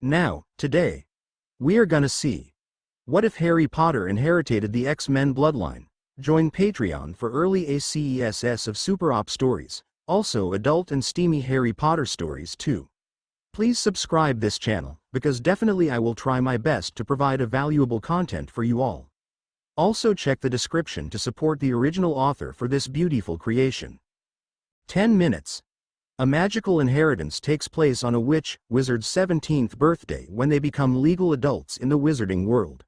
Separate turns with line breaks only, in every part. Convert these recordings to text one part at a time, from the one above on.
Now, today, we are gonna see, what if Harry Potter inherited the X-Men bloodline? Join Patreon for early ACESS of Super Op stories, also adult and steamy Harry Potter stories too. Please subscribe this channel, because definitely I will try my best to provide a valuable content for you all. Also check the description to support the original author for this beautiful creation. 10 minutes. A magical inheritance takes place on a wizard's 17th birthday when they become legal adults in the wizarding world.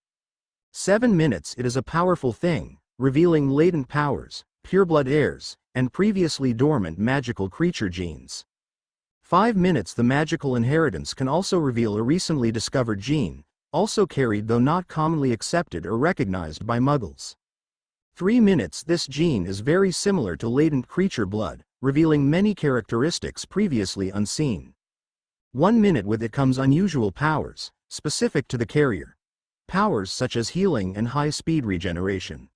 7 minutes. It is a powerful thing, revealing latent powers, pureblood heirs, and previously dormant magical creature genes. 5 minutes. The magical inheritance can also reveal a recently discovered gene, also carried though not commonly accepted or recognized by muggles. 3 minutes. This gene is very similar to latent creature blood, revealing many characteristics previously unseen. 1 minute. With it comes unusual powers, specific to the carrier. Powers such as healing and high-speed regeneration.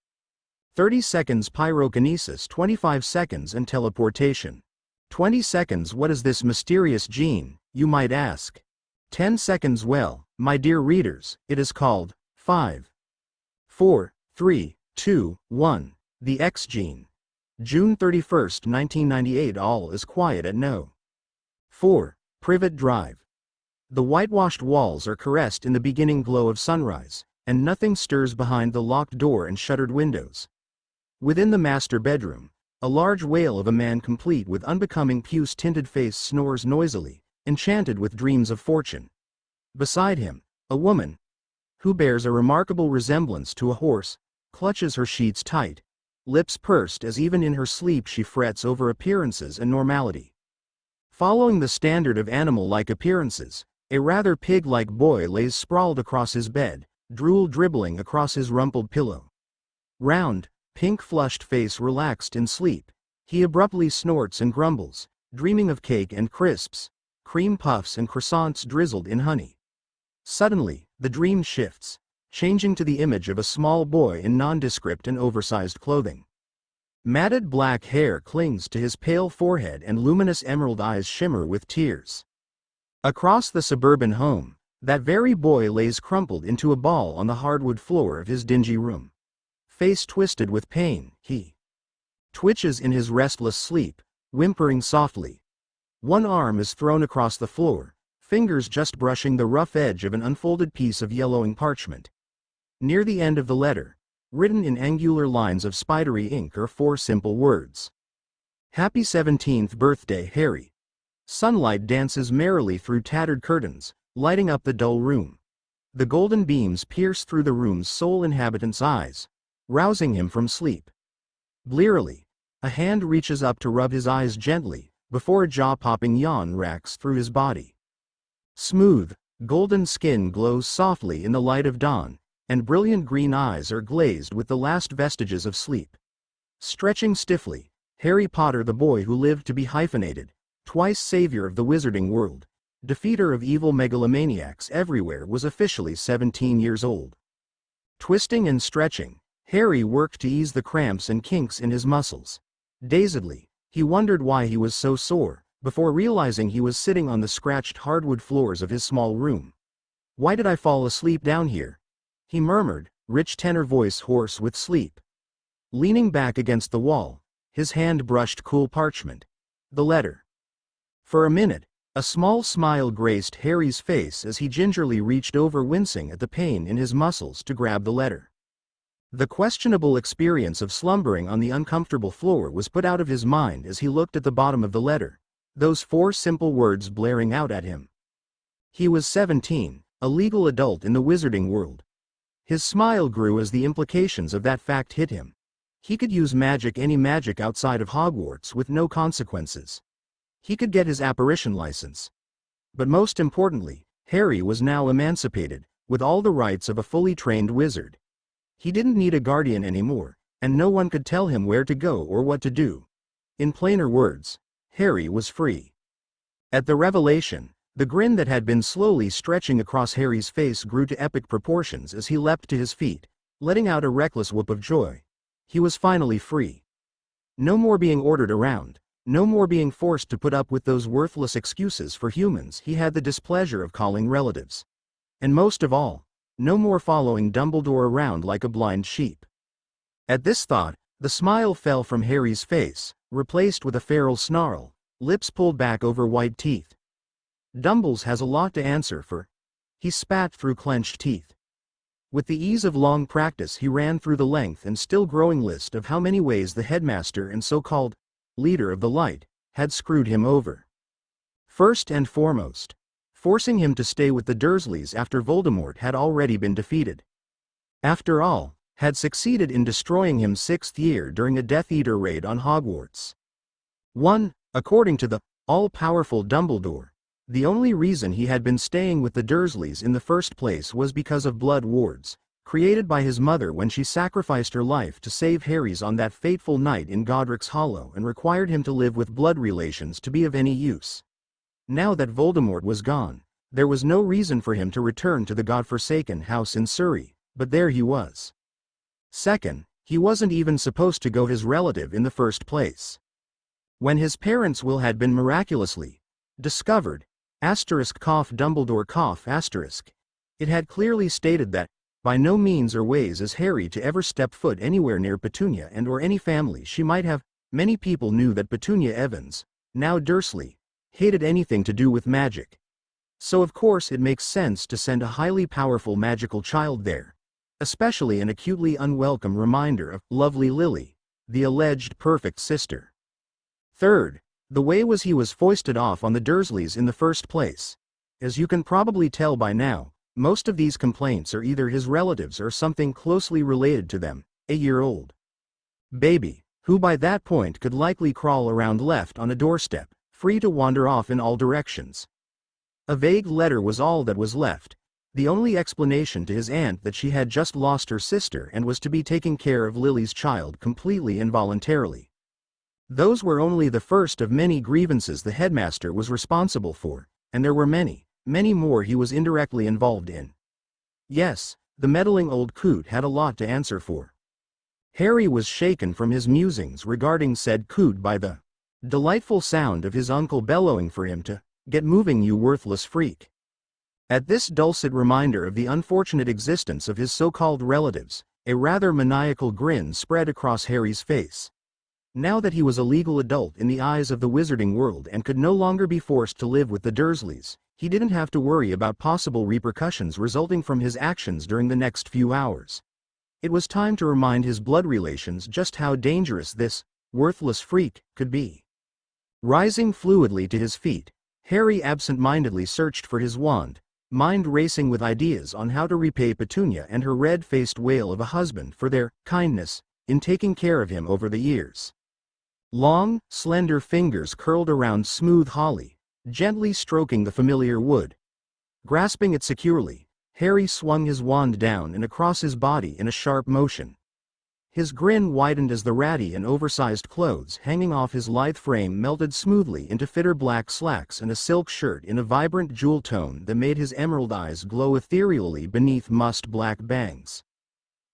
30 seconds. Pyrokinesis. 25 seconds. And teleportation. 20 seconds. What is this mysterious gene, you might ask? 10 seconds. Well, my dear readers, it is called 5, 4, 3, 2, 1, the X gene. June 31, 1998. All is quiet at No. 4, Privet Drive. The whitewashed walls are caressed in the beginning glow of sunrise, and nothing stirs behind the locked door and shuttered windows. Within the master bedroom, a large whale of a man complete with unbecoming puce-tinted face snores noisily, enchanted with dreams of fortune. Beside him, a woman, who bears a remarkable resemblance to a horse, clutches her sheets tight, lips pursed as even in her sleep she frets over appearances and normality. Following the standard of animal-like appearances, a rather pig-like boy lays sprawled across his bed, drool dribbling across his rumpled pillow. Round, pink-flushed face relaxed in sleep, he abruptly snorts and grumbles, dreaming of cake and crisps, cream puffs and croissants drizzled in honey. Suddenly, the dream shifts, changing to the image of a small boy in nondescript and oversized clothing. Matted black hair clings to his pale forehead and luminous emerald eyes shimmer with tears. Across the suburban home, that very boy lays crumpled into a ball on the hardwood floor of his dingy room. Face twisted with pain, he twitches in his restless sleep, whimpering softly. One arm is thrown across the floor, fingers just brushing the rough edge of an unfolded piece of yellowing parchment. Near the end of the letter, written in angular lines of spidery ink, are 4 simple words. Happy 17th birthday, Harry. Sunlight dances merrily through tattered curtains, lighting up the dull room. The golden beams pierce through the room's sole inhabitant's eyes, rousing him from sleep. Blearily, a hand reaches up to rub his eyes gently, before a jaw-popping yawn racks through his body. Smooth, golden skin glows softly in the light of dawn, and brilliant green eyes are glazed with the last vestiges of sleep. Stretching stiffly, Harry Potter, the boy who lived to be hyphenated, twice savior of the wizarding world, defeater of evil megalomaniacs everywhere, was officially 17 years old. Twisting and stretching, Harry worked to ease the cramps and kinks in his muscles. Dazedly, he wondered why he was so sore, before realizing he was sitting on the scratched hardwood floors of his small room. "Why did I fall asleep down here?" he murmured, rich tenor voice hoarse with sleep. Leaning back against the wall, his hand brushed cool parchment. The letter. For a minute, a small smile graced Harry's face as he gingerly reached over, wincing at the pain in his muscles, to grab the letter. The questionable experience of slumbering on the uncomfortable floor was put out of his mind as he looked at the bottom of the letter, those 4 simple words blaring out at him. He was 17, a legal adult in the wizarding world. His smile grew as the implications of that fact hit him. He could use magic, any magic outside of Hogwarts, with no consequences. He could get his apparition license. But most importantly, Harry was now emancipated, with all the rights of a fully trained wizard. He didn't need a guardian anymore, and no one could tell him where to go or what to do. In plainer words, Harry was free. At the revelation, the grin that had been slowly stretching across Harry's face grew to epic proportions as he leapt to his feet, letting out a reckless whoop of joy. He was finally free. No more being ordered around, No more being forced to put up with those worthless excuses for humans he had the displeasure of calling relatives. And most of all, no more following Dumbledore around like a blind sheep. At this thought, the smile fell from Harry's face, replaced with a feral snarl, lips pulled back over white teeth. Dumbles has a lot to answer for. He spat through clenched teeth. With the ease of long practice he ran through the length and still growing list of how many ways the headmaster and so-called leader of the light had screwed him over. First and foremost, forcing him to stay with the Dursleys after Voldemort had already been defeated. After all, had succeeded in destroying him 6th year during a Death Eater raid on Hogwarts. 1. According to the all-powerful Dumbledore, the only reason he had been staying with the Dursleys in the first place was because of blood wards, created by his mother when she sacrificed her life to save Harry's on that fateful night in Godric's Hollow and required him to live with blood relations to be of any use. Now that Voldemort was gone, there was no reason for him to return to the godforsaken house in Surrey, but there he was. Second, he wasn't even supposed to go his relative in the first place. When his parents' will had been miraculously discovered, Dumbledore it had clearly stated that, by no means or ways is Harry to ever step foot anywhere near Petunia and or any family she might have. Many people knew that Petunia Evans, now Dursley, hated anything to do with magic. So of course it makes sense to send a highly powerful magical child there, especially an acutely unwelcome reminder of lovely Lily, the alleged perfect sister. Third, the way was he was foisted off on the Dursleys in the first place. As you can probably tell by now, most of these complaints are either his relatives or something closely related to them, a year-old baby, who by that point could likely crawl around left on a doorstep, free to wander off in all directions. A vague letter was all that was left, the only explanation to his aunt that she had just lost her sister and was to be taking care of Lily's child completely involuntarily. Those were only the first of many grievances the headmaster was responsible for, and there were many, many more he was indirectly involved in. Yes, the meddling old coot had a lot to answer for. Harry was shaken from his musings regarding said coot by the delightful sound of his uncle bellowing for him to get moving, you worthless freak. At this dulcet reminder of the unfortunate existence of his so-called relatives, a rather maniacal grin spread across Harry's face. Now that he was a legal adult in the eyes of the wizarding world and could no longer be forced to live with the Dursleys, he didn't have to worry about possible repercussions resulting from his actions during the next few hours. It was time to remind his blood relations just how dangerous this worthless freak could be. Rising fluidly to his feet, Harry absent-mindedly searched for his wand, mind racing with ideas on how to repay Petunia and her red-faced whale of a husband for their kindness in taking care of him over the years. Long, slender fingers curled around smooth holly, gently stroking the familiar wood. Grasping it securely, Harry swung his wand down and across his body in a sharp motion. His grin widened as the ratty and oversized clothes hanging off his lithe frame melted smoothly into fitter black slacks and a silk shirt in a vibrant jewel tone that made his emerald eyes glow ethereally beneath musk-black bangs.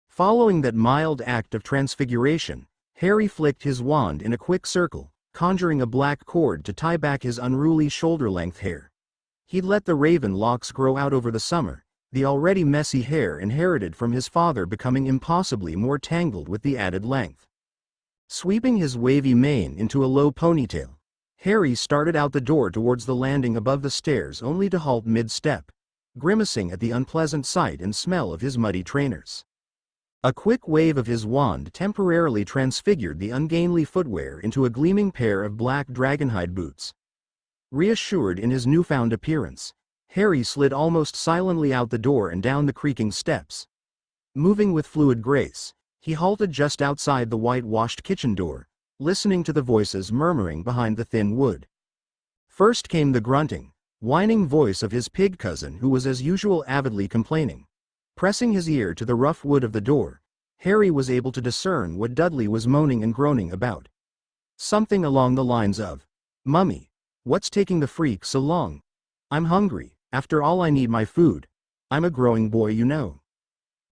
Following that mild act of transfiguration, Harry flicked his wand in a quick circle, conjuring a black cord to tie back his unruly shoulder-length hair. He'd let the raven locks grow out over the summer, the already messy hair inherited from his father becoming impossibly more tangled with the added length. Sweeping his wavy mane into a low ponytail, Harry started out the door towards the landing above the stairs only to halt mid-step, grimacing at the unpleasant sight and smell of his muddy trainers. A quick wave of his wand temporarily transfigured the ungainly footwear into a gleaming pair of black dragonhide boots. Reassured in his newfound appearance, Harry slid almost silently out the door and down the creaking steps. Moving with fluid grace, he halted just outside the whitewashed kitchen door, listening to the voices murmuring behind the thin wood. First came the grunting, whining voice of his pig cousin who was as usual avidly complaining. Pressing his ear to the rough wood of the door, Harry was able to discern what Dudley was moaning and groaning about. Something along the lines of, "Mummy, what's taking the freak so long? I'm hungry, after all I need my food. I'm a growing boy, you know."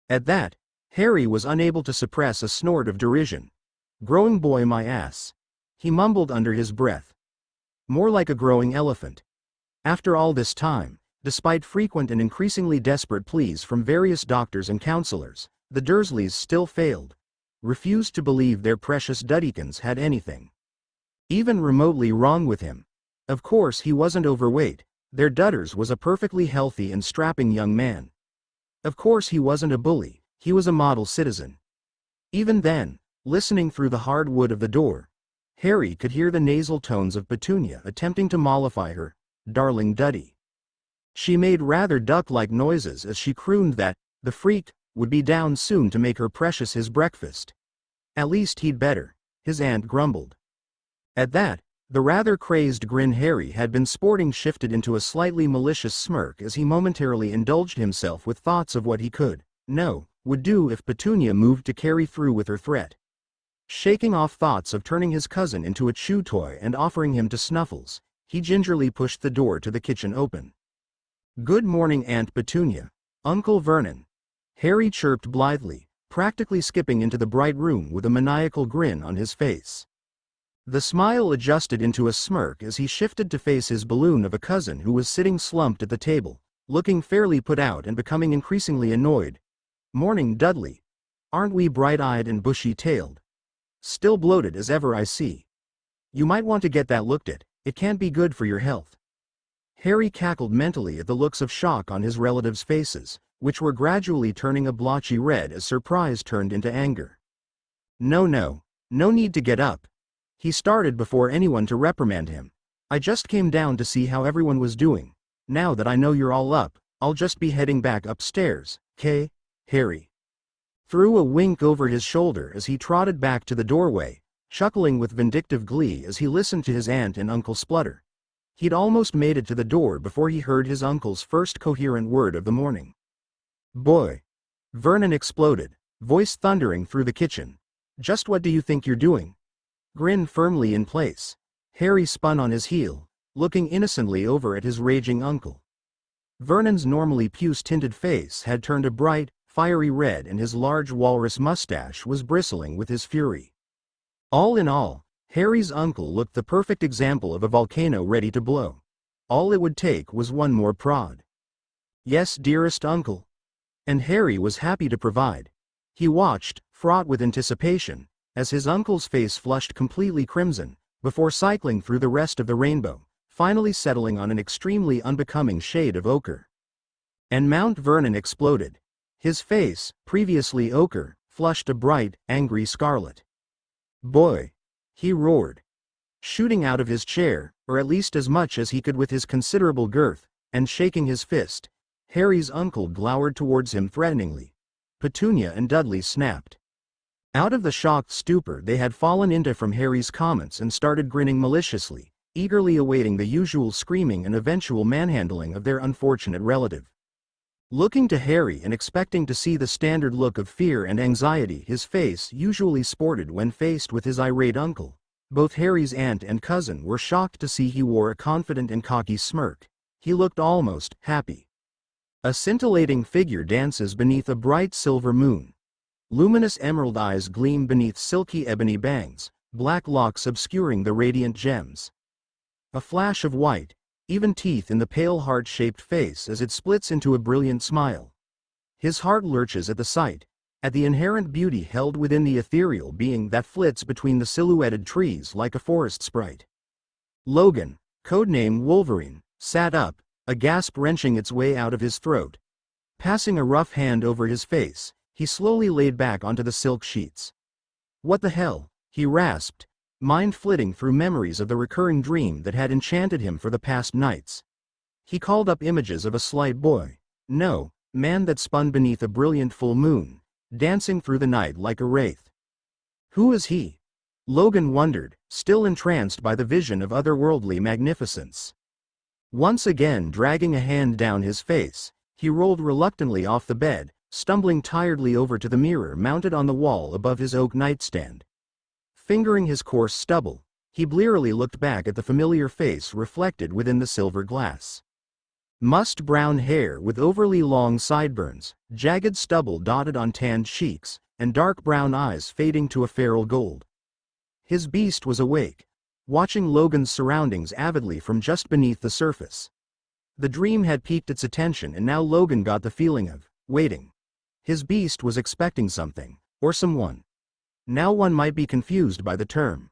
At that, Harry was unable to suppress a snort of derision. "Growing boy my ass." he mumbled under his breath. More like a growing elephant. After all this time, despite frequent and increasingly desperate pleas from various doctors and counselors, the Dursleys still failed. Refused to believe their precious Duddykins had anything even remotely wrong with him. Of course he wasn't overweight, their Dudders was a perfectly healthy and strapping young man. Of course he wasn't a bully, he was a model citizen. Even then, listening through the hard wood of the door, Harry could hear the nasal tones of Petunia attempting to mollify her darling Duddy. She made rather duck-like noises as she crooned that the freak would be down soon to make her precious his breakfast. At least he'd better, his aunt grumbled. At that, the rather crazed grin Harry had been sporting shifted into a slightly malicious smirk as he momentarily indulged himself with thoughts of what he would do if Petunia moved to carry through with her threat. Shaking off thoughts of turning his cousin into a chew toy and offering him to Snuffles, he gingerly pushed the door to the kitchen open. "Good morning, Aunt Petunia. Uncle Vernon," Harry chirped blithely, practically skipping into the bright room with a maniacal grin on his face. The smile adjusted into a smirk as he shifted to face his balloon of a cousin who was sitting slumped at the table, looking fairly put out and becoming increasingly annoyed. "Morning, Dudley. Aren't we bright-eyed and bushy-tailed? Still bloated as ever, I see. You might want to get that looked at, it can't be good for your health." Harry cackled mentally at the looks of shock on his relatives' faces, which were gradually turning a blotchy red as surprise turned into anger. No need to get up," he started before anyone to reprimand him. "I just came down to see how everyone was doing. Now that I know you're all up, I'll just be heading back upstairs, "'Kay?" Harry threw a wink over his shoulder as he trotted back to the doorway, chuckling with vindictive glee as he listened to his aunt and uncle splutter. He'd almost made it to the door before he heard his uncle's first coherent word of the morning. "Boy!" Vernon exploded, voice thundering through the kitchen. "Just what do you think you're doing?" Grin firmly in place, Harry spun on his heel, looking innocently over at his raging uncle. Vernon's normally puce-tinted face had turned a bright, fiery red and his large walrus mustache was bristling with his fury. All in all, Harry's uncle looked the perfect example of a volcano ready to blow. All it would take was one more prod. "Yes, dearest uncle." And Harry was happy to provide. He watched, fraught with anticipation, as his uncle's face flushed completely crimson, before cycling through the rest of the rainbow, finally settling on an extremely unbecoming shade of ochre. And Mount Vernon exploded. His face, previously ochre, flushed a bright, angry scarlet. "Boy!" he roared. Shooting out of his chair, or at least as much as he could with his considerable girth, and shaking his fist, Harry's uncle glowered towards him threateningly. Petunia and Dudley snapped out of the shocked stupor they had fallen into from Harry's comments and started grinning maliciously, eagerly awaiting the usual screaming and eventual manhandling of their unfortunate relative. Looking to Harry and expecting to see the standard look of fear and anxiety his face usually sported when faced with his irate uncle, both Harry's aunt and cousin were shocked to see he wore a confident and cocky smirk. He looked almost happy. A scintillating figure dances beneath a bright silver moon. Luminous emerald eyes gleam beneath silky ebony bangs, black locks obscuring the radiant gems. A flash of white, even teeth in the pale heart-shaped face as it splits into a brilliant smile. His heart lurches at the sight, at the inherent beauty held within the ethereal being that flits between the silhouetted trees like a forest sprite. Logan, codename Wolverine, sat up, a gasp wrenching its way out of his throat. Passing a rough hand over his face, he slowly laid back onto the silk sheets. "What the hell?" he rasped, mind flitting through memories of the recurring dream that had enchanted him for the past nights. He called up images of a slight boy, no, man that spun beneath a brilliant full moon, dancing through the night like a wraith. Who is he? Logan wondered, still entranced by the vision of otherworldly magnificence. Once again dragging a hand down his face, he rolled reluctantly off the bed, stumbling tiredly over to the mirror mounted on the wall above his oak nightstand. Fingering his coarse stubble, he blearily looked back at the familiar face reflected within the silver glass. Mussed brown hair with overly long sideburns, jagged stubble dotted on tanned cheeks, and dark brown eyes fading to a feral gold. His beast was awake, watching Logan's surroundings avidly from just beneath the surface. The dream had piqued its attention, and now Logan got the feeling of waiting. His beast was expecting something, or someone. Now one might be confused by the term.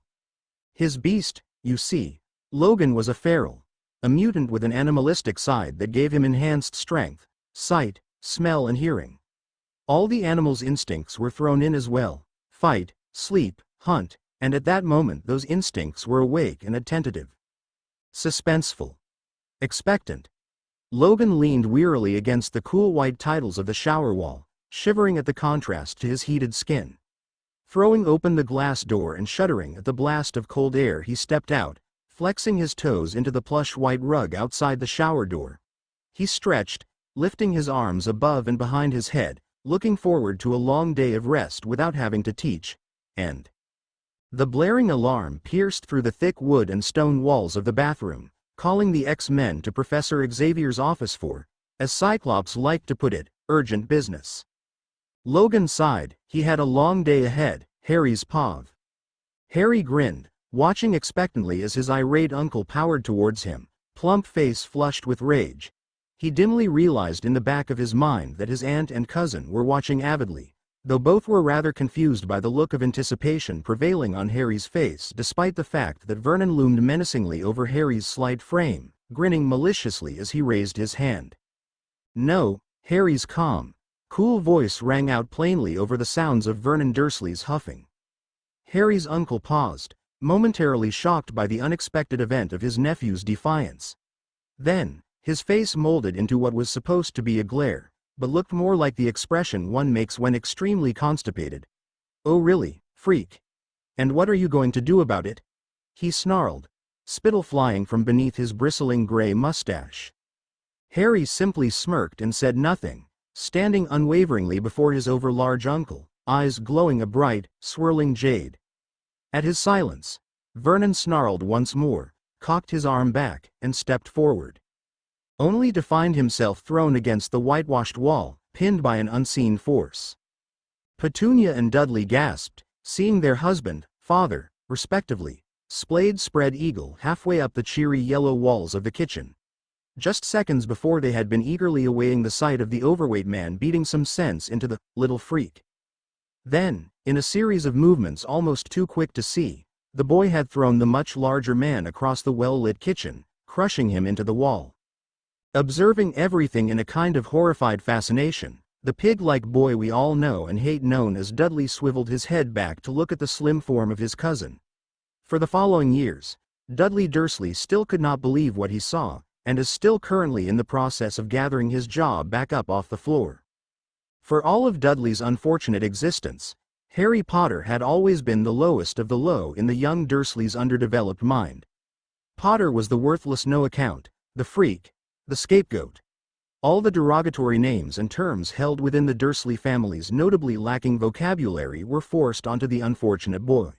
His beast, you see. Logan was a feral, a mutant with an animalistic side that gave him enhanced strength, sight, smell and hearing. All the animal's instincts were thrown in as well: fight, sleep, hunt, and at that moment those instincts were awake and attentive. Suspenseful. Expectant. Logan leaned wearily against the cool white tiles of the shower wall, shivering at the contrast to his heated skin. Throwing open the glass door and shuddering at the blast of cold air, he stepped out, flexing his toes into the plush white rug outside the shower door. He stretched, lifting his arms above and behind his head, looking forward to a long day of rest without having to teach, and the blaring alarm pierced through the thick wood and stone walls of the bathroom, calling the X-Men to Professor Xavier's office for, as Cyclops liked to put it, urgent business. Logan sighed. He had a long day ahead. Harry's pav. Harry grinned, watching expectantly as his irate uncle powered towards him, plump face flushed with rage. He dimly realized in the back of his mind that his aunt and cousin were watching avidly, though both were rather confused by the look of anticipation prevailing on Harry's face, despite the fact that Vernon loomed menacingly over Harry's slight frame, grinning maliciously as he raised his hand. No, Harry's calm, cool voice rang out plainly over the sounds of Vernon Dursley's huffing. Harry's uncle paused, momentarily shocked by the unexpected event of his nephew's defiance. Then, his face molded into what was supposed to be a glare, but looked more like the expression one makes when extremely constipated. "Oh really, freak? And what are you going to do about it?" he snarled, spittle flying from beneath his bristling gray mustache. Harry simply smirked and said nothing, standing unwaveringly before his overlarge uncle, eyes glowing a bright, swirling jade. At his silence, Vernon snarled once more, cocked his arm back, and stepped forward, only to find himself thrown against the whitewashed wall, pinned by an unseen force. Petunia and Dudley gasped, seeing their husband, father, respectively, splayed spread eagle halfway up the cheery yellow walls of the kitchen. Just seconds before they had been eagerly awaiting the sight of the overweight man beating some sense into the little freak. Then, in a series of movements almost too quick to see, the boy had thrown the much larger man across the well-lit kitchen, crushing him into the wall. Observing everything in a kind of horrified fascination, the pig-like boy we all know and hate known as Dudley swiveled his head back to look at the slim form of his cousin. For the following years, Dudley Dursley still could not believe what he saw, and is still currently in the process of gathering his jaw back up off the floor. For all of Dudley's unfortunate existence, Harry Potter had always been the lowest of the low in the young Dursley's underdeveloped mind. Potter was the worthless no-account, the freak, the scapegoat. All the derogatory names and terms held within the Dursley family's notably lacking vocabulary were forced onto the unfortunate boy.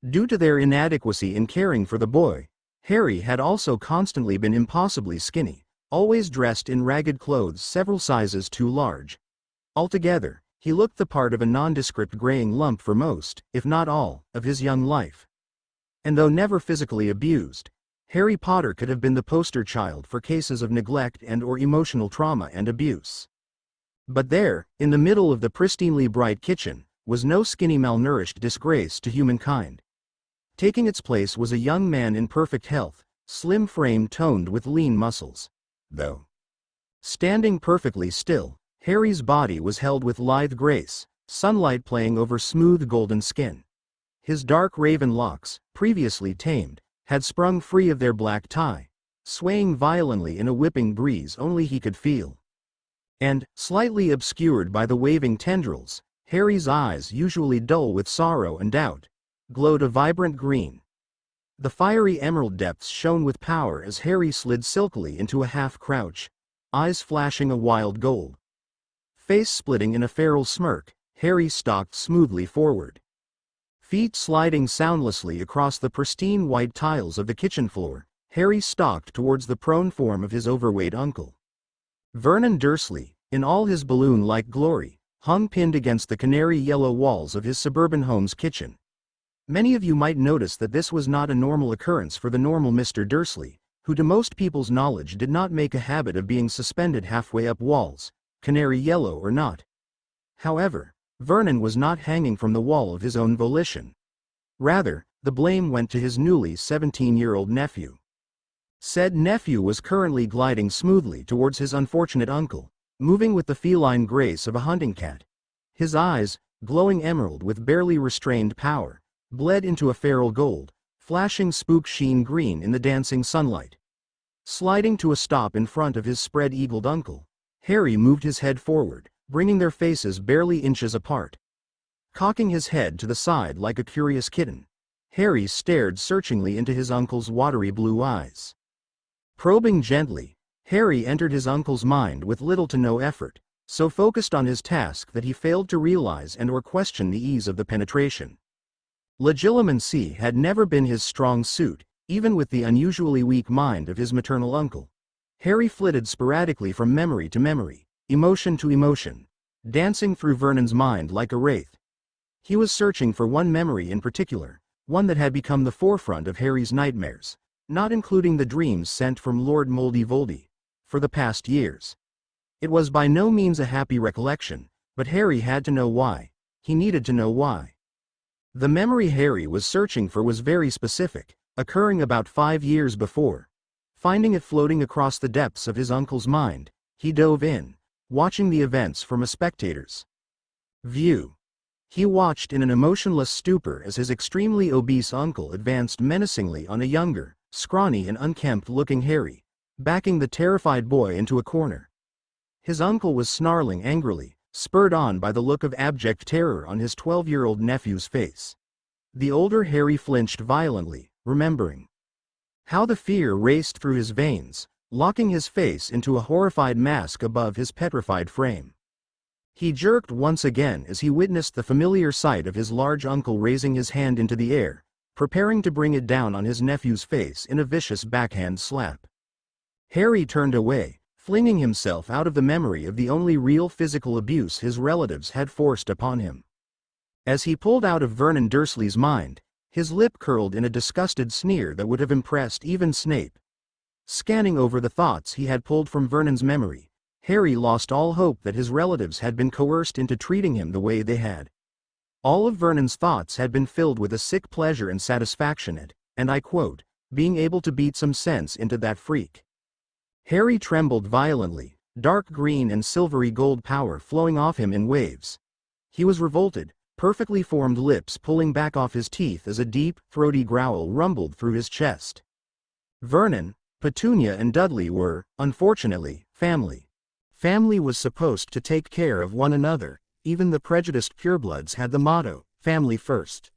Due to their inadequacy in caring for the boy, Harry had also constantly been impossibly skinny, always dressed in ragged clothes several sizes too large. Altogether, he looked the part of a nondescript graying lump for most, if not all, of his young life. And though never physically abused, Harry Potter could have been the poster child for cases of neglect and/or emotional trauma and abuse. But there, in the middle of the pristinely bright kitchen, was no skinny malnourished disgrace to humankind. Taking its place was a young man in perfect health, slim frame toned with lean muscles. Though standing perfectly still, Harry's body was held with lithe grace, sunlight playing over smooth golden skin. His dark raven locks, previously tamed, had sprung free of their black tie, swaying violently in a whipping breeze only he could feel. And, slightly obscured by the waving tendrils, Harry's eyes, usually dull with sorrow and doubt, glowed a vibrant green. The fiery emerald depths shone with power as Harry slid silkily into a half-crouch, eyes flashing a wild gold. Face splitting in a feral smirk, Harry stalked smoothly forward. Feet sliding soundlessly across the pristine white tiles of the kitchen floor, Harry stalked towards the prone form of his overweight uncle. Vernon Dursley, in all his balloon-like glory, hung pinned against the canary-yellow walls of his suburban home's kitchen. Many of you might notice that this was not a normal occurrence for the normal Mr. Dursley, who to most people's knowledge did not make a habit of being suspended halfway up walls, canary yellow or not. However, Vernon was not hanging from the wall of his own volition. Rather, the blame went to his newly 17-year-old nephew. Said nephew was currently gliding smoothly towards his unfortunate uncle, moving with the feline grace of a hunting cat. His eyes, glowing emerald with barely restrained power, bled into a feral gold, flashing spook sheen green in the dancing sunlight. Sliding to a stop in front of his spread-eagled uncle, Harry moved his head forward, bringing their faces barely inches apart. Cocking his head to the side like a curious kitten, Harry stared searchingly into his uncle's watery blue eyes. Probing gently, Harry entered his uncle's mind with little to no effort, so focused on his task that he failed to realize and or question the ease of the penetration. Legilimency had never been his strong suit, even with the unusually weak mind of his maternal uncle. Harry flitted sporadically from memory to memory, emotion to emotion, dancing through Vernon's mind like a wraith. He was searching for one memory in particular, one that had become the forefront of Harry's nightmares, not including the dreams sent from Lord Voldy, for the past years. It was by no means a happy recollection, but Harry had to know why. He needed to know why. The memory Harry was searching for was very specific, occurring about 5 years before. Finding it floating across the depths of his uncle's mind, he dove in, watching the events from a spectator's view. He watched in an emotionless stupor as his extremely obese uncle advanced menacingly on a younger, scrawny and unkempt-looking Harry, backing the terrified boy into a corner. His uncle was snarling angrily, spurred on by the look of abject terror on his 12-year-old nephew's face. The older Harry flinched violently, remembering how the fear raced through his veins, locking his face into a horrified mask above his petrified frame. He jerked once again as he witnessed the familiar sight of his large uncle raising his hand into the air, preparing to bring it down on his nephew's face in a vicious backhand slap. Harry turned away, flinging himself out of the memory of the only real physical abuse his relatives had forced upon him. As he pulled out of Vernon Dursley's mind, his lip curled in a disgusted sneer that would have impressed even Snape. Scanning over the thoughts he had pulled from Vernon's memory, Harry lost all hope that his relatives had been coerced into treating him the way they had. All of Vernon's thoughts had been filled with a sick pleasure and satisfaction at, and I quote, being able to beat some sense into that freak. Harry trembled violently, dark green and silvery gold power flowing off him in waves. He was revolted, perfectly formed lips pulling back off his teeth as a deep, throaty growl rumbled through his chest. Vernon, Petunia and Dudley were, unfortunately, family. Family was supposed to take care of one another. Even the prejudiced purebloods had the motto, family first.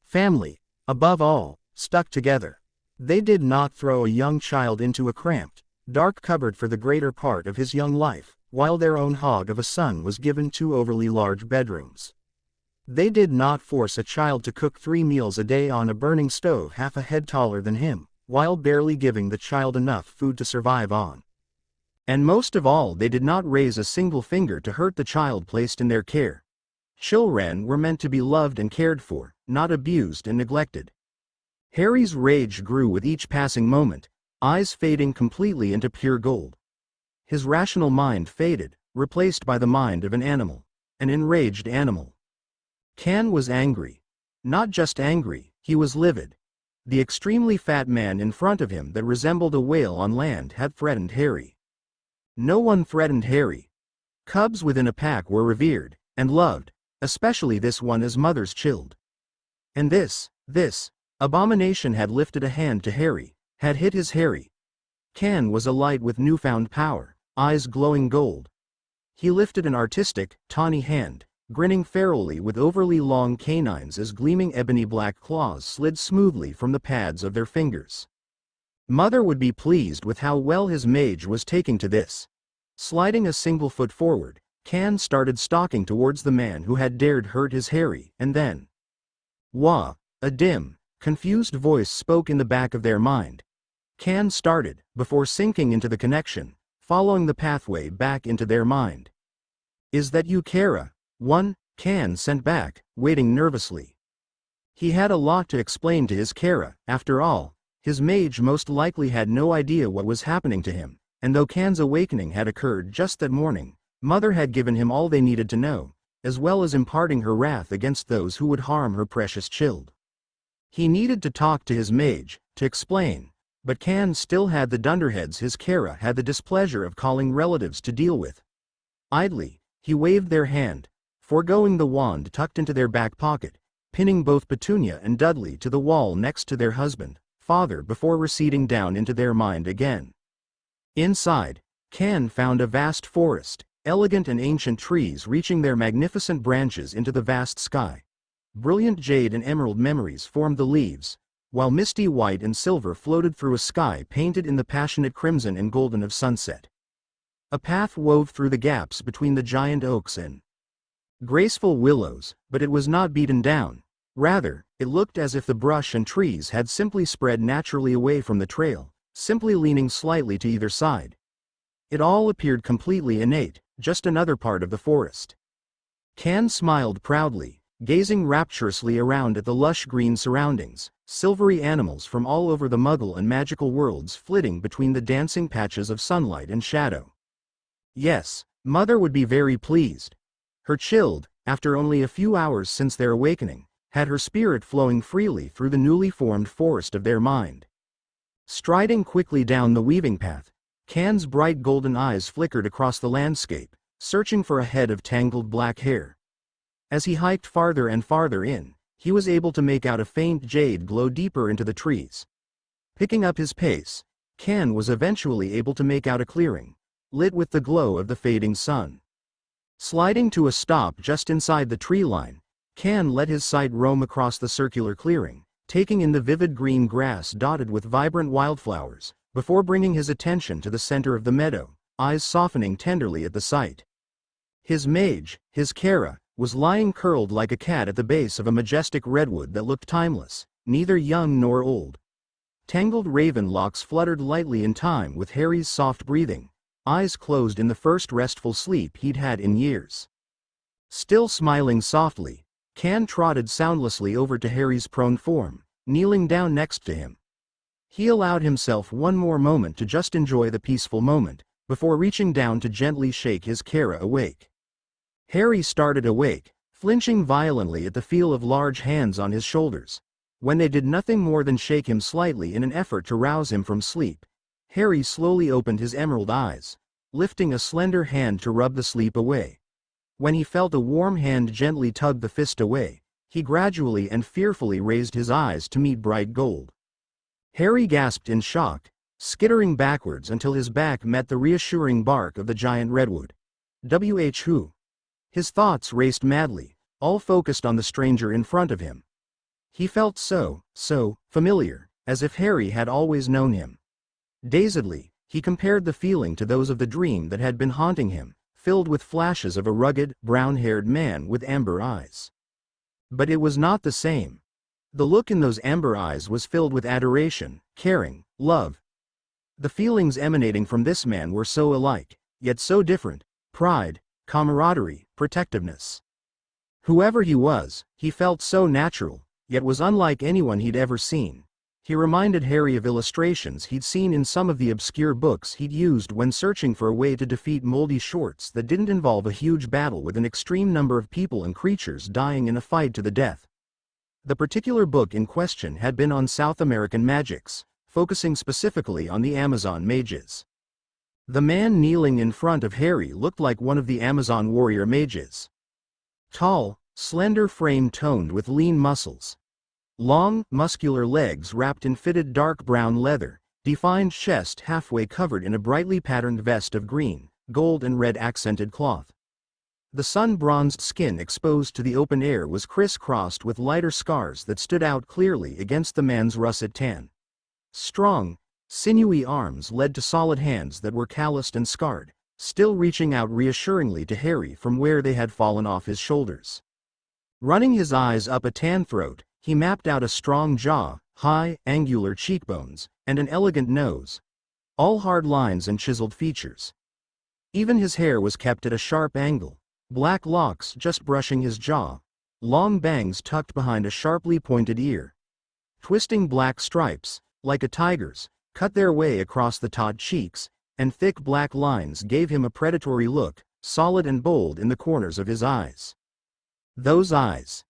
Family, above all, stuck together. They did not throw a young child into a cramped, dark cupboard for the greater part of his young life, while their own hog of a son was given 2 overly large bedrooms. They did not force a child to cook 3 meals a day on a burning stove half a head taller than him, while barely giving the child enough food to survive on. And most of all, they did not raise a single finger to hurt the child placed in their care. Children were meant to be loved and cared for, not abused and neglected. Harry's rage grew with each passing moment, eyes fading completely into pure gold. His rational mind faded, replaced by the mind of an animal, an enraged animal. Can was angry. Not just angry, he was livid. The extremely fat man in front of him that resembled a whale on land had threatened Harry. No one threatened Harry. Cubs within a pack were revered, and loved, especially this one as mothers chilled. And this abomination had lifted a hand to Harry, had hit his Harry. Can was alight with newfound power, eyes glowing gold. He lifted an artistic, tawny hand, grinning ferally with overly long canines as gleaming ebony black claws slid smoothly from the pads of their fingers. Mother would be pleased with how well his mage was taking to this. Sliding a single foot forward, Can started stalking towards the man who had dared hurt his Harry, and then, wah! A dim, confused voice spoke in the back of their mind. Can started, before sinking into the connection, following the pathway back into their mind. Is that you, Kara? One, Can sent back, waiting nervously. He had a lot to explain to his Kara. After all, his mage most likely had no idea what was happening to him, and though Can's awakening had occurred just that morning, Mother had given him all they needed to know, as well as imparting her wrath against those who would harm her precious child. He needed to talk to his mage, to explain, but Can still had the dunderheads his Kara had the displeasure of calling relatives to deal with. Idly, he waved their hand, foregoing the wand tucked into their back pocket, pinning both Petunia and Dudley to the wall next to their husband, father before receding down into their mind again. Inside, Can found a vast forest, elegant and ancient trees reaching their magnificent branches into the vast sky. Brilliant jade and emerald memories formed the leaves, while misty white and silver floated through a sky painted in the passionate crimson and golden of sunset. A path wove through the gaps between the giant oaks and graceful willows, but it was not beaten down. Rather, it looked as if the brush and trees had simply spread naturally away from the trail, simply leaning slightly to either side. It all appeared completely innate, just another part of the forest. Can smiled proudly, gazing rapturously around at the lush green surroundings, silvery animals from all over the Muggle and magical worlds flitting between the dancing patches of sunlight and shadow. Yes, Mother would be very pleased. Her child, after only a few hours since their awakening, had her spirit flowing freely through the newly formed forest of their mind. Striding quickly down the weaving path, Can's bright golden eyes flickered across the landscape, searching for a head of tangled black hair. As he hiked farther and farther in, he was able to make out a faint jade glow deeper into the trees. Picking up his pace, Can was eventually able to make out a clearing, lit with the glow of the fading sun. Sliding to a stop just inside the tree line, Can let his sight roam across the circular clearing, taking in the vivid green grass dotted with vibrant wildflowers, before bringing his attention to the center of the meadow, eyes softening tenderly at the sight. His mage, his Kara, was lying curled like a cat at the base of a majestic redwood that looked timeless, neither young nor old. Tangled raven locks fluttered lightly in time with Harry's soft breathing, eyes closed in the first restful sleep he'd had in years. Still smiling softly, Can trotted soundlessly over to Harry's prone form, kneeling down next to him. He allowed himself one more moment to just enjoy the peaceful moment, before reaching down to gently shake his Kara awake. Harry started awake, flinching violently at the feel of large hands on his shoulders. When they did nothing more than shake him slightly in an effort to rouse him from sleep, Harry slowly opened his emerald eyes, lifting a slender hand to rub the sleep away. When he felt a warm hand gently tug the fist away, he gradually and fearfully raised his eyes to meet bright gold. Harry gasped in shock, skittering backwards until his back met the reassuring bark of the giant redwood. Who? His thoughts raced madly, all focused on the stranger in front of him. He felt so familiar, as if Harry had always known him. Dazedly, he compared the feeling to those of the dream that had been haunting him, filled with flashes of a rugged, brown-haired man with amber eyes. But it was not the same. The look in those amber eyes was filled with adoration, caring, love. The feelings emanating from this man were so alike, yet so different: pride, camaraderie, protectiveness. Whoever he was, he felt so natural, yet was unlike anyone he'd ever seen. He reminded Harry of illustrations he'd seen in some of the obscure books he'd used when searching for a way to defeat moldy shorts that didn't involve a huge battle with an extreme number of people and creatures dying in a fight to the death. The particular book in question had been on South American magics, focusing specifically on the Amazon mages. The man kneeling in front of Harry looked like one of the Amazon warrior mages. Tall, slender frame toned with lean muscles. Long, muscular legs wrapped in fitted dark brown leather, defined chest halfway covered in a brightly patterned vest of green, gold and red accented cloth. The sun-bronzed skin exposed to the open air was criss-crossed with lighter scars that stood out clearly against the man's russet tan. Strong, sinewy arms led to solid hands that were calloused and scarred, still reaching out reassuringly to Harry from where they had fallen off his shoulders. Running his eyes up a tan throat, he mapped out a strong jaw, high, angular cheekbones, and an elegant nose. All hard lines and chiseled features. Even his hair was kept at a sharp angle, black locks just brushing his jaw. long bangs tucked behind a sharply pointed ear. Twisting black stripes, like a tiger's, cut their way across the taut cheeks, and thick black lines gave him a predatory look, solid and bold in the corners of his eyes. Those eyes,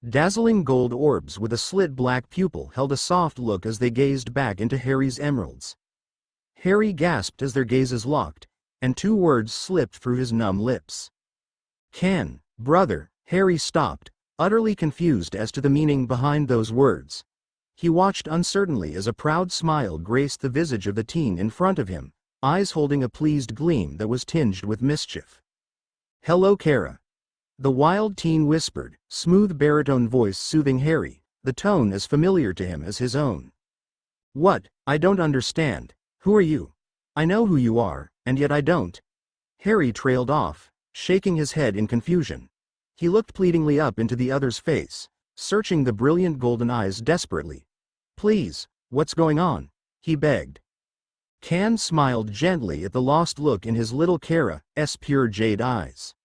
dazzling gold orbs with a slit black pupil, held a soft look as they gazed back into Harry's emeralds. Harry gasped as their gazes locked, and two words slipped through his numb lips. "Can, brother." Harry stopped, utterly confused as to the meaning behind those words. He watched uncertainly as a proud smile graced the visage of the teen in front of him, eyes holding a pleased gleam that was tinged with mischief. "Hello, Kara," the wild teen whispered, smooth baritone voice soothing Harry, the tone as familiar to him as his own. "What? I don't understand. Who are you? I know who you are, and yet I don't." Harry trailed off, shaking his head in confusion. He looked pleadingly up into the other's face, searching the brilliant golden eyes desperately. "Please, what's going on?" he begged. Can smiled gently at the lost look in his little Kara's pure jade eyes.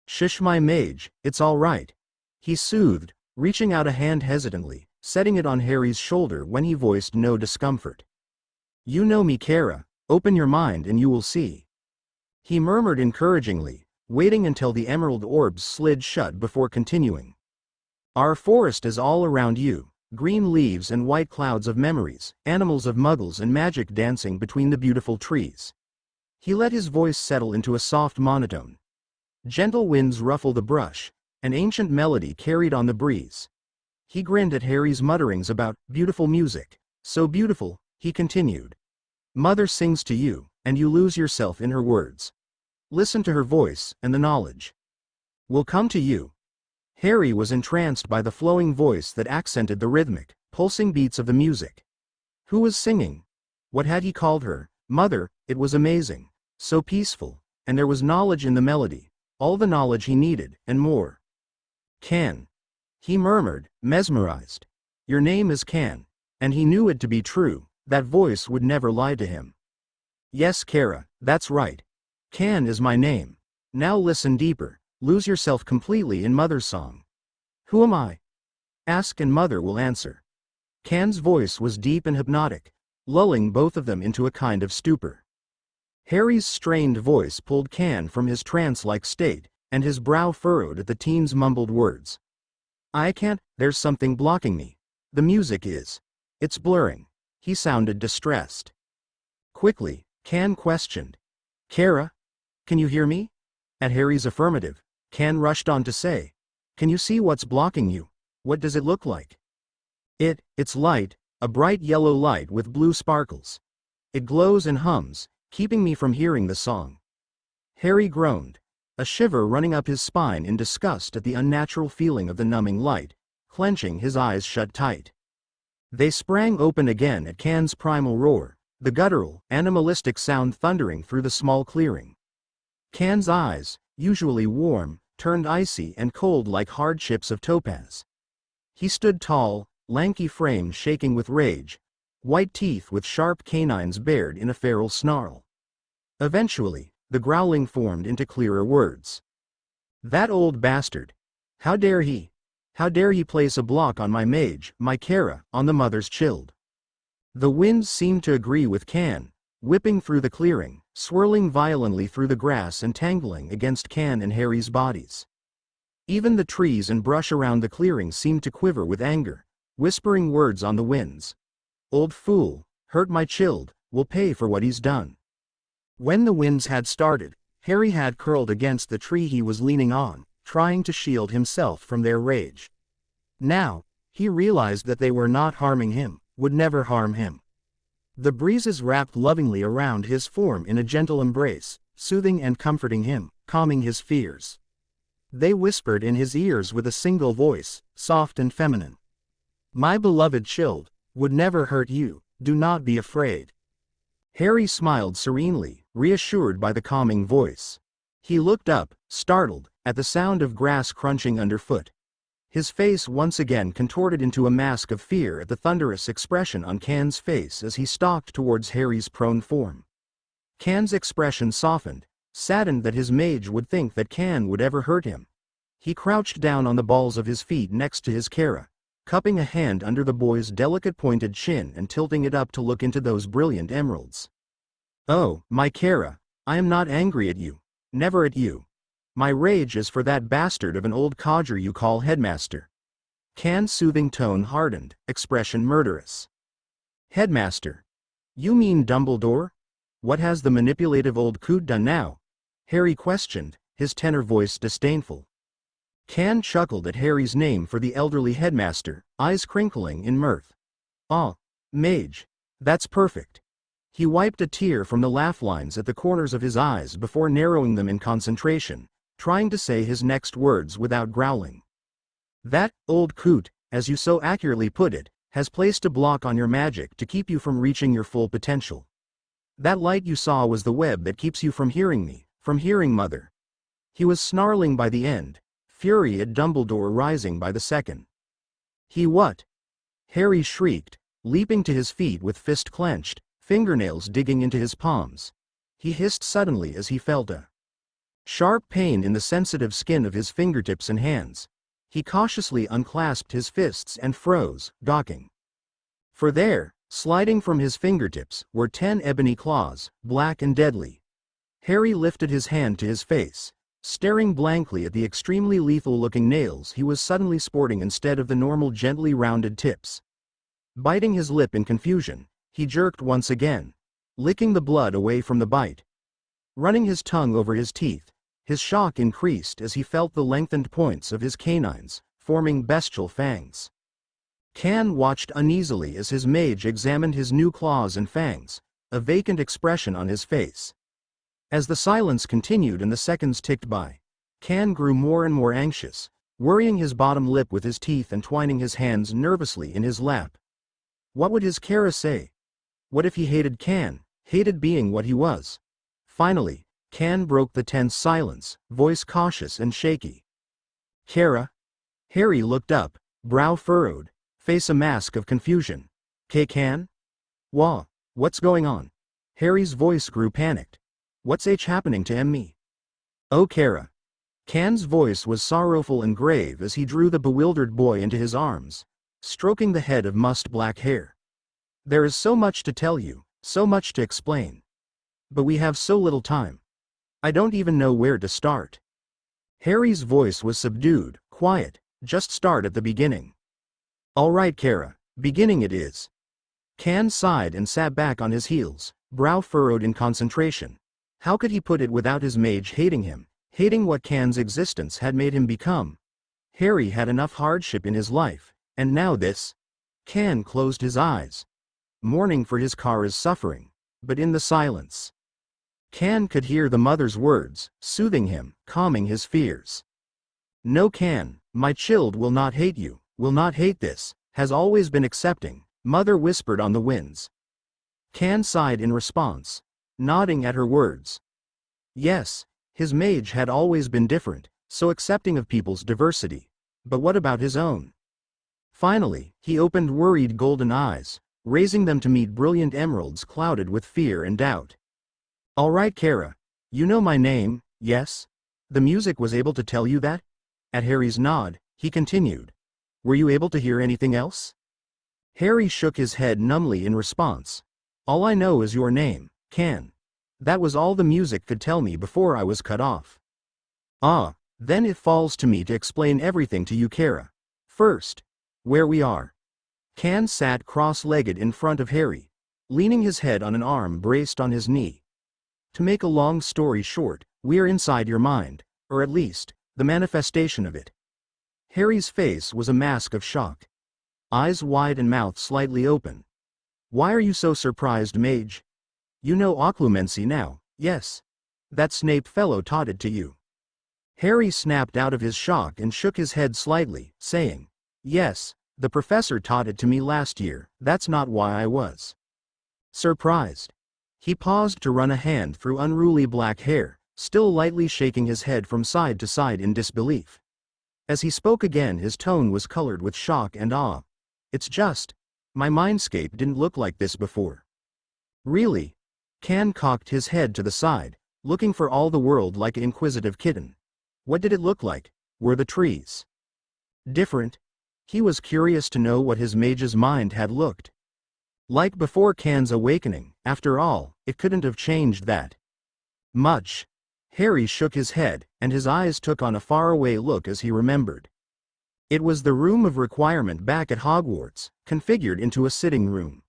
"Shush, my mage, it's all right," he soothed, reaching out a hand hesitantly, setting it on Harry's shoulder when he voiced no discomfort. "You know me, Kara, open your mind and you will see," he murmured encouragingly, waiting until the emerald orbs slid shut before continuing. "Our forest is all around you, green leaves and white clouds of memories, animals of muggles and magic dancing between the beautiful trees." He let his voice settle into a soft monotone. Gentle winds ruffle the brush, an ancient melody carried on the breeze. He grinned at Harry's mutterings about beautiful music. "So beautiful," he continued. "Mother sings to you, and you lose yourself in her words. Listen to her voice, and the knowledge will come to you." Harry was entranced by the flowing voice that accented the rhythmic, pulsing beats of the music. Who was singing? What had he called her? Mother. It was amazing, so peaceful, and there was knowledge in the melody, all the knowledge he needed, and more. "Can," he murmured, mesmerized. "Your name is Can," and he knew it to be true. That voice would never lie to him. "Yes, Kara, that's right. Can is my name. Now listen deeper, lose yourself completely in Mother's song." "Who am I?" "Ask and Mother will answer." Can's voice was deep and hypnotic, lulling both of them into a kind of stupor. Harry's strained voice pulled Can from his trance-like state, and his brow furrowed at the teen's mumbled words. "I can't, there's something blocking me. The music is. It's blurring." He sounded distressed. Quickly, Can questioned. "Kara? Can you hear me?" At Harry's affirmative, Can rushed on to say, "Can you see what's blocking you? What does it look like?" It's light, a bright yellow light with blue sparkles. It glows and hums, keeping me from hearing the song." Harry groaned, a shiver running up his spine in disgust at the unnatural feeling of the numbing light, clenching his eyes shut tight. They sprang open again at Can's primal roar, the guttural, animalistic sound thundering through the small clearing. Can's eyes, usually warm, turned icy and cold like hard chips of topaz. He stood tall, lanky frame shaking with rage, white teeth with sharp canines bared in a feral snarl. Eventually, the growling formed into clearer words. "That old bastard! How dare he? How dare he place a block on my mage, my Kara, on the Mother's child?" The wind seemed to agree with Can, whipping through the clearing, swirling violently through the grass and tangling against Can and Harry's bodies. Even the trees and brush around the clearing seemed to quiver with anger, whispering words on the winds. "Old fool, hurt my child, will pay for what he's done." When the winds had started, Harry had curled against the tree he was leaning on, trying to shield himself from their rage. Now, he realized that they were not harming him, would never harm him. The breezes wrapped lovingly around his form in a gentle embrace, soothing and comforting him, calming his fears. They whispered in his ears with a single voice, soft and feminine. "My beloved child, would never hurt you, do not be afraid." Harry smiled serenely, reassured by the calming voice. He looked up, startled, at the sound of grass crunching underfoot. His face once again contorted into a mask of fear at the thunderous expression on Can's face as he stalked towards Harry's prone form. Can's expression softened, saddened that his mage would think that Can would ever hurt him. He crouched down on the balls of his feet next to his Kara, cupping a hand under the boy's delicate pointed chin and tilting it up to look into those brilliant emeralds. "Oh, my Kara, I am not angry at you. Never at you. My rage is for that bastard of an old codger you call headmaster." Can's soothing tone hardened, expression murderous. "Headmaster? You mean Dumbledore? What has the manipulative old coot done now?" Harry questioned, his tenor voice disdainful. Can chuckled at Harry's name for the elderly headmaster, eyes crinkling in mirth. "Ah, mage. That's perfect." He wiped a tear from the laugh lines at the corners of his eyes before narrowing them in concentration, trying to say his next words without growling. "That old coot, as you so accurately put it, has placed a block on your magic to keep you from reaching your full potential. That light you saw was the web that keeps you from hearing me, from hearing Mother." He was snarling by the end, fury at Dumbledore rising by the second. "He what?" Harry shrieked, leaping to his feet with fist clenched, fingernails digging into his palms. He hissed suddenly as he felt a sharp pain in the sensitive skin of his fingertips and hands. He cautiously unclasped his fists and froze, gawking. For there, sliding from his fingertips, were 10 ebony claws, black and deadly. Harry lifted his hand to his face, staring blankly at the extremely lethal-looking nails he was suddenly sporting instead of the normal gently rounded tips. Biting his lip in confusion, he jerked once again, licking the blood away from the bite. Running his tongue over his teeth, his shock increased as he felt the lengthened points of his canines, forming bestial fangs. Can watched uneasily as his mage examined his new claws and fangs, a vacant expression on his face. As the silence continued and the seconds ticked by, Can grew more and more anxious, worrying his bottom lip with his teeth and twining his hands nervously in his lap. What would his Kara say? What if he hated Can, hated being what he was? Finally, Can broke the tense silence, voice cautious and shaky. "Kara?" Harry looked up, brow furrowed, face a mask of confusion. "Can? What's going on?" Harry's voice grew panicked. "What's happening to me?" "Oh, Kara." Can's voice was sorrowful and grave as he drew the bewildered boy into his arms, stroking the head of mussed black hair. "There is so much to tell you, so much to explain. But we have so little time. I don't even know where to start." Harry's voice was subdued, quiet. "Just start at the beginning." "All right, Kara, beginning it is." Can sighed and sat back on his heels, brow furrowed in concentration. How could he put it without his mage hating him, hating what Can's existence had made him become? Harry had enough hardship in his life, and now this? Can closed his eyes, mourning for his Kara's suffering, but in the silence, Can could hear the mother's words, soothing him, calming his fears. "No, Can, my child will not hate you, will not hate this, has always been accepting," Mother whispered on the winds. Can sighed in response, nodding at her words. Yes, his mage had always been different, so accepting of people's diversity. But what about his own? Finally, he opened worried golden eyes, raising them to meet brilliant emeralds clouded with fear and doubt. "All right, Kara. You know my name, yes? The music was able to tell you that?" At Harry's nod, he continued. "Were you able to hear anything else?" Harry shook his head numbly in response. "All I know is your name, Can. That was all the music could tell me before I was cut off." "Ah, then it falls to me to explain everything to you, Kara. First, where we are." Can sat cross-legged in front of Harry, leaning his head on an arm braced on his knee. "To make a long story short, we're inside your mind, or at least, the manifestation of it." Harry's face was a mask of shock. Eyes wide and mouth slightly open. "Why are you so surprised, mage? You know occlumency now, yes? That Snape fellow taught it to you." Harry snapped out of his shock and shook his head slightly, saying, "Yes, the professor taught it to me last year. That's not why I was surprised." He paused to run a hand through unruly black hair, still lightly shaking his head from side to side in disbelief. As he spoke again, his tone was colored with shock and awe. "It's just, my mindscape didn't look like this before." "Really?" Can cocked his head to the side, looking for all the world like an inquisitive kitten. "What did it look like? Were the trees different? He was curious to know what his mage's mind had looked like before Can's awakening. After all, it couldn't have changed that much. Harry shook his head, and his eyes took on a faraway look as he remembered. It was the room of requirement back at Hogwarts, configured into a sitting room.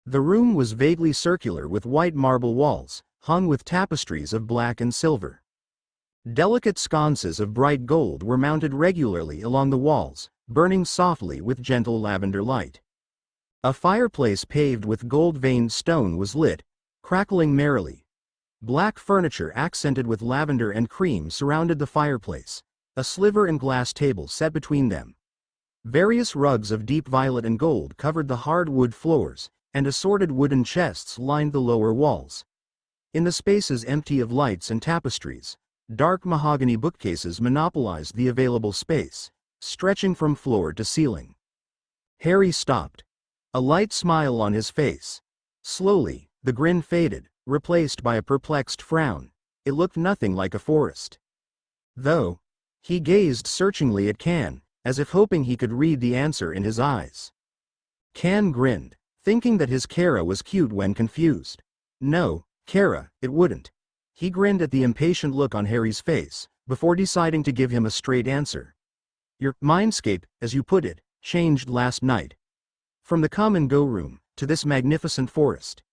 The room was vaguely circular with white marble walls, hung with tapestries of black and silver. Delicate sconces of bright gold were mounted regularly along the walls, burning softly with gentle lavender light. A fireplace paved with gold-veined stone was lit, crackling merrily. Black furniture accented with lavender and cream surrounded the fireplace, a sliver and glass table set between them. Various rugs of deep violet and gold covered the hard wood floors, and assorted wooden chests lined the lower walls. In the spaces empty of lights and tapestries, dark mahogany bookcases monopolized the available space, stretching from floor to ceiling. Harry stopped, a light smile on his face. Slowly, the grin faded, replaced by a perplexed frown. It looked nothing like a forest. Though, he gazed searchingly at Can, as if hoping he could read the answer in his eyes. Can grinned, thinking that his Kara was cute when confused. No, Kara, it wouldn't. He grinned at the impatient look on Harry's face, before deciding to give him a straight answer. Your mindscape, as you put it, changed last night. From the come-and-go room, to this magnificent forest.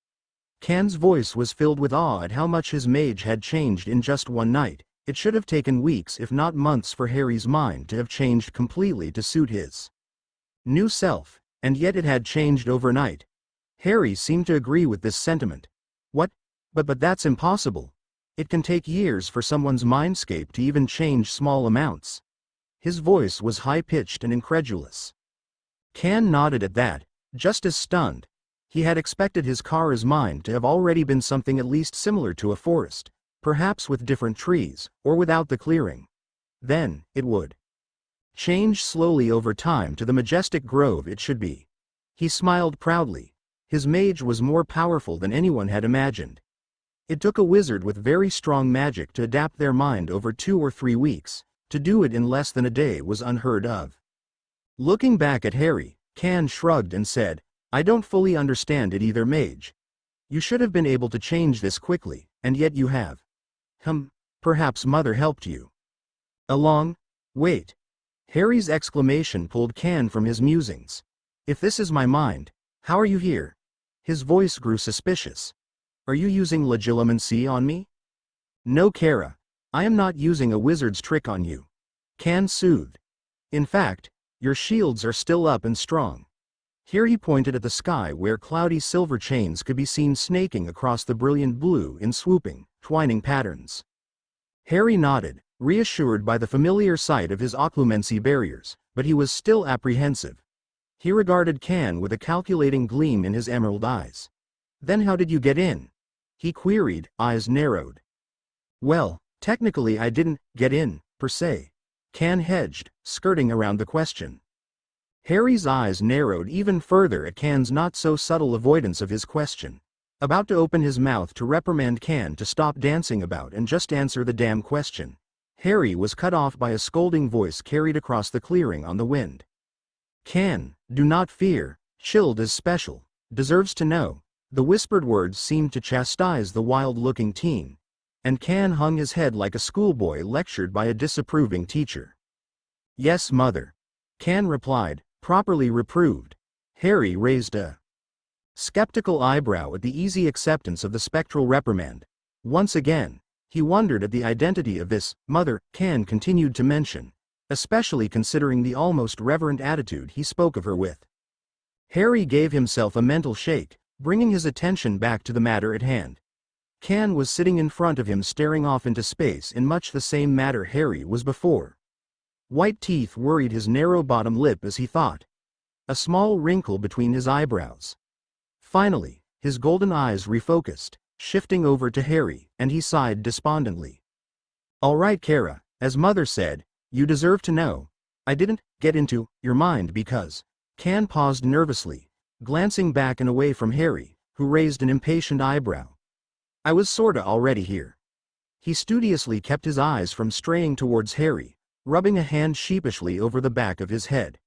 Can's voice was filled with awe at how much his mage had changed in just one night. It should have taken weeks if not months for Harry's mind to have changed completely to suit his new self, and yet it had changed overnight. Harry seemed to agree with this sentiment. What? But that's impossible. It can take years for someone's mindscape to even change small amounts. His voice was high-pitched and incredulous. Can nodded at that, just as stunned. He had expected his Kara's mind to have already been something at least similar to a forest, perhaps with different trees, or without the clearing. Then, it would change slowly over time to the majestic grove it should be. He smiled proudly. His mage was more powerful than anyone had imagined. It took a wizard with very strong magic to adapt their mind over 2 or 3 weeks. To do it in less than a day was unheard of. Looking back at Harry, Can shrugged and said, I don't fully understand it either, mage. You should have been able to change this quickly, and yet you have. Perhaps Mother helped you along? Wait. Harry's exclamation pulled Can from his musings. If this is my mind, how are you here? His voice grew suspicious. Are you using legilimency on me? No, Kara. I am not using a wizard's trick on you. Can soothed. In fact, your shields are still up and strong. Here he pointed at the sky where cloudy silver chains could be seen snaking across the brilliant blue in swooping, twining patterns. Harry nodded, reassured by the familiar sight of his occlumency barriers, but he was still apprehensive. He regarded Can with a calculating gleam in his emerald eyes. Then how did you get in? He queried, eyes narrowed. Well, technically I didn't get in, per se. Can hedged, skirting around the question. Harry's eyes narrowed even further at Can's not-so-subtle avoidance of his question. About to open his mouth to reprimand Can to stop dancing about and just answer the damn question, Harry was cut off by a scolding voice carried across the clearing on the wind. Can, do not fear, Chilled is special, deserves to know. The whispered words seemed to chastise the wild-looking teen, and Can hung his head like a schoolboy lectured by a disapproving teacher. Yes, mother. Can replied, properly reproved. Harry raised a skeptical eyebrow at the easy acceptance of the spectral reprimand. Once again, he wondered at the identity of this mother Can continued to mention, especially considering the almost reverent attitude he spoke of her with. Harry gave himself a mental shake, bringing his attention back to the matter at hand. Can was sitting in front of him staring off into space in much the same manner Harry was before. White teeth worried his narrow bottom lip as he thought. A small wrinkle between his eyebrows. Finally, his golden eyes refocused, shifting over to Harry, and he sighed despondently. All right, Kara, as Mother said, you deserve to know. I didn't get into your mind because... Can paused nervously, glancing back and away from Harry, who raised an impatient eyebrow. I was sorta already here. He studiously kept his eyes from straying towards Harry, rubbing a hand sheepishly over the back of his head.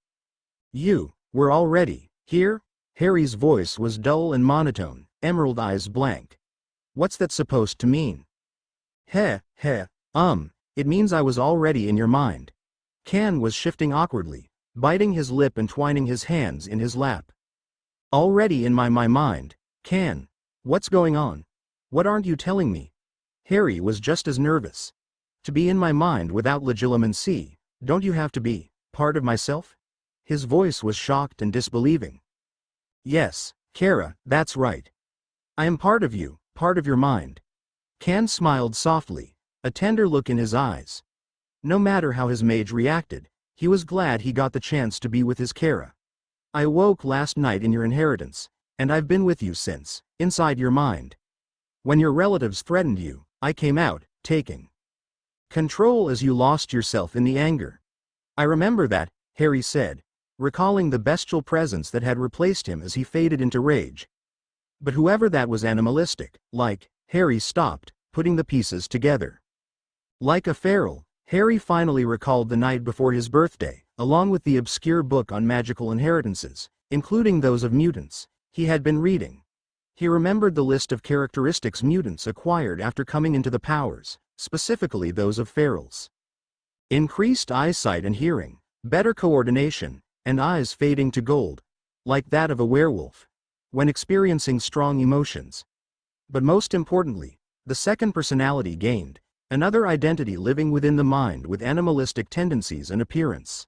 "You, we're already here?" Harry's voice was dull and monotone, emerald eyes blank. "What's that supposed to mean?" Heh, it means I was already in your mind." Can was shifting awkwardly, biting his lip and twining his hands in his lap. "Already in my mind, Can. What's going on? What aren't you telling me?" Harry was just as nervous. "To be in my mind without legitimacy, don't you have to be part of myself?" His voice was shocked and disbelieving. "Yes, Kara, that's right. I am part of you, part of your mind." Can smiled softly, a tender look in his eyes. No matter how his mage reacted, he was glad he got the chance to be with his Kara. "I awoke last night in your inheritance, and I've been with you since, inside your mind. When your relatives threatened you, I came out, taking control as you lost yourself in the anger." "I remember that," Harry said, recalling the bestial presence that had replaced him as he faded into rage. But whoever that was animalistic, like, Harry stopped, putting the pieces together. Like a feral, Harry finally recalled the night before his birthday, along with the obscure book on magical inheritances, including those of mutants, he had been reading. He remembered the list of characteristics mutants acquired after coming into the powers, specifically those of ferals. Increased eyesight and hearing, better coordination, and eyes fading to gold, like that of a werewolf, when experiencing strong emotions. But most importantly, the second personality gained, another identity living within the mind with animalistic tendencies and appearance.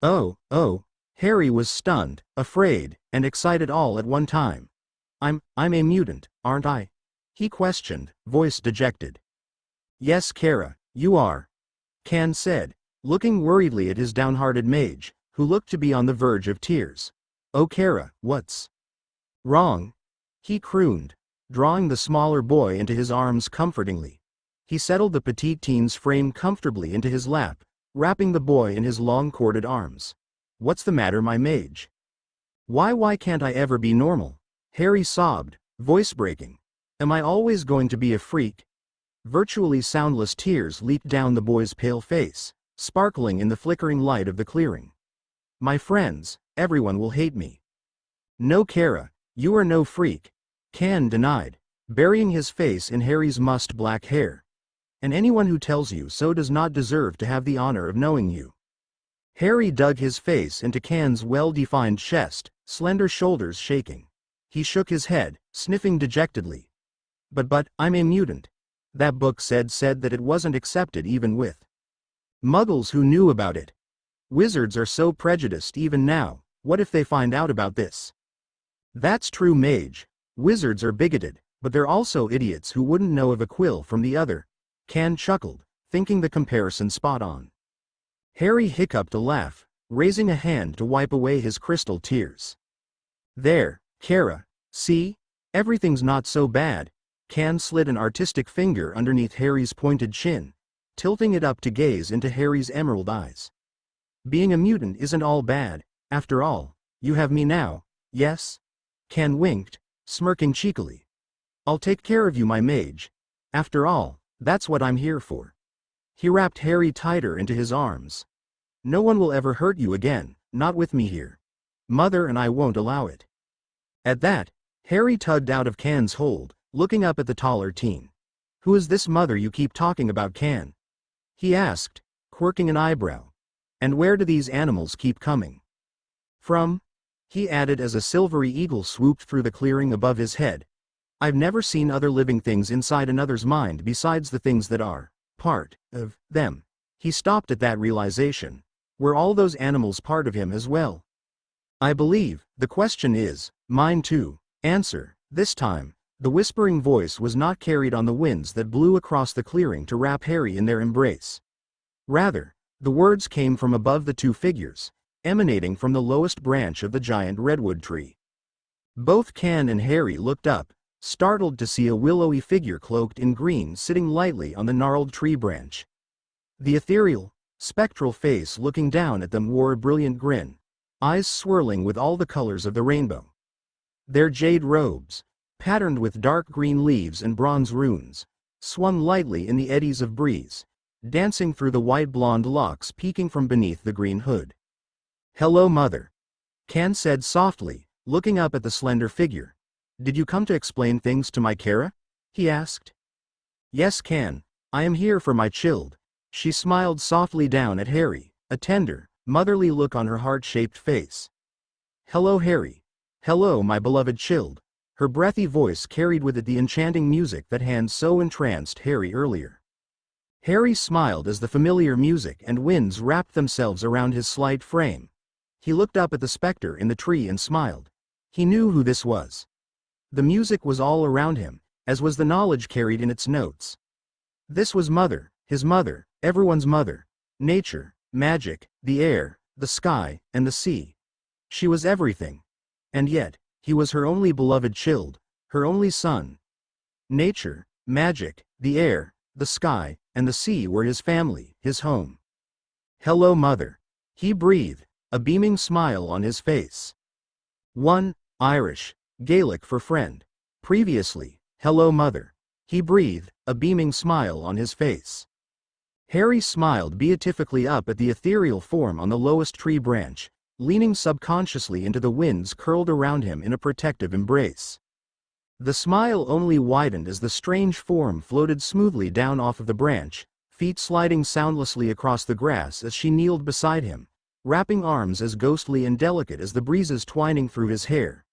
Oh, Harry was stunned, afraid, and excited all at one time. I'm a mutant, aren't I?" he questioned, voice dejected. "Yes, Kara, you are," Can said, looking worriedly at his downhearted mage, who looked to be on the verge of tears. "Oh Kara, what's wrong?" he crooned, drawing the smaller boy into his arms comfortingly. He settled the petite teen's frame comfortably into his lap, wrapping the boy in his long corded arms. "What's the matter, my mage? Why can't I ever be normal?" Harry sobbed, voice breaking. "Am I always going to be a freak?" Virtually soundless tears leaped down the boy's pale face, sparkling in the flickering light of the clearing. "My friends, everyone will hate me." "No Kara, you are no freak," Can denied, burying his face in Harry's mussed-black hair. "And anyone who tells you so does not deserve to have the honor of knowing you." Harry dug his face into Can's well-defined chest, slender shoulders shaking. He shook his head, sniffing dejectedly. But, I'm a mutant. That book said that it wasn't accepted even with muggles who knew about it. Wizards are so prejudiced even now, what if they find out about this?" "That's true, mage. Wizards are bigoted, but they're also idiots who wouldn't know of a quill from the other." Can chuckled, thinking the comparison spot on. Harry hiccuped a laugh, raising a hand to wipe away his crystal tears. "There, Kara, see? Everything's not so bad." Can slid an artistic finger underneath Harry's pointed chin, tilting it up to gaze into Harry's emerald eyes. "Being a mutant isn't all bad, after all. You have me now, yes?" Can winked, smirking cheekily. "I'll take care of you, my mage. After all, that's what I'm here for." He wrapped Harry tighter into his arms. "No one will ever hurt you again, not with me here. Mother and I won't allow it." At that, Harry tugged out of Can's hold, looking up at the taller teen. "Who is this mother you keep talking about, Can?" he asked, quirking an eyebrow. "And where do these animals keep coming from?" he added as a silvery eagle swooped through the clearing above his head. "I've never seen other living things inside another's mind besides the things that are part of them." He stopped at that realization. Were all those animals part of him as well? "I believe, the question is, mine too. Answer, this time." The whispering voice was not carried on the winds that blew across the clearing to wrap Harry in their embrace. Rather, the words came from above the two figures, emanating from the lowest branch of the giant redwood tree. Both Can and Harry looked up, startled to see a willowy figure cloaked in green sitting lightly on the gnarled tree branch. The ethereal, spectral face looking down at them wore a brilliant grin, eyes swirling with all the colors of the rainbow. Their jade robes, patterned with dark green leaves and bronze runes, swung lightly in the eddies of breeze, dancing through the white blonde locks peeking from beneath the green hood. "Hello, Mother," Can said softly, looking up at the slender figure. "Did you come to explain things to my Kara?" he asked. "Yes, Can. I am here for my child." She smiled softly down at Harry, a tender, motherly look on her heart-shaped face. "Hello, Harry. Hello, my beloved child." Her breathy voice carried with it the enchanting music that had so entranced Harry earlier. Harry smiled as the familiar music and winds wrapped themselves around his slight frame. He looked up at the spectre in the tree and smiled. He knew who this was. The music was all around him, as was the knowledge carried in its notes. This was Mother, his mother, everyone's mother. Nature, magic, the air, the sky, and the sea. She was everything. And yet, he was her only beloved child, her only son. Nature, magic, the air, the sky, and the sea were his family, his home. "Hello, Mother," he breathed, a beaming smile on his face. 1. Irish, Gaelic for friend. Previously, "Hello, Mother," he breathed, a beaming smile on his face. Harry smiled beatifically up at the ethereal form on the lowest tree branch, leaning subconsciously into the winds curled around him in a protective embrace. The smile only widened as the strange form floated smoothly down off of the branch, feet sliding soundlessly across the grass as she kneeled beside him, wrapping arms as ghostly and delicate as the breezes twining through his hair.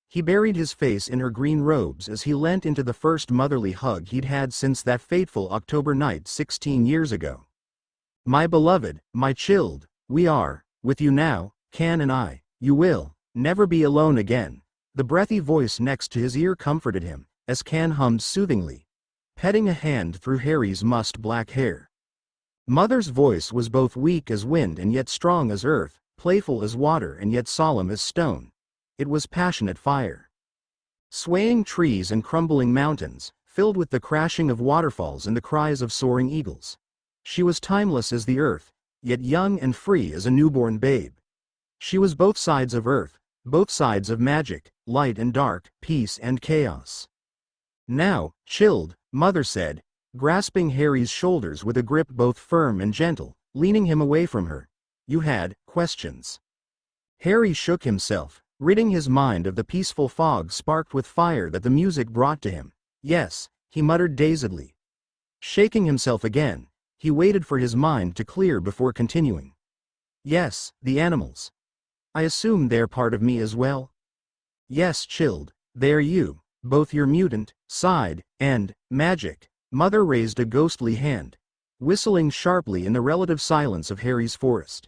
He buried his face in her green robes as he leant into the first motherly hug he'd had since that fateful October night 16 years ago. "My beloved, my child, we are, with you now, Can and I. You will never be alone again." The breathy voice next to his ear comforted him, as Can hummed soothingly, petting a hand through Harry's musk-black hair. Mother's voice was both weak as wind and yet strong as earth, playful as water and yet solemn as stone. It was passionate fire. Swaying trees and crumbling mountains, filled with the crashing of waterfalls and the cries of soaring eagles. She was timeless as the earth, yet young and free as a newborn babe. She was both sides of earth, both sides of magic, light and dark, peace and chaos. "Now, child," Mother said, grasping Harry's shoulders with a grip both firm and gentle, leaning him away from her. "You had questions." Harry shook himself, ridding his mind of the peaceful fog sparked with fire that the music brought to him. "Yes," he muttered dazedly. Shaking himself again, he waited for his mind to clear before continuing. "Yes, the animals. I assume they're part of me as well?" "Yes, child, they're you, both your mutant side and magic." Mother raised a ghostly hand, whistling sharply in the relative silence of Harry's forest.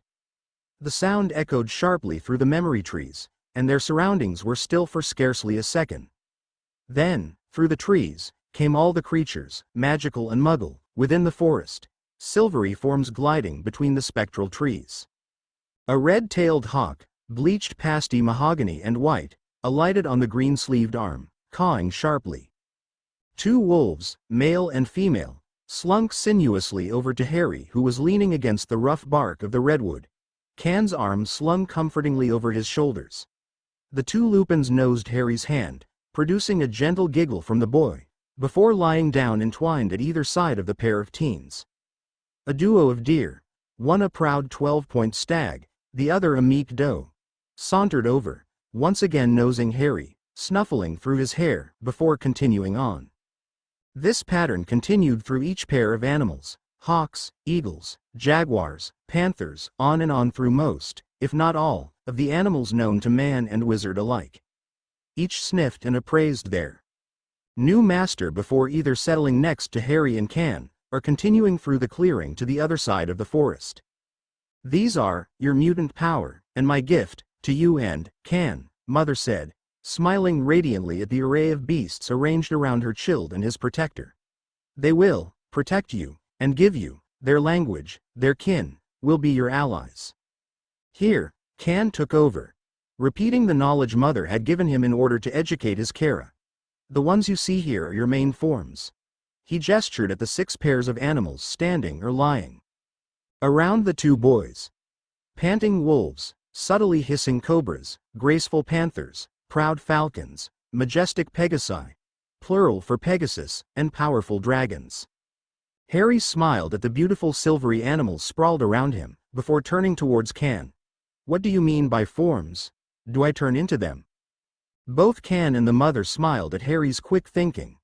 The sound echoed sharply through the memory trees, and their surroundings were still for scarcely a second. Then, through the trees, came all the creatures, magical and muggle, within the forest, silvery forms gliding between the spectral trees. A red-tailed hawk, bleached pasty mahogany and white, alighted on the green-sleeved arm, cawing sharply. 2 wolves, male and female, slunk sinuously over to Harry, who was leaning against the rough bark of the redwood, Can's arm slung comfortingly over his shoulders. The 2 lupins nosed Harry's hand, producing a gentle giggle from the boy, before lying down entwined at either side of the pair of teens. A duo of deer, one a proud 12-point stag, the other a meek doe, sauntered over, once again nosing Harry, snuffling through his hair, before continuing on. This pattern continued through each pair of animals, hawks, eagles, jaguars, panthers, on and on through most, if not all, of the animals known to man and wizard alike. Each sniffed and appraised their new master before either settling next to Harry and Can, or continuing through the clearing to the other side of the forest. "These are your mutant power, and my gift to you and Can," Mother said, smiling radiantly at the array of beasts arranged around her child and his protector. "They will protect you, and give you their language, their kin, will be your allies." Here, Can took over, repeating the knowledge Mother had given him in order to educate his Kara. "The ones you see here are your main forms." He gestured at the 6 pairs of animals standing or lying around the 2 boys. Panting wolves, subtly hissing cobras, graceful panthers, proud falcons, majestic pegasi, plural for Pegasus, and powerful dragons. Harry smiled at the beautiful silvery animals sprawled around him, before turning towards Can. What do you mean by forms? Do I turn into them? Both Can and the mother smiled at Harry's quick thinking.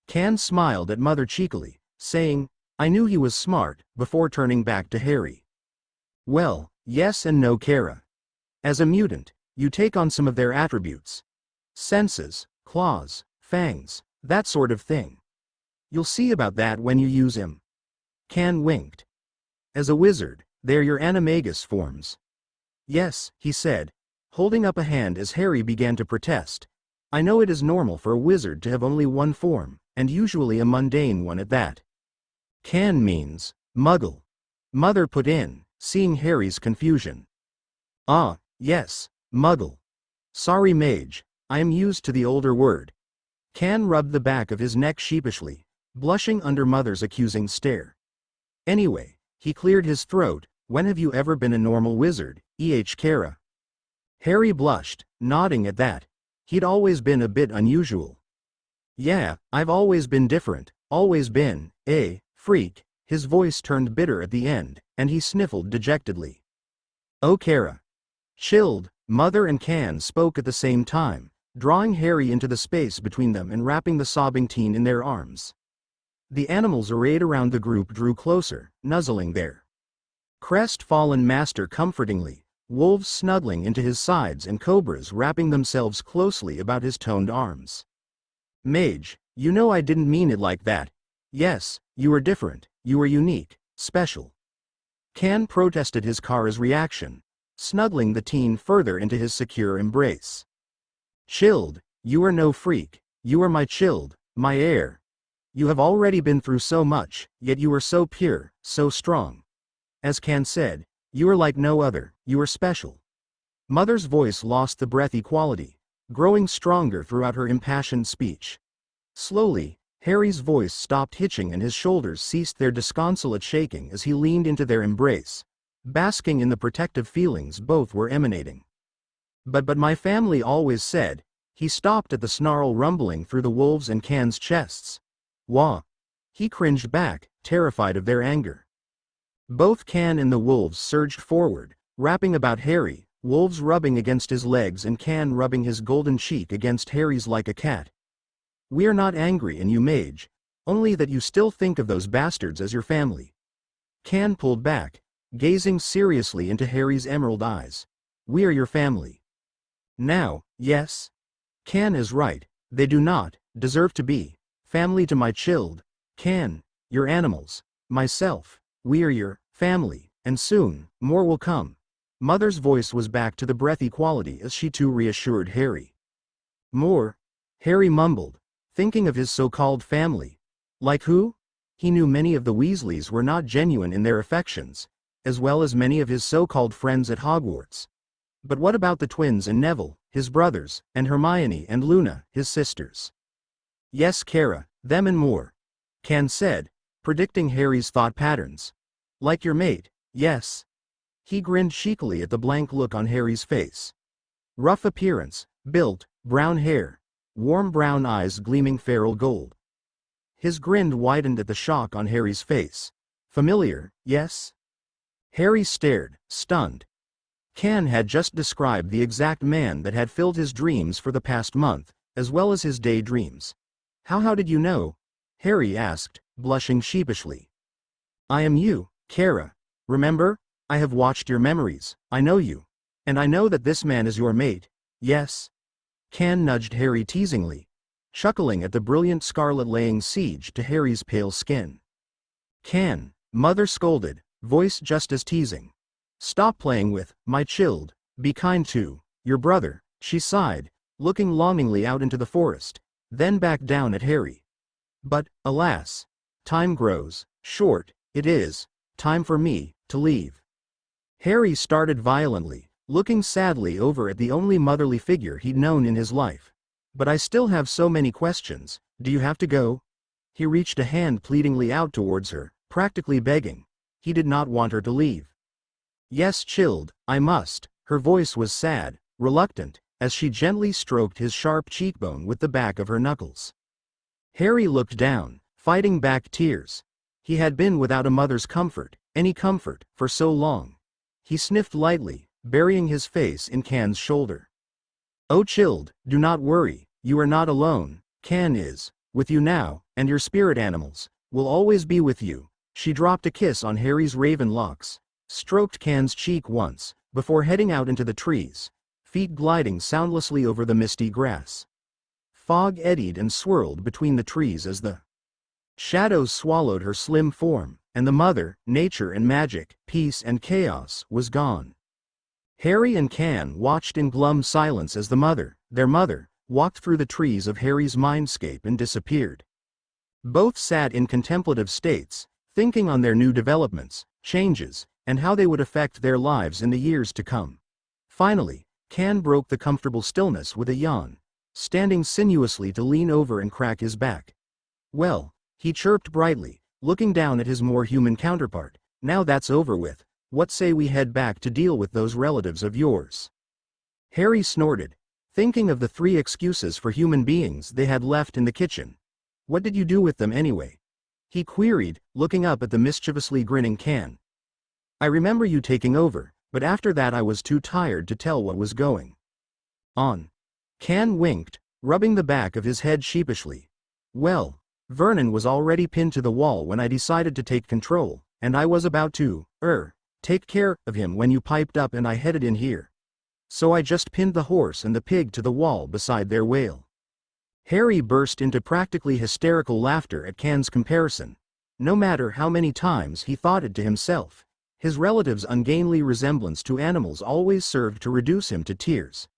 Can smiled at Mother cheekily, saying, I knew he was smart, before turning back to Harry. Well, yes and no, Kara. As a mutant, you take on some of their attributes. Senses, claws, fangs, that sort of thing. You'll see about that when you use him. Can winked. As a wizard, they're your animagus forms. Yes, he said, holding up a hand as Harry began to protest. I know it is normal for a wizard to have only one form, and usually a mundane one at that. Can means muggle. Mother put in, seeing Harry's confusion. Ah, yes, muggle. Sorry, mage, I am used to the older word. Can rubbed the back of his neck sheepishly, blushing under Mother's accusing stare. Anyway, he cleared his throat, when have you ever been a normal wizard, Kara? Harry blushed, nodding at that. He'd always been a bit unusual. Yeah, I've always been different, always been, freak. His voice turned bitter at the end, and he sniffled dejectedly. Oh, Kara. Chilled, Mother and Can spoke at the same time, drawing Harry into the space between them and wrapping the sobbing teen in their arms. The animals arrayed around the group drew closer, nuzzling their crestfallen master comfortingly, wolves snuggling into his sides and cobras wrapping themselves closely about his toned arms. Mage, you know I didn't mean it like that. Yes, you were different, you were unique, special. Can protested his Kara's reaction, snuggling the teen further into his secure embrace. Chilled, you are no freak, you are my chilled, my heir. You have already been through so much, yet you are so pure, so strong. As Can said, you are like no other, you are special. Mother's voice lost the breathy quality, growing stronger throughout her impassioned speech. Slowly, Harry's voice stopped hitching and his shoulders ceased their disconsolate shaking as he leaned into their embrace, basking in the protective feelings both were emanating. But my family always said, he stopped at the snarl rumbling through the wolves and Can's chests. Wah! He cringed back, terrified of their anger. Both Can and the wolves surged forward, wrapping about Harry, wolves rubbing against his legs and Can rubbing his golden cheek against Harry's like a cat. We are not angry in you, mage, only that you still think of those bastards as your family. Can pulled back, gazing seriously into Harry's emerald eyes. We are your family. Now, yes? Can is right, they do not deserve to be family to my chilled. Can, your animals, myself, we are your family, and soon, more will come. Mother's voice was back to the breathy quality as she too reassured Harry. More? Harry mumbled, thinking of his so-called family. Like who? He knew many of the Weasleys were not genuine in their affections, as well as many of his so-called friends at Hogwarts. But what about the twins and Neville, his brothers, and Hermione and Luna, his sisters? Yes, Kara, them and more. Can said, predicting Harry's thought patterns. Like your mate, yes. He grinned cheekily at the blank look on Harry's face. Rough appearance, built, brown hair, warm brown eyes gleaming feral gold. His grin widened at the shock on Harry's face. Familiar, yes? Harry stared, stunned. Can had just described the exact man that had filled his dreams for the past month, as well as his daydreams. How did you know? Harry asked, blushing sheepishly. I am you, Kara. Remember? I have watched your memories, I know you. And I know that this man is your mate, yes? Can nudged Harry teasingly, chuckling at the brilliant scarlet laying siege to Harry's pale skin. Can, Mother scolded, voice just as teasing. Stop playing with, my chilled, be kind to, your brother, she sighed, looking longingly out into the forest, then back down at Harry. But, alas, time grows short, it is time for me to leave. Harry started violently, looking sadly over at the only motherly figure he'd known in his life. But I still have so many questions, do you have to go? He reached a hand pleadingly out towards her, practically begging. He did not want her to leave. Yes, chilled, I must. Her voice was sad, reluctant, as she gently stroked his sharp cheekbone with the back of her knuckles. Harry looked down, fighting back tears. He had been without a mother's comfort, any comfort, for so long. He sniffed lightly, burying his face in Can's shoulder. "Oh Chilled, do not worry, you are not alone, Can is with you now, and your spirit animals will always be with you." She dropped a kiss on Harry's raven locks, stroked Can's cheek once, before heading out into the trees, feet gliding soundlessly over the misty grass. Fog eddied and swirled between the trees as the shadows swallowed her slim form, and the mother, nature and magic, peace and chaos, was gone. Harry and Can watched in glum silence as the mother, their mother, walked through the trees of Harry's mindscape and disappeared. Both sat in contemplative states, thinking on their new developments, changes, and how they would affect their lives in the years to come. Finally, Can broke the comfortable stillness with a yawn, standing sinuously to lean over and crack his back. "Well," he chirped brightly, looking down at his more human counterpart, "now that's over with, what say we head back to deal with those relatives of yours?" Harry snorted, thinking of the 3 excuses for human beings they had left in the kitchen. "What did you do with them anyway?" he queried, looking up at the mischievously grinning Can. "I remember you taking over, but after that I was too tired to tell what was going on." Can winked, rubbing the back of his head sheepishly. "Well, Vernon was already pinned to the wall when I decided to take control, and I was about to, take care of him when you piped up and I headed in here. So I just pinned the horse and the pig to the wall beside their whale." Harry burst into practically hysterical laughter at Can's comparison. No matter how many times he thought it to himself, his relative's ungainly resemblance to animals always served to reduce him to tears.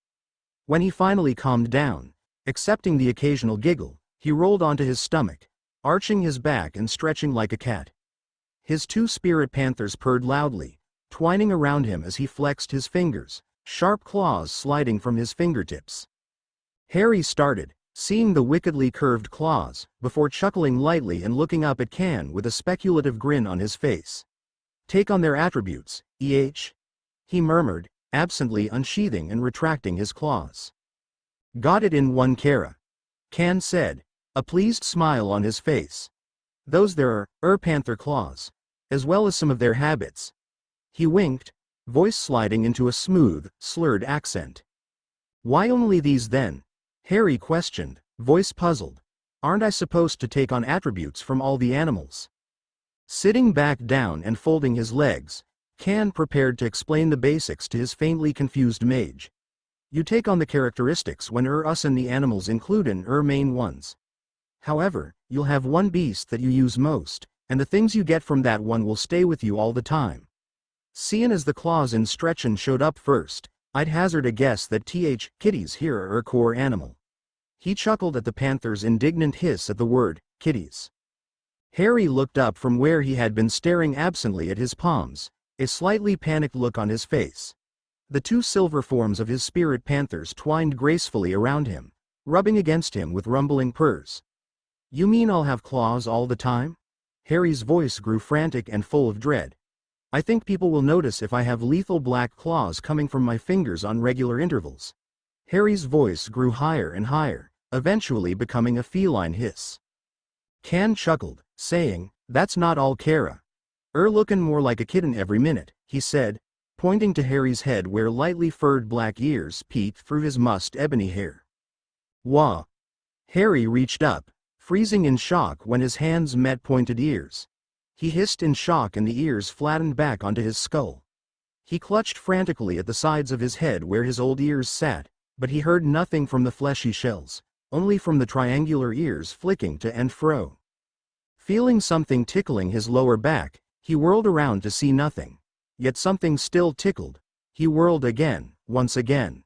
When he finally calmed down, accepting the occasional giggle, he rolled onto his stomach, arching his back and stretching like a cat. His 2 spirit panthers purred loudly, twining around him as he flexed his fingers, sharp claws sliding from his fingertips. Harry started, seeing the wickedly curved claws, before chuckling lightly and looking up at Can with a speculative grin on his face. "Take on their attributes, he murmured, absently unsheathing and retracting his claws. "Got it in one, Kara," Can said, a pleased smile on his face. "Those there are, panther claws, as well as some of their habits." He winked, voice sliding into a smooth, slurred accent. "Why only these then?" Harry questioned, voice puzzled. "Aren't I supposed to take on attributes from all the animals?" Sitting back down and folding his legs, Can prepared to explain the basics to his faintly confused mage. "You take on the characteristics when us and the animals include in main ones. However, you'll have one beast that you use most, and the things you get from that one will stay with you all the time. Seeing as the claws in Stretchin showed up first, I'd hazard a guess that kitties here are a core animal." He chuckled at the panther's indignant hiss at the word, kitties. Harry looked up from where he had been staring absently at his palms, a slightly panicked look on his face. The 2 silver forms of his spirit panthers twined gracefully around him, rubbing against him with rumbling purrs. "You mean I'll have claws all the time?" Harry's voice grew frantic and full of dread. "I think people will notice if I have lethal black claws coming from my fingers on regular intervals." Harry's voice grew higher and higher, eventually becoming a feline hiss. Can chuckled, saying, "That's not all, Kara. Looking more like a kitten every minute," he said, pointing to Harry's head where lightly furred black ears peeked through his mussed ebony hair. "Wah!" Harry reached up, freezing in shock when his hands met pointed ears. He hissed in shock and the ears flattened back onto his skull. He clutched frantically at the sides of his head where his old ears sat, but he heard nothing from the fleshy shells, only from the triangular ears flicking to and fro. Feeling something tickling his lower back, he whirled around to see nothing. Yet something still tickled. He whirled again, once again.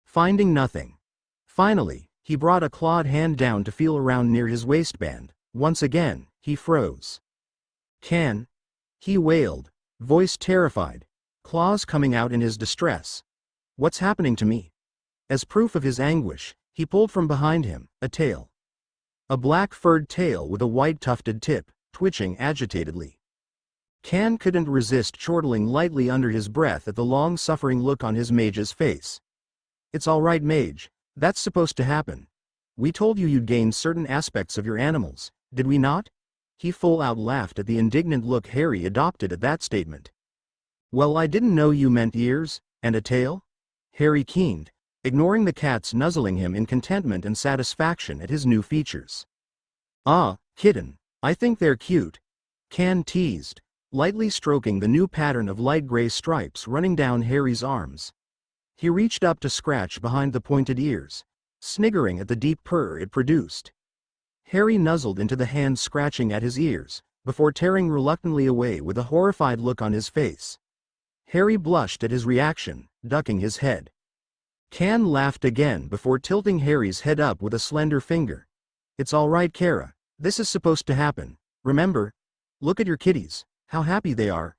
Finding nothing. Finally, he brought a clawed hand down to feel around near his waistband. Once again, he froze. "Can?" he wailed, voice terrified, claws coming out in his distress. "What's happening to me?" As proof of his anguish, he pulled from behind him a tail. A black furred tail with a white tufted tip, twitching agitatedly. Can couldn't resist chortling lightly under his breath at the long-suffering look on his mage's face. "It's all right, mage. That's supposed to happen. We told you you'd gain certain aspects of your animals, did we not?" He full out laughed at the indignant look Harry adopted at that statement. "Well, I didn't know you meant ears, and a tail?" Harry keened, ignoring the cats nuzzling him in contentment and satisfaction at his new features. "Ah, kitten, I think they're cute," Can teased, lightly stroking the new pattern of light gray stripes running down Harry's arms. He reached up to scratch behind the pointed ears, sniggering at the deep purr it produced. Harry nuzzled into the hand scratching at his ears, before tearing reluctantly away with a horrified look on his face. Harry blushed at his reaction, ducking his head. Can laughed again before tilting Harry's head up with a slender finger. "It's all right, Kara. This is supposed to happen, remember? Look at your kitties, how happy they are."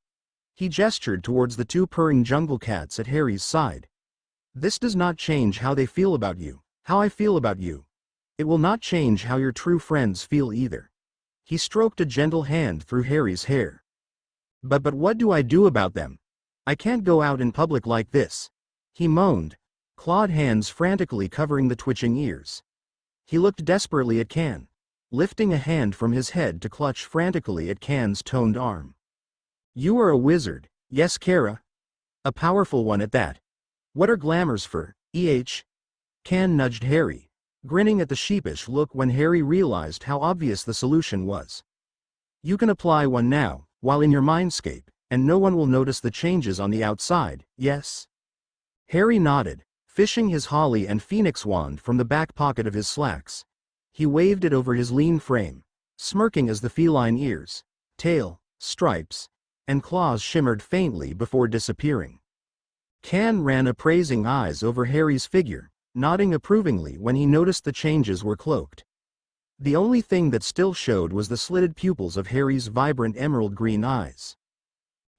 He gestured towards the two purring jungle cats at Harry's side. "This does not change how they feel about you, how I feel about you. It will not change how your true friends feel either." He stroked a gentle hand through Harry's hair. But what do I do about them? I can't go out in public like this," he moaned, clawed hands frantically covering the twitching ears. He looked desperately at Can, lifting a hand from his head to clutch frantically at Can's toned arm. "You are a wizard, yes, Kara? A powerful one at that. What are glamours for, Can nudged Harry, grinning at the sheepish look when Harry realized how obvious the solution was. "You can apply one now, while in your mindscape, and no one will notice the changes on the outside, yes?" Harry nodded, fishing his holly and phoenix wand from the back pocket of his slacks. He waved it over his lean frame, smirking as the feline ears, tail, stripes, and claws shimmered faintly before disappearing. Can ran appraising eyes over Harry's figure, nodding approvingly when he noticed the changes were cloaked. The only thing that still showed was the slitted pupils of Harry's vibrant emerald green eyes.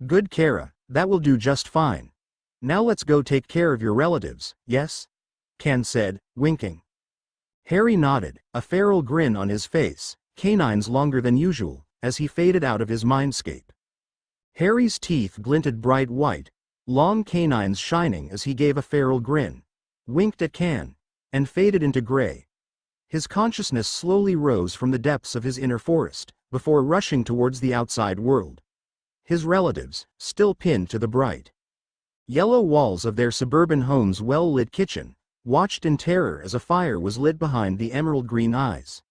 "Good, Kara, that will do just fine. Now let's go take care of your relatives, yes?" Can said, winking. Harry nodded, a feral grin on his face, canines longer than usual, as he faded out of his mindscape. Harry's teeth glinted bright white, long canines shining as he gave a feral grin, winked at Can, and faded into gray. His consciousness slowly rose from the depths of his inner forest, before rushing towards the outside world. His relatives, still pinned to the bright yellow walls of their suburban home's well-lit kitchen, watched in terror as a fire was lit behind the emerald green eyes.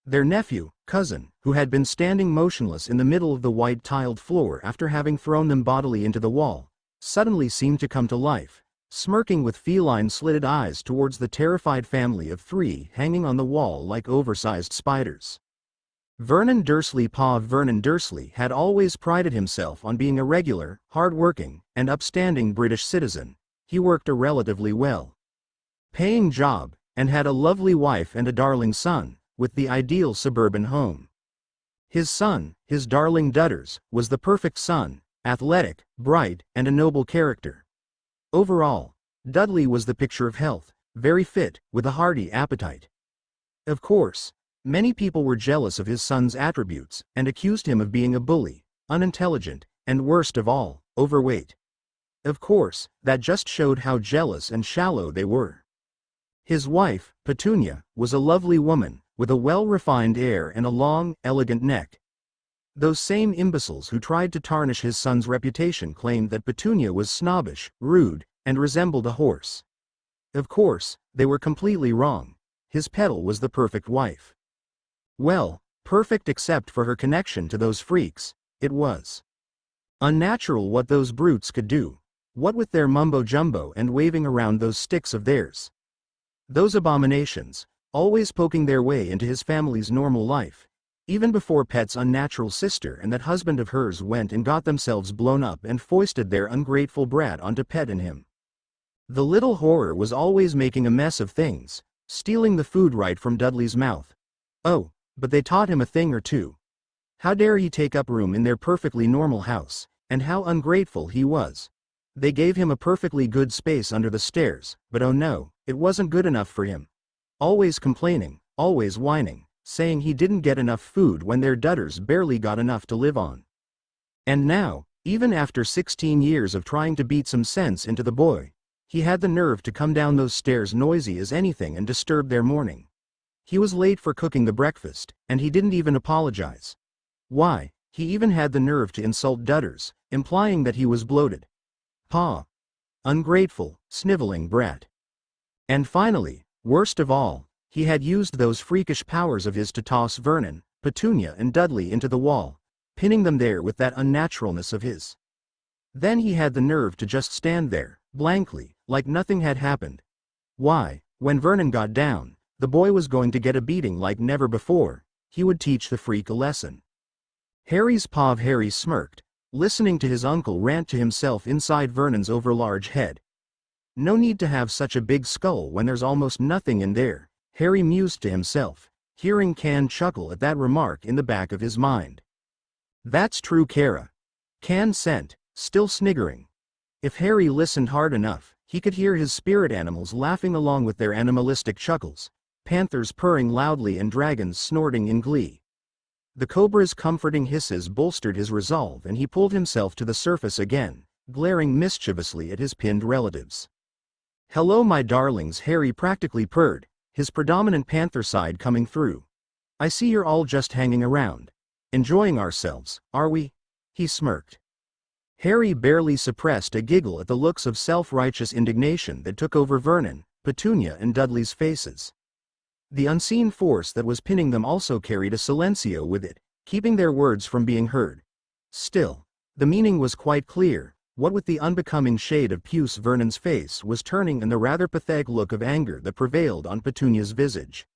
Their nephew, cousin, who had been standing motionless in the middle of the white tiled floor after having thrown them bodily into the wall, suddenly seemed to come to life, smirking with feline slitted eyes towards the terrified family of three hanging on the wall like oversized spiders. Vernon Dursley Pa Vernon Dursley had always prided himself on being a regular, hard-working, and upstanding British citizen. He worked a relatively well-paying job, and had a lovely wife and a darling son, with the ideal suburban home. His son, his darling Dudders, was the perfect son, athletic, bright, and a noble character. Overall, Dudley was the picture of health, very fit, with a hearty appetite. Of course, many people were jealous of his son's attributes, and accused him of being a bully, unintelligent, and worst of all, overweight. Of course, that just showed how jealous and shallow they were. His wife, Petunia, was a lovely woman, with a well-refined air and a long, elegant neck. Those same imbeciles who tried to tarnish his son's reputation claimed that Petunia was snobbish, rude, and resembled a horse. Of course, they were completely wrong. His Petal was the perfect wife. Well, perfect except for her connection to those freaks. It was unnatural what those brutes could do, what with their mumbo-jumbo and waving around those sticks of theirs. Those abominations, always poking their way into his family's normal life, even before Pet's unnatural sister and that husband of hers went and got themselves blown up and foisted their ungrateful brat onto Pet and him. The little horror was always making a mess of things, stealing the food right from Dudley's mouth. Oh, but they taught him a thing or two. How dare he take up room in their perfectly normal house, and how ungrateful he was. They gave him a perfectly good space under the stairs, but oh no, it wasn't good enough for him. Always complaining, always whining, saying he didn't get enough food when their Dudders barely got enough to live on. And now, even after 16 years of trying to beat some sense into the boy, he had the nerve to come down those stairs noisy as anything and disturb their morning. He was late for cooking the breakfast, and he didn't even apologize. Why, he even had the nerve to insult Dudders, implying that he was bloated. Paw. Ungrateful, sniveling brat. And finally, worst of all, he had used those freakish powers of his to toss Vernon, Petunia and Dudley into the wall, pinning them there with that unnaturalness of his. Then he had the nerve to just stand there, blankly, like nothing had happened. Why, when Vernon got down, the boy was going to get a beating like never before. He would teach the freak a lesson. Harry's paw. Harry smirked, listening to his uncle rant to himself inside Vernon's overlarge head. No need to have such a big skull when there's almost nothing in there, Harry mused to himself, hearing Can chuckle at that remark in the back of his mind. That's true, Kara. Can sent, still sniggering. If Harry listened hard enough, he could hear his spirit animals laughing along with their animalistic chuckles, panthers purring loudly and dragons snorting in glee. The cobra's comforting hisses bolstered his resolve, and he pulled himself to the surface again, glaring mischievously at his pinned relatives. "Hello, my darlings," Harry practically purred, his predominant panther side coming through. "I see you're all just hanging around. Enjoying ourselves, are we?" He smirked. Harry barely suppressed a giggle at the looks of self-righteous indignation that took over Vernon, Petunia and Dudley's faces. The unseen force that was pinning them also carried a silencio with it, keeping their words from being heard. Still, the meaning was quite clear. What with the unbecoming shade of puce Vernon's face was turning and the rather pathetic look of anger that prevailed on Petunia's visage.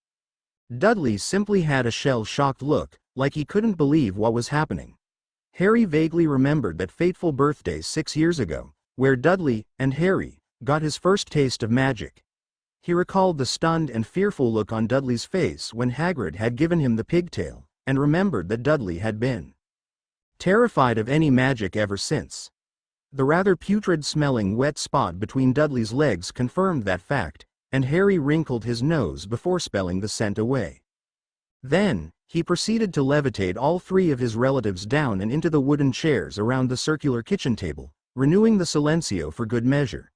Dudley simply had a shell-shocked look, like he couldn't believe what was happening. Harry vaguely remembered that fateful birthday 6 years ago, where Dudley, and Harry, got his first taste of magic. He recalled the stunned and fearful look on Dudley's face when Hagrid had given him the pigtail, and remembered that Dudley had been terrified of any magic ever since. The rather putrid-smelling wet spot between Dudley's legs confirmed that fact, and Harry wrinkled his nose before spelling the scent away. Then, he proceeded to levitate all 3 of his relatives down and into the wooden chairs around the circular kitchen table, renewing the silencio for good measure.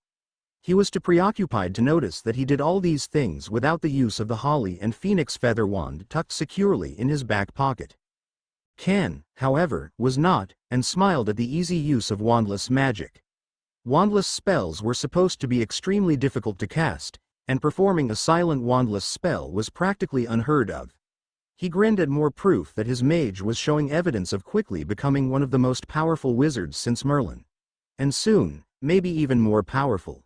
He was too preoccupied to notice that he did all these things without the use of the holly and phoenix feather wand tucked securely in his back pocket. Can, however, was not, and smiled at the easy use of wandless magic. Wandless spells were supposed to be extremely difficult to cast, and performing a silent wandless spell was practically unheard of. He grinned at more proof that his mage was showing evidence of quickly becoming one of the most powerful wizards since Merlin. And soon, maybe even more powerful.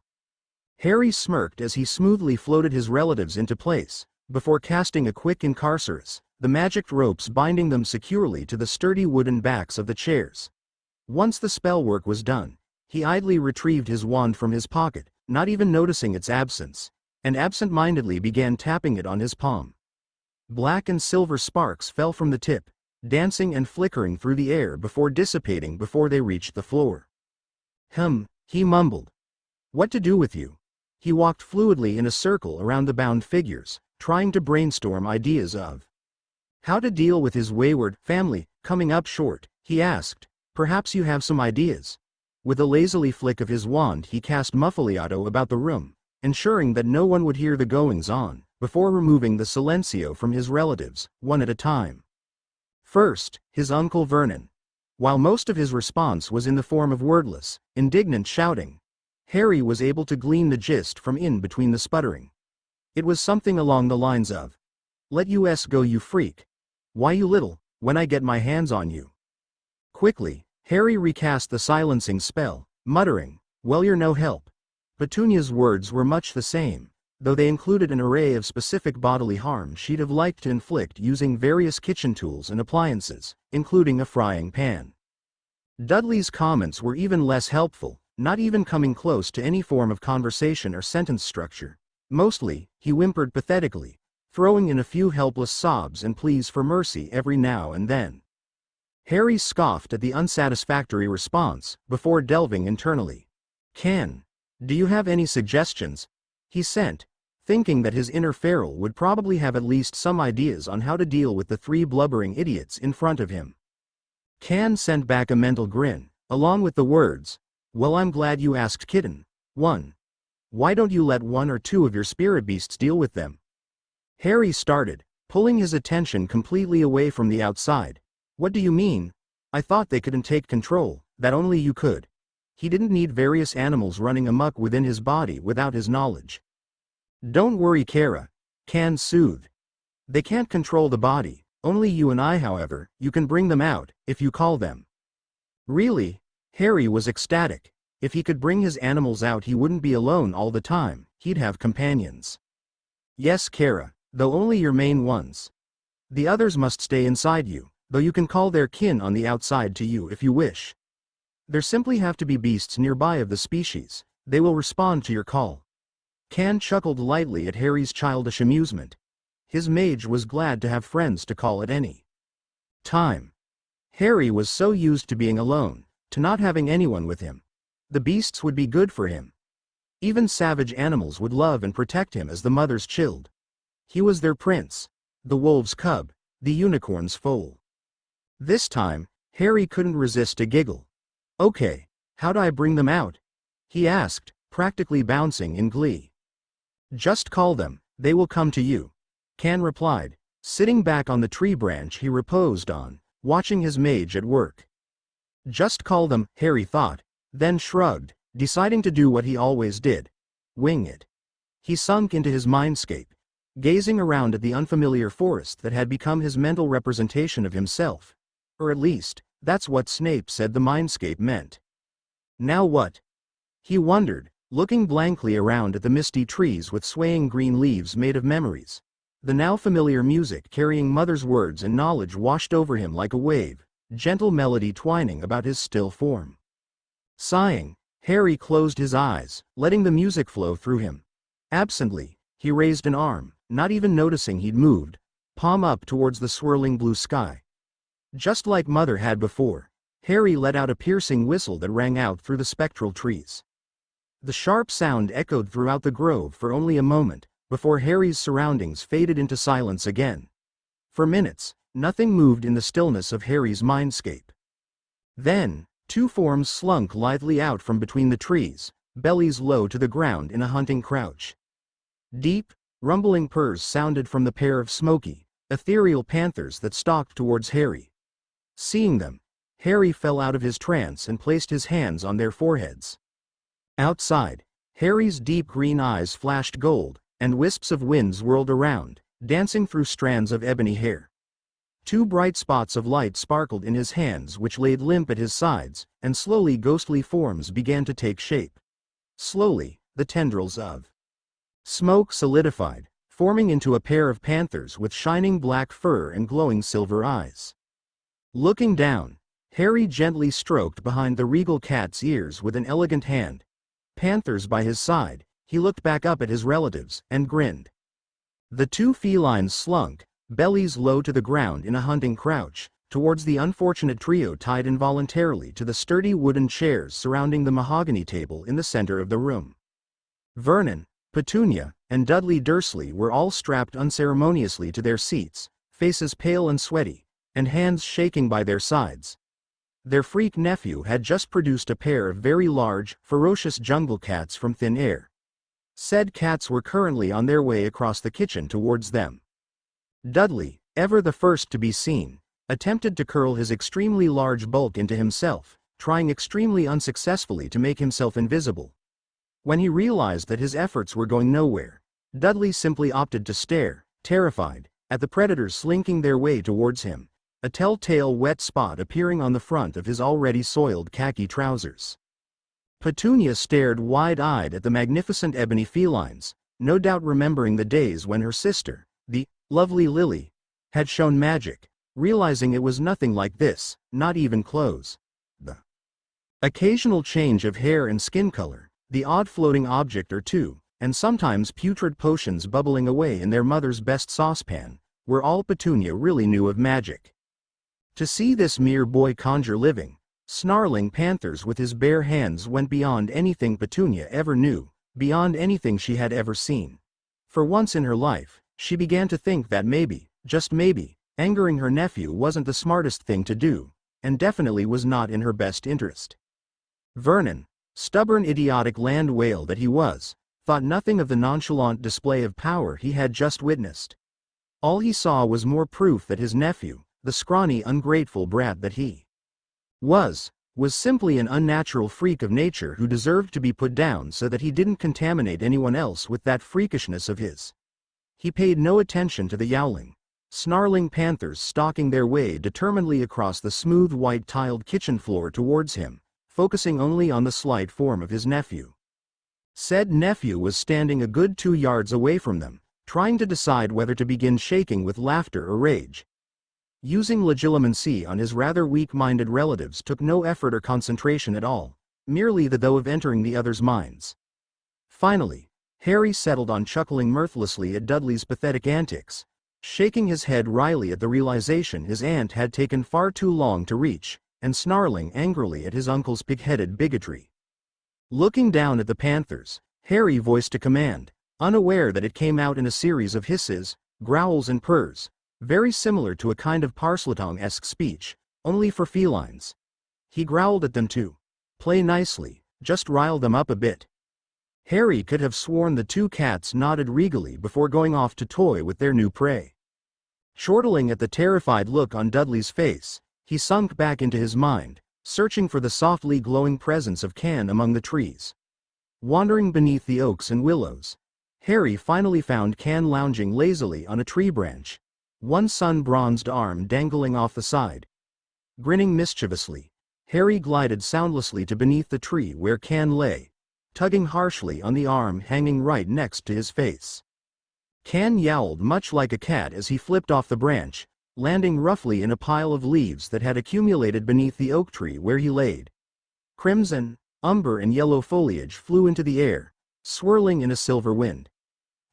Harry smirked as he smoothly floated his relatives into place, before casting a quick incarcerus, the magic ropes binding them securely to the sturdy wooden backs of the chairs. Once the spell work was done, he idly retrieved his wand from his pocket, not even noticing its absence, and absent-mindedly began tapping it on his palm. Black and silver sparks fell from the tip, dancing and flickering through the air before dissipating before they reached the floor. He mumbled. "What to do with you?" He walked fluidly in a circle around the bound figures, trying to brainstorm ideas of how to deal with his wayward family coming up short. He asked, "Perhaps you have some ideas?" With a lazily flick of his wand he cast Muffaliato about the room, ensuring that no one would hear the goings-on, before removing the silencio from his relatives, one at a time. First, his uncle Vernon. While most of his response was in the form of wordless, indignant shouting, Harry was able to glean the gist from in between the sputtering. It was something along the lines of, "Let us go, you freak. Why, you little, when I get my hands on you." Quickly, Harry recast the silencing spell, muttering, "Well, you're no help." Petunia's words were much the same, though they included an array of specific bodily harm she'd have liked to inflict using various kitchen tools and appliances, including a frying pan. Dudley's comments were even less helpful, not even coming close to any form of conversation or sentence structure. Mostly, he whimpered pathetically, throwing in a few helpless sobs and pleas for mercy every now and then. Harry scoffed at the unsatisfactory response, before delving internally. Do you have any suggestions?" he sent, thinking that his inner feral would probably have at least some ideas on how to deal with the 3 blubbering idiots in front of him. Can sent back a mental grin, along with the words, "Well, I'm glad you asked, kitten. 1. Why don't you let 1 or 2 of your spirit beasts deal with them?" Harry started, pulling his attention completely away from the outside, What do you mean? I thought they couldn't take control, that only you could. He didn't need various animals running amok within his body without his knowledge. Don't worry, Kara. Can soothed. They can't control the body, only you and I, however, you can bring them out, if you call them. Really? Harry was ecstatic. If he could bring his animals out, he wouldn't be alone all the time, he'd have companions. Yes, Kara, though only your main ones. The others must stay inside you, though you can call their kin on the outside to you if you wish. There simply have to be beasts nearby of the species, they will respond to your call. Can chuckled lightly at Harry's childish amusement. His mage was glad to have friends to call at any time. Harry was so used to being alone, to not having anyone with him. The beasts would be good for him. Even savage animals would love and protect him as the mothers chilled. He was their prince, the wolf's cub, the unicorn's foal. This time, Harry couldn't resist a giggle. Okay, how'd I bring them out? He asked, practically bouncing in glee. Just call them, they will come to you. Can replied, sitting back on the tree branch he reposed on, watching his mage at work. Just call them, Harry thought, then shrugged, deciding to do what he always did. Wing it. He sunk into his mindscape, gazing around at the unfamiliar forest that had become his mental representation of himself. Or at least, that's what Snape said the mindscape meant. Now what? He wondered, looking blankly around at the misty trees with swaying green leaves made of memories. The now familiar music carrying mother's words and knowledge washed over him like a wave, gentle melody twining about his still form. Sighing, Harry closed his eyes, letting the music flow through him. Absently, he raised an arm, not even noticing he'd moved, palm up towards the swirling blue sky. Just like Mother had before, Harry let out a piercing whistle that rang out through the spectral trees. The sharp sound echoed throughout the grove for only a moment, before Harry's surroundings faded into silence again. For minutes, nothing moved in the stillness of Harry's mindscape. Then, two forms slunk lithely out from between the trees, bellies low to the ground in a hunting crouch. Deep, rumbling purrs sounded from the pair of smoky, ethereal panthers that stalked towards Harry. Seeing them, Harry fell out of his trance and placed his hands on their foreheads. Outside, Harry's deep green eyes flashed gold, and wisps of winds whirled around, dancing through strands of ebony hair. Two bright spots of light sparkled in his hands which laid limp at his sides, and slowly ghostly forms began to take shape. Slowly, the tendrils of smoke solidified, forming into a pair of panthers with shining black fur and glowing silver eyes. Looking down, Harry gently stroked behind the regal cat's ears with an elegant hand. Panthers by his side, he looked back up at his relatives, and grinned. The two felines slunk, bellies low to the ground in a hunting crouch, towards the unfortunate trio tied involuntarily to the sturdy wooden chairs surrounding the mahogany table in the center of the room. Vernon, Petunia, and Dudley Dursley were all strapped unceremoniously to their seats, faces pale and sweaty, and hands shaking by their sides. Their freak nephew had just produced a pair of very large, ferocious jungle cats from thin air. Said cats were currently on their way across the kitchen towards them. Dudley, ever the first to be seen, attempted to curl his extremely large bulk into himself, trying extremely unsuccessfully to make himself invisible. When he realized that his efforts were going nowhere, Dudley simply opted to stare, terrified, at the predators slinking their way towards him, a telltale wet spot appearing on the front of his already soiled khaki trousers. Petunia stared wide-eyed at the magnificent ebony felines, no doubt remembering the days when her sister, the lovely Lily, had shown magic, realizing it was nothing like this, not even clothes. The occasional change of hair and skin color, the odd floating object or two, and sometimes putrid potions bubbling away in their mother's best saucepan, were all Petunia really knew of magic. To see this mere boy conjure living, snarling panthers with his bare hands went beyond anything Petunia ever knew, beyond anything she had ever seen. For once in her life, she began to think that maybe, just maybe, angering her nephew wasn't the smartest thing to do, and definitely was not in her best interest. Vernon, stubborn idiotic land whale that he was, thought nothing of the nonchalant display of power he had just witnessed. All he saw was more proof that his nephew, the scrawny, ungrateful brat that he was simply an unnatural freak of nature who deserved to be put down so that he didn't contaminate anyone else with that freakishness of his. He paid no attention to the yowling, snarling panthers stalking their way determinedly across the smooth white tiled kitchen floor towards him, focusing only on the slight form of his nephew. Said nephew was standing a good 2 yards away from them, trying to decide whether to begin shaking with laughter or rage. Using legilimency on his rather weak-minded relatives took no effort or concentration at all, merely the though of entering the others' minds. Finally, Harry settled on chuckling mirthlessly at Dudley's pathetic antics, shaking his head wryly at the realization his aunt had taken far too long to reach, and snarling angrily at his uncle's pig-headed bigotry. Looking down at the panthers, Harry voiced a command, unaware that it came out in a series of hisses, growls and purrs, very similar to a kind of Parseltongue-esque speech, only for felines. He growled at them to play nicely, just rile them up a bit. Harry could have sworn the 2 cats nodded regally before going off to toy with their new prey. Chortling at the terrified look on Dudley's face, he sunk back into his mind, searching for the softly glowing presence of Can among the trees. Wandering beneath the oaks and willows, Harry finally found Can lounging lazily on a tree branch, one sun-bronzed arm dangling off the side. Grinning mischievously, Harry glided soundlessly to beneath the tree where Can lay, tugging harshly on the arm hanging right next to his face. Can yowled much like a cat as he flipped off the branch, landing roughly in a pile of leaves that had accumulated beneath the oak tree where he laid. Crimson, umber and yellow foliage flew into the air, swirling in a silver wind.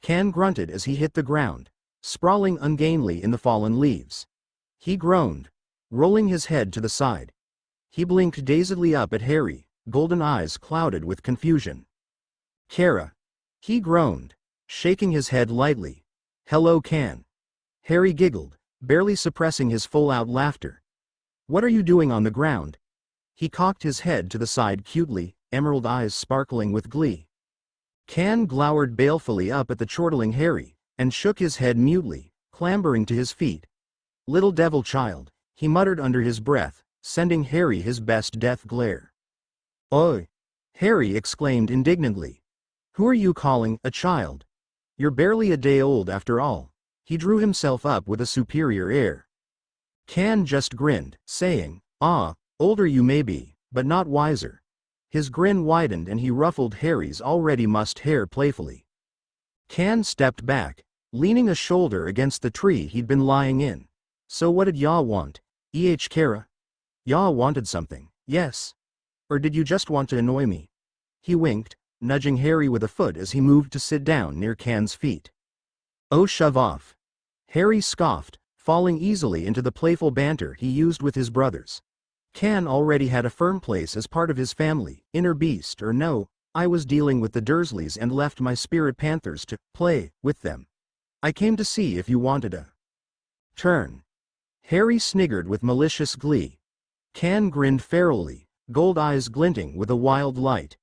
Can grunted as he hit the ground, sprawling ungainly in the fallen leaves. He groaned, rolling his head to the side. He blinked dazedly up at Harry, golden eyes clouded with confusion. "Kara," he groaned, shaking his head lightly. "Hello, Can." Harry giggled, barely suppressing his full-out laughter. "What are you doing on the ground?" He cocked his head to the side cutely, emerald eyes sparkling with glee. Can glowered balefully up at the chortling Harry, and shook his head mutely, clambering to his feet. "Little devil child," he muttered under his breath, sending Harry his best death glare. "Oi!" Harry exclaimed indignantly. "Who are you calling a child? You're barely a day old after all." He drew himself up with a superior air. Can just grinned, saying, "Ah, older you may be, but not wiser." His grin widened and he ruffled Harry's already mussed hair playfully. Can stepped back, leaning a shoulder against the tree he'd been lying in. "So what did yaw want, Kara? Yaw wanted something, yes? Or did you just want to annoy me?" He winked, nudging Harry with a foot as he moved to sit down near Can's feet. "Oh, shove off." Harry scoffed, falling easily into the playful banter he used with his brothers. Can already had a firm place as part of his family, inner beast or no, I was dealing with the Dursleys and left my spirit panthers to play with them. I came to see if you wanted a turn. Harry sniggered with malicious glee. Can grinned ferally, gold eyes glinting with a wild light.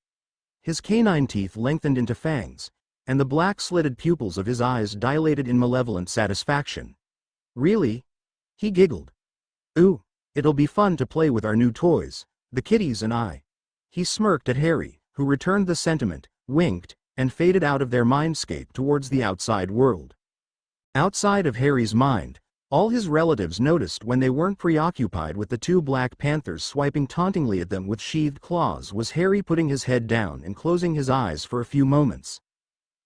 His canine teeth lengthened into fangs, and the black slitted pupils of his eyes dilated in malevolent satisfaction. "Really?" He giggled. "Ooh, it'll be fun to play with our new toys, the kitties and I." He smirked at Harry, who returned the sentiment, winked, and faded out of their mindscape towards the outside world. Outside of Harry's mind, all his relatives noticed when they weren't preoccupied with the 2 black panthers swiping tauntingly at them with sheathed claws was Harry putting his head down and closing his eyes for a few moments.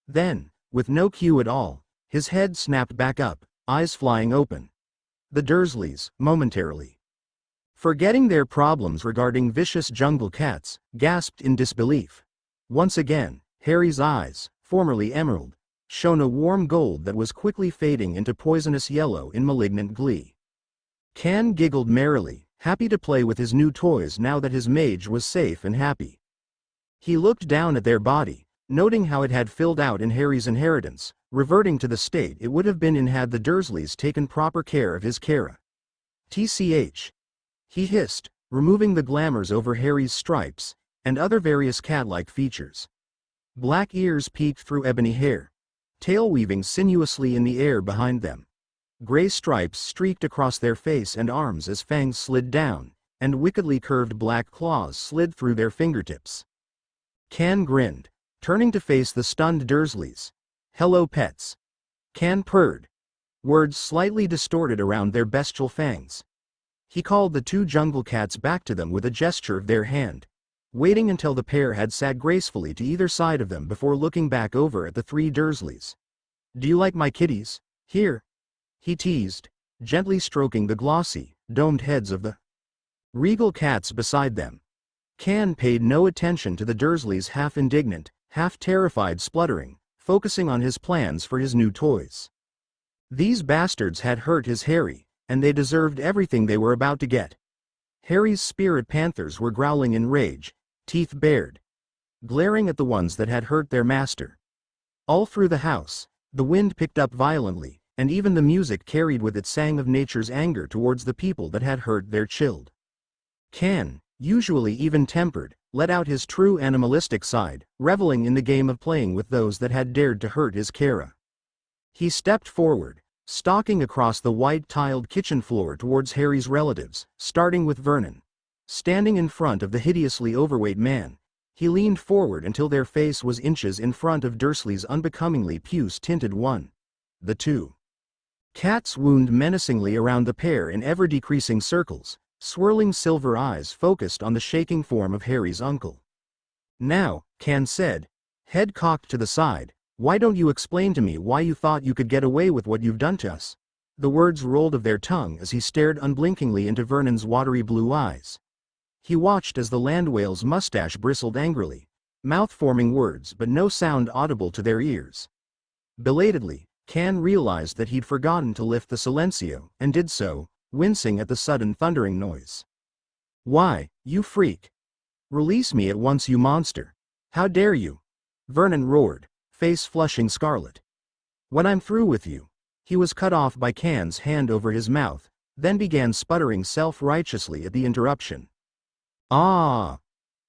Then, with no cue at all, his head snapped back up, eyes flying open. The Dursleys, momentarily forgetting their problems regarding vicious jungle cats, gasped in disbelief. Once again, Harry's eyes, formerly emerald, shone a warm gold that was quickly fading into poisonous yellow in malignant glee. Can giggled merrily, happy to play with his new toys now that his mage was safe and happy. He looked down at their body, noting how it had filled out in Harry's inheritance, reverting to the state it would have been in had the Dursleys taken proper care of his Kara. "TCH. He hissed, removing the glamours over Harry's stripes, and other various cat-like features. Black ears peeked through ebony hair, tail weaving sinuously in the air behind them. Gray stripes streaked across their face and arms as fangs slid down, and wickedly curved black claws slid through their fingertips. Can grinned, turning to face the stunned Dursleys. "Hello, pets." Can purred, words slightly distorted around their bestial fangs. He called the two jungle cats back to them with a gesture of their hand, waiting until the pair had sat gracefully to either side of them before looking back over at the three Dursleys. "Do you like my kitties? Here," he teased, gently stroking the glossy, domed heads of the regal cats beside them. Can paid no attention to the Dursleys' half-indignant, half-terrified spluttering, focusing on his plans for his new toys. These bastards had hurt his Harry, and they deserved everything they were about to get. Harry's spirit panthers were growling in rage, teeth bared, glaring at the ones that had hurt their master. All through the house, the wind picked up violently, and even the music carried with it sang of nature's anger towards the people that had hurt their chilled. Can, usually even-tempered, let out his true animalistic side, reveling in the game of playing with those that had dared to hurt his Kara. He stepped forward, stalking across the white-tiled kitchen floor towards Harry's relatives, starting with Vernon. Standing in front of the hideously overweight man, he leaned forward until their face was inches in front of Dursley's unbecomingly puce-tinted one. The two cats wound menacingly around the pair in ever-decreasing circles, swirling silver eyes focused on the shaking form of Harry's uncle. "Now," Can said, head cocked to the side, "why don't you explain to me why you thought you could get away with what you've done to us?" The words rolled of their tongue as he stared unblinkingly into Vernon's watery blue eyes. He watched as the land whale's mustache bristled angrily, mouth-forming words but no sound audible to their ears. Belatedly, Can realized that he'd forgotten to lift the silencio, and did so, wincing at the sudden thundering noise. "Why, you freak! Release me at once, you monster! How dare you!" Vernon roared, face flushing scarlet. "When I'm through with you." He was cut off by Can's hand over his mouth, then began sputtering self-righteously at the interruption. "Ah!"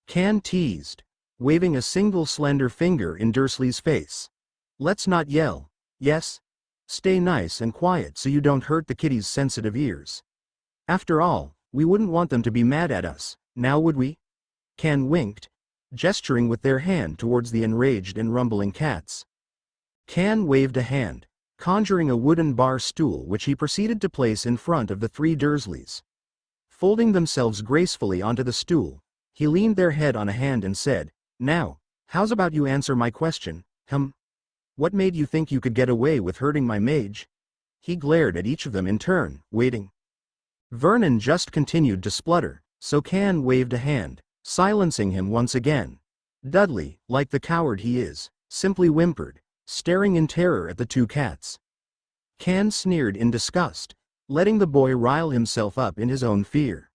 Can teased, waving a single slender finger in Dursley's face. "Let's not yell, yes? Stay nice and quiet so you don't hurt the kitties' sensitive ears. After all, we wouldn't want them to be mad at us, now would we?" Can winked, gesturing with their hand towards the enraged and rumbling cats. Can waved a hand, conjuring a wooden bar stool which he proceeded to place in front of the three Dursleys. Folding themselves gracefully onto the stool, he leaned their head on a hand and said, "Now, how's about you answer my question, What made you think you could get away with hurting my mage?" He glared at each of them in turn, waiting. Vernon just continued to splutter, so Can waved a hand, silencing him once again. Dudley, like the coward he is, simply whimpered, staring in terror at the two cats. Can sneered in disgust, letting the boy rile himself up in his own fear.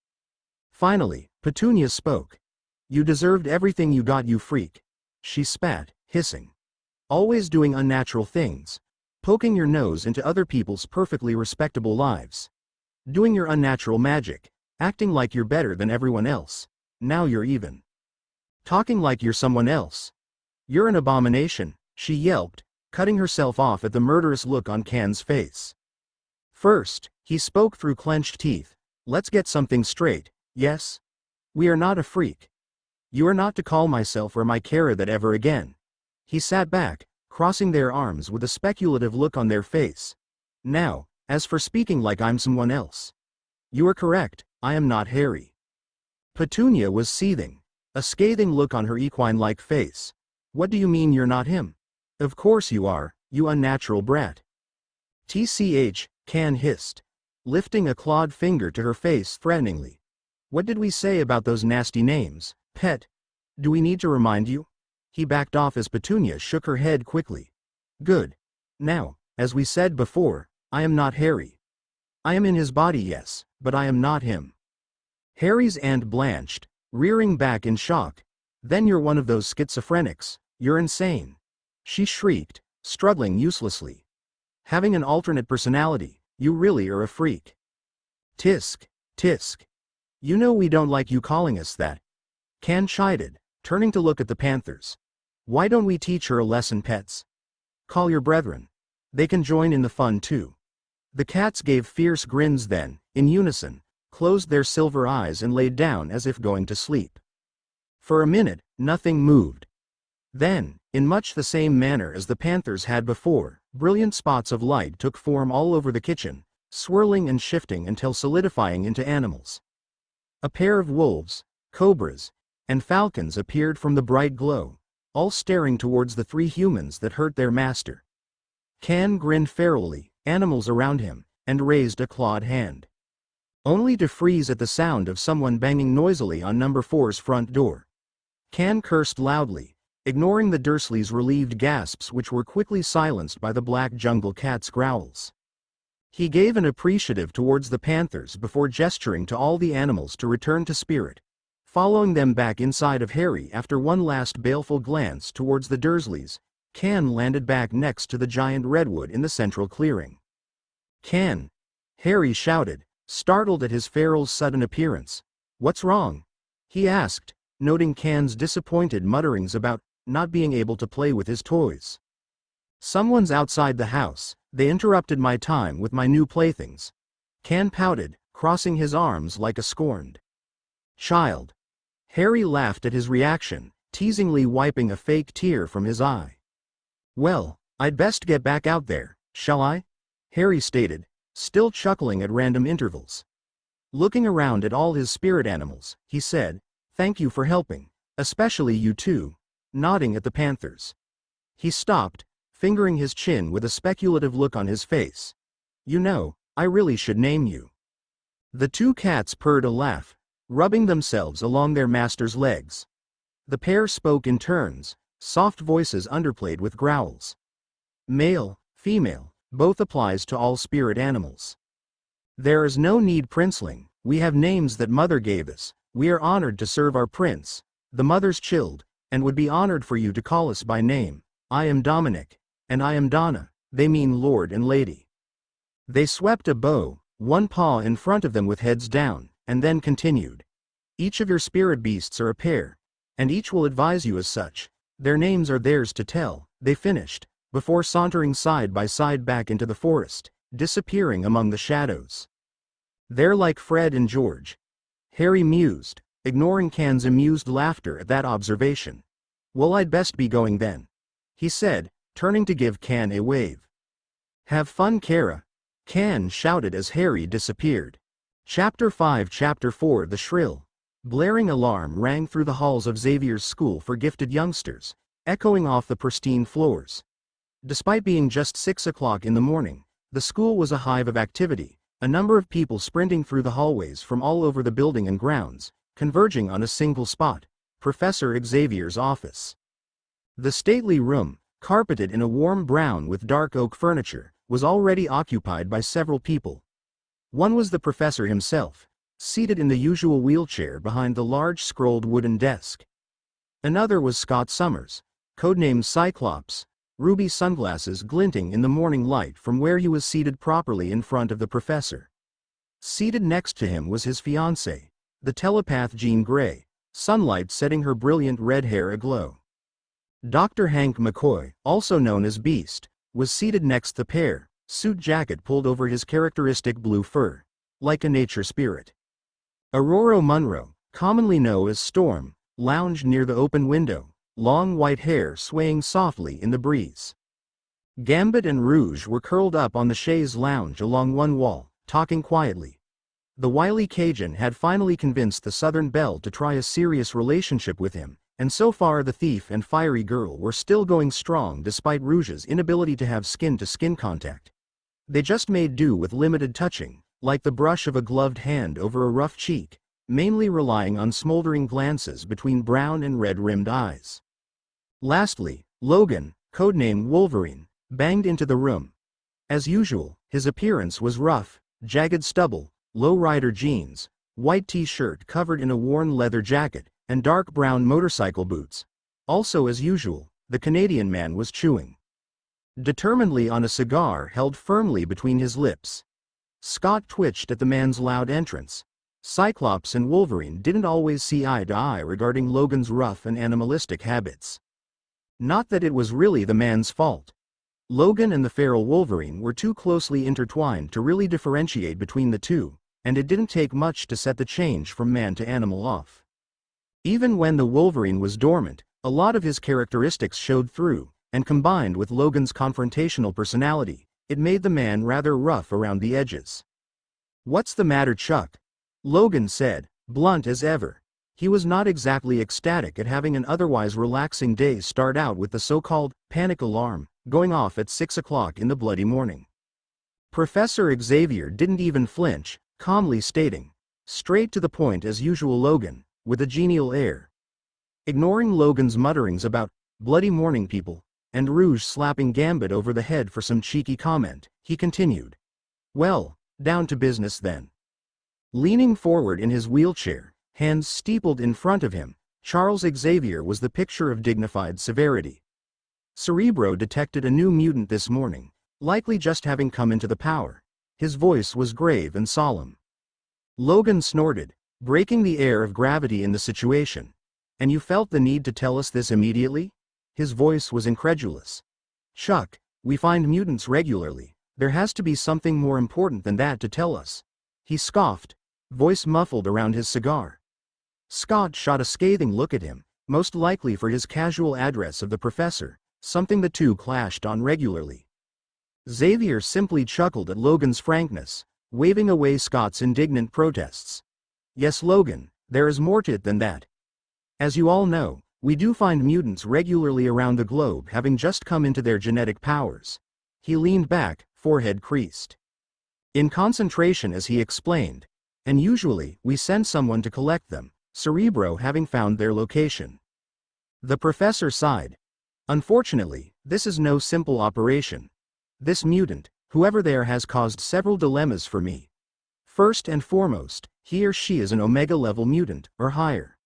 Finally, Petunia spoke. "You deserved everything you got, you freak." She spat, hissing. "Always doing unnatural things. Poking your nose into other people's perfectly respectable lives. Doing your unnatural magic. Acting like you're better than everyone else. Now you're even talking like you're someone else. You're an abomination," she yelped, cutting herself off at the murderous look on Can's face. "First," he spoke through clenched teeth, "let's get something straight, yes? We are not a freak. You are not to call myself or my Kara that ever again." He sat back, crossing their arms with a speculative look on their face. "Now, as for speaking like I'm someone else. You are correct, I am not Harry." Petunia was seething, a scathing look on her equine-like face. "What do you mean you're not him? Of course you are, you unnatural brat." "TCH, Can hissed, lifting a clawed finger to her face threateningly. "What did we say about those nasty names, pet? Do we need to remind you?" He backed off as Petunia shook her head quickly. "Good. Now, as we said before, I am not Harry. I am in his body, yes, but I am not him." Harry's aunt blanched, rearing back in shock. "Then you're one of those schizophrenics, you're insane," she shrieked, struggling uselessly. "Having an alternate personality, you really are a freak." "Tisk, tisk. You know we don't like you calling us that." Can chided, turning to look at the panthers. "Why don't we teach her a lesson, pets? Call your brethren. They can join in the fun too." The cats gave fierce grins then, in unison, closed their silver eyes and laid down as if going to sleep. For a minute, nothing moved. Then, in much the same manner as the panthers had before, brilliant spots of light took form all over the kitchen, swirling and shifting until solidifying into animals. A pair of wolves, cobras, and falcons appeared from the bright glow, all staring towards the three humans that hurt their master. Can grinned ferally, animals around him, and raised a clawed hand. Only to freeze at the sound of someone banging noisily on number 4's front door. Can cursed loudly, ignoring the Dursleys' relieved gasps which were quickly silenced by the black jungle cat's growls. He gave an appreciative towards the panthers before gesturing to all the animals to return to spirit, following them back inside of Harry after one last baleful glance towards the Dursleys. Can landed back next to the giant redwood in the central clearing. Can! Harry shouted, startled at his feral's sudden appearance. What's wrong? He asked, noting Can's disappointed mutterings about not being able to play with his toys. Someone's outside the house, they interrupted my time with my new playthings. Can pouted, crossing his arms like a scorned child. Harry laughed at his reaction, teasingly wiping a fake tear from his eye. Well, I'd best get back out there, shall I? Harry stated, still chuckling at random intervals. Looking around at all his spirit animals, he said, "Thank you for helping, especially you two," nodding at the panthers. He stopped, fingering his chin with a speculative look on his face. "You know, I really should name you." The two cats purred a laugh, rubbing themselves along their master's legs. The pair spoke in turns, soft voices underplayed with growls. Male, female, both applies to all spirit animals. "There is no need, princeling, we have names that mother gave us, we are honored to serve our prince," the mothers chilled, "and would be honored for you to call us by name. I am Dominic, and I am Donna," they mean Lord and Lady. They swept a bow, one paw in front of them with heads down, and then continued. "Each of your spirit beasts are a pair, and each will advise you as such. Their names are theirs to tell," they finished, before sauntering side by side back into the forest, disappearing among the shadows. "They're like Fred and George," Harry mused, ignoring Can's amused laughter at that observation. "Well, I'd best be going then," he said, turning to give Can a wave. "Have fun, Kara," Can shouted as Harry disappeared. Chapter 5 Chapter 4 The shrill, blaring alarm rang through the halls of Xavier's School for Gifted Youngsters, echoing off the pristine floors. Despite being just 6 o'clock in the morning, the school was a hive of activity, a number of people sprinting through the hallways from all over the building and grounds, converging on a single spot, Professor Xavier's office. The stately room, carpeted in a warm brown with dark oak furniture, was already occupied by several people. One was the professor himself, seated in the usual wheelchair behind the large scrolled wooden desk. Another was Scott Summers, codenamed Cyclops, ruby sunglasses glinting in the morning light from where he was seated properly in front of the professor. Seated next to him was his fiancée, the telepath Jean Grey, sunlight setting her brilliant red hair aglow. Dr. Hank McCoy, also known as Beast, was seated next the pair, suit jacket pulled over his characteristic blue fur, like a nature spirit. Aurora Munro, commonly known as Storm, lounged near the open window, long white hair swaying softly in the breeze. Gambit and Rouge were curled up on the chaise lounge along one wall, talking quietly. The wily Cajun had finally convinced the Southern Belle to try a serious relationship with him, and so far the thief and fiery girl were still going strong despite Rouge's inability to have skin-to-skin contact. They just made do with limited touching, like the brush of a gloved hand over a rough cheek, mainly relying on smoldering glances between brown and red-rimmed eyes. Lastly, Logan, codenamed Wolverine, banged into the room. As usual, his appearance was rough, jagged stubble, low-rider jeans, white t-shirt covered in a worn leather jacket, and dark brown motorcycle boots. Also as usual, the Canadian man was chewing determinedly on a cigar held firmly between his lips. Scott twitched at the man's loud entrance. Cyclops and Wolverine didn't always see eye to eye regarding Logan's rough and animalistic habits. Not that it was really the man's fault. Logan and the feral Wolverine were too closely intertwined to really differentiate between the two, and it didn't take much to set the change from man to animal off. Even when the Wolverine was dormant, a lot of his characteristics showed through, and combined with Logan's confrontational personality, it made the man rather rough around the edges. "What's the matter, Chuck?" Logan said, blunt as ever. He was not exactly ecstatic at having an otherwise relaxing day start out with the so-called panic alarm going off at 6 o'clock in the bloody morning. Professor Xavier didn't even flinch, calmly stating, "Straight to the point as usual, Logan," with a genial air. Ignoring Logan's mutterings about bloody morning people, and Rouge slapping Gambit over the head for some cheeky comment, he continued, "Well, down to business then." Leaning forward in his wheelchair, hands steepled in front of him, Charles Xavier was the picture of dignified severity. Cerebro detected a new mutant this morning, likely just having come into the power. His voice was grave and solemn. Logan snorted, breaking the air of gravity in the situation. "And you felt the need to tell us this immediately?" His voice was incredulous. "Chuck, we find mutants regularly. There has to be something more important than that to tell us." He scoffed, voice muffled around his cigar. Scott shot a scathing look at him, most likely for his casual address of the professor, something the two clashed on regularly. Xavier simply chuckled at Logan's frankness, waving away Scott's indignant protests. "Yes, Logan, there is more to it than that. As you all know, we do find mutants regularly around the globe having just come into their genetic powers." He leaned back, forehead creased. "In concentration, as he explained. And usually, we send someone to collect them, Cerebro having found their location." The professor sighed. "Unfortunately, this is no simple operation. This mutant, whoever they are, has caused several dilemmas for me. First and foremost, he or she is an Omega-level mutant, or higher."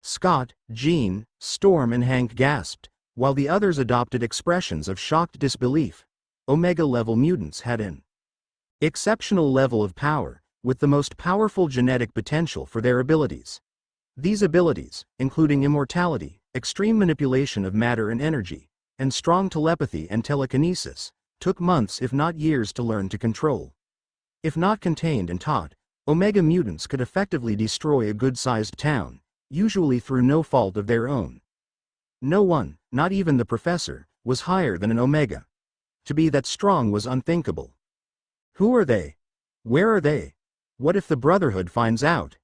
Scott, Jean, Storm and Hank gasped, while the others adopted expressions of shocked disbelief. Omega-level mutants had an exceptional level of power, with the most powerful genetic potential for their abilities. These abilities, including immortality, extreme manipulation of matter and energy, and strong telepathy and telekinesis, took months if not years to learn to control. If not contained and taught, Omega mutants could effectively destroy a good-sized town, usually through no fault of their own. No one, not even the professor, was higher than an Omega. To be that strong was unthinkable. Who are they? Where are they? What if the Brotherhood finds out?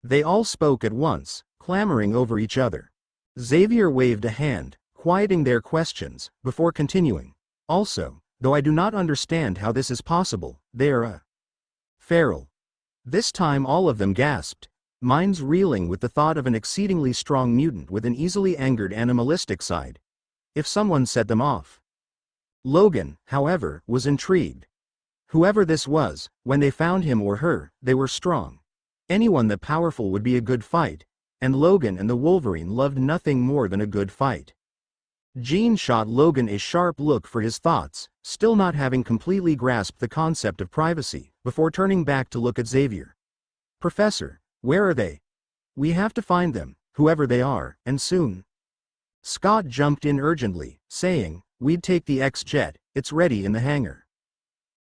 They all spoke at once, clamoring over each other. Xavier waved a hand, quieting their questions, before continuing. "Also, though I do not understand how this is possible, they are feral." This time all of them gasped, minds reeling with the thought of an exceedingly strong mutant with an easily angered animalistic side. If someone set them off. Logan, however, was intrigued. Whoever this was, when they found him or her, they were strong. Anyone that powerful would be a good fight, and Logan and the Wolverine loved nothing more than a good fight. Jean shot Logan a sharp look for his thoughts, still not having completely grasped the concept of privacy, before turning back to look at Xavier. "Professor, where are they? We have to find them, whoever they are, and soon." Scott jumped in urgently, saying, "We'd take the X-Jet, it's ready in the hangar."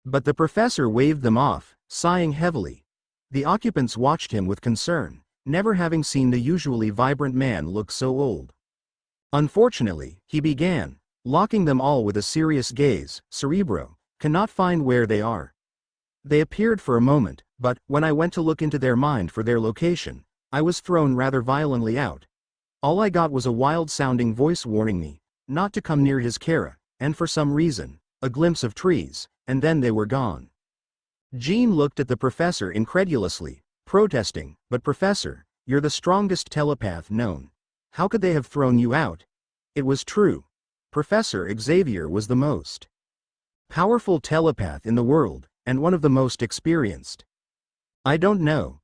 But the professor waved them off, sighing heavily. The occupants watched him with concern, never having seen the usually vibrant man look so old. "Unfortunately," he began, locking them all with a serious gaze, "Cerebro cannot find where they are. They appeared for a moment, but, when I went to look into their mind for their location, I was thrown rather violently out. All I got was a wild-sounding voice warning me not to come near his Kara, and for some reason, a glimpse of trees, and then they were gone." Jean looked at the professor incredulously, protesting, "But Professor, you're the strongest telepath known. How could they have thrown you out?" It was true. Professor Xavier was the most powerful telepath in the world, and one of the most experienced. "I don't know,"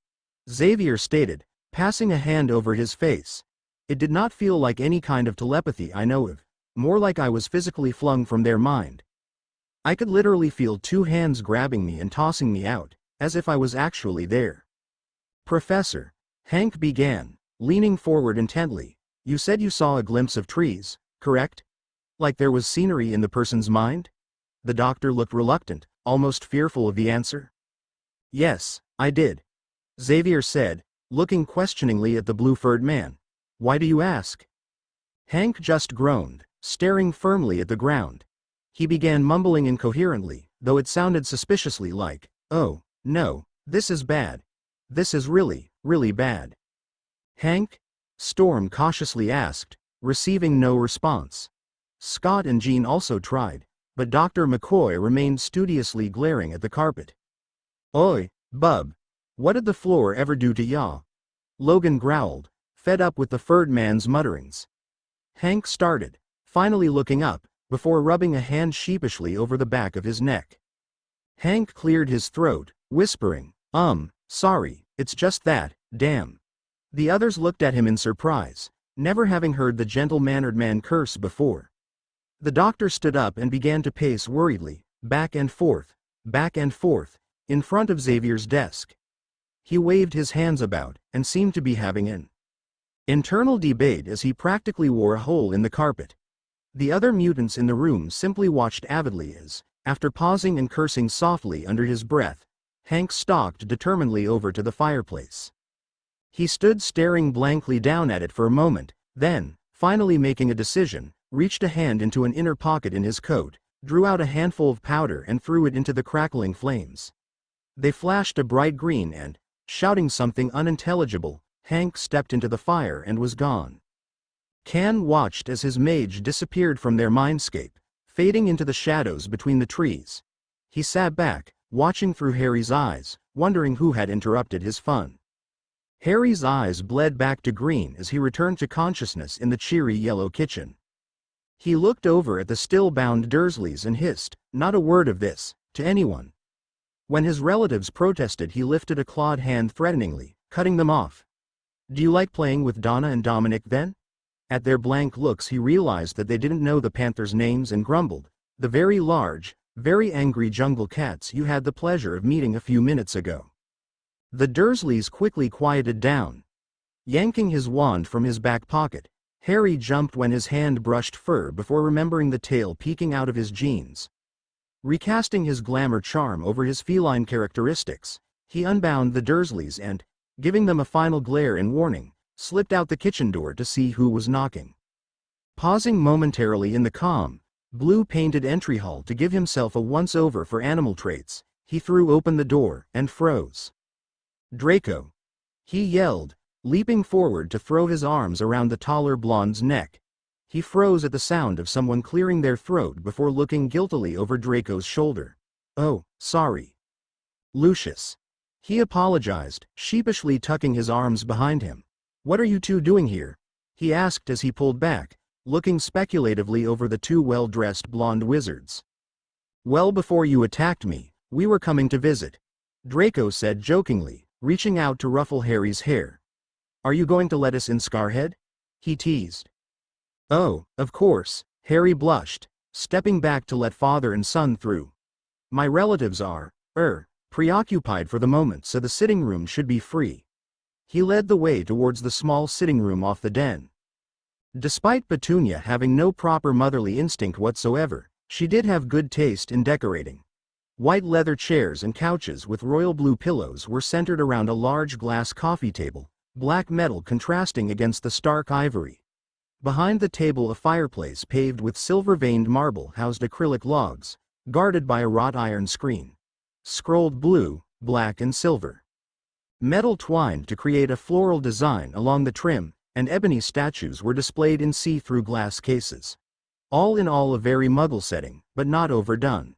Xavier stated, passing a hand over his face. "It did not feel like any kind of telepathy I know of, more like I was physically flung from their mind. I could literally feel two hands grabbing me and tossing me out, as if I was actually there." "Professor," Hank began, leaning forward intently, "you said you saw a glimpse of trees, correct? Like there was scenery in the person's mind? The doctor looked reluctant, almost fearful of the answer. Yes, I did. Xavier said, looking questioningly at the blue-furred man. Why do you ask? Hank just groaned, staring firmly at the ground. He began mumbling incoherently, though it sounded suspiciously like, oh, no, this is bad. This is really, really bad. Hank? Storm cautiously asked, receiving no response. Scott and Jean also tried, but Dr. McCoy remained studiously glaring at the carpet. Oi, bub. What did the floor ever do to ya? Logan growled, fed up with the furred man's mutterings. Hank started, finally looking up, before rubbing a hand sheepishly over the back of his neck. Hank cleared his throat, whispering, sorry, it's just that, damn. The others looked at him in surprise, never having heard the gentle-mannered man curse before. The doctor stood up and began to pace worriedly, back and forth, in front of Xavier's desk. He waved his hands about, and seemed to be having an internal debate as he practically wore a hole in the carpet. The other mutants in the room simply watched avidly as, after pausing and cursing softly under his breath, Hank stalked determinedly over to the fireplace. He stood staring blankly down at it for a moment, then, finally making a decision, reached a hand into an inner pocket in his coat, drew out a handful of powder and threw it into the crackling flames. They flashed a bright green and, shouting something unintelligible, Hank stepped into the fire and was gone. Can watched as his mage disappeared from their mindscape, fading into the shadows between the trees. He sat back, watching through Harry's eyes, wondering who had interrupted his fun. Harry's eyes bled back to green as he returned to consciousness in the cheery yellow kitchen. He looked over at the still-bound Dursleys and hissed, not a word of this, to anyone. When his relatives protested, he lifted a clawed hand threateningly, cutting them off. Do you like playing with Donna and Dominic then? At their blank looks he realized that they didn't know the panthers' names and grumbled, the very large, very angry jungle cats you had the pleasure of meeting a few minutes ago. The Dursleys quickly quieted down. Yanking his wand from his back pocket, Harry jumped when his hand brushed fur before remembering the tail peeking out of his jeans. Recasting his glamour charm over his feline characteristics, he unbound the Dursleys and, giving them a final glare in warning, slipped out the kitchen door to see who was knocking. Pausing momentarily in the calm, blue-painted entry hall to give himself a once-over for animal traits, he threw open the door and froze. Draco! He yelled, leaping forward to throw his arms around the taller blonde's neck. He froze at the sound of someone clearing their throat before looking guiltily over Draco's shoulder. Oh, sorry. Lucius. He apologized, sheepishly tucking his arms behind him. What are you two doing here? He asked as he pulled back, looking speculatively over the two well-dressed blonde wizards. Well, before you attacked me, we were coming to visit, Draco said jokingly, reaching out to ruffle Harry's hair. Are you going to let us in, Scarhead? He teased. Oh, of course, Harry blushed, stepping back to let father and son through. My relatives are, preoccupied for the moment, so the sitting room should be free. He led the way towards the small sitting room off the den. Despite Petunia having no proper motherly instinct whatsoever, she did have good taste in decorating. White leather chairs and couches with royal blue pillows were centered around a large glass coffee table, black metal contrasting against the stark ivory. Behind the table a fireplace paved with silver-veined marble housed acrylic logs, guarded by a wrought iron screen. Scrolled blue, black and silver. Metal twined to create a floral design along the trim, and ebony statues were displayed in see-through glass cases. All in all a very Muggle setting, but not overdone.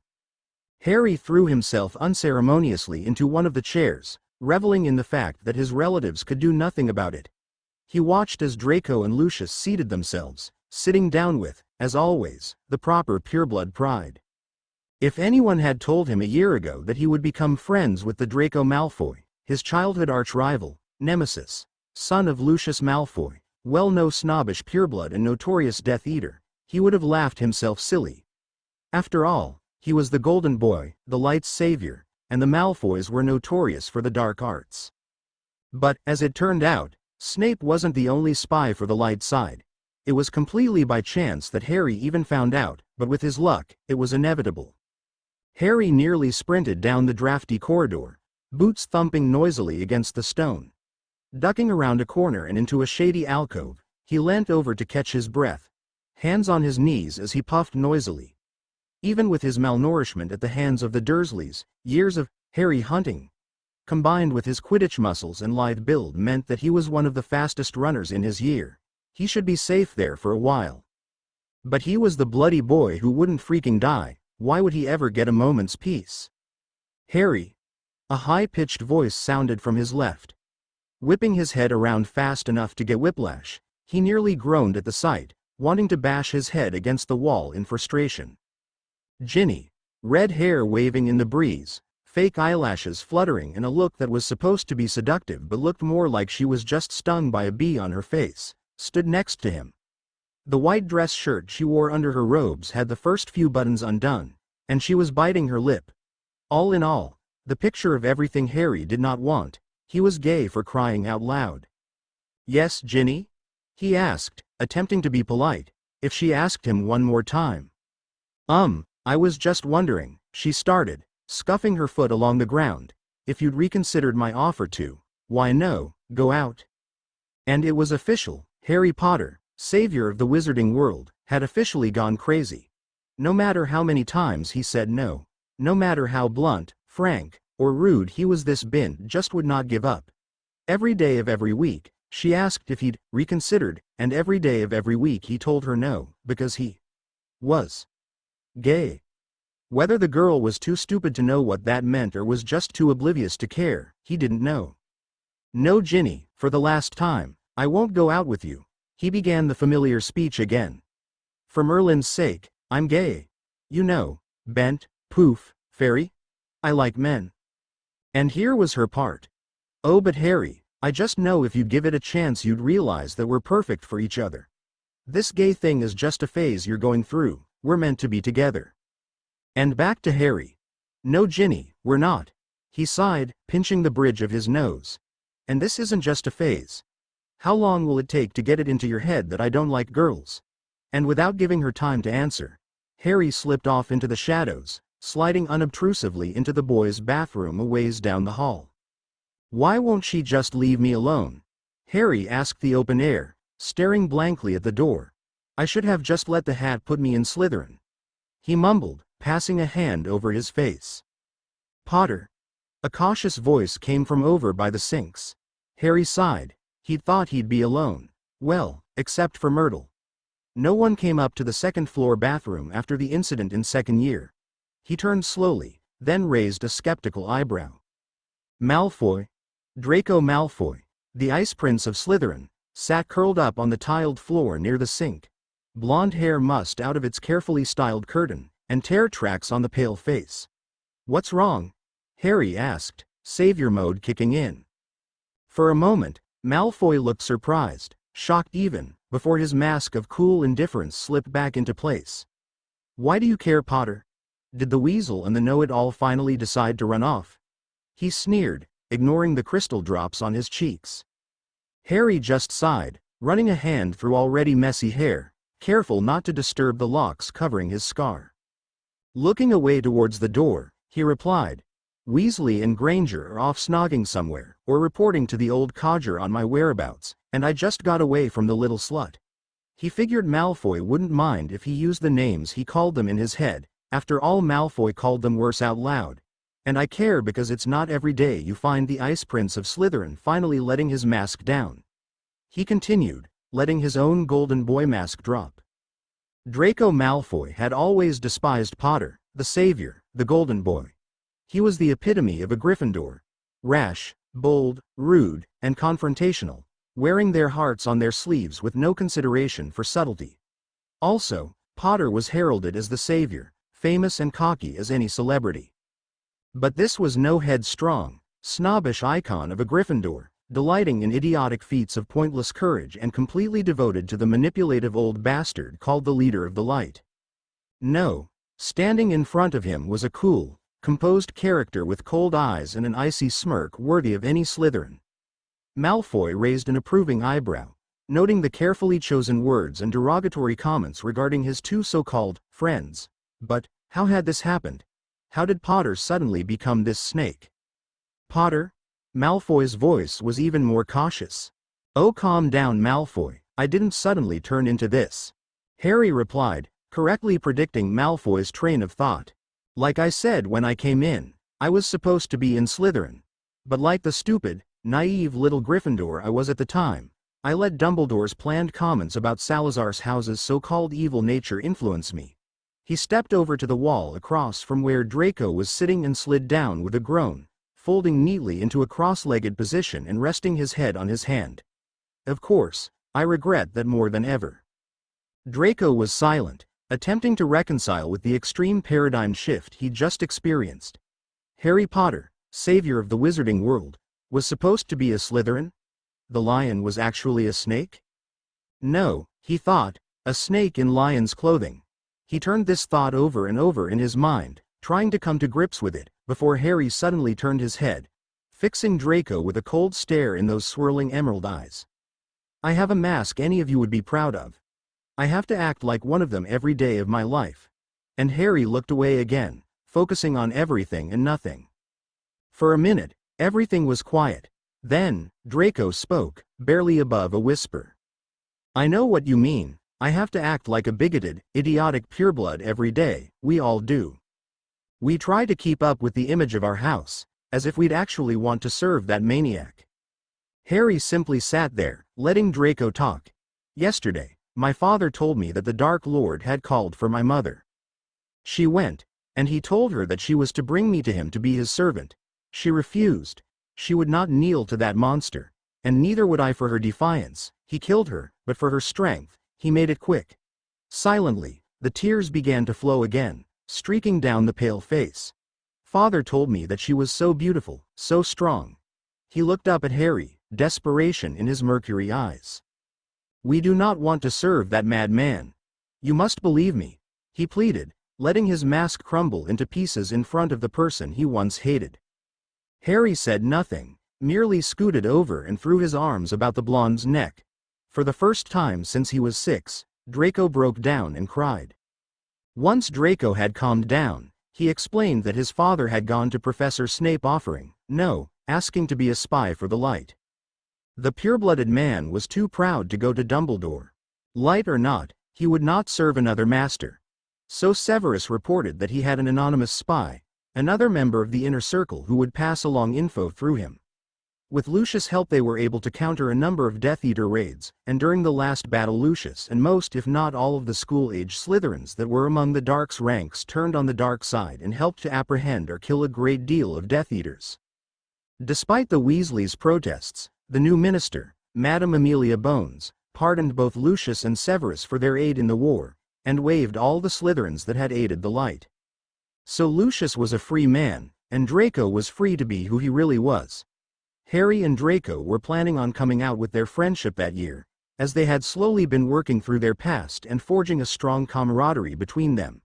Harry threw himself unceremoniously into one of the chairs, reveling in the fact that his relatives could do nothing about it. He watched as Draco and Lucius seated themselves, sitting down with, as always, the proper pureblood pride. If anyone had told him a year ago that he would become friends with the Draco Malfoy, his childhood arch-rival, nemesis, son of Lucius Malfoy, well-known snobbish pureblood and notorious Death Eater, he would have laughed himself silly. After all, he was the Golden Boy, the Light's savior, and the Malfoys were notorious for the dark arts. But, as it turned out, Snape wasn't the only spy for the light side. It was completely by chance that Harry even found out, but with his luck, it was inevitable. Harry nearly sprinted down the drafty corridor, boots thumping noisily against the stone. Ducking around a corner and into a shady alcove, he leant over to catch his breath, hands on his knees as he puffed noisily. Even with his malnourishment at the hands of the Dursleys, years of Harry hunting, combined with his Quidditch muscles and lithe build, meant that he was one of the fastest runners in his year. He should be safe there for a while. But he was the bloody boy who wouldn't freaking die. Why would he ever get a moment's peace? Harry! A high-pitched voice sounded from his left. Whipping his head around fast enough to get whiplash, he nearly groaned at the sight, wanting to bash his head against the wall in frustration. Ginny, red hair waving in the breeze, fake eyelashes fluttering, and a look that was supposed to be seductive but looked more like she was just stung by a bee on her face, stood next to him. The white dress shirt she wore under her robes had the first few buttons undone, and she was biting her lip. All in all, the picture of everything Harry did not want. He was gay, for crying out loud. "Yes, Ginny?" he asked, attempting to be polite, if she asked him one more time. I was just wondering," she started, scuffing her foot along the ground, "if you'd reconsidered my offer to, why no, go out." And it was official. Harry Potter, savior of the wizarding world, had officially gone crazy. No matter how many times he said no, no matter how blunt, frank, or rude he was, this bin just would not give up. Every day of every week, she asked if he'd reconsidered, and every day of every week he told her no, because he was gay. Whether the girl was too stupid to know what that meant or was just too oblivious to care, he didn't know. "No, Ginny, for the last time, I won't go out with you," he began the familiar speech again. "For Merlin's sake, I'm gay. You know, bent, poof, fairy. I like men." And here was her part. "Oh, but Harry, I just know if you'd give it a chance you'd realize that we're perfect for each other. This gay thing is just a phase you're going through, we're meant to be together." And back to Harry. "No, Ginny, we're not," he sighed, pinching the bridge of his nose. "And this isn't just a phase. How long will it take to get it into your head that I don't like girls?" And without giving her time to answer, Harry slipped off into the shadows, sliding unobtrusively into the boys' bathroom a ways down the hall. "Why won't she just leave me alone?" Harry asked the open air, staring blankly at the door. "I should have just let the hat put me in Slytherin," he mumbled, passing a hand over his face. "Potter." A cautious voice came from over by the sinks. Harry sighed. He'd thought he'd be alone. Well, except for Myrtle. No one came up to the second-floor bathroom after the incident in second year. He turned slowly, then raised a skeptical eyebrow. Malfoy, Draco Malfoy, the Ice Prince of Slytherin, sat curled up on the tiled floor near the sink. Blonde hair mussed out of its carefully styled curtain, and tear tracks on the pale face. "What's wrong?" Harry asked, savior mode kicking in. For a moment, Malfoy looked surprised, shocked even, before his mask of cool indifference slipped back into place. "Why do you care, Potter? Did the weasel and the know-it-all finally decide to run off?" he sneered, ignoring the crystal drops on his cheeks. Harry just sighed, running a hand through already messy hair, careful not to disturb the locks covering his scar. Looking away towards the door, he replied, "Weasley and Granger are off snogging somewhere, or reporting to the old codger on my whereabouts, and I just got away from the little slut." He figured Malfoy wouldn't mind if he used the names he called them in his head. After all, Malfoy called them worse out loud. "And I care because it's not every day you find the Ice Prince of Slytherin finally letting his mask down," he continued, letting his own golden boy mask drop. Draco Malfoy had always despised Potter, the savior, the golden boy. He was the epitome of a Gryffindor. Rash, bold, rude, and confrontational, wearing their hearts on their sleeves with no consideration for subtlety. Also, Potter was heralded as the savior, famous and cocky as any celebrity. But this was no headstrong, snobbish icon of a Gryffindor, delighting in idiotic feats of pointless courage and completely devoted to the manipulative old bastard called the leader of the light. No, standing in front of him was a cool, composed character with cold eyes and an icy smirk worthy of any Slytherin. Malfoy raised an approving eyebrow. noting the carefully chosen words and derogatory comments regarding his two so-called friends. But, how had this happened? How did Potter suddenly become this snake? Potter? Malfoy's voice was even more cautious. Oh, calm down, Malfoy, I didn't suddenly turn into this. Harry replied, correctly predicting Malfoy's train of thought. Like I said when I came in, I was supposed to be in Slytherin. But like the stupid, naive little Gryffindor I was at the time, I let Dumbledore's planned comments about Salazar's house's so-called evil nature influence me. He stepped over to the wall across from where Draco was sitting and slid down with a groan, folding neatly into a cross-legged position and resting his head on his hand. Of course, I regret that more than ever. Draco was silent, attempting to reconcile with the extreme paradigm shift he just experienced. Harry Potter, savior of the wizarding world, was supposed to be a Slytherin? The lion was actually a snake? No, he thought, a snake in lion's clothing. He turned this thought over and over in his mind, trying to come to grips with it, before Harry suddenly turned his head, fixing Draco with a cold stare in those swirling emerald eyes. I have a mask any of you would be proud of. I have to act like one of them every day of my life. And Harry looked away again, focusing on everything and nothing. For a minute, everything was quiet. Then, Draco spoke, barely above a whisper. I know what you mean. I have to act like a bigoted, idiotic pureblood every day, we all do. We try to keep up with the image of our house, as if we'd actually want to serve that maniac. Harry simply sat there, letting Draco talk. Yesterday, my father told me that the Dark Lord had called for my mother. She went, and he told her that she was to bring me to him to be his servant. She refused. She would not kneel to that monster, and neither would I for her defiance. He killed her, but for her strength, he made it quick. Silently, the tears began to flow again, streaking down the pale face. Father told me that she was so beautiful, so strong. He looked up at Harry, desperation in his mercury eyes. We do not want to serve that mad man. You must believe me, he pleaded, letting his mask crumble into pieces in front of the person he once hated. Harry said nothing, merely scooted over and threw his arms about the blonde's neck. For the first time since he was 6, Draco broke down and cried. Once Draco had calmed down, he explained that his father had gone to Professor Snape asking to be a spy for the Light. The pure-blooded man was too proud to go to Dumbledore. Light or not, he would not serve another master. So Severus reported that he had an anonymous spy, another member of the inner circle who would pass along info through him. With Lucius' help they were able to counter a number of Death Eater raids, and during the last battle Lucius and most if not all of the school-age Slytherins that were among the Dark's ranks turned on the dark side and helped to apprehend or kill a great deal of Death Eaters. Despite the Weasleys' protests, the new minister, Madame Amelia Bones, pardoned both Lucius and Severus for their aid in the war, and waived all the Slytherins that had aided the Light. So Lucius was a free man, and Draco was free to be who he really was. Harry and Draco were planning on coming out with their friendship that year, as they had slowly been working through their past and forging a strong camaraderie between them.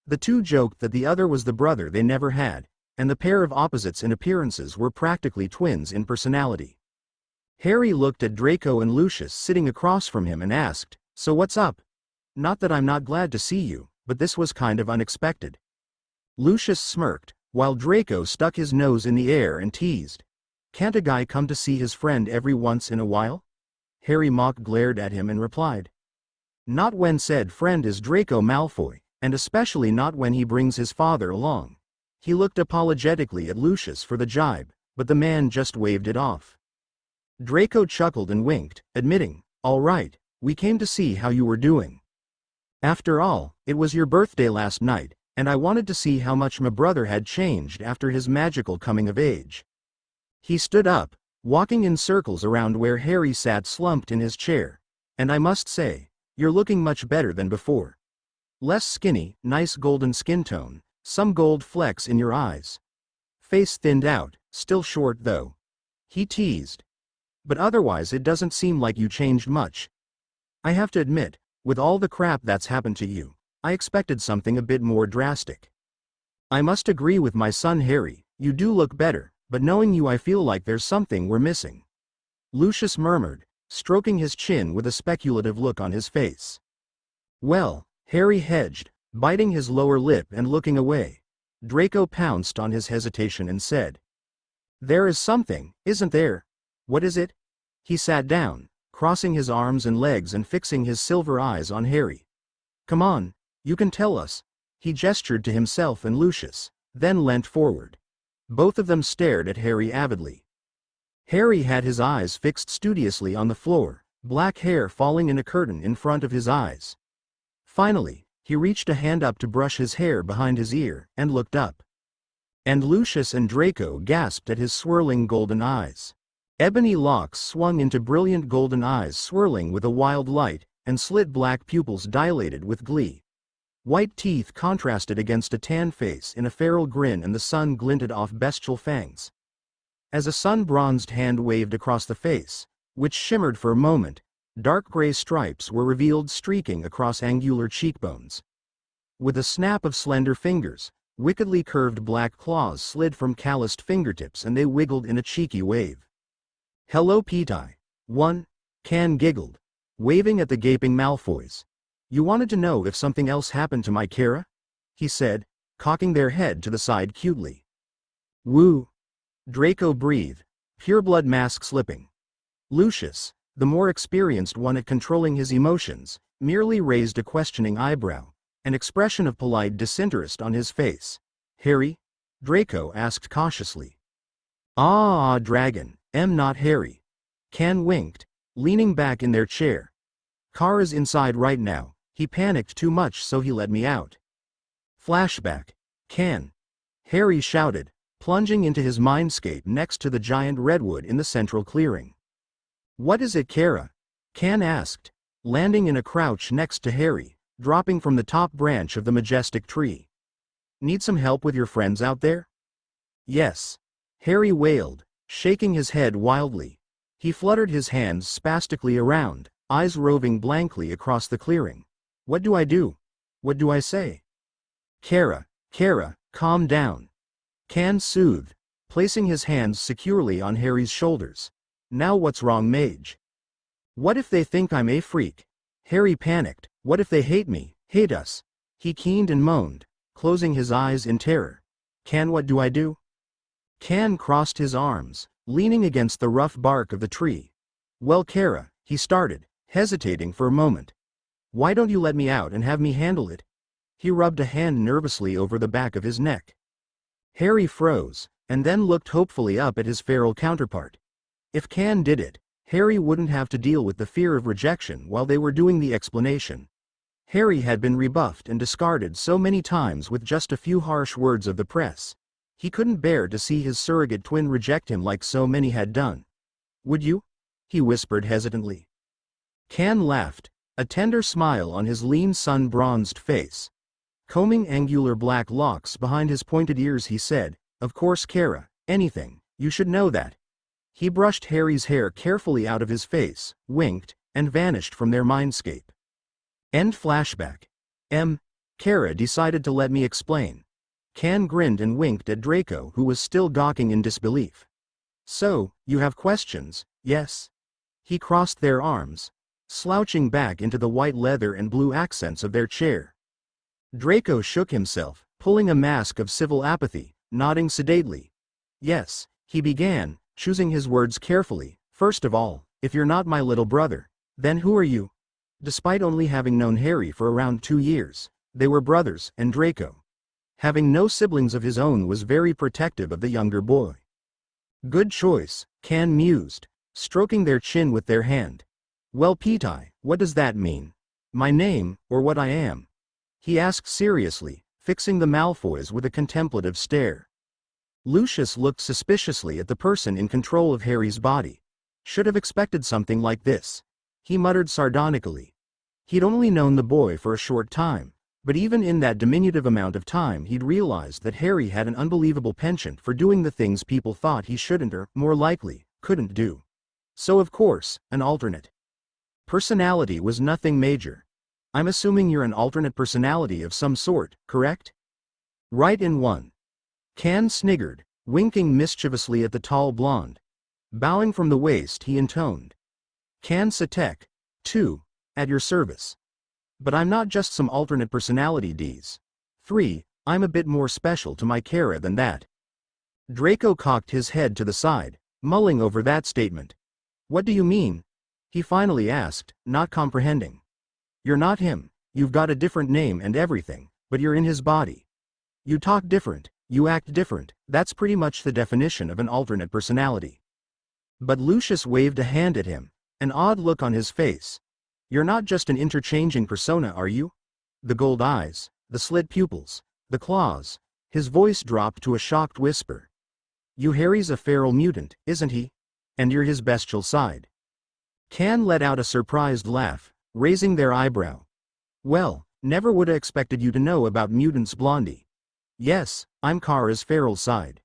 The two joked that the other was the brother they never had, and the pair of opposites in appearances were practically twins in personality. Harry looked at Draco and Lucius sitting across from him and asked, "So what's up? Not that I'm not glad to see you, but this was kind of unexpected." Lucius smirked, while Draco stuck his nose in the air and teased. "Can't a guy come to see his friend every once in a while?" Harry mock glared at him and replied. "Not when said friend is Draco Malfoy, and especially not when he brings his father along." He looked apologetically at Lucius for the jibe, but the man just waved it off. Draco chuckled and winked, admitting, "All right, we came to see how you were doing. After all, it was your birthday last night, and I wanted to see how much my brother had changed after his magical coming of age." He stood up, walking in circles around where Harry sat slumped in his chair. "And I must say, you're looking much better than before. Less skinny, nice golden skin tone, some gold flecks in your eyes. Face thinned out, still short though." He teased. "But otherwise it doesn't seem like you changed much. I have to admit, with all the crap that's happened to you, I expected something a bit more drastic. I must agree with my son Harry, you do look better, but knowing you I feel like there's something we're missing." Lucius murmured, stroking his chin with a speculative look on his face. Well, Harry hedged, biting his lower lip and looking away. Draco pounced on his hesitation and said, "There is something, isn't there? What is it?" He sat down, crossing his arms and legs and fixing his silver eyes on Harry. "Come on, you can tell us." He gestured to himself and Lucius, then leant forward. Both of them stared at Harry avidly. Harry had his eyes fixed studiously on the floor, black hair falling in a curtain in front of his eyes. Finally, he reached a hand up to brush his hair behind his ear, and looked up. And Lucius and Draco gasped at his swirling golden eyes. Ebony locks swung into brilliant golden eyes swirling with a wild light, and slit black pupils dilated with glee. White teeth contrasted against a tan face in a feral grin, and the sun glinted off bestial fangs. As a sun-bronzed hand waved across the face, which shimmered for a moment, dark gray stripes were revealed streaking across angular cheekbones. With a snap of slender fingers, wickedly curved black claws slid from calloused fingertips and they wiggled in a cheeky wave. "Hello, Petai." Can giggled, waving at the gaping Malfoys. "You wanted to know if something else happened to my Kara?" he said, cocking their head to the side cutely. "Woo!" Draco breathed, pureblood mask slipping. Lucius, the more experienced one at controlling his emotions, merely raised a questioning eyebrow, an expression of polite disinterest on his face. "Harry?" Draco asked cautiously. "Ah, dragon, not Harry." Can winked, leaning back in their chair. "Kara's inside right now. He panicked too much so he let me out." Flashback. Can. Harry shouted, plunging into his mindscape next to the giant redwood in the central clearing. "What is it, Kara?" Can asked, landing in a crouch next to Harry, dropping from the top branch of the majestic tree. "Need some help with your friends out there?" "Yes." Harry wailed, shaking his head wildly. He fluttered his hands spastically around, eyes roving blankly across the clearing. "What do I do? What do I say?" Kara, calm down." Can soothed, placing his hands securely on Harry's shoulders. "Now what's wrong, mage?" "What if they think I'm a freak?" Harry panicked. "What if they hate me, hate us?" He keened and moaned, closing his eyes in terror. "Can, what do I do?" Can crossed his arms, leaning against the rough bark of the tree. "Well, Kara," he started, hesitating for a moment. "Why don't you let me out and have me handle it?" He rubbed a hand nervously over the back of his neck. Harry froze, and then looked hopefully up at his feral counterpart. If Can did it, Harry wouldn't have to deal with the fear of rejection while they were doing the explanation. Harry had been rebuffed and discarded so many times with just a few harsh words of the press. He couldn't bear to see his surrogate twin reject him like so many had done. "Would you?" he whispered hesitantly. Can laughed, a tender smile on his lean sun-bronzed face. Combing angular black locks behind his pointed ears, he said, "Of course, Kara, anything, you should know that." He brushed Harry's hair carefully out of his face, winked, and vanished from their mindscape. End flashback. Kara decided to let me explain. Can grinned and winked at Draco, who was still gawking in disbelief. "So, you have questions, yes?" He crossed their arms, slouching back into the white leather and blue accents of their chair. Draco shook himself, pulling a mask of civil apathy, nodding sedately. "Yes," he began, choosing his words carefully. "First of all, if you're not my little brother, then who are you?" Despite only having known Harry for around 2 years, they were brothers, and Draco, having no siblings of his own, was very protective of the younger boy. "Good choice," Can mused, stroking their chin with their hand. "Well, Petai, what does that mean? My name, or what I am?" he asked seriously, fixing the Malfoys with a contemplative stare. Lucius looked suspiciously at the person in control of Harry's body. Should have expected something like this, he muttered sardonically. He'd only known the boy for a short time, but even in that diminutive amount of time he'd realized that Harry had an unbelievable penchant for doing the things people thought he shouldn't, or, more likely, couldn't do. So of course, an alternate personality was nothing major. "I'm assuming you're an alternate personality of some sort, correct?" "Right in one." Can sniggered, winking mischievously at the tall blonde. Bowing from the waist, he intoned. Can Satek. 2. At your service. But I'm not just some alternate personality Ds. 3. I'm a bit more special to my Kara than that. Draco cocked his head to the side, mulling over that statement. What do you mean? He finally asked, not comprehending. You're not him, you've got a different name and everything, but you're in his body. You talk different, you act different, that's pretty much the definition of an alternate personality. But Lucius waved a hand at him, an odd look on his face. You're not just an interchanging persona, are you? The gold eyes, the slit pupils, the claws. His voice dropped to a shocked whisper. Harry's a feral mutant, isn't he? And you're his bestial side. Can let out a surprised laugh, raising their eyebrow. Well, never woulda expected you to know about mutants, Blondie. Yes, I'm Kara's feral side.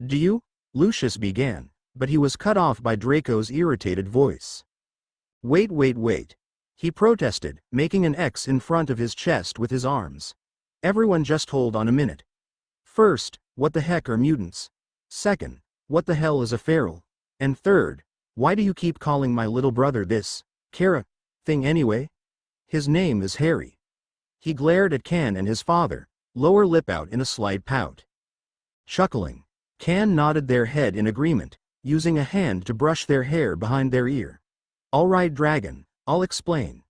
Do you? Lucius began, but he was cut off by Draco's irritated voice. Wait. He protested, making an X in front of his chest with his arms. Everyone just hold on a minute. First, what the heck are mutants? Second, what the hell is a feral? And third, why do you keep calling my little brother this, Kara, thing anyway? His name is Harry. He glared at Can and his father, lower lip out in a slight pout. Chuckling, Can nodded their head in agreement, using a hand to brush their hair behind their ear. All right, Dragon, I'll explain.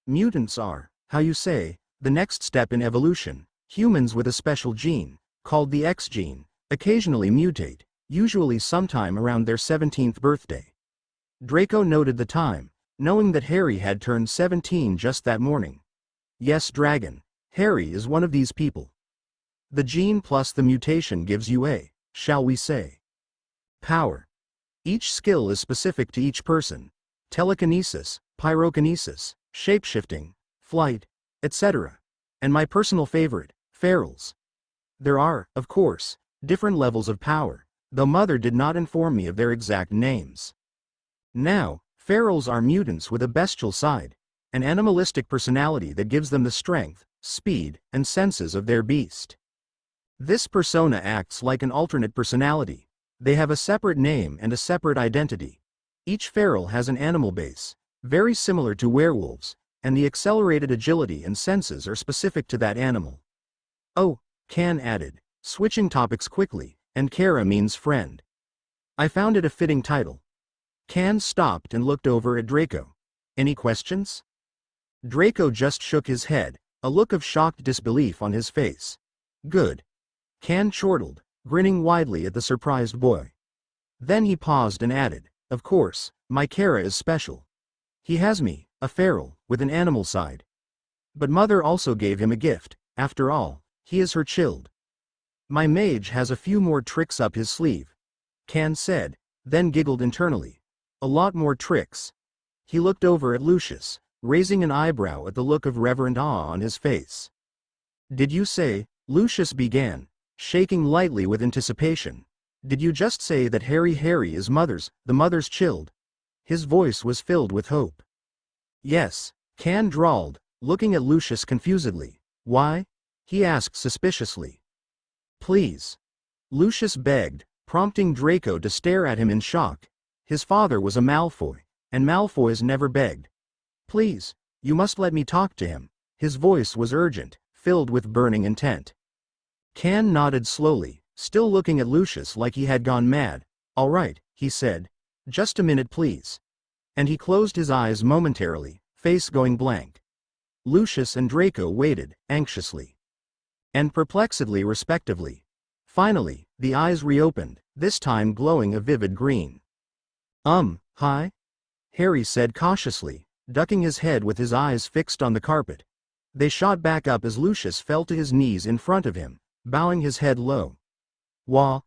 Mutants are, how you say, the next step in evolution. Humans with a special gene, called the X gene, occasionally mutate, usually sometime around their 17th birthday. Draco noted the time, knowing that Harry had turned 17 just that morning. Yes, Dragon, Harry is one of these people. The gene plus the mutation gives you a, shall we say, power. Each skill is specific to each person. Telekinesis, pyrokinesis, shapeshifting, flight, etc. And my personal favorite, ferals. There are, of course, different levels of power, though Mother did not inform me of their exact names. Now, ferals are mutants with a bestial side, an animalistic personality that gives them the strength, speed, and senses of their beast. This persona acts like an alternate personality. They have a separate name and a separate identity. Each feral has an animal base, very similar to werewolves, and the accelerated agility and senses are specific to that animal. Oh, Can added, switching topics quickly, and Kara means friend. I found it a fitting title. Can stopped and looked over at Draco. Any questions? Draco just shook his head, a look of shocked disbelief on his face. Good. Can chortled, grinning widely at the surprised boy. Then he paused and added, of course, my Kara is special. He has me, a feral, with an animal side. But Mother also gave him a gift, after all, he is her child. My mage has a few more tricks up his sleeve. Can said, then giggled internally. A lot more tricks. He looked over at Lucius, raising an eyebrow at the look of reverent awe on his face. Did you say, Lucius began, shaking lightly with anticipation. Did you just say that Harry is the mother's child? His voice was filled with hope. Yes, Can drawled, looking at Lucius confusedly. Why? He asked suspiciously. Please. Lucius begged, prompting Draco to stare at him in shock. His father was a Malfoy, and Malfoys never begged. Please, you must let me talk to him. His voice was urgent, filled with burning intent. Can nodded slowly, still looking at Lucius like he had gone mad. All right, he said. Just a minute please. And he closed his eyes momentarily, face going blank. Lucius and Draco waited, anxiously and perplexedly respectively. Finally, the eyes reopened, this time glowing a vivid green. Hi? Harry said cautiously, ducking his head with his eyes fixed on the carpet. They shot back up as Lucius fell to his knees in front of him, bowing his head low. Wah?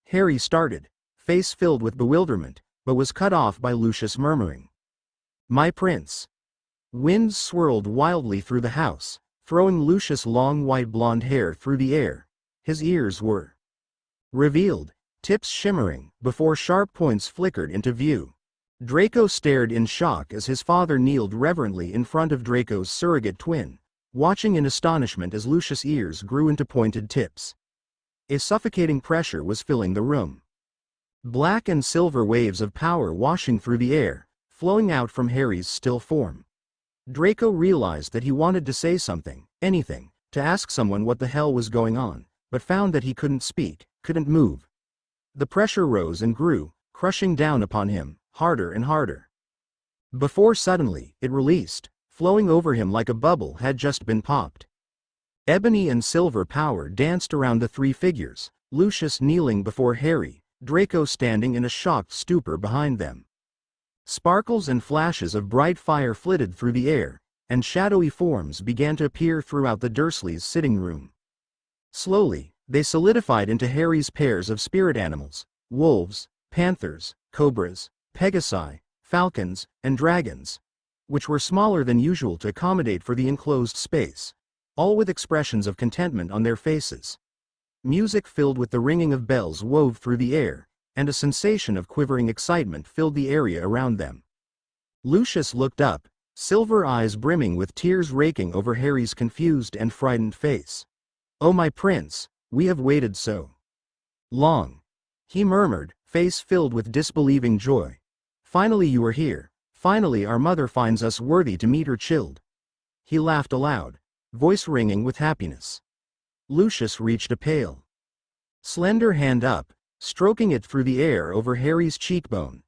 Harry started, face filled with bewilderment, but was cut off by Lucius murmuring. My prince. Winds swirled wildly through the house, throwing Lucius' long white blonde hair through the air. His ears were revealed, tips shimmering, before sharp points flickered into view. Draco stared in shock as his father kneeled reverently in front of Draco's surrogate twin, watching in astonishment as Lucius' ears grew into pointed tips. A suffocating pressure was filling the room. Black and silver waves of power washing through the air, flowing out from Harry's still form. Draco realized that he wanted to say something, anything, to ask someone what the hell was going on, but found that he couldn't speak, couldn't move. The pressure rose and grew, crushing down upon him, harder and harder. Before suddenly, it released, flowing over him like a bubble had just been popped. Ebony and silver power danced around the three figures, Lucius kneeling before Harry, Draco standing in a shocked stupor behind them. Sparkles and flashes of bright fire flitted through the air, and shadowy forms began to appear throughout the Dursleys' sitting room. Slowly, they solidified into Harry's pairs of spirit animals, wolves, panthers, cobras, pegasi, falcons, and dragons, which were smaller than usual to accommodate for the enclosed space, all with expressions of contentment on their faces. Music filled with the ringing of bells wove through the air, and a sensation of quivering excitement filled the area around them. Lucius looked up, silver eyes brimming with tears raking over Harry's confused and frightened face. "Oh my prince, we have waited so long," he murmured, face filled with disbelieving joy. "Finally you are here, finally our mother finds us worthy to meet her child." He laughed aloud, voice ringing with happiness. Lucius reached a pale, slender hand up, stroking it through the air over Harry's cheekbone.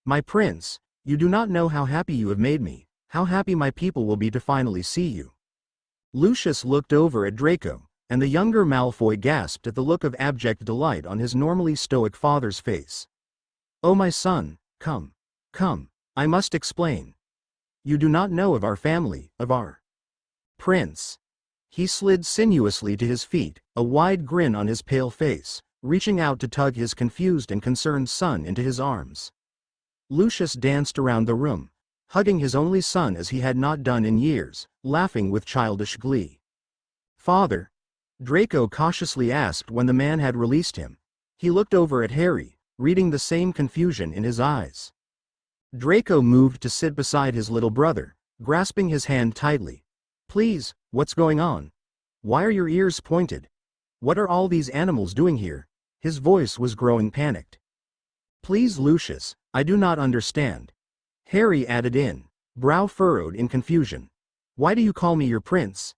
"My prince, you do not know how happy you have made me, how happy my people will be to finally see you." Lucius looked over at Draco, and the younger Malfoy gasped at the look of abject delight on his normally stoic father's face. "Oh my son, come, come, I must explain. You do not know of our family, of our prince." He slid sinuously to his feet, a wide grin on his pale face, reaching out to tug his confused and concerned son into his arms. Lucius danced around the room, hugging his only son as he had not done in years, laughing with childish glee. "Father?" Draco cautiously asked when the man had released him. He looked over at Harry, reading the same confusion in his eyes. Draco moved to sit beside his little brother, grasping his hand tightly. "Please, what's going on? Why are your ears pointed? What are all these animals doing here?" His voice was growing panicked. "Please Lucius, I do not understand." Harry added in, brow furrowed in confusion. "Why do you call me your prince?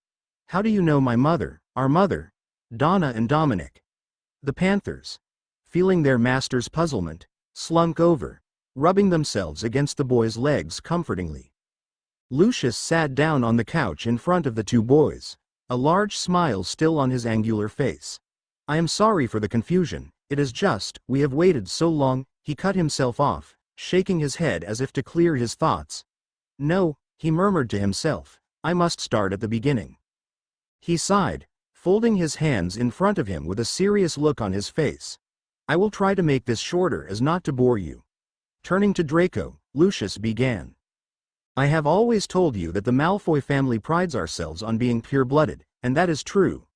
How do you know my mother, our mother, Donna and Dominic?" The panthers, feeling their master's puzzlement, slunk over, rubbing themselves against the boy's legs comfortingly. Lucius sat down on the couch in front of the two boys, a large smile still on his angular face. "I am sorry for the confusion, it is just, we have waited so long." He cut himself off, shaking his head as if to clear his thoughts. "No," he murmured to himself, "I must start at the beginning." He sighed, folding his hands in front of him with a serious look on his face. "I will try to make this shorter as not to bore you." Turning to Draco, Lucius began. "I have always told you that the Malfoy family prides ourselves on being pure-blooded, and that is true.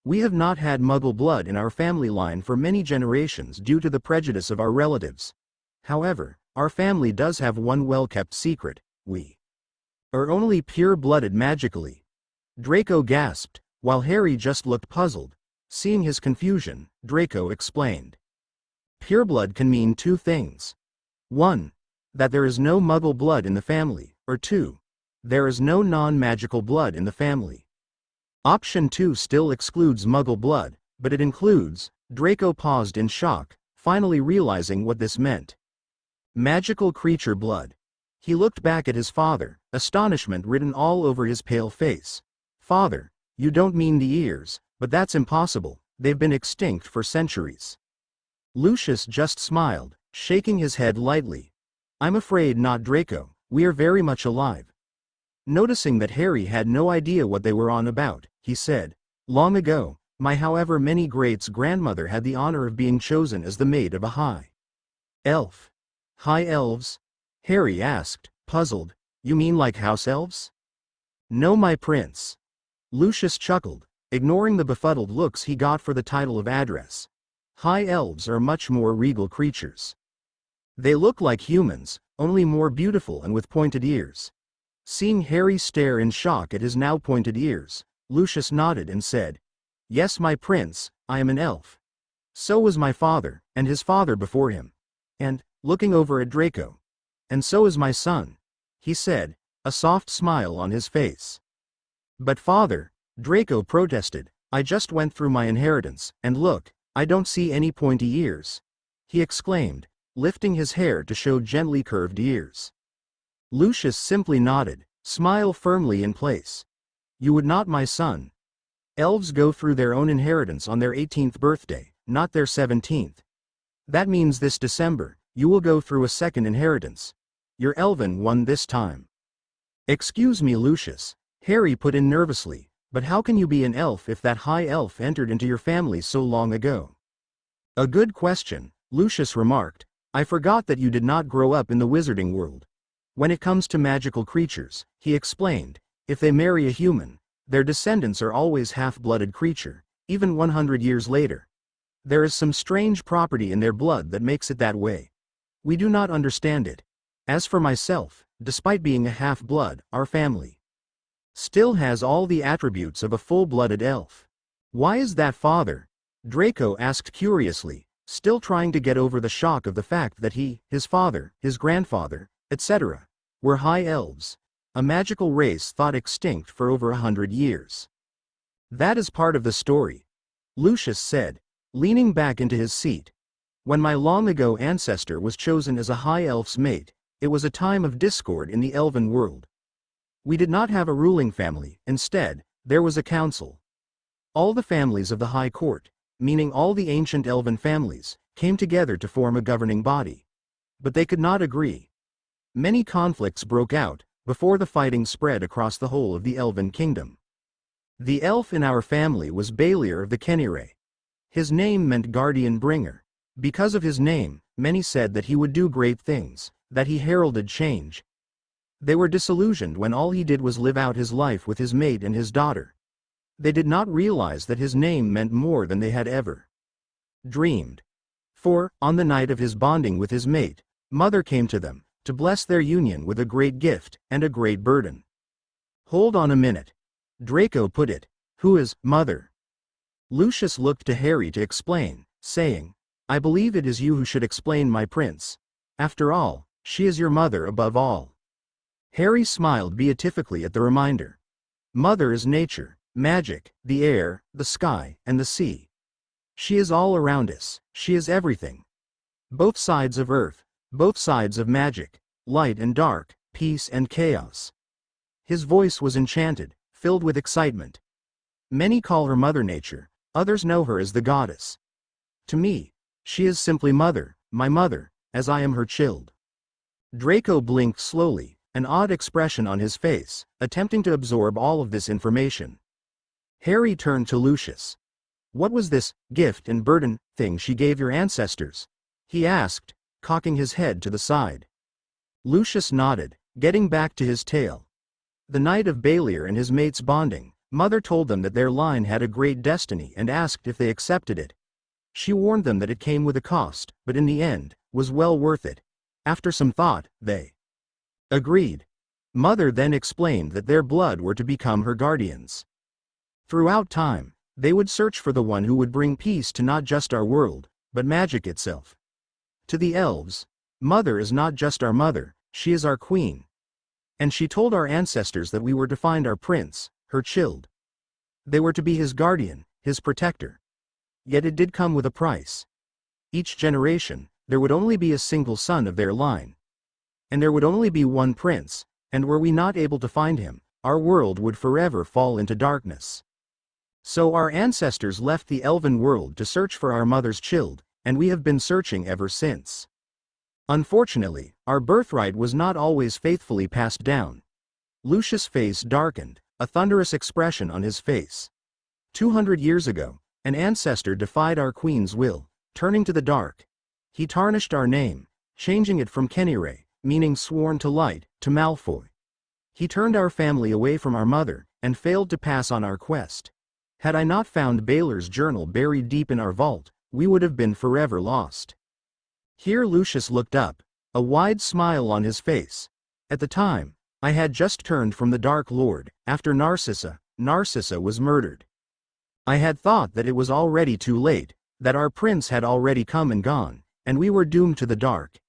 We have not had Muggle blood in our family line for many generations due to the prejudice of our relatives. However, our family does have one well-kept secret: we are only pure-blooded magically." Draco gasped, while Harry just looked puzzled. Seeing his confusion, Draco explained. "Pureblood can mean two things. 1. That there is no Muggle blood in the family, or 2. There is no non-magical blood in the family. Option 2 still excludes Muggle blood, but it includes." Draco paused in shock, finally realizing what this meant. "Magical creature blood." He looked back at his father, astonishment written all over his pale face. "Father, you don't mean the ears, but that's impossible, they've been extinct for centuries." Lucius just smiled, shaking his head lightly. "I'm afraid not, Draco, we are very much alive." Noticing that Harry had no idea what they were on about, he said, "Long ago, my however many greats grandmother had the honor of being chosen as the maid of a high elf." "High elves?" Harry asked, puzzled. "You mean like house elves?" "No, my prince." Lucius chuckled, ignoring the befuddled looks he got for the title of address. "High elves are much more regal creatures. They look like humans, only more beautiful and with pointed ears." Seeing Harry stare in shock at his now pointed ears, Lucius nodded and said, "Yes, my prince, I am an elf. So was my father, and his father before him." And, looking over at Draco, And so is my son, he said, a soft smile on his face. But father, Draco protested, I just went through my inheritance, and look, I don't see any pointy ears, he exclaimed, lifting his hair to show gently curved ears. Lucius simply nodded, smile firmly in place. You would not, my son. Elves go through their own inheritance on their 18th birthday, not their 17th. That means this December, you will go through a second inheritance. Your elven one this time. Excuse me, Lucius, Harry put in nervously, but how can you be an elf if that high elf entered into your family so long ago? A good question, Lucius remarked. I forgot that you did not grow up in the wizarding world. When it comes to magical creatures, he explained, if they marry a human, their descendants are always half-blooded creature, even 100 years later. There is some strange property in their blood that makes it that way. We do not understand it. As for myself, despite being a half-blood, our family still has all the attributes of a full-blooded elf. Why is that, father? Draco asked curiously, still trying to get over the shock of the fact that he, his father, his grandfather, etc., were high elves, a magical race thought extinct for over 100 years. That is part of the story, Lucius said, leaning back into his seat. When my long-ago ancestor was chosen as a high elf's mate, it was a time of discord in the elven world. We did not have a ruling family, instead, there was a council. All the families of the high court, meaning all the ancient elven families, came together to form a governing body. But they could not agree. Many conflicts broke out, before the fighting spread across the whole of the elven kingdom. The elf in our family was Baelier of the Kenire. His name meant guardian bringer. Because of his name, many said that he would do great things, that he heralded change. They were disillusioned when all he did was live out his life with his mate and his daughter. They did not realize that his name meant more than they had ever dreamed. For, on the night of his bonding with his mate, Mother came to them, to bless their union with a great gift, and a great burden. Hold on a minute. Draco put it. Who is Mother? Lucius looked to Harry to explain, saying, I believe it is you who should explain, my prince. After all, she is your mother above all. Harry smiled beatifically at the reminder. Mother is nature, magic, the air, the sky, and the sea. She is all around us, she is everything. Both sides of earth, both sides of magic, light and dark, peace and chaos. His voice was enchanted, filled with excitement. Many call her Mother Nature, others know her as the goddess. To me, she is simply Mother, my mother, as I am her child. Draco blinked slowly, an odd expression on his face, attempting to absorb all of this information. Harry turned to Lucius. What was this gift and burden thing she gave your ancestors? He asked, cocking his head to the side. Lucius nodded, getting back to his tale. The night of Baelier and his mate's bonding, Mother told them that their line had a great destiny and asked if they accepted it. She warned them that it came with a cost, but in the end, was well worth it. After some thought, they agreed. Mother then explained that their blood were to become her guardians. Throughout time, they would search for the one who would bring peace to not just our world, but magic itself. To the elves, Mother is not just our mother, she is our queen. And she told our ancestors that we were to find our prince, her child. They were to be his guardian, his protector. Yet it did come with a price. Each generation, there would only be a single son of their line. And there would only be one prince, and were we not able to find him, our world would forever fall into darkness. So our ancestors left the elven world to search for our mother's child, and we have been searching ever since. Unfortunately, our birthright was not always faithfully passed down. Lucius' face darkened, a thunderous expression on his face. 200 years ago, an ancestor defied our queen's will, turning to the dark. He tarnished our name, changing it from Kenire, meaning sworn to light, to Malfoy. He turned our family away from our mother, and failed to pass on our quest. Had I not found Baelier's journal buried deep in our vault, we would have been forever lost. Here Lucius looked up, a wide smile on his face. At the time, I had just turned from the Dark Lord, after Narcissa was murdered. I had thought that it was already too late, that our prince had already come and gone, and we were doomed to the dark.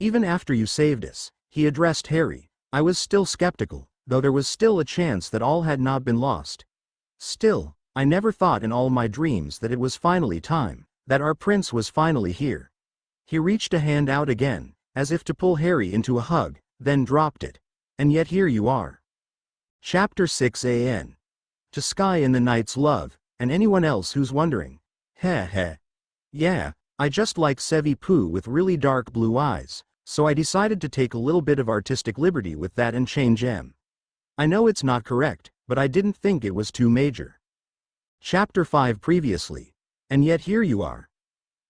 Even after you saved us, he addressed Harry. I was still skeptical, though there was still a chance that all had not been lost. Still, I never thought in all my dreams that it was finally time, that our prince was finally here. He reached a hand out again, as if to pull Harry into a hug, then dropped it. And yet here you are. Chapter 6 AN. To Sky in the Night's Love, and anyone else who's wondering. Heh heh. Yeah, I just like Sevi Poo with really dark blue eyes, so I decided to take a little bit of artistic liberty with that and change M. I know it's not correct, but I didn't think it was too major. Chapter 5 previously. And yet here you are.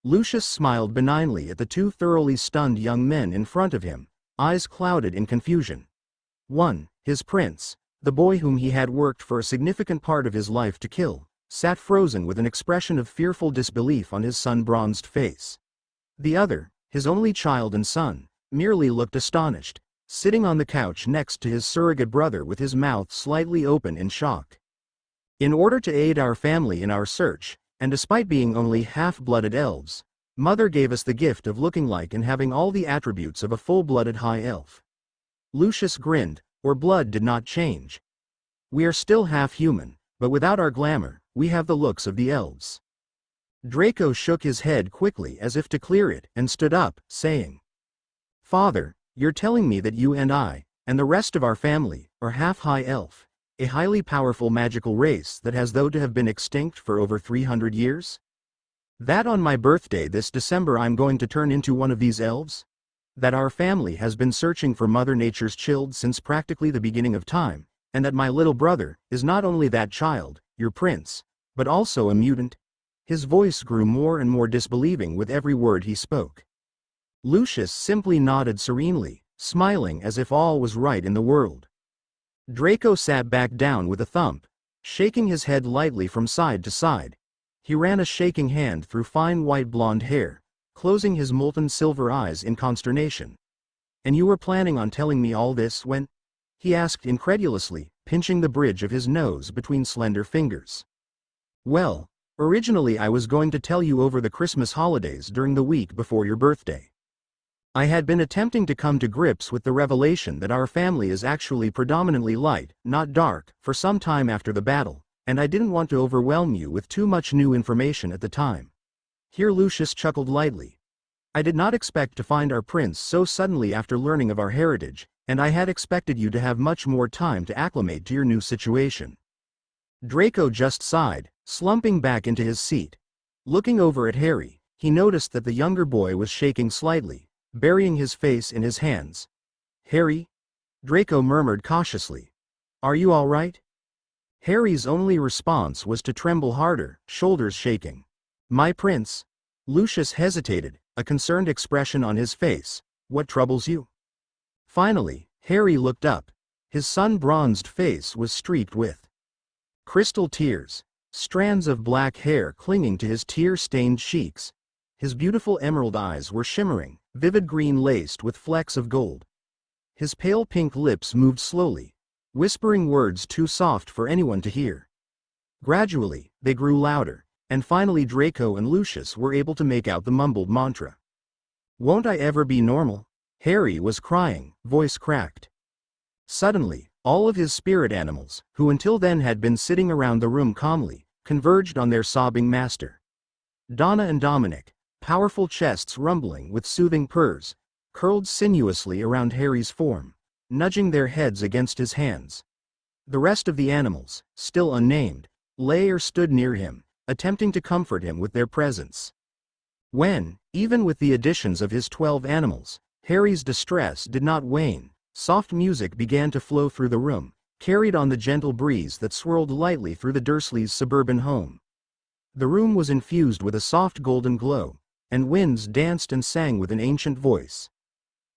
Lucius smiled benignly at the two thoroughly stunned young men in front of him, eyes clouded in confusion. One, his prince, the boy whom he had worked for a significant part of his life to kill, sat frozen with an expression of fearful disbelief on his sun-bronzed face. The other, his only child and son, merely looked astonished, sitting on the couch next to his surrogate brother with his mouth slightly open in shock. In order to aid our family in our search, and despite being only half-blooded elves, Mother gave us the gift of looking like and having all the attributes of a full-blooded high elf. Lucius grinned, our blood did not change. We are still half-human, but without our glamour, we have the looks of the elves. Draco shook his head quickly as if to clear it and stood up, saying, Father, you're telling me that you and I, and the rest of our family, are half-high elf, a highly powerful magical race that has though to have been extinct for over 300 years? That on my birthday this December I'm going to turn into one of these elves? That our family has been searching for Mother Nature's child since practically the beginning of time, and that my little brother is not only that child, your prince, but also a mutant? His voice grew more and more disbelieving with every word he spoke. Lucius simply nodded serenely, smiling as if all was right in the world. Draco sat back down with a thump, shaking his head lightly from side to side. He ran a shaking hand through fine white blonde hair, closing his molten silver eyes in consternation. And you were planning on telling me all this when? He asked incredulously, pinching the bridge of his nose between slender fingers. Well, originally I was going to tell you over the Christmas holidays during the week before your birthday. I had been attempting to come to grips with the revelation that our family is actually predominantly light, not dark, for some time after the battle, and I didn't want to overwhelm you with too much new information at the time. Here Lucius chuckled lightly. I did not expect to find our prince so suddenly after learning of our heritage, and I had expected you to have much more time to acclimate to your new situation. Draco just sighed, slumping back into his seat. Looking over at Harry, he noticed that the younger boy was shaking slightly, burying his face in his hands. Harry? Draco murmured cautiously. Are you all right? Harry's only response was to tremble harder, shoulders shaking. My prince? Lucius hesitated, a concerned expression on his face. What troubles you? Finally, Harry looked up. His sun-bronzed face was streaked with crystal tears, strands of black hair clinging to his tear-stained cheeks. His beautiful emerald eyes were shimmering, vivid green laced with flecks of gold. His pale pink lips moved slowly, whispering words too soft for anyone to hear. Gradually, they grew louder, and finally Draco and Lucius were able to make out the mumbled mantra. Won't I ever be normal? Harry was crying, voice cracked. Suddenly, all of his spirit animals, who until then had been sitting around the room calmly, converged on their sobbing master. Donna and Dominic, powerful chests rumbling with soothing purrs, curled sinuously around Harry's form, nudging their heads against his hands. The rest of the animals, still unnamed, lay or stood near him, attempting to comfort him with their presence. When, even with the additions of his 12 animals, Harry's distress did not wane, soft music began to flow through the room, carried on the gentle breeze that swirled lightly through the Dursleys' suburban home. The room was infused with a soft golden glow, and winds danced and sang with an ancient voice.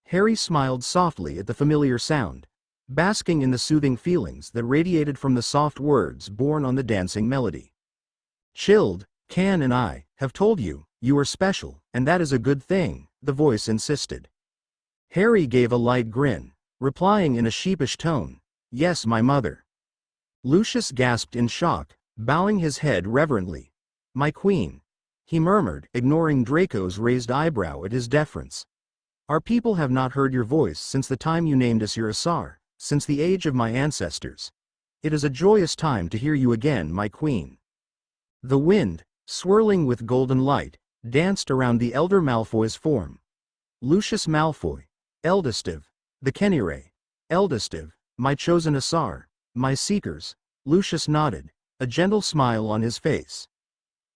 Harry smiled softly at the familiar sound, basking in the soothing feelings that radiated from the soft words born on the dancing melody. Chilled, Can and I have told you, you are special, and that is a good thing, the voice insisted. Harry gave a light grin, replying in a sheepish tone, Yes, my mother. Lucius gasped in shock, bowing his head reverently. My queen, he murmured, ignoring Draco's raised eyebrow at his deference. Our people have not heard your voice since the time you named us your Asar, since the age of my ancestors. It is a joyous time to hear you again, my queen." The wind, swirling with golden light, danced around the elder Malfoy's form. Lucius Malfoy, eldest of the Kenire, eldest of my chosen Asar, my seekers. Lucius nodded, a gentle smile on his face.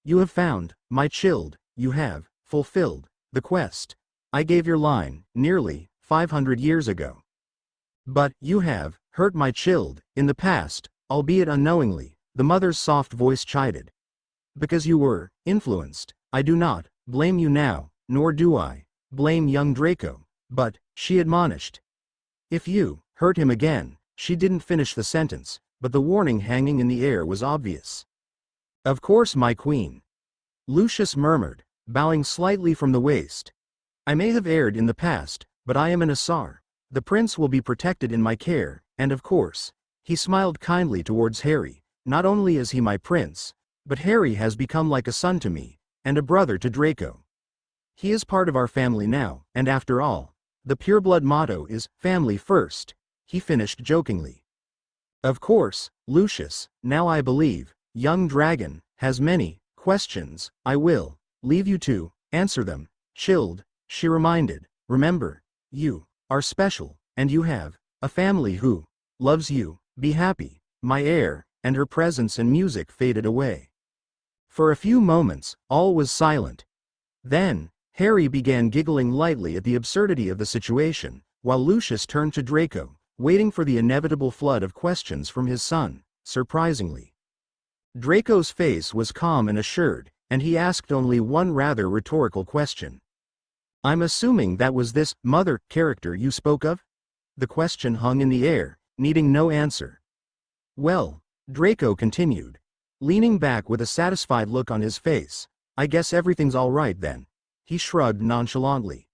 "You have found, my child, you have fulfilled the quest I gave your line, nearly 500 years ago. But you have hurt my child in the past, albeit unknowingly," the mother's soft voice chided. "Because you were influenced, I do not blame you now, nor do I blame young Draco, but," she admonished, "if you hurt him again." She didn't finish the sentence, but the warning hanging in the air was obvious. "Of course, my queen," Lucius murmured, bowing slightly from the waist. "I may have erred in the past, but I am an Asar. The prince will be protected in my care, and of course," he smiled kindly towards Harry, "not only is he my prince, but Harry has become like a son to me, and a brother to Draco. He is part of our family now, and after all, the pureblood motto is, family first," he finished jokingly. "Of course, Lucius, now I believe, young dragon, has many questions. I will leave you to answer them, child," she reminded. "Remember, you are special, and you have a family who loves you. Be happy, my heir," and her presence and music faded away. For a few moments, all was silent. Then, Harry began giggling lightly at the absurdity of the situation, while Lucius turned to Draco, waiting for the inevitable flood of questions from his son. Surprisingly, Draco's face was calm and assured, and he asked only one rather rhetorical question. "I'm assuming that was this mother character you spoke of?" The question hung in the air, needing no answer. "Well," Draco continued, leaning back with a satisfied look on his face, "I guess everything's all right then." He shrugged nonchalantly.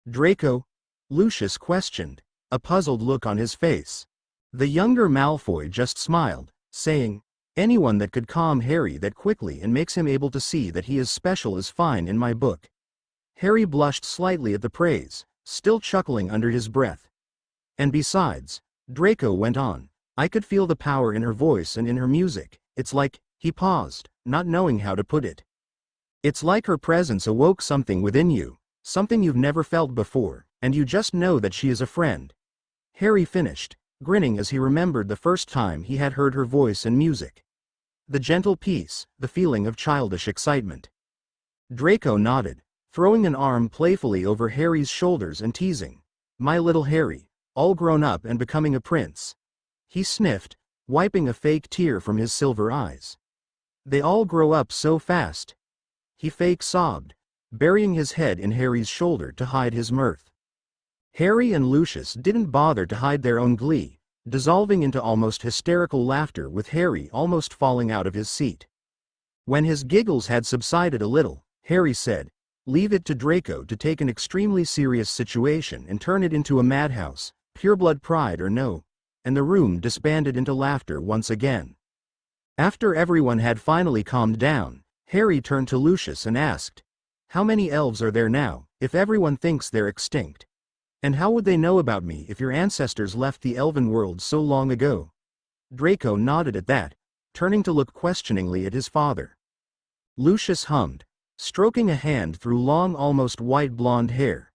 "Draco?" Lucius questioned, a puzzled look on his face. The younger Malfoy just smiled, saying, "Anyone that could calm Harry that quickly and makes him able to see that he is special is fine in my book." Harry blushed slightly at the praise, still chuckling under his breath. "And besides," Draco went on, "I could feel the power in her voice and in her music. It's like," he paused, not knowing how to put it. "It's like her presence awoke something within you, something you've never felt before, and you just know that she is a friend." Harry finished, grinning as he remembered the first time he had heard her voice and music. The gentle peace, the feeling of childish excitement. Draco nodded, throwing an arm playfully over Harry's shoulders and teasing, "My little Harry, all grown up and becoming a prince." He sniffed, wiping a fake tear from his silver eyes. "They all grow up so fast." He fake sobbed, burying his head in Harry's shoulder to hide his mirth. Harry and Lucius didn't bother to hide their own glee, dissolving into almost hysterical laughter with Harry almost falling out of his seat. When his giggles had subsided a little, Harry said, "Leave it to Draco to take an extremely serious situation and turn it into a madhouse, pureblood pride or no," and the room disbanded into laughter once again. After everyone had finally calmed down, Harry turned to Lucius and asked, "How many elves are there now, if everyone thinks they're extinct? And how would they know about me if your ancestors left the elven world so long ago?" Draco nodded at that, turning to look questioningly at his father. Lucius hummed, stroking a hand through long almost white blonde hair.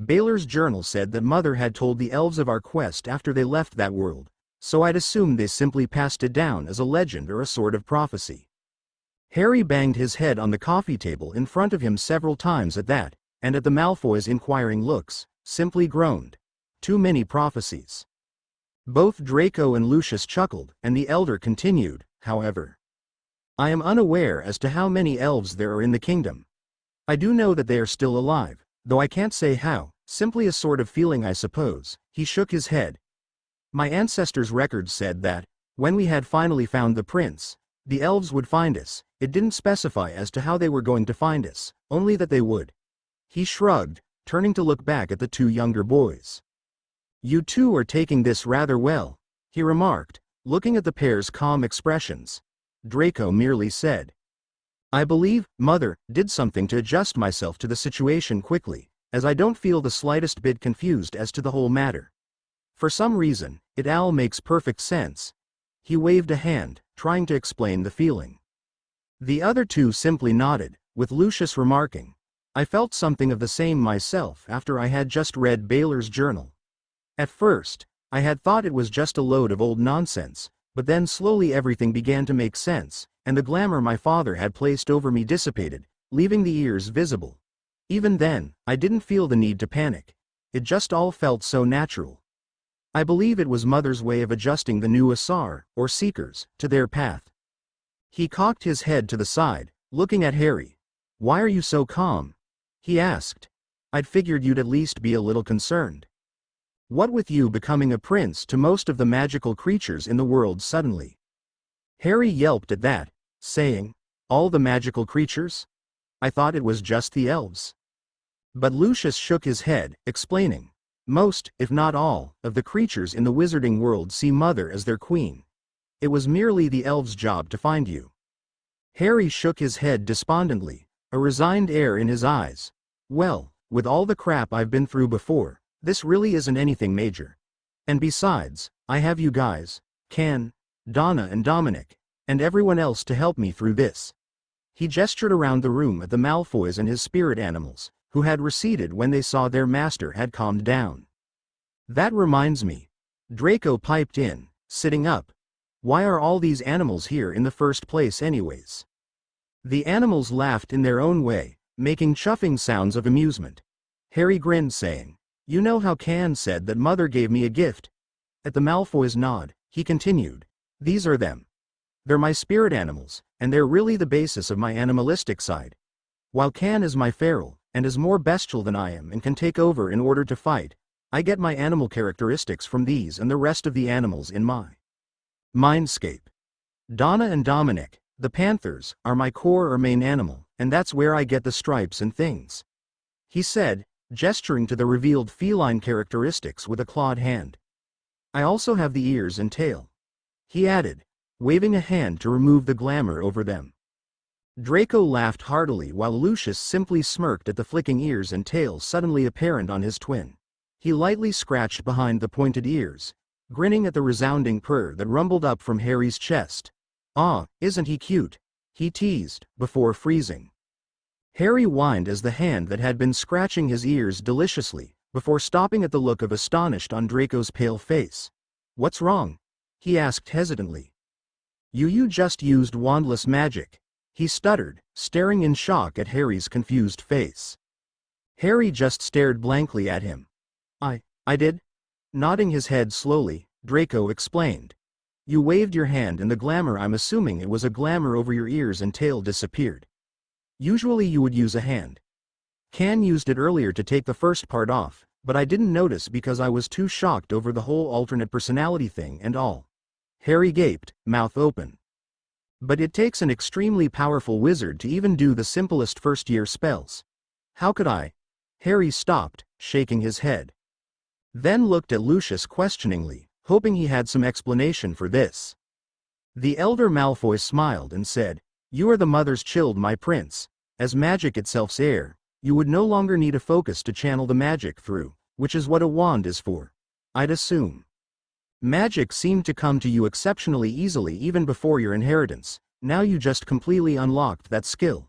"Baylor's journal said that Mother had told the elves of our quest after they left that world, so I'd assumed they simply passed it down as a legend or a sort of prophecy." Harry banged his head on the coffee table in front of him several times at that, and at the Malfoys' inquiring looks, simply groaned. Too many prophecies. Both Draco and Lucius chuckled, and the elder continued, "However, I am unaware as to how many elves there are in the kingdom. I do know that they are still alive, though I can't say how, simply a sort of feeling I suppose." He shook his head. "My ancestors' records said that, when we had finally found the prince, the elves would find us. It didn't specify as to how they were going to find us, only that they would." He shrugged, turning to look back at the two younger boys. "You two are taking this rather well," he remarked, looking at the pair's calm expressions. Draco merely said, "I believe, Mother, did something to adjust myself to the situation quickly, as I don't feel the slightest bit confused as to the whole matter. For some reason, it all makes perfect sense. He waved a hand, trying to explain the feeling. The other two simply nodded, with Lucius remarking, I felt something of the same myself after I had just read Baylor's journal. At first, I had thought it was just a load of old nonsense, but then slowly everything began to make sense, and the glamour my father had placed over me dissipated, leaving the ears visible. Even then, I didn't feel the need to panic. It just all felt so natural. I believe it was Mother's way of adjusting the new Asar, or Seekers, to their path. He cocked his head to the side, looking at Harry. Why are you so calm? He asked. I'd figured you'd at least be a little concerned. What with you becoming a prince to most of the magical creatures in the world suddenly? Harry yelped at that, saying, all the magical creatures? I thought it was just the elves. But Lucius shook his head, explaining, most, if not all, of the creatures in the wizarding world see Mother as their queen. It was merely the elves' job to find you. Harry shook his head despondently, a resigned air in his eyes. Well, with all the crap I've been through before, this really isn't anything major. And besides, I have you guys, Can, Donna and Dominic, and everyone else to help me through this. He gestured around the room at the Malfoys and his spirit animals, who had receded when they saw their master had calmed down. That reminds me. Draco piped in, sitting up. Why are all these animals here in the first place anyways? The animals laughed in their own way, making chuffing sounds of amusement. Harry grinned, saying, you know how Can said that Mother gave me a gift? At the Malfoy's nod, he continued, these are them. They're my spirit animals, and they're really the basis of my animalistic side. While Can is my feral, and is more bestial than I am and can take over in order to fight, I get my animal characteristics from these and the rest of the animals in my mindscape. Donna and Dominic, the panthers, are my core or main animal, and that's where I get the stripes and things. He said, gesturing to the revealed feline characteristics with a clawed hand. I also have the ears and tail. He added, waving a hand to remove the glamour over them. Draco laughed heartily while Lucius simply smirked at the flicking ears and tail suddenly apparent on his twin. He lightly scratched behind the pointed ears, grinning at the resounding purr that rumbled up from Harry's chest. Ah, isn't he cute? He teased, before freezing. Harry whined as the hand that had been scratching his ears deliciously, before stopping at the look of astonished on Draco's pale face. What's wrong? He asked hesitantly. You just used wandless magic. He stuttered, staring in shock at Harry's confused face. Harry just stared blankly at him. I did? Nodding his head slowly, Draco explained. You waved your hand and the glamour, I'm assuming it was a glamour over your ears and tail, disappeared. Usually you would use a hand. Can used it earlier to take the first part off, but I didn't notice because I was too shocked over the whole alternate personality thing and all. Harry gaped, mouth open. But it takes an extremely powerful wizard to even do the simplest first-year spells. How could I? Harry stopped, shaking his head. Then looked at Lucius questioningly, hoping he had some explanation for this. The elder Malfoy smiled and said, you are the Mother's child, my prince. As magic itself's heir, you would no longer need a focus to channel the magic through, which is what a wand is for. I'd assume. Magic seemed to come to you exceptionally easily even before your inheritance. Now you just completely unlocked that skill.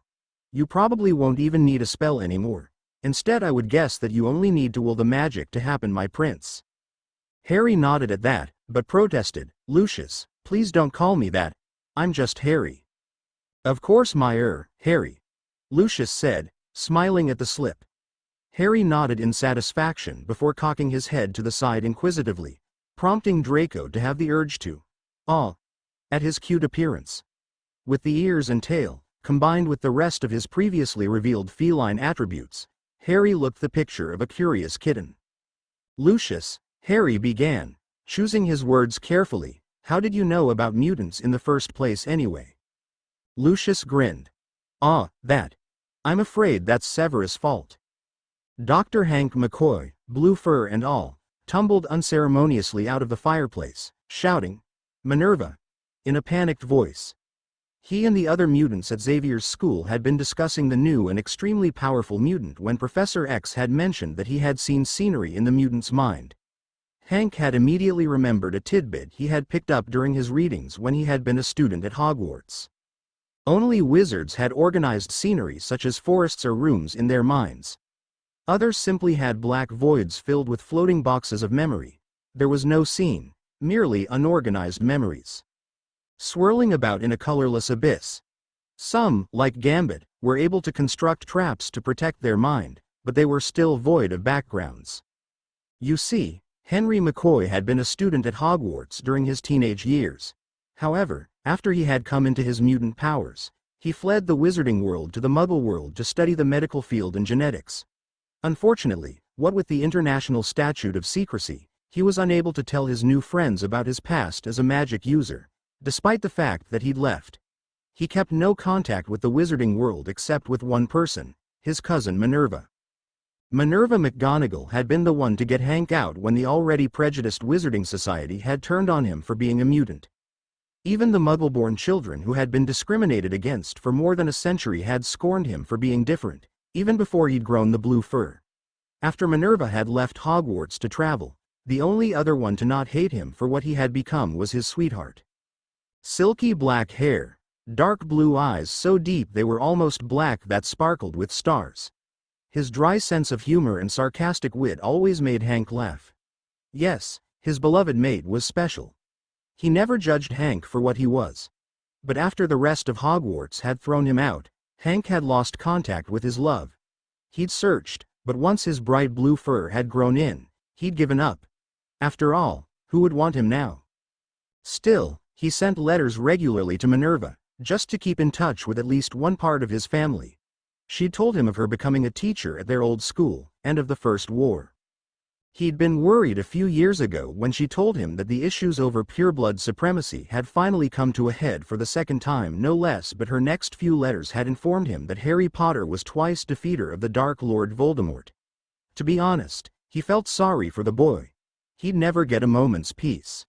You probably won't even need a spell anymore. Instead, I would guess that you only need to will the magic to happen, my prince. Harry nodded at that, but protested, Lucius, please don't call me that. I'm just Harry. Of course, my Harry. Lucius said, smiling at the slip. Harry nodded in satisfaction before cocking his head to the side inquisitively, prompting Draco to have the urge to awe at his cute appearance. With the ears and tail, combined with the rest of his previously revealed feline attributes, Harry looked the picture of a curious kitten. Lucius, Harry began, choosing his words carefully, how did you know about mutants in the first place anyway? Lucius grinned. I'm afraid that's Severus' fault. Dr. Hank McCoy, blue fur and all, tumbled unceremoniously out of the fireplace, shouting, Minerva! In a panicked voice. He and the other mutants at Xavier's school had been discussing the new and extremely powerful mutant when Professor X had mentioned that he had seen scenery in the mutant's mind. Hank had immediately remembered a tidbit he had picked up during his readings when he had been a student at Hogwarts. Only wizards had organized scenery such as forests or rooms in their minds. Others simply had black voids filled with floating boxes of memory. There was no scene, merely unorganized memories, swirling about in a colorless abyss. Some, like Gambit, were able to construct traps to protect their mind, but they were still void of backgrounds. You see, Henry McCoy had been a student at Hogwarts during his teenage years. However, after he had come into his mutant powers, he fled the wizarding world to the Muggle world to study the medical field and genetics. Unfortunately, what with the international statute of secrecy, he was unable to tell his new friends about his past as a magic user, despite the fact that he'd left. He kept no contact with the wizarding world except with one person, his cousin Minerva. Minerva McGonagall had been the one to get Hank out when the already prejudiced Wizarding Society had turned on him for being a mutant. Even the Muggle-born children who had been discriminated against for more than a century had scorned him for being different, even before he'd grown the blue fur. After Minerva had left Hogwarts to travel, the only other one to not hate him for what he had become was his sweetheart. Silky black hair, dark blue eyes so deep they were almost black that sparkled with stars. His dry sense of humor and sarcastic wit always made Hank laugh. Yes, his beloved mate was special. He never judged Hank for what he was. But after the rest of Hogwarts had thrown him out, Hank had lost contact with his love. He'd searched, but once his bright blue fur had grown in, he'd given up. After all, who would want him now? Still, he sent letters regularly to Minerva, just to keep in touch with at least one part of his family. She'd told him of her becoming a teacher at their old school, and of the First War. He'd been worried a few years ago when she told him that the issues over pureblood supremacy had finally come to a head for the second time no less, but her next few letters had informed him that Harry Potter was twice defeater of the Dark Lord Voldemort. To be honest, he felt sorry for the boy. He'd never get a moment's peace.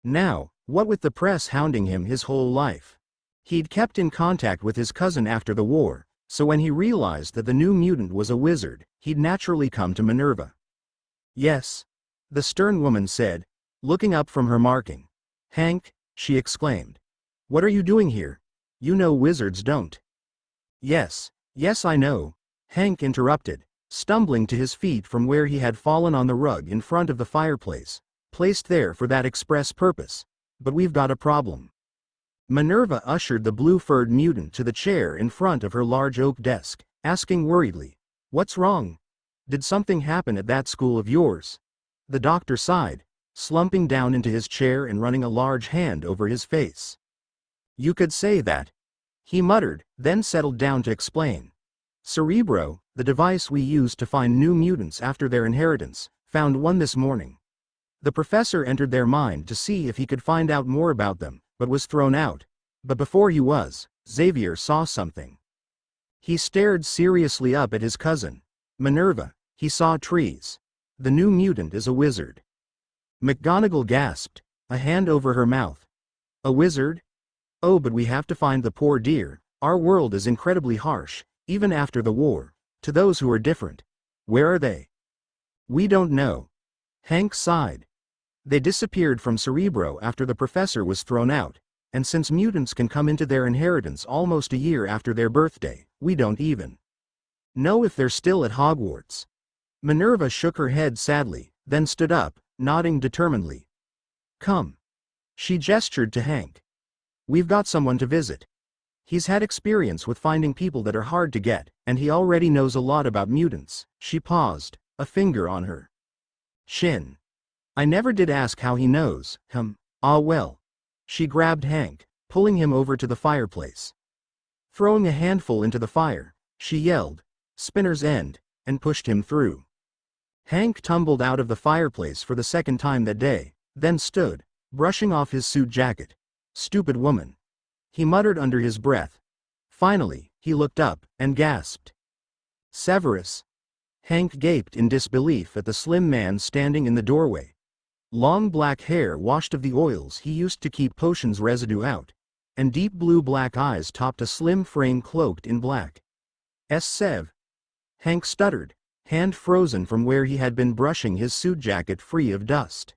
Now, what with the press hounding him his whole life? He'd kept in contact with his cousin after the war, so when he realized that the new mutant was a wizard, he'd naturally come to Minerva. Yes, the stern woman said, looking up from her marking. Hank, she exclaimed. What are you doing here? You know wizards don't. Yes, I know, Hank interrupted, stumbling to his feet from where he had fallen on the rug in front of the fireplace, placed there for that express purpose. But we've got a problem. Minerva ushered the blue-furred mutant to the chair in front of her large oak desk, asking worriedly, What's wrong? Did something happen at that school of yours? The doctor sighed, slumping down into his chair and running a large hand over his face. You could say that, he muttered, then settled down to explain. Cerebro, the device we use to find new mutants after their inheritance, found one this morning. The professor entered their mind to see if he could find out more about them, but was thrown out. But before he was, Xavier saw something. He stared seriously up at his cousin. Minerva, he saw trees. The new mutant is a wizard. McGonagall gasped, a hand over her mouth. A wizard? Oh, but we have to find the poor dear. Our world is incredibly harsh, even after the war, to those who are different. Where are they? We don't know. Hank sighed. They disappeared from Cerebro after the professor was thrown out, and since mutants can come into their inheritance almost a year after their birthday, we don't even know if they're still at Hogwarts. Minerva shook her head sadly, then stood up, nodding determinedly. Come. She gestured to Hank. We've got someone to visit. He's had experience with finding people that are hard to get, and he already knows a lot about mutants. She paused, a finger on her chin. I never did ask how he knows, Ah well. She grabbed Hank, pulling him over to the fireplace. Throwing a handful into the fire, she yelled, Spinner's end, and pushed him through. Hank tumbled out of the fireplace for the second time that day, then stood, brushing off his suit jacket. Stupid woman. He muttered under his breath. Finally, he looked up, and gasped. Severus. Hank gaped in disbelief at the slim man standing in the doorway. Long black hair washed of the oils he used to keep potions residue out. and deep blue-black eyes topped a slim frame cloaked in black. Sev. Hank stuttered, hand frozen from where he had been brushing his suit jacket free of dust.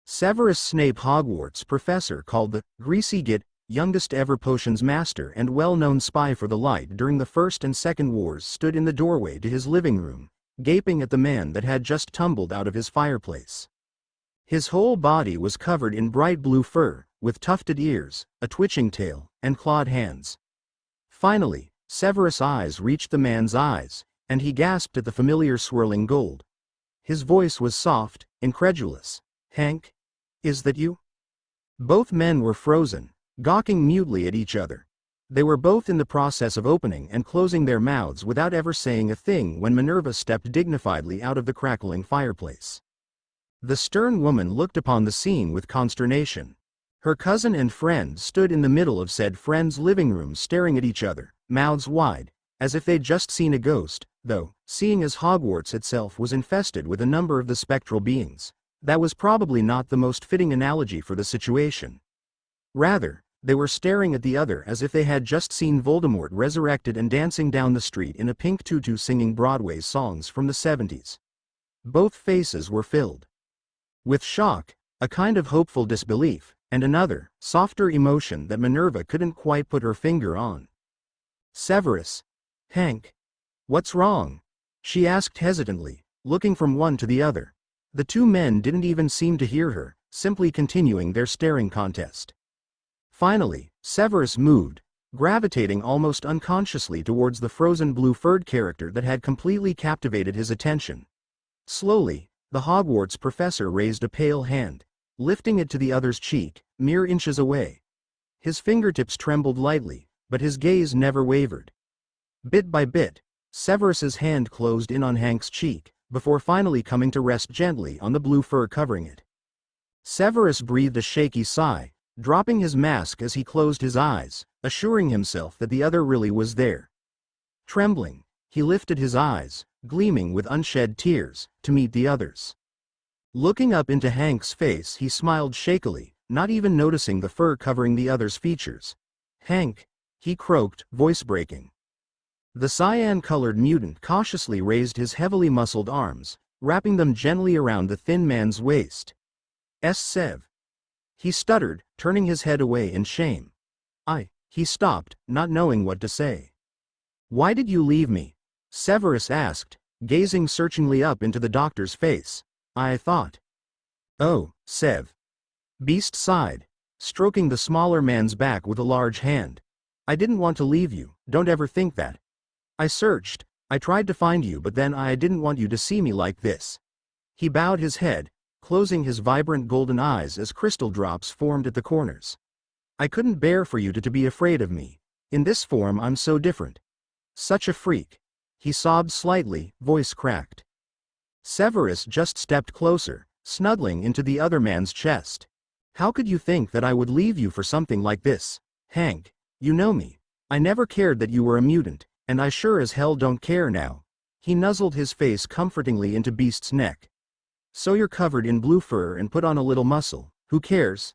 Severus Snape, Hogwarts professor called the Greasy Git, youngest ever potions master and well-known spy for the Light during the First and Second Wars, stood in the doorway to his living room, gaping at the man that had just tumbled out of his fireplace. His whole body was covered in bright blue fur, with tufted ears, a twitching tail, and clawed hands. Finally, Severus' eyes reached the man's eyes, and he gasped at the familiar swirling gold. His voice was soft, incredulous. "Hank? Is that you?" Both men were frozen, gawking mutely at each other. They were both in the process of opening and closing their mouths without ever saying a thing when Minerva stepped dignifiedly out of the crackling fireplace. The stern woman looked upon the scene with consternation. Her cousin and friend stood in the middle of said friend's living room staring at each other, mouths wide, as if they'd just seen a ghost, though, seeing as Hogwarts itself was infested with a number of the spectral beings, that was probably not the most fitting analogy for the situation. Rather, they were staring at the other as if they had just seen Voldemort resurrected and dancing down the street in a pink tutu singing Broadway songs from the 70s. Both faces were filled with shock, a kind of hopeful disbelief, and another, softer emotion that Minerva couldn't quite put her finger on. "Severus. Hank. What's wrong?" she asked hesitantly, looking from one to the other. The two men didn't even seem to hear her, simply continuing their staring contest. Finally, Severus moved, gravitating almost unconsciously towards the frozen blue-furred character that had completely captivated his attention. Slowly, the Hogwarts professor raised a pale hand, lifting it to the other's cheek, mere inches away. His fingertips trembled lightly, but his gaze never wavered. Bit by bit, Severus's hand closed in on Hank's cheek, before finally coming to rest gently on the blue fur covering it. Severus breathed a shaky sigh, dropping his mask as he closed his eyes, assuring himself that the other really was there. Trembling, he lifted his eyes, gleaming with unshed tears, to meet the other's. Looking up into Hank's face, he smiled shakily, not even noticing the fur covering the other's features. "Hank," he croaked, voice breaking. The cyan-colored mutant cautiously raised his heavily muscled arms, wrapping them gently around the thin man's waist. "Sev." He stuttered, turning his head away in shame. He stopped, not knowing what to say. "Why did you leave me?" Severus asked, gazing searchingly up into the doctor's face. "I thought." "Oh, Sev." Beast sighed, stroking the smaller man's back with a large hand. "I didn't want to leave you, don't ever think that. I searched, I tried to find you, but then I didn't want you to see me like this." He bowed his head, closing his vibrant golden eyes as crystal drops formed at the corners. "I couldn't bear for you to be afraid of me. In this form I'm so different. Such a freak." He sobbed slightly, voice cracked. Severus just stepped closer, snuggling into the other man's chest. "How could you think that I would leave you for something like this? Hank, you know me. I never cared that you were a mutant, and I sure as hell don't care now." He nuzzled his face comfortingly into Beast's neck. "So you're covered in blue fur and put on a little muscle, who cares?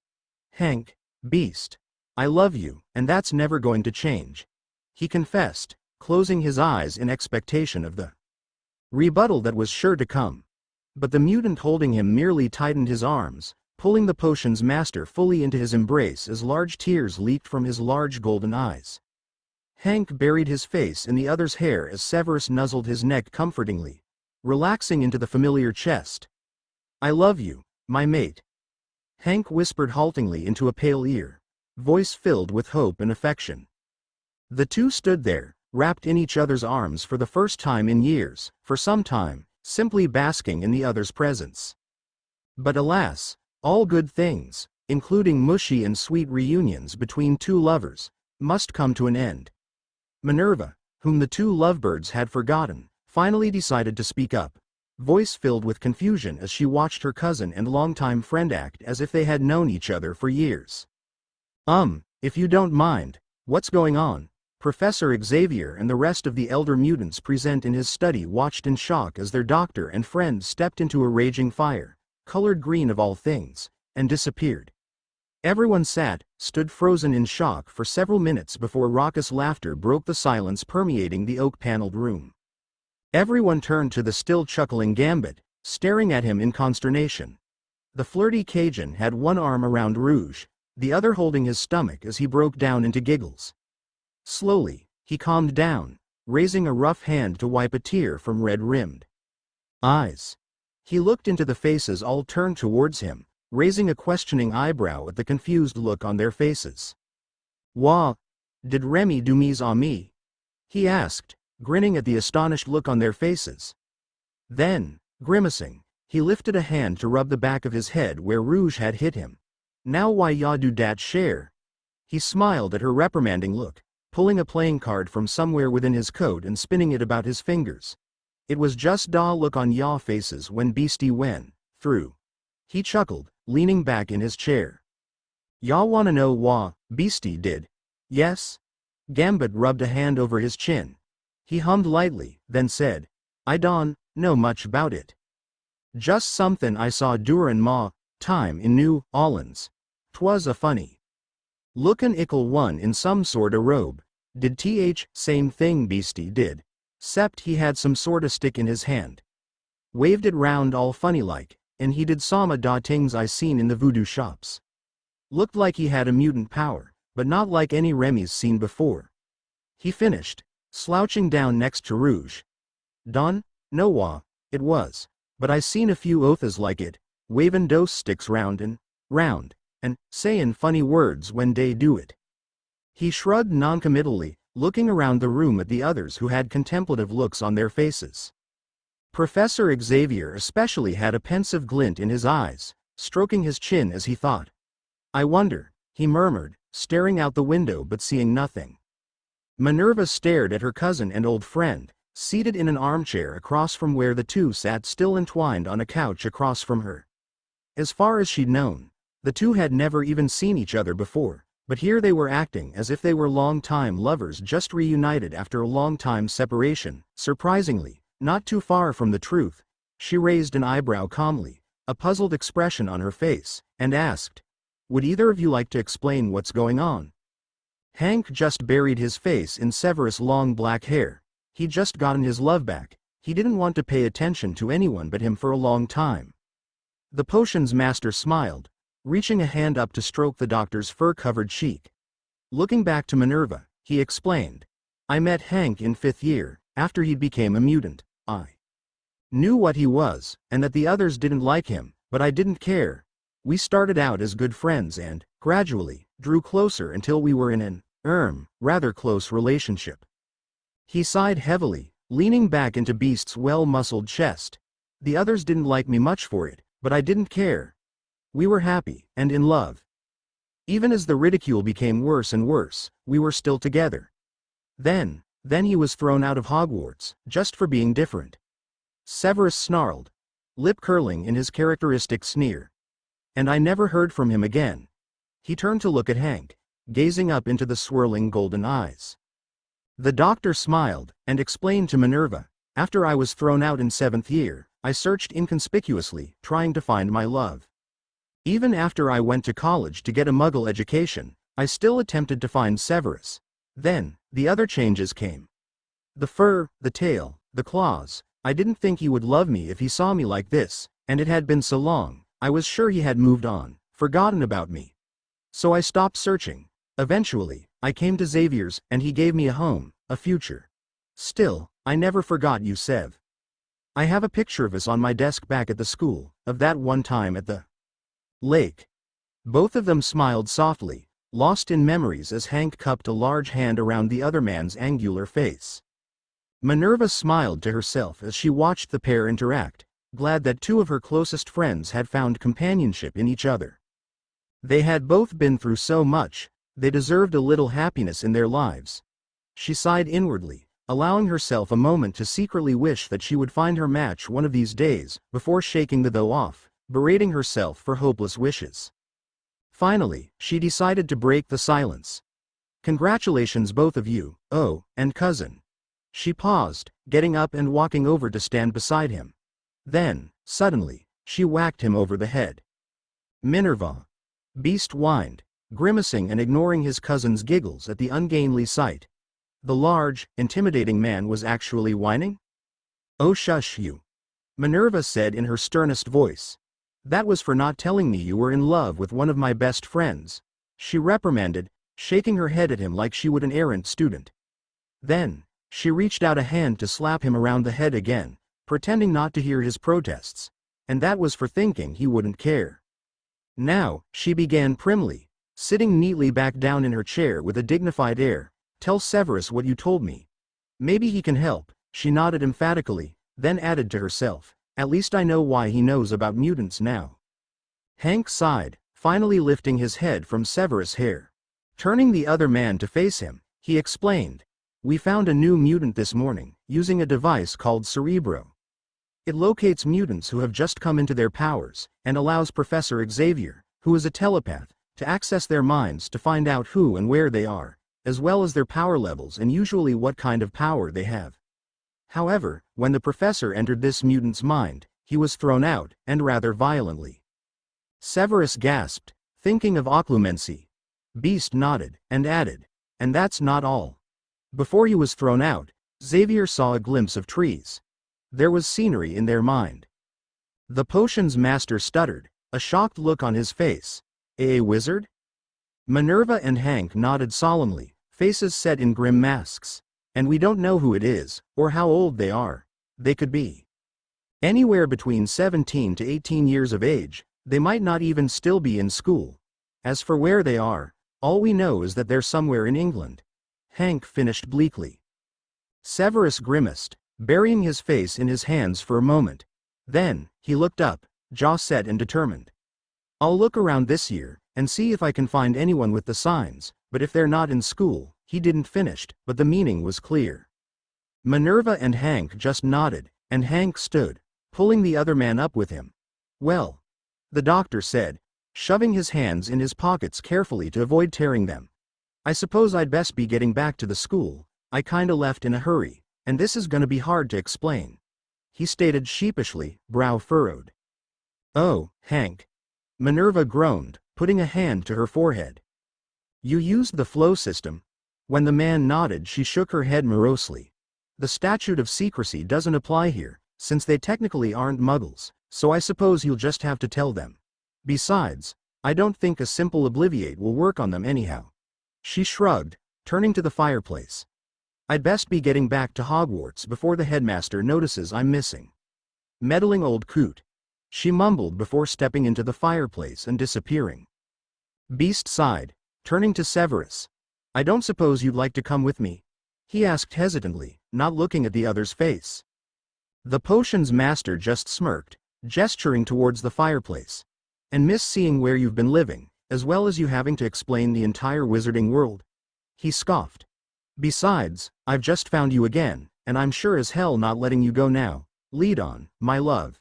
Hank, Beast, I love you, and that's never going to change," he confessed, closing his eyes in expectation of the rebuttal that was sure to come. But the mutant holding him merely tightened his arms, pulling the potion's master fully into his embrace as large tears leaked from his large golden eyes. Hank buried his face in the other's hair as Severus nuzzled his neck comfortingly, relaxing into the familiar chest. "I love you, my mate," Hank whispered haltingly into a pale ear, voice filled with hope and affection. The two stood there, wrapped in each other's arms for the first time in years, for some time, simply basking in the other's presence. But alas, all good things, including mushy and sweet reunions between two lovers, must come to an end. Minerva, whom the two lovebirds had forgotten, finally decided to speak up, voice filled with confusion as she watched her cousin and longtime friend act as if they had known each other for years. If you don't mind, what's going on?" Professor Xavier and the rest of the elder mutants present in his study watched in shock as their doctor and friend stepped into a raging fire, colored green of all things, and disappeared. Everyone sat, stood frozen in shock for several minutes before raucous laughter broke the silence permeating the oak-paneled room. Everyone turned to the still chuckling Gambit, staring at him in consternation. The flirty Cajun had one arm around Rouge, the other holding his stomach as he broke down into giggles. Slowly, he calmed down, raising a rough hand to wipe a tear from red-rimmed eyes. He looked into the faces all turned towards him, raising a questioning eyebrow at the confused look on their faces. "Wah, did Remy do mise à me?" he asked, grinning at the astonished look on their faces. Then, grimacing, he lifted a hand to rub the back of his head where Rouge had hit him. "Now why ya do dat share?" He smiled at her reprimanding look, pulling a playing card from somewhere within his coat and spinning it about his fingers. "It was just da look on ya faces when Beastie went through." He chuckled, leaning back in his chair. "Ya wanna know wha Beastie did?" "Yes?" Gambit rubbed a hand over his chin. He hummed lightly, then said, "I don't know much about it. Just somethin' I saw durin' ma time in New Orleans. 'Twas a funny lookin' ickle one in some sorta robe. Did th same thing Beastie did, 'cept he had some sorta stick in his hand. Waved it round all funny like, and he did some da tings I seen in the voodoo shops. Looked like he had a mutant power, but not like any Remy's seen before." He finished, slouching down next to Rouge. "Don know wha it was, but I seen a few others like it, wavin' dose sticks round and sayin' funny words when dey do it." He shrugged noncommittally, looking around the room at the others who had contemplative looks on their faces. Professor Xavier especially had a pensive glint in his eyes, stroking his chin as he thought. "I wonder," he murmured, staring out the window but seeing nothing. Minerva stared at her cousin and old friend, seated in an armchair across from where the two sat still entwined on a couch across from her. As far as she'd known, the two had never even seen each other before, but here they were acting as if they were long-time lovers just reunited after a long-time separation. Surprisingly, not too far from the truth, she raised an eyebrow calmly, a puzzled expression on her face, and asked, "Would either of you like to explain what's going on?" Hank just buried his face in Severus' long black hair. He'd just gotten his love back. He didn't want to pay attention to anyone but him for a long time. The potions master smiled, reaching a hand up to stroke the doctor's fur-covered cheek. Looking back to Minerva, he explained, "I met Hank in 5th year, after he became a mutant. I knew what he was, and that the others didn't like him, but I didn't care. We started out as good friends and, gradually, drew closer until we were in an, rather close relationship." He sighed heavily, leaning back into Beast's well-muscled chest. "The others didn't like me much for it, but I didn't care. We were happy, and in love. Even as the ridicule became worse and worse, we were still together. Then he was thrown out of Hogwarts, just for being different." Severus snarled, lip curling in his characteristic sneer. "And I never heard from him again." He turned to look at Hank, gazing up into the swirling golden eyes. The doctor smiled, and explained to Minerva, "After I was thrown out in 7th year, I searched inconspicuously, trying to find my love. Even after I went to college to get a Muggle education, I still attempted to find Severus. Then, the other changes came. The fur, the tail, the claws. I didn't think he would love me if he saw me like this, and it had been so long, I was sure he had moved on, forgotten about me. So I stopped searching. Eventually, I came to Xavier's, and he gave me a home, a future. Still, I never forgot you, Sev. I have a picture of us on my desk back at the school, of that one time at the lake." Both of them smiled softly, lost in memories as Hank cupped a large hand around the other man's angular face. Minerva smiled to herself as she watched the pair interact, glad that two of her closest friends had found companionship in each other. They had both been through so much, they deserved a little happiness in their lives. She sighed inwardly, allowing herself a moment to secretly wish that she would find her match one of these days, before shaking the though off, berating herself for hopeless wishes. Finally, she decided to break the silence. "Congratulations both of you, and cousin." She paused, getting up and walking over to stand beside him. Then, suddenly, she whacked him over the head. "Minerva." Beast whined, grimacing and ignoring his cousin's giggles at the ungainly sight. The large, intimidating man was actually whining? "Oh, shush you," Minerva said in her sternest voice. "That was for not telling me you were in love with one of my best friends," she reprimanded, shaking her head at him like she would an errant student. Then, she reached out a hand to slap him around the head again, pretending not to hear his protests. And that was for thinking he wouldn't care. "Now," she began primly, sitting neatly back down in her chair with a dignified air, "tell Severus what you told me. Maybe he can help." She nodded emphatically, then added to herself, "At least I know why he knows about mutants now." Hank sighed, finally lifting his head from Severus' hair. Turning the other man to face him, he explained, "We found a new mutant this morning, using a device called Cerebro. It locates mutants who have just come into their powers, and allows Professor Xavier, who is a telepath, to access their minds to find out who and where they are, as well as their power levels and usually what kind of power they have. However, when the professor entered this mutant's mind, he was thrown out, and rather violently." Severus gasped, thinking of occlumency. Beast nodded, and added, "And that's not all. Before he was thrown out, Xavier saw a glimpse of trees. There was scenery in their mind." The potion's master stuttered, a shocked look on his face. "A wizard?" Minerva and Hank nodded solemnly, faces set in grim masks. "And we don't know who it is, or how old they are. They could be anywhere between 17 to 18 years of age, they might not even still be in school. As for where they are, all we know is that they're somewhere in England," Hank finished bleakly. Severus grimaced, burying his face in his hands for a moment. Then, he looked up, jaw set and determined. "I'll look around this year, and see if I can find anyone with the signs, but if they're not in school," he didn't finish, but the meaning was clear. Minerva and Hank just nodded, and Hank stood, pulling the other man up with him. "Well," the doctor said, shoving his hands in his pockets carefully to avoid tearing them, "I suppose I'd best be getting back to the school. I kinda left in a hurry, and this is gonna be hard to explain," he stated sheepishly, brow furrowed. "Oh, Hank," Minerva groaned, putting a hand to her forehead. "You used the flow system?" When the man nodded, she shook her head morosely. "The statute of secrecy doesn't apply here, since they technically aren't muggles, so I suppose you'll just have to tell them. Besides, I don't think a simple obliviate will work on them anyhow." She shrugged, turning to the fireplace. "I'd best be getting back to Hogwarts before the headmaster notices I'm missing. Meddling old coot," she mumbled before stepping into the fireplace and disappearing. Beast sighed, turning to Severus. "I don't suppose you'd like to come with me?" he asked hesitantly, not looking at the other's face. The potion's master just smirked, gesturing towards the fireplace. "And miss seeing where you've been living, as well as you having to explain the entire wizarding world?" he scoffed. "Besides, I've just found you again, and I'm sure as hell not letting you go now. Lead on, my love."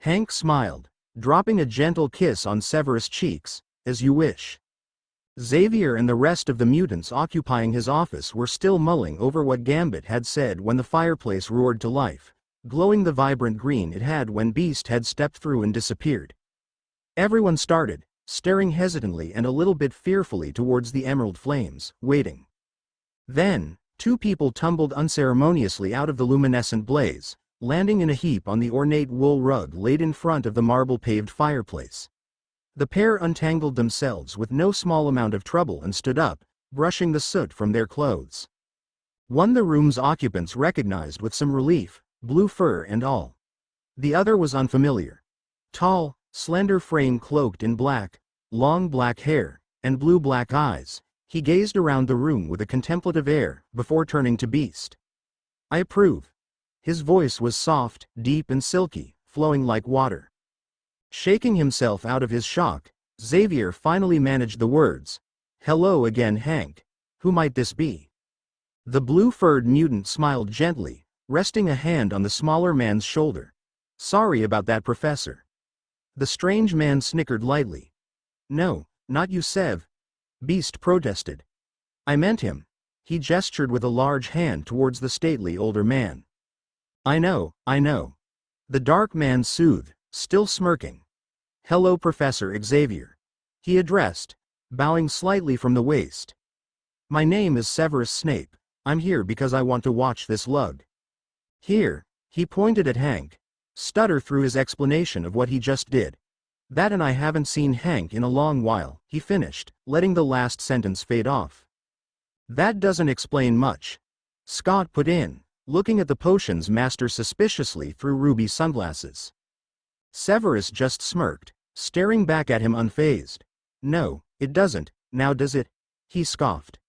Hank smiled, dropping a gentle kiss on Severus' cheeks. "As you wish." Xavier and the rest of the mutants occupying his office were still mulling over what Gambit had said when the fireplace roared to life, glowing the vibrant green it had when Beast had stepped through and disappeared. Everyone started, staring hesitantly and a little bit fearfully towards the emerald flames, waiting. Then, two people tumbled unceremoniously out of the luminescent blaze, landing in a heap on the ornate wool rug laid in front of the marble-paved fireplace. The pair untangled themselves with no small amount of trouble and stood up, brushing the soot from their clothes. One the room's occupants recognized with some relief, blue fur and all. The other was unfamiliar. Tall, slender frame cloaked in black, long black hair, and blue-black eyes, he gazed around the room with a contemplative air, before turning to Beast. "I approve." His voice was soft, deep and silky, flowing like water. Shaking himself out of his shock, Xavier finally managed the words, "Hello again, Hank. Who might this be?" The blue-furred mutant smiled gently, resting a hand on the smaller man's shoulder. "Sorry about that, Professor." The strange man snickered lightly. "No, not you, Sev," Beast protested. "I meant him." He gestured with a large hand towards the stately older man. I know. The dark man soothed, still smirking. "Hello, Professor Xavier," he addressed, bowing slightly from the waist. "My name is Severus Snape. I'm here because I want to watch this lug." Here, he pointed at Hank, stutter through his explanation of what he just did. "That and I haven't seen Hank in a long while," he finished, letting the last sentence fade off. "That doesn't explain much," Scott put in, looking at the potions master suspiciously through ruby sunglasses. Severus just smirked, staring back at him unfazed. "No, it doesn't, now does it?" he scoffed.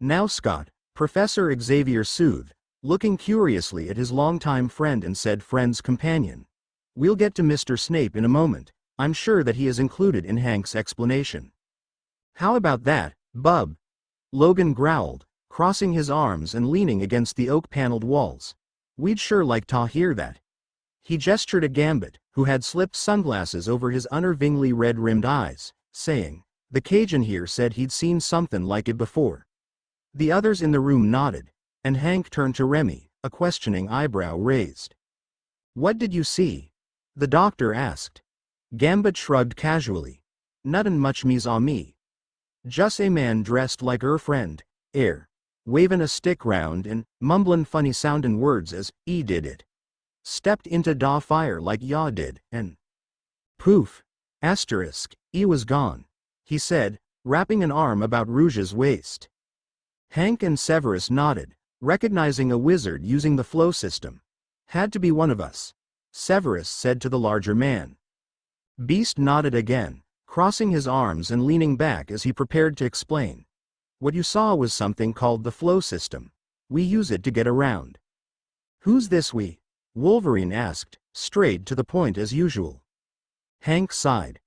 "Now Scott," Professor Xavier soothed, looking curiously at his longtime friend and said friend's companion. "We'll get to Mr. Snape in a moment. I'm sure that he is included in Hank's explanation." "How about that, bub?" Logan growled, crossing his arms and leaning against the oak-paneled walls. "We'd sure like to hear that." He gestured at Gambit, who had slipped sunglasses over his unnervingly red-rimmed eyes, saying, "The Cajun here said he'd seen something like it before." The others in the room nodded, and Hank turned to Remy, a questioning eyebrow raised. "What did you see?" the doctor asked. Gambit shrugged casually. "Nuttin' much mise on me. Just a man dressed like her friend, wavin' a stick round and mumblin' funny soundin' words as he did it. Stepped into da fire like ya did, and poof, he was gone," he said, wrapping an arm about Rouge's waist. Hank and Severus nodded, recognizing a wizard using the flow system. "Had to be one of us," Severus said to the larger man. Beast nodded again, crossing his arms and leaning back as he prepared to explain. "What you saw was something called the flow system. We use it to get around." "Who's this we?" Wolverine asked, straight to the point as usual. Hank sighed.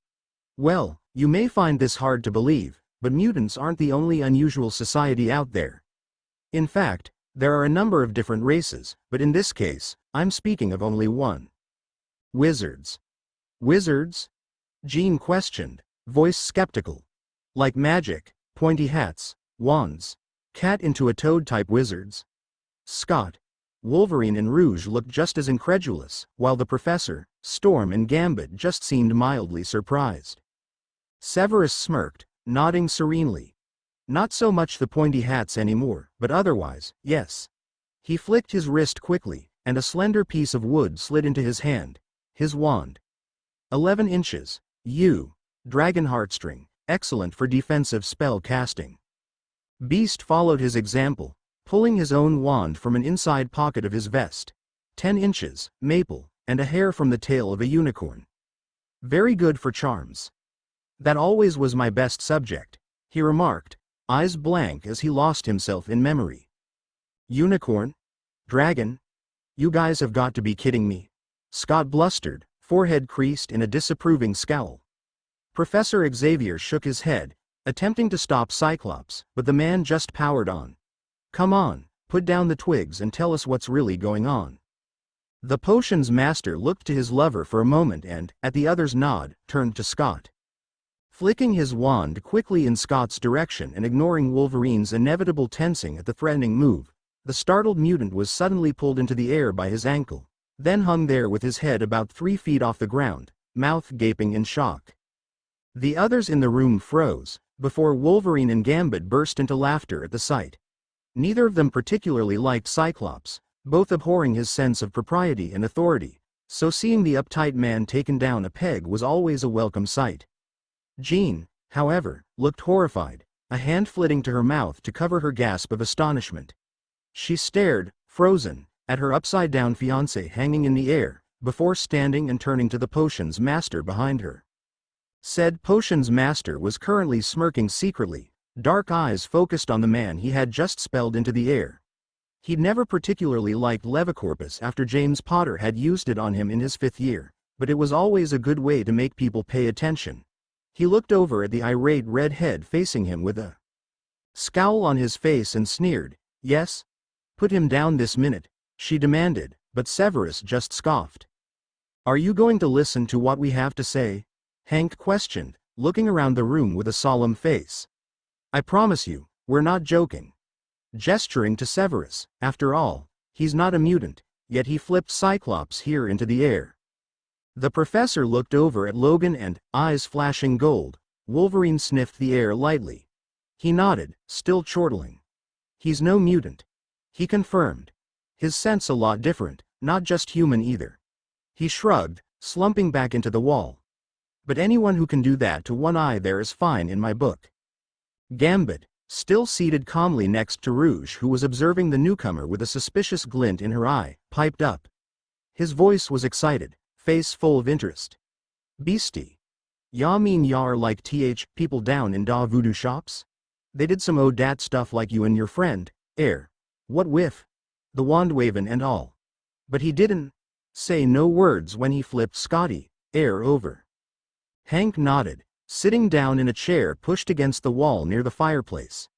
"Well, you may find this hard to believe, but mutants aren't the only unusual society out there. In fact, there are a number of different races, but in this case, I'm speaking of only one. Wizards." "Wizards?" Jean questioned, voice skeptical. "Like magic, pointy hats, wands, cat-into-a-toad-type wizards?" Scott, Wolverine and Rouge looked just as incredulous, while the Professor, Storm and Gambit just seemed mildly surprised. Severus smirked, nodding serenely. "Not so much the pointy hats anymore, but otherwise, yes." He flicked his wrist quickly, and a slender piece of wood slid into his hand, his wand. 11 inches, dragon heartstring, excellent for defensive spell casting. Beast followed his example, pulling his own wand from an inside pocket of his vest. 10 inches, maple, and a hair from the tail of a unicorn. "Very good for charms." "That always was my best subject," he remarked, eyes blank as he lost himself in memory. "Unicorn? Dragon? You guys have got to be kidding me," Scott blustered, forehead creased in a disapproving scowl. Professor Xavier shook his head, attempting to stop Cyclops, but the man just powered on. "Come on, put down the twigs and tell us what's really going on." The potions master looked to his lover for a moment and, at the other's nod, turned to Scott. Flicking his wand quickly in Scott's direction and ignoring Wolverine's inevitable tensing at the threatening move, the startled mutant was suddenly pulled into the air by his ankle, then hung there with his head about 3 feet off the ground, mouth gaping in shock. The others in the room froze, before Wolverine and Gambit burst into laughter at the sight. Neither of them particularly liked Cyclops, both abhorring his sense of propriety and authority, so seeing the uptight man taken down a peg was always a welcome sight. Jean, however, looked horrified, a hand flitting to her mouth to cover her gasp of astonishment. She stared, frozen, at her upside-down fiancé hanging in the air, before standing and turning to the potions master behind her. Said potions master was currently smirking secretly, dark eyes focused on the man he had just spelled into the air. He'd never particularly liked Levicorpus after James Potter had used it on him in his 5th year, but it was always a good way to make people pay attention. He looked over at the irate redhead facing him with a scowl on his face and sneered. "Yes? Put him down this minute," she demanded, but Severus just scoffed. "Are you going to listen to what we have to say?" Hank questioned, looking around the room with a solemn face. "I promise you, we're not joking." Gesturing to Severus, after all, he's not a mutant, yet he flipped Cyclops here into the air. The professor looked over at Logan and, eyes flashing gold, Wolverine sniffed the air lightly. He nodded, still chortling. He's no mutant. He confirmed. His scent's a lot different, not just human either. He shrugged, slumping back into the wall. But anyone who can do that to one eye there is fine in my book. Gambit, still seated calmly next to Rouge, who was observing the newcomer with a suspicious glint in her eye, piped up. His voice was excited, face full of interest. Beastie. Ya mean ya are like people down in da voodoo shops? They did some dat stuff like you and your friend, what whiff? The wand wavin' and all. But he didn't say no words when he flipped Scotty, over. Hank nodded, sitting down in a chair pushed against the wall near the fireplace.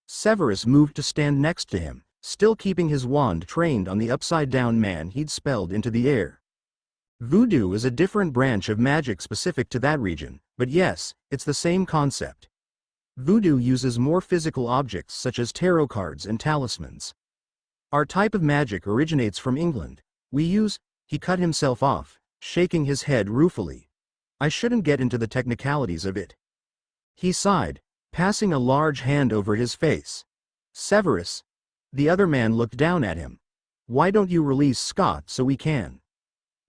Severus moved to stand next to him, still keeping his wand trained on the upside-down man he'd spelled into the air. Voodoo is a different branch of magic specific to that region, but yes, it's the same concept. Voodoo uses more physical objects such as tarot cards and talismans. Our type of magic originates from England. We use, he cut himself off, shaking his head ruefully. I shouldn't get into the technicalities of it. He sighed, passing a large hand over his face. Severus. The other man looked down at him. Why don't you release Scott so we can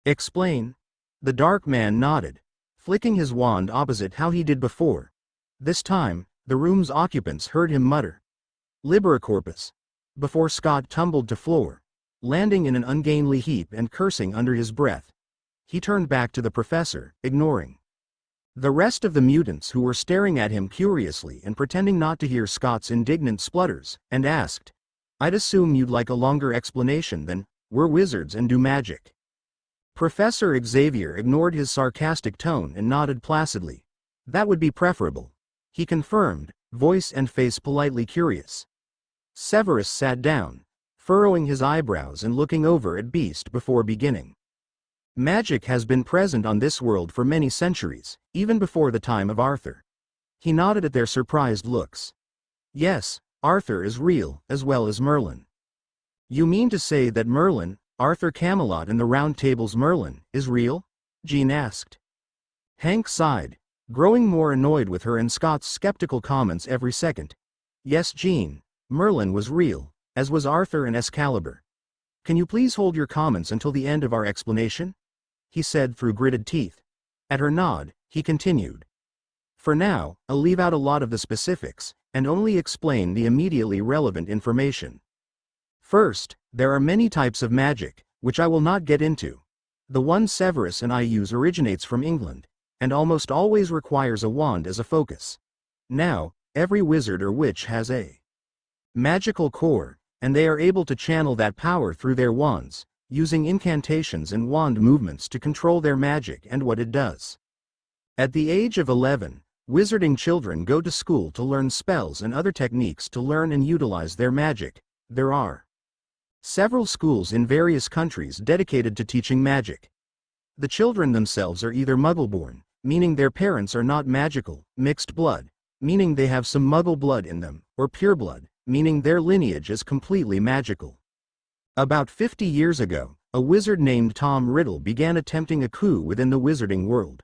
explain? The dark man nodded, flicking his wand opposite how he did before. This time, the room's occupants heard him mutter, Libera corpus, before Scott tumbled to floor, landing in an ungainly heap and cursing under his breath. He turned back to the professor, ignoring the rest of the mutants who were staring at him curiously and pretending not to hear Scott's indignant splutters, and asked, I'd assume you'd like a longer explanation than, we're wizards and do magic. Professor Xavier ignored his sarcastic tone and nodded placidly. That would be preferable, he confirmed, voice and face politely curious. Severus sat down, furrowing his eyebrows and looking over at Beast before beginning. Magic has been present on this world for many centuries, even before the time of Arthur. He nodded at their surprised looks. Yes, Arthur is real, as well as Merlin. You mean to say that Merlin, Arthur Camelot and the Round Table's Merlin, is real? Jean asked. Hank sighed, growing more annoyed with her and Scott's skeptical comments every second. Yes, Jean, Merlin was real, as was Arthur and Excalibur. Can you please hold your comments until the end of our explanation? He said through gritted teeth. At her nod, he continued. For now, I'll leave out a lot of the specifics, and only explain the immediately relevant information. First, there are many types of magic, which I will not get into. The one Severus and I use originates from England, and almost always requires a wand as a focus. Now, every wizard or witch has a magical core, and they are able to channel that power through their wands, using incantations and wand movements to control their magic and what it does. At the age of 11, wizarding children go to school to learn spells and other techniques to learn and utilize their magic. There are several schools in various countries dedicated to teaching magic. The children themselves are either Muggle-born, meaning their parents are not magical, mixed blood, meaning they have some Muggle blood in them, or pureblood, meaning their lineage is completely magical. About 50 years ago, a wizard named Tom Riddle began attempting a coup within the wizarding world.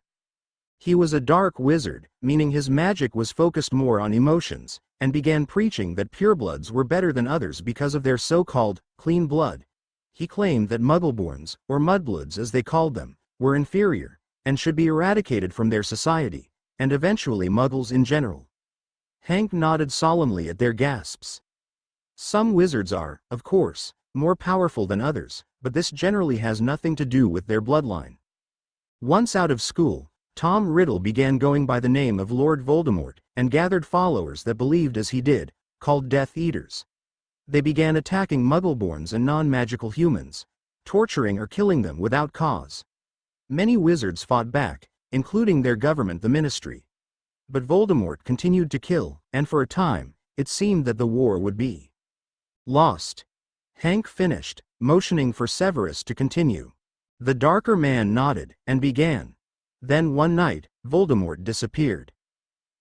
He was a dark wizard, meaning his magic was focused more on emotions, and began preaching that purebloods were better than others because of their so-called clean blood. He claimed that Muggleborns, or mudbloods as they called them, were inferior, and should be eradicated from their society, and eventually Muggles in general. Hank nodded solemnly at their gasps. Some wizards are, of course, more powerful than others, but this generally has nothing to do with their bloodline. Once out of school, Tom Riddle began going by the name of Lord Voldemort, and gathered followers that believed as he did, called Death Eaters. They began attacking Muggleborns and non-magical humans, torturing or killing them without cause. Many wizards fought back, including their government, the Ministry. But Voldemort continued to kill, and for a time, it seemed that the war would be lost. Hank finished, motioning for Severus to continue. The darker man nodded, and began. Then one night, Voldemort disappeared.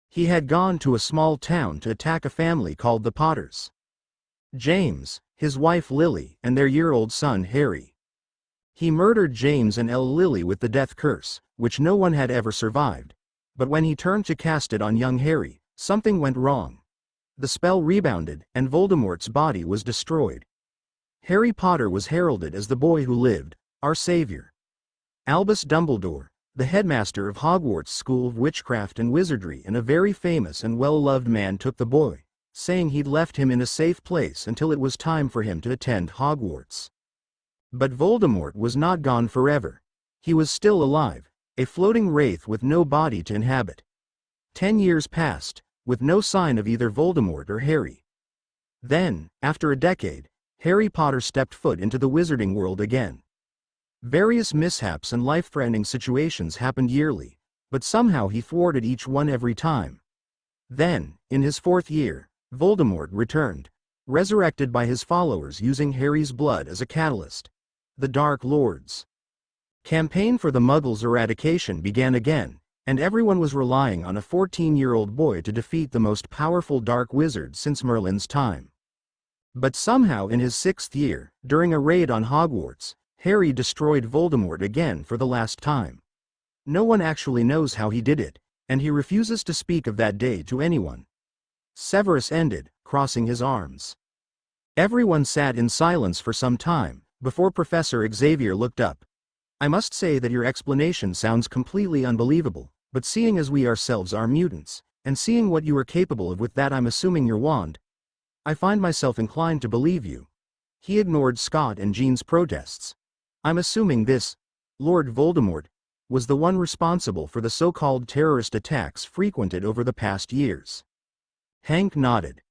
He had gone to a small town to attack a family called the Potters. James, his wife Lily, and their year-old son Harry. He murdered James and Lily with the death curse, which no one had ever survived. But when he turned to cast it on young Harry, something went wrong. The spell rebounded, and Voldemort's body was destroyed. Harry Potter was heralded as the boy who lived, our savior. Albus Dumbledore, the headmaster of Hogwarts School of Witchcraft and Wizardry and a very famous and well-loved man, took the boy, saying he'd left him in a safe place until it was time for him to attend Hogwarts. But Voldemort was not gone forever. He was still alive, a floating wraith with no body to inhabit. 10 years passed, with no sign of either Voldemort or Harry. Then, after a decade, Harry Potter stepped foot into the wizarding world again. Various mishaps and life-threatening situations happened yearly, but somehow he thwarted each one every time. Then, in his 4th year, Voldemort returned, resurrected by his followers using Harry's blood as a catalyst. The Dark Lord's campaign for the Muggles' eradication began again, and everyone was relying on a 14-year-old boy to defeat the most powerful dark wizard since Merlin's time. But somehow in his 6th year, during a raid on Hogwarts, Harry destroyed Voldemort again for the last time. No one actually knows how he did it, and he refuses to speak of that day to anyone. Severus ended, crossing his arms. Everyone sat in silence for some time, before Professor Xavier looked up. "I must say that your explanation sounds completely unbelievable, but seeing as we ourselves are mutants, and seeing what you are capable of with that, I'm assuming your wand, I find myself inclined to believe you." He ignored Scott and Jean's protests. "I'm assuming this Lord Voldemort was the one responsible for the so-called terrorist attacks frequented over the past years." Hank nodded.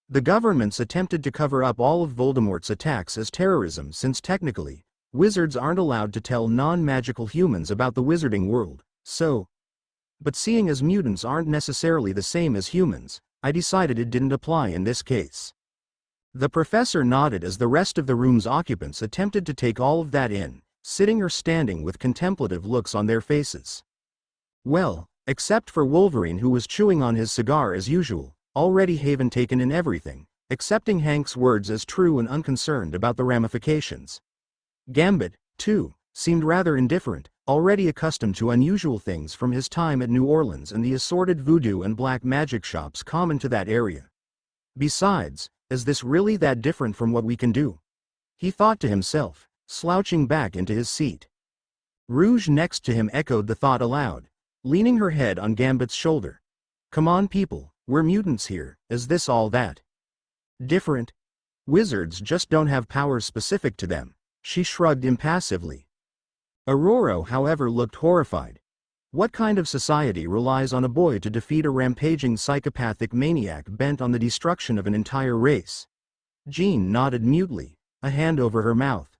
"The governments attempted to cover up all of Voldemort's attacks as terrorism, since technically, wizards aren't allowed to tell non-magical humans about the wizarding world, so. But seeing as mutants aren't necessarily the same as humans, I decided it didn't apply in this case." The professor nodded as the rest of the room's occupants attempted to take all of that in, sitting or standing with contemplative looks on their faces. Well, except for Wolverine, who was chewing on his cigar as usual, already having taken in everything, accepting Hank's words as true and unconcerned about the ramifications. Gambit, too, seemed rather indifferent, already accustomed to unusual things from his time at New Orleans and the assorted voodoo and black magic shops common to that area. Besides, is this really that different from what we can do? He thought to himself, slouching back into his seat. Rouge next to him echoed the thought aloud, leaning her head on Gambit's shoulder. "Come on people, we're mutants here, is this all that different? Wizards just don't have powers specific to them." She shrugged impassively. Aurora, however, looked horrified. What kind of society relies on a boy to defeat a rampaging psychopathic maniac bent on the destruction of an entire race? Jean nodded mutely, a hand over her mouth.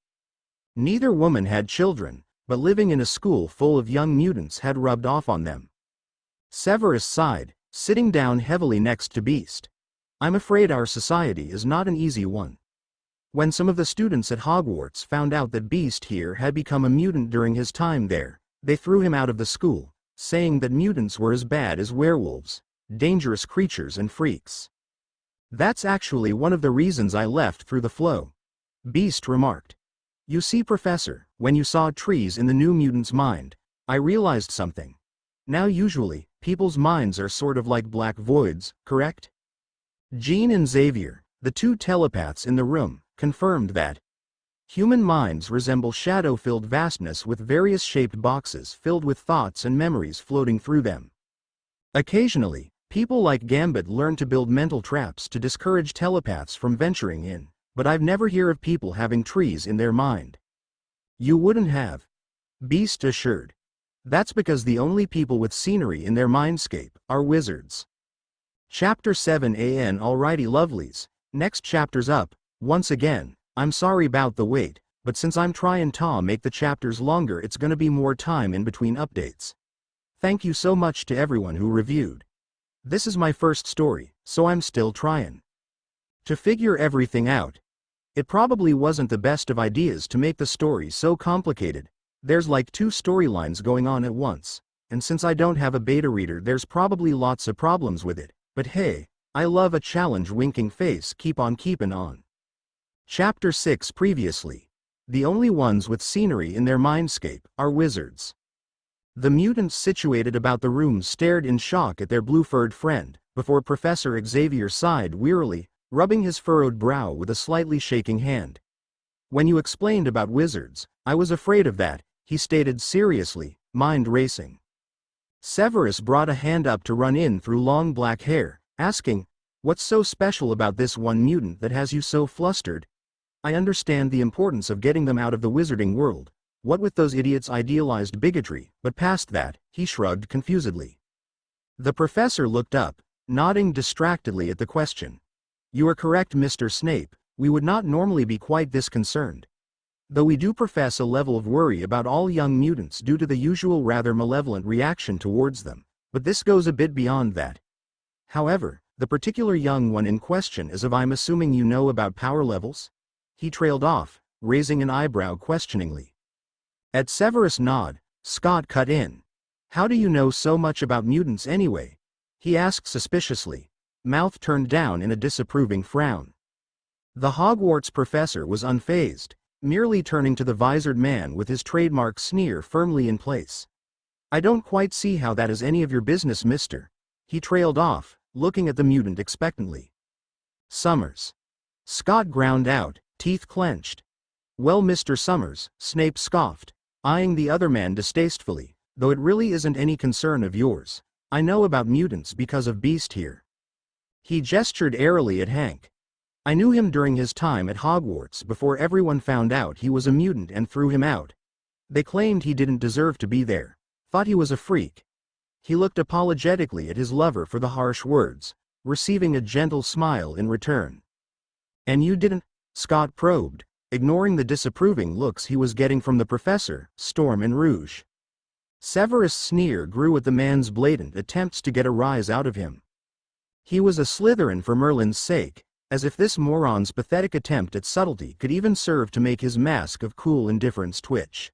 Neither woman had children, but living in a school full of young mutants had rubbed off on them. Severus sighed, sitting down heavily next to Beast. "I'm afraid our society is not an easy one. When some of the students at Hogwarts found out that Beast here had become a mutant during his time there, they threw him out of the school, saying that mutants were as bad as werewolves, dangerous creatures and freaks. That's actually one of the reasons I left through the flow," Beast remarked. "You see, Professor, when you saw trees in the new mutant's mind, I realized something. Now usually, people's minds are sort of like black voids, correct?" Jean and Xavier, the two telepaths in the room, confirmed that. Human minds resemble shadow-filled vastness with various shaped boxes filled with thoughts and memories floating through them. Occasionally, people like Gambit learn to build mental traps to discourage telepaths from venturing in, but I've never heard of people having trees in their mind. "You wouldn't have," Beast assured. "That's because the only people with scenery in their mindscape are wizards." Chapter 7 AN Alrighty lovelies, next chapter's up. Once again, I'm sorry about the wait, but since I'm trying to make the chapters longer, it's gonna be more time in between updates. Thank you so much to everyone who reviewed. This is my first story, so I'm still trying to figure everything out. It probably wasn't the best of ideas to make the story so complicated. There's like 2 storylines going on at once, and since I don't have a beta reader, there's probably lots of problems with it, but hey, I love a challenge. Winking face, keep on keeping on. Chapter 6 Previously. The only ones with scenery in their mindscape are wizards. The mutants situated about the room stared in shock at their blue-furred friend, before Professor Xavier sighed wearily, rubbing his furrowed brow with a slightly shaking hand. "When you explained about wizards, I was afraid of that," he stated seriously, mind racing. Severus brought a hand up to run in through long black hair, asking, "What's so special about this one mutant that has you so flustered? I understand the importance of getting them out of the wizarding world. What with those idiots' idealized bigotry, but past that," he shrugged confusedly. The professor looked up, nodding distractedly at the question. "You are correct, Mr. Snape, we would not normally be quite this concerned. Though we do profess a level of worry about all young mutants due to the usual rather malevolent reaction towards them, but this goes a bit beyond that. However, the particular young one in question is of I'm assuming you know about power levels?" He trailed off, raising an eyebrow questioningly. At Severus' nod, Scott cut in. "How do you know so much about mutants anyway?" he asked suspiciously, mouth turned down in a disapproving frown. The Hogwarts professor was unfazed, merely turning to the visored man with his trademark sneer firmly in place. "I don't quite see how that is any of your business, mister." He trailed off, looking at the mutant expectantly. "Summers." Scott ground out, teeth clenched. "Well, Mr. Summers," Snape scoffed, eyeing the other man distastefully, "though it really isn't any concern of yours. I know about mutants because of Beast here." He gestured airily at Hank. "I knew him during his time at Hogwarts before everyone found out he was a mutant and threw him out. They claimed he didn't deserve to be there. Thought he was a freak." He looked apologetically at his lover for the harsh words, receiving a gentle smile in return. "And you didn't?" Scott probed, ignoring the disapproving looks he was getting from the professor, Storm and Rouge. Severus' sneer grew at the man's blatant attempts to get a rise out of him. He was a Slytherin for Merlin's sake, as if this moron's pathetic attempt at subtlety could even serve to make his mask of cool indifference twitch.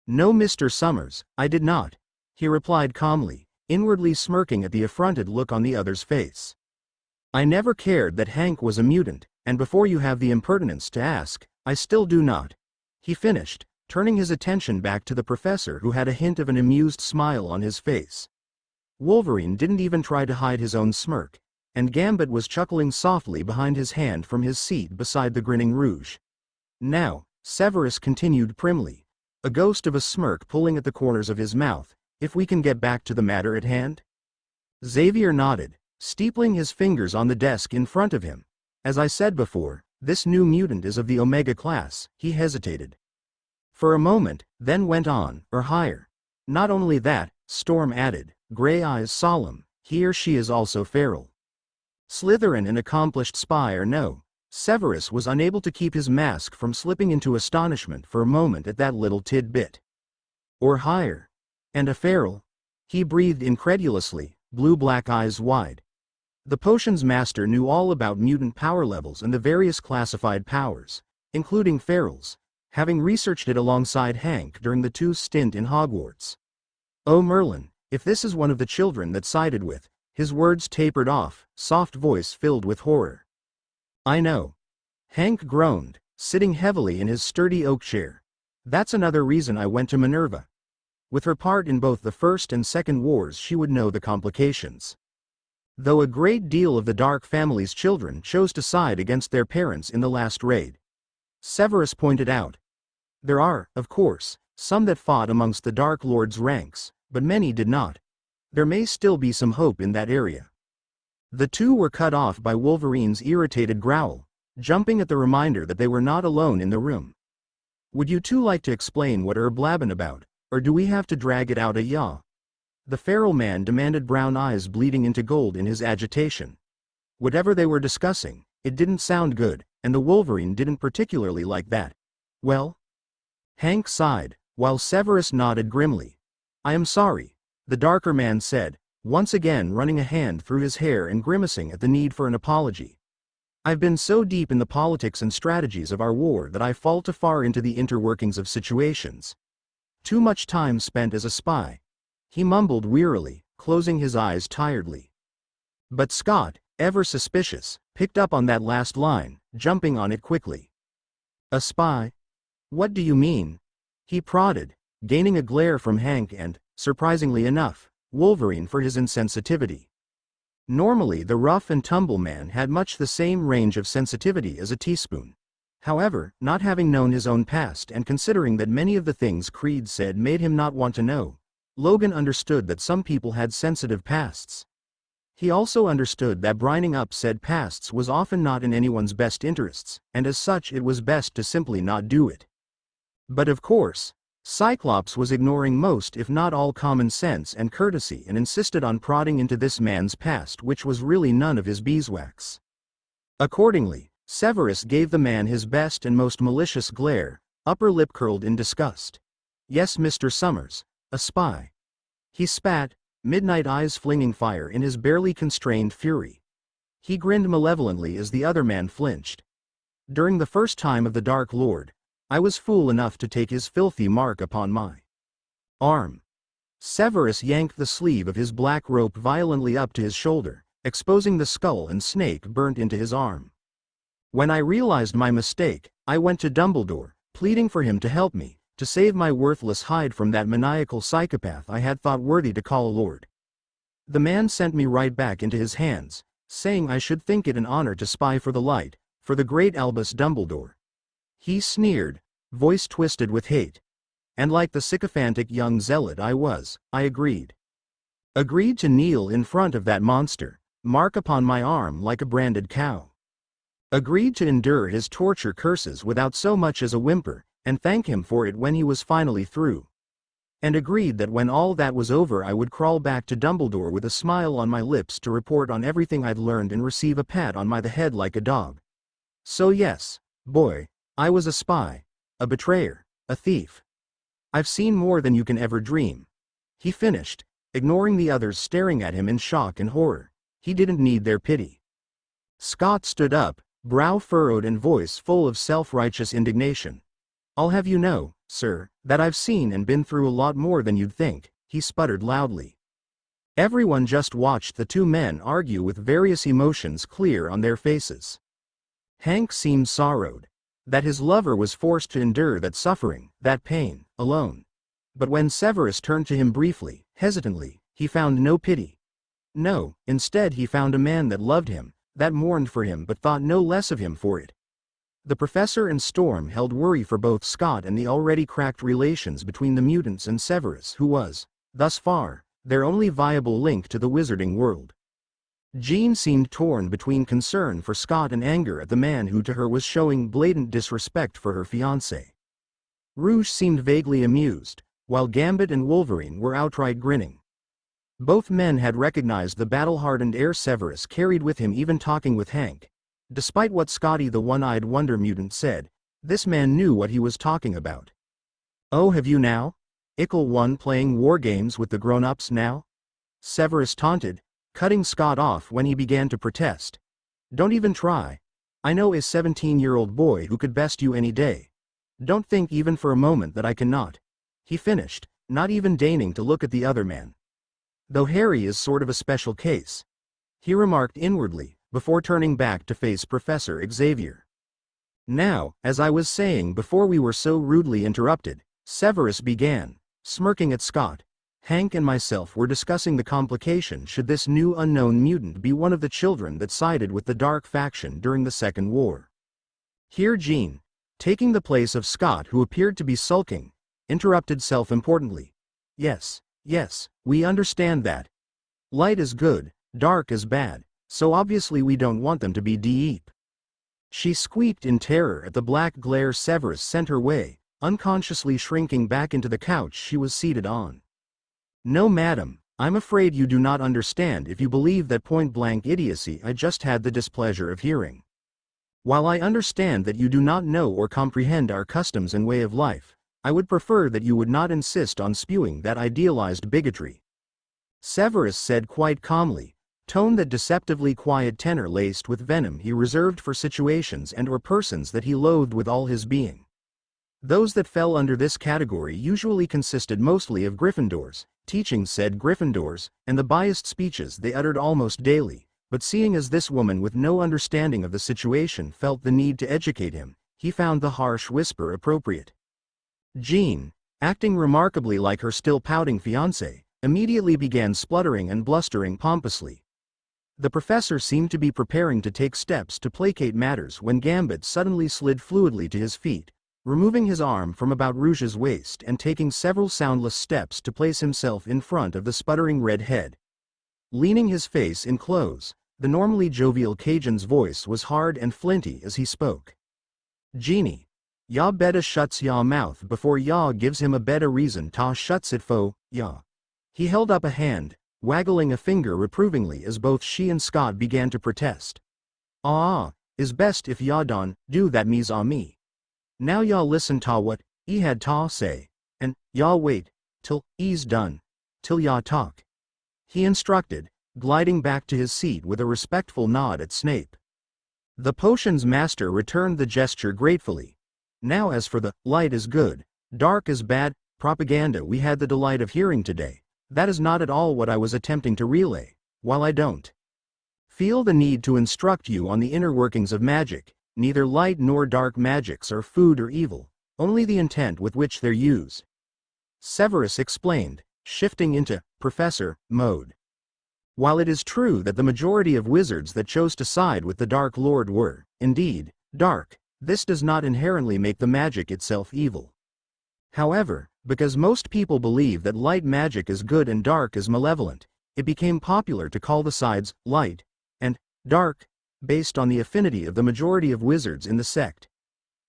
"No, Mr. Summers, I did not," he replied calmly, inwardly smirking at the affronted look on the other's face. "I never cared that Hank was a mutant, and before you have the impertinence to ask, I still do not," he finished, turning his attention back to the professor who had a hint of an amused smile on his face. Wolverine didn't even try to hide his own smirk, and Gambit was chuckling softly behind his hand from his seat beside the grinning Rouge. "Now," Severus continued primly, a ghost of a smirk pulling at the corners of his mouth, "if we can get back to the matter at hand?" Xavier nodded, steepling his fingers on the desk in front of him. "As I said before, this new mutant is of the Omega class." He hesitated for a moment, then went on, "or higher. Not only that," Storm added, gray eyes solemn, "he or she is also feral. Slytherin an accomplished spy or no?" Severus was unable to keep his mask from slipping into astonishment for a moment at that little tidbit. "Or higher. And a feral?" He breathed incredulously, blue-black eyes wide. The potions master knew all about mutant power levels and the various classified powers, including ferals, having researched it alongside Hank during the two stint in Hogwarts. "Oh Merlin, if this is one of the children that sided with," his words tapered off, soft voice filled with horror. "I know." Hank groaned, sitting heavily in his sturdy oak chair. "That's another reason I went to Minerva. With her part in both the First and Second Wars, she would know the complications. Though a great deal of the Dark family's children chose to side against their parents in the last raid," Severus pointed out. "There are, of course, some that fought amongst the Dark Lord's ranks, but many did not. There may still be some hope in that area." The two were cut off by Wolverine's irritated growl, jumping at the reminder that they were not alone in the room. "Would you two like to explain what you're blabbing about, or do we have to drag it out a yaw?" The feral man demanded, brown eyes bleeding into gold in his agitation. Whatever they were discussing, it didn't sound good, and the Wolverine didn't particularly like that. "Well?" Hank sighed, while Severus nodded grimly. "I am sorry," the darker man said, once again running a hand through his hair and grimacing at the need for an apology. "I've been so deep in the politics and strategies of our war that I fall too far into the interworkings of situations. Too much time spent as a spy," he mumbled wearily, closing his eyes tiredly. But Scott, ever suspicious, picked up on that last line, jumping on it quickly. "A spy? What do you mean?" he prodded, gaining a glare from Hank and, surprisingly enough, Wolverine for his insensitivity. Normally the rough and tumble man had much the same range of sensitivity as a teaspoon. However, not having known his own past and considering that many of the things Creed said made him not want to know, Logan understood that some people had sensitive pasts. He also understood that brining up said pasts was often not in anyone's best interests, and as such it was best to simply not do it. But of course, Cyclops was ignoring most if not all common sense and courtesy and insisted on prodding into this man's past which was really none of his beeswax. Accordingly, Severus gave the man his best and most malicious glare, upper lip curled in disgust. "Yes, Mr. Summers, a spy." He spat, midnight eyes flinging fire in his barely constrained fury. He grinned malevolently as the other man flinched. "During the first time of the Dark Lord, I was fool enough to take his filthy mark upon my arm." Severus yanked the sleeve of his black robe violently up to his shoulder, exposing the skull and snake burnt into his arm. "When I realized my mistake, I went to Dumbledore, pleading for him to help me, to save my worthless hide from that maniacal psychopath I had thought worthy to call lord. The man sent me right back into his hands, saying I should think it an honor to spy for the light, for the great Albus Dumbledore." He sneered, voice twisted with hate. "And like the sycophantic young zealot I was, I agreed. Agreed to kneel in front of that monster, mark upon my arm like a branded cow. Agreed to endure his torture curses without so much as a whimper, and thank him for it when he was finally through. And agreed that when all that was over I would crawl back to Dumbledore with a smile on my lips to report on everything I'd learned and receive a pat on my head like a dog. So yes, boy, I was a spy, a betrayer, a thief. I've seen more than you can ever dream." He finished, ignoring the others staring at him in shock and horror. He didn't need their pity. Scott stood up, brow furrowed and voice full of self-righteous indignation. "I'll have you know, sir, that I've seen and been through a lot more than you'd think," he sputtered loudly. Everyone just watched the two men argue with various emotions clear on their faces. Hank seemed sorrowed that his lover was forced to endure that suffering, that pain, alone. But when Severus turned to him briefly, hesitantly, he found no pity. No, instead he found a man that loved him, that mourned for him but thought no less of him for it. The professor and Storm held worry for both Scott and the already cracked relations between the mutants and Severus who was, thus far, their only viable link to the wizarding world. Jean seemed torn between concern for Scott and anger at the man who to her was showing blatant disrespect for her fiancé. Rouge seemed vaguely amused, while Gambit and Wolverine were outright grinning. Both men had recognized the battle-hardened air Severus carried with him even talking with Hank. Despite what Scotty the one-eyed wonder mutant said, this man knew what he was talking about. "Oh, have you now? Ickle one playing war games with the grown-ups now?" Severus taunted, cutting Scott off when he began to protest. "Don't even try. I know a 17-year-old boy who could best you any day. Don't think even for a moment that I cannot," he finished, not even deigning to look at the other man. "Though Harry is sort of a special case," he remarked inwardly, before turning back to face Professor Xavier. "Now, as I was saying before we were so rudely interrupted," Severus began, smirking at Scott, "Hank and myself were discussing the complication should this new unknown mutant be one of the children that sided with the Dark faction during the Second War." Here Jean, taking the place of Scott who appeared to be sulking, interrupted self-importantly. Yes, we understand that. Light is good, dark is bad, so obviously we don't want them to be deep." She squeaked in terror at the black glare Severus sent her way, unconsciously shrinking back into the couch she was seated on. "No, madam, I'm afraid you do not understand if you believe that point-blank idiocy I just had the displeasure of hearing. While I understand that you do not know or comprehend our customs and way of life, I would prefer that you would not insist on spewing that idealized bigotry," Severus said quite calmly, tone that deceptively quiet tenor laced with venom he reserved for situations and or persons that he loathed with all his being. Those that fell under this category usually consisted mostly of Gryffindors, teaching said Gryffindors, and the biased speeches they uttered almost daily, but seeing as this woman with no understanding of the situation felt the need to educate him, he found the harsh whisper appropriate. "Jean, acting remarkably like her still pouting fiancé, immediately began spluttering and blustering pompously. The professor seemed to be preparing to take steps to placate matters when Gambit suddenly slid fluidly to his feet, removing his arm from about Rouge's waist and taking several soundless steps to place himself in front of the sputtering red head. Leaning his face in close, the normally jovial Cajun's voice was hard and flinty as he spoke. "Genie, ya betta shuts ya mouth before ya gives him a betta reason ta shuts it fo, ya." He held up a hand, waggling a finger reprovingly as both she and Scott began to protest. "Ah, is best if ya don do that me's ah me. Now ya listen ta what he had ta say, and ya wait till he's done, till ya talk," he instructed, gliding back to his seat with a respectful nod at Snape. The potions master returned the gesture gratefully. "Now as for the light is good, dark is bad propaganda we had the delight of hearing today, that is not at all what I was attempting to relay. While I don't feel the need to instruct you on the inner workings of magic, neither light nor dark magics are food or evil, only the intent with which they're used," Severus explained, shifting into professor mode. "While it is true that the majority of wizards that chose to side with the Dark Lord were, indeed, dark, this does not inherently make the magic itself evil. However, because most people believe that light magic is good and dark is malevolent, it became popular to call the sides light and dark, based on the affinity of the majority of wizards in the sect."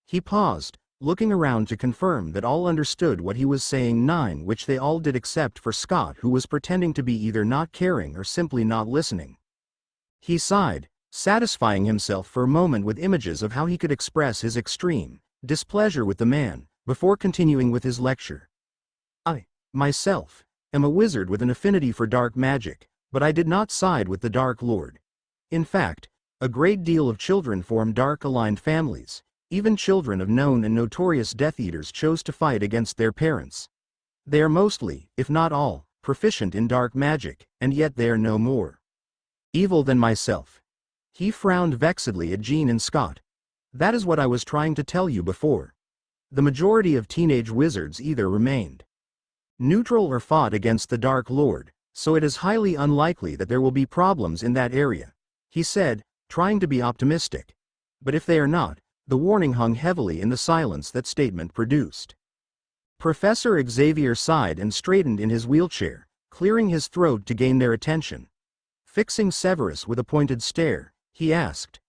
He paused, looking around to confirm that all understood what he was saying, which they all did except for Scott, who was pretending to be either not caring or simply not listening. He sighed, satisfying himself for a moment with images of how he could express his extreme displeasure with the man, before continuing with his lecture. "I, myself, am a wizard with an affinity for dark magic, but I did not side with the Dark Lord. In fact, a great deal of children form dark-aligned families. Even children of known and notorious Death Eaters chose to fight against their parents. They are mostly, if not all, proficient in dark magic, and yet they are no more evil than myself." He frowned vexedly at Jean and Scott. "That is what I was trying to tell you before. The majority of teenage wizards either remained neutral or fought against the Dark Lord, so it is highly unlikely that there will be problems in that area," he said, trying to be optimistic. But if they are not, the warning hung heavily in the silence that statement produced. Professor Xavier sighed and straightened in his wheelchair, clearing his throat to gain their attention. Fixing Severus with a pointed stare, he asked,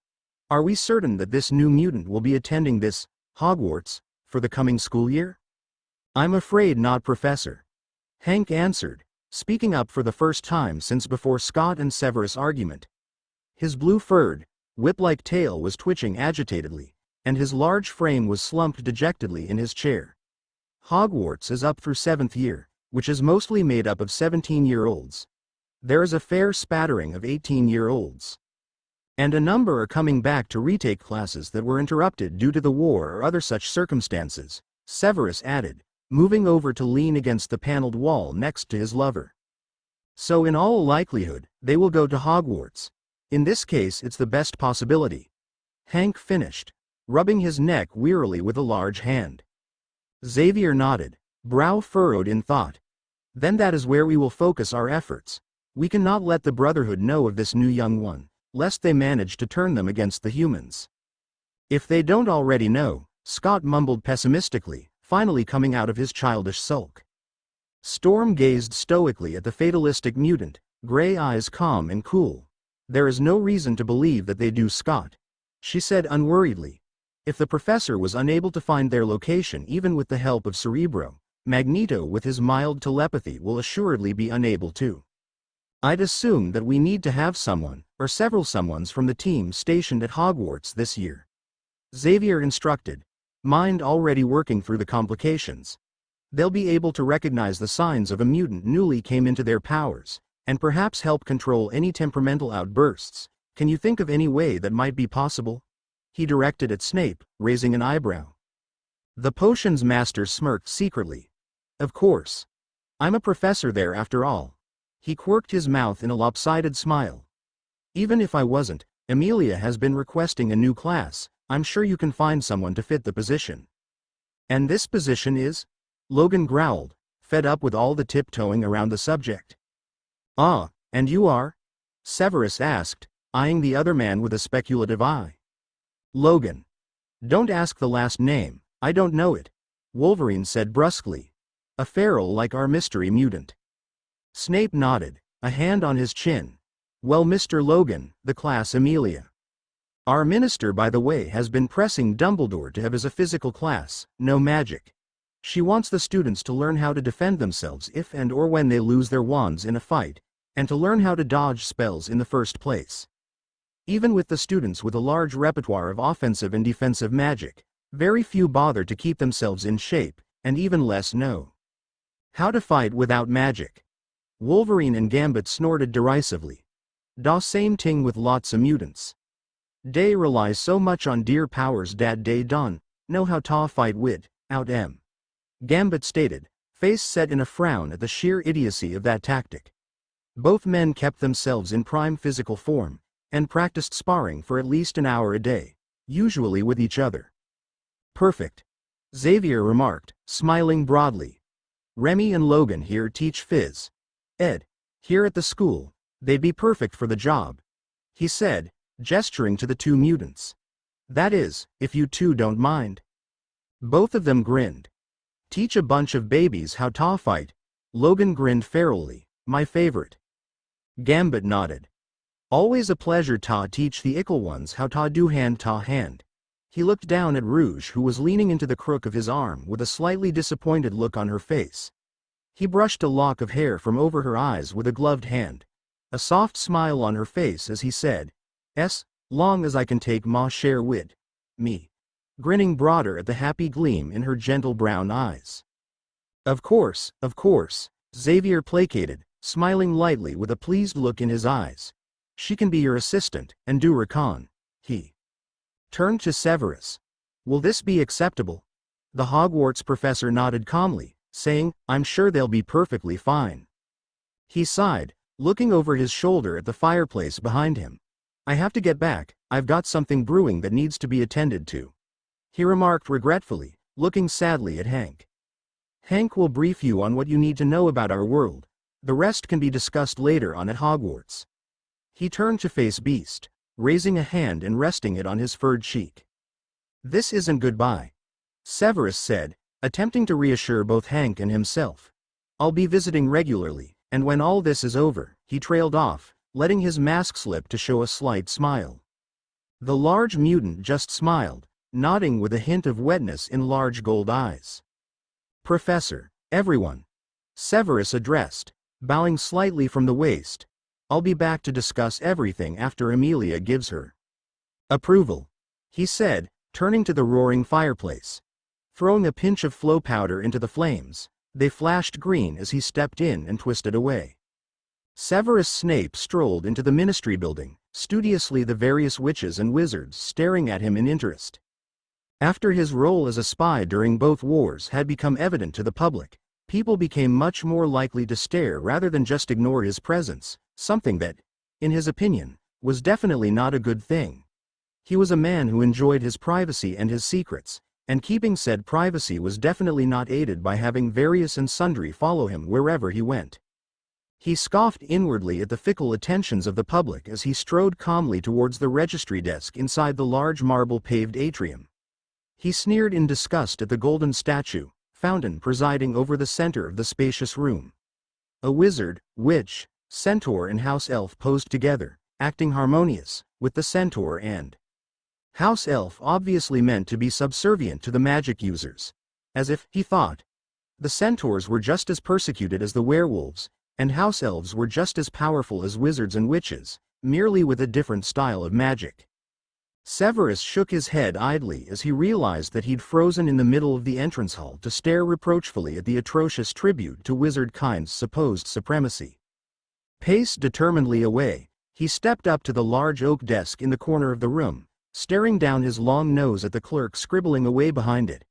"Are we certain that this new mutant will be attending this Hogwarts for the coming school year?" "I'm afraid not, Professor," Hank answered, speaking up for the first time since before Scott and Severus' argument. His blue-furred, whip-like tail was twitching agitatedly, and his large frame was slumped dejectedly in his chair. "Hogwarts is up through 7th year, which is mostly made up of 17-year-olds. There is a fair spattering of 18-year-olds. And a number are coming back to retake classes that were interrupted due to the war or other such circumstances," Severus added, moving over to lean against the paneled wall next to his lover. "So in all likelihood, they will go to Hogwarts. In this case it's the best possibility," Hank finished, rubbing his neck wearily with a large hand. Xavier nodded, brow furrowed in thought. "Then that is where we will focus our efforts. We cannot let the Brotherhood know of this new young one, lest they manage to turn them against the humans." "If they don't already know," Scott mumbled pessimistically, finally coming out of his childish sulk. Storm gazed stoically at the fatalistic mutant, gray eyes calm and cool. "There is no reason to believe that they do, Scott," she said unworriedly. "If the professor was unable to find their location even with the help of Cerebro, Magneto with his mild telepathy will assuredly be unable to. I'd assume that we need to have someone, or several someones from the team stationed at Hogwarts this year," Xavier instructed, mind already working through the complications. "They'll be able to recognize the signs of a mutant newly came into their powers, and perhaps help control any temperamental outbursts. Can you think of any way that might be possible?" he directed at Snape, raising an eyebrow. The potions master smirked secretly. "Of course. I'm a professor there after all." He quirked his mouth in a lopsided smile. "Even if I wasn't, Amelia has been requesting a new class. I'm sure you can find someone to fit the position." "And this position is?" Logan growled, fed up with all the tiptoeing around the subject. "Ah, and you are?" Severus asked, eyeing the other man with a speculative eye. "Logan. Don't ask the last name, I don't know it," Wolverine said brusquely. "A feral like our mystery mutant." Snape nodded, a hand on his chin. "Well, Mr. Logan, the class Amelia. Our minister, by the way, has been pressing Dumbledore to have as a physical class, no magic. She wants the students to learn how to defend themselves if and or when they lose their wands in a fight, and to learn how to dodge spells in the first place. Even with the students with a large repertoire of offensive and defensive magic, very few bother to keep themselves in shape, and even less know how to fight without magic." Wolverine and Gambit snorted derisively. "Da same ting with lots of mutants. They rely so much on dear powers dat they don't know how to fight without 'em," Gambit stated, face set in a frown at the sheer idiocy of that tactic. Both men kept themselves in prime physical form, and practiced sparring for at least an hour a day, usually with each other. "Perfect," Xavier remarked, smiling broadly. "Remy and Logan here teach phys. Ed. Here at the school. They'd be perfect for the job," he said, gesturing to the two mutants. "That is, if you two don't mind." Both of them grinned. "Teach a bunch of babies how to fight." Logan grinned ferally. "My favorite." Gambit nodded. "Always a pleasure to teach the ickle ones how to do hand to hand." He looked down at Rouge, who was leaning into the crook of his arm with a slightly disappointed look on her face. He brushed a lock of hair from over her eyes with a gloved hand. A soft smile on her face as he said, "S, long as I can take ma share wid me," grinning broader at the happy gleam in her gentle brown eyes. Of course," Xavier placated, smiling lightly with a pleased look in his eyes. "She can be your assistant, and do recon." He turned to Severus. "Will this be acceptable?" The Hogwarts professor nodded calmly, saying, "I'm sure they'll be perfectly fine." He sighed, looking over his shoulder at the fireplace behind him. "I have to get back, I've got something brewing that needs to be attended to," he remarked regretfully, looking sadly at Hank. "Hank will brief you on what you need to know about our world. The rest can be discussed later on at Hogwarts." He turned to face Beast, raising a hand and resting it on his furred cheek. "This isn't goodbye," Severus said, attempting to reassure both Hank and himself. "I'll be visiting regularly, and when all this is over," he trailed off, letting his mask slip to show a slight smile. The large mutant just smiled, nodding with a hint of wetness in large gold eyes. "Professor, everyone," Severus addressed, bowing slightly from the waist. "I'll be back to discuss everything after Amelia gives her approval," he said, turning to the roaring fireplace. Throwing a pinch of flow powder into the flames, they flashed green as he stepped in and twisted away. Severus Snape strolled into the ministry building, studiously the various witches and wizards staring at him in interest. After his role as a spy during both wars had become evident to the public, people became much more likely to stare rather than just ignore his presence, something that, in his opinion, was definitely not a good thing. He was a man who enjoyed his privacy and his secrets, and keeping said privacy was definitely not aided by having various and sundry follow him wherever he went. He scoffed inwardly at the fickle attentions of the public as he strode calmly towards the registry desk inside the large marble-paved atrium. He sneered in disgust at the golden statue, fountain presiding over the center of the spacious room. A wizard, witch, centaur and house elf posed together, acting harmonious, with the centaur and house elf obviously meant to be subservient to the magic users. As if, he thought, the centaurs were just as persecuted as the werewolves, and house elves were just as powerful as wizards and witches, merely with a different style of magic. Severus shook his head idly as he realized that he'd frozen in the middle of the entrance hall to stare reproachfully at the atrocious tribute to wizard kind's supposed supremacy. Paced determinedly away, he stepped up to the large oak desk in the corner of the room, staring down his long nose at the clerk scribbling away behind it.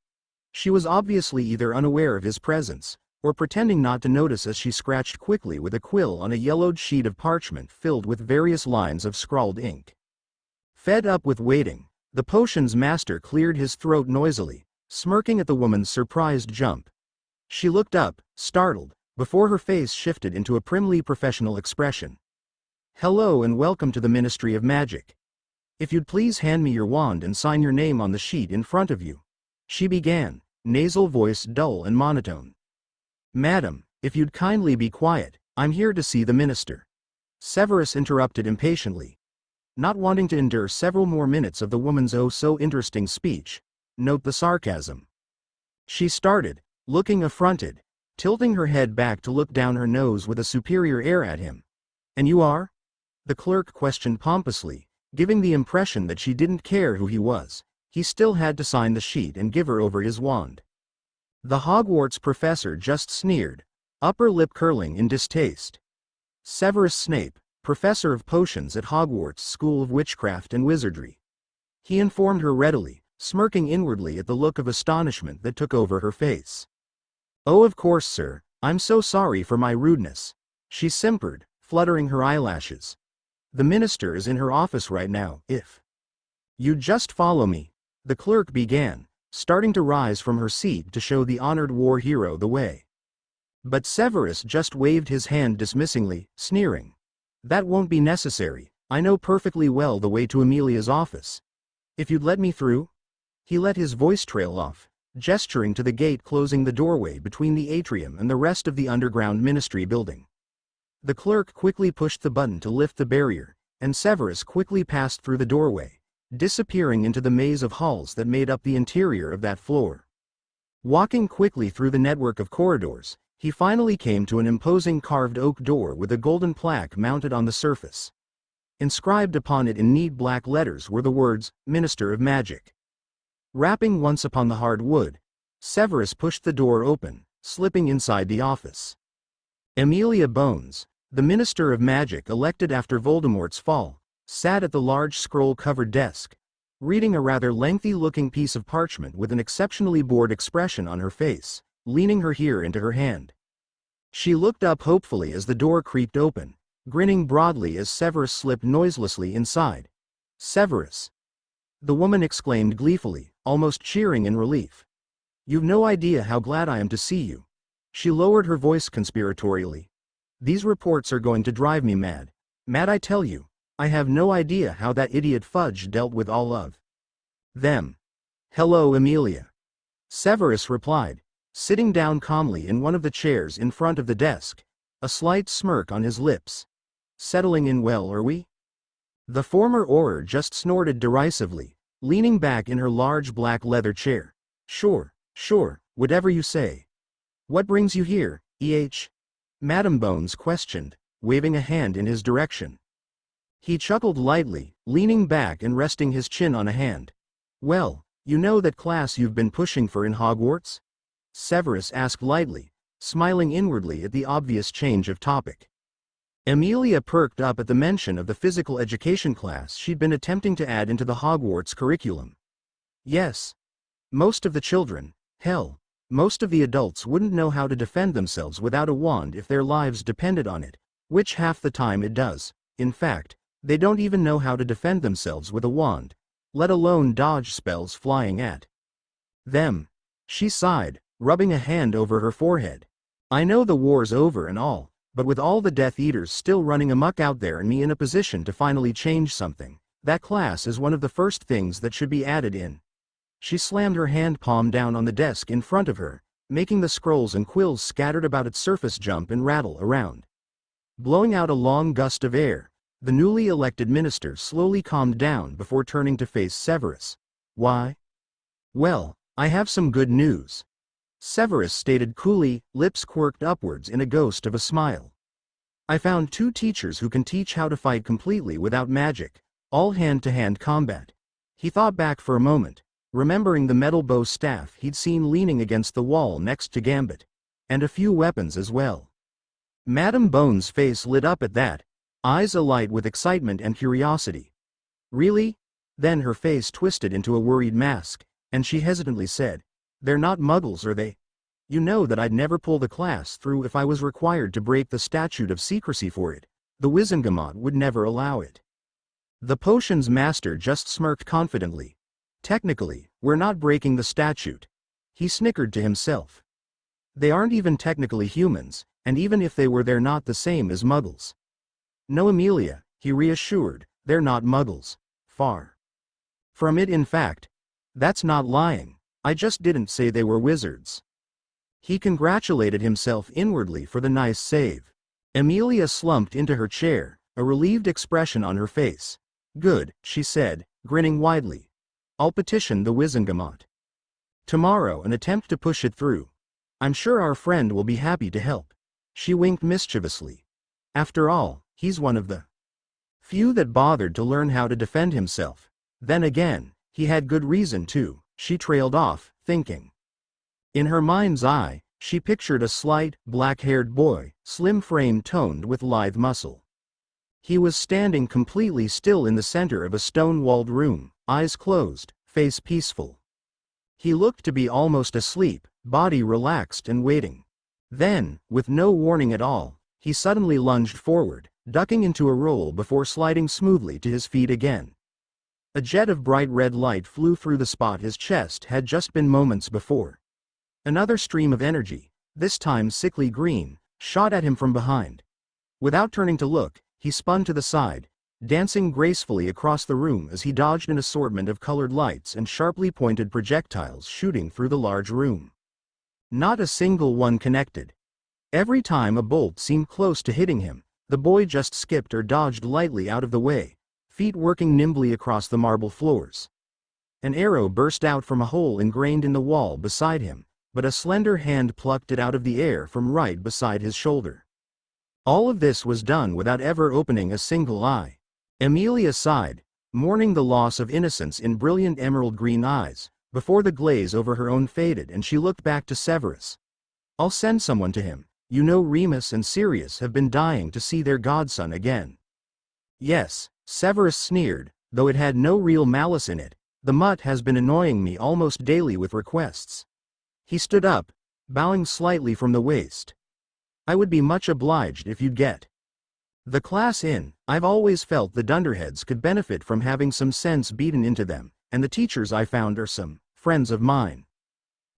She was obviously either unaware of his presence, or pretending not to notice as she scratched quickly with a quill on a yellowed sheet of parchment filled with various lines of scrawled ink. Fed up with waiting, the potions master cleared his throat noisily, smirking at the woman's surprised jump. She looked up, startled, before her face shifted into a primly professional expression. "Hello and welcome to the Ministry of Magic. If you'd please hand me your wand and sign your name on the sheet in front of you," she began, nasal voice dull and monotone. "Madam, if you'd kindly be quiet, I'm here to see the minister," Severus interrupted impatiently, not wanting to endure several more minutes of the woman's oh-so-interesting speech. Note the sarcasm. She started, looking affronted, tilting her head back to look down her nose with a superior air at him. "And you are?" the clerk questioned pompously, giving the impression that she didn't care who he was. He still had to sign the sheet and give her over his wand. The Hogwarts professor just sneered, upper lip curling in distaste. "Severus Snape, professor of potions at Hogwarts School of Witchcraft and Wizardry," he informed her readily, smirking inwardly at the look of astonishment that took over her face. "Oh, of course, sir, I'm so sorry for my rudeness," she simpered, fluttering her eyelashes. "The minister is in her office right now. If you'd just follow me," the clerk began, starting to rise from her seat to show the honored war hero the way. But Severus just waved his hand dismissingly, sneering. "That won't be necessary. I know perfectly well the way to Amelia's office. If you'd let me through?" He let his voice trail off, gesturing to the gate closing the doorway between the atrium and the rest of the underground ministry building. The clerk quickly pushed the button to lift the barrier, and Severus quickly passed through the doorway, disappearing into the maze of halls that made up the interior of that floor. Walking quickly through the network of corridors, he finally came to an imposing carved oak door with a golden plaque mounted on the surface. Inscribed upon it in neat black letters were the words, "Minister of Magic." Rapping once upon the hard wood, Severus pushed the door open, slipping inside the office. Amelia Bones, the Minister of Magic elected after Voldemort's fall, sat at the large scroll-covered desk, reading a rather lengthy-looking piece of parchment with an exceptionally bored expression on her face, leaning her ear into her hand. She looked up hopefully as the door creaked open, grinning broadly as Severus slipped noiselessly inside. "Severus!" the woman exclaimed gleefully, almost cheering in relief. "You've no idea how glad I am to see you." She lowered her voice conspiratorially. "These reports are going to drive me mad. Mad, I tell you. I have no idea how that idiot Fudge dealt with all of them." "Hello, Amelia," Severus replied, sitting down calmly in one of the chairs in front of the desk, a slight smirk on his lips. "Settling in well, are we?" The former Auror just snorted derisively, leaning back in her large black leather chair. Sure, whatever you say." "What brings you here, E.H.?" Madam Bones questioned, waving a hand in his direction. He chuckled lightly, leaning back and resting his chin on a hand. "Well, you know that class you've been pushing for in Hogwarts?" Severus asked lightly, smiling inwardly at the obvious change of topic. Amelia perked up at the mention of the physical education class she'd been attempting to add into the Hogwarts curriculum. "Yes. Most of the children, hell, most of the adults wouldn't know how to defend themselves without a wand if their lives depended on it, which half the time it does. In fact, they don't even know how to defend themselves with a wand, let alone dodge spells flying at them." She sighed, rubbing a hand over her forehead. "I know the war's over and all, but with all the Death Eaters still running amok out there and me in a position to finally change something, that class is one of the first things that should be added in." She slammed her hand palm down on the desk in front of her, making the scrolls and quills scattered about its surface jump and rattle around. Blowing out a long gust of air, the newly elected minister slowly calmed down before turning to face Severus. "Why?" "Well, I have some good news," Severus stated coolly, lips quirked upwards in a ghost of a smile. "I found 2 teachers who can teach how to fight completely without magic, all hand-to-hand combat." He thought back for a moment, remembering the metal bow staff he'd seen leaning against the wall next to Gambit, and a few weapons as well. Madam Bones' face lit up at that, eyes alight with excitement and curiosity. "Really?" Then her face twisted into a worried mask, and she hesitantly said, "They're not muggles, are they? You know that I'd never pull the class through if I was required to break the statute of secrecy for it. The Wizenagamot would never allow it." The potions master just smirked confidently. "Technically, we're not breaking the statute," he snickered to himself. They aren't even technically humans, and even if they were, they're not the same as muggles. No, Amelia, he reassured, they're not muggles. Far from it, in fact. That's not lying. I just didn't say they were wizards. He congratulated himself inwardly for the nice save. Amelia slumped into her chair, a relieved expression on her face. Good, she said, grinning widely. I'll petition the Wizenagamot tomorrow and attempt to push it through. I'm sure our friend will be happy to help. She winked mischievously. After all, he's one of the few that bothered to learn how to defend himself. Then again, he had good reason to, she trailed off, thinking. In her mind's eye, she pictured a slight, black-haired boy, slim frame toned with lithe muscle. He was standing completely still in the center of a stone-walled room, eyes closed, face peaceful. He looked to be almost asleep, body relaxed and waiting. Then, with no warning at all, he suddenly lunged forward, ducking into a roll before sliding smoothly to his feet again. A jet of bright red light flew through the spot his chest had just been moments before. Another stream of energy, this time sickly green, shot at him from behind. Without turning to look, he spun to the side, dancing gracefully across the room as he dodged an assortment of colored lights and sharply pointed projectiles shooting through the large room. Not a single one connected. Every time a bolt seemed close to hitting him, the boy just skipped or dodged lightly out of the way, feet working nimbly across the marble floors. An arrow burst out from a hole ingrained in the wall beside him, but a slender hand plucked it out of the air from right beside his shoulder. All of this was done without ever opening a single eye. Amelia sighed, mourning the loss of innocence in brilliant emerald green eyes, before the glaze over her own faded and she looked back to Severus. I'll send someone to him. You know Remus and Sirius have been dying to see their godson again. Yes, Severus sneered, though it had no real malice in it. The mutt has been annoying me almost daily with requests. He stood up, bowing slightly from the waist. I would be much obliged if you'd get the class in. I've always felt the dunderheads could benefit from having some sense beaten into them, and the teachers I found are some friends of mine.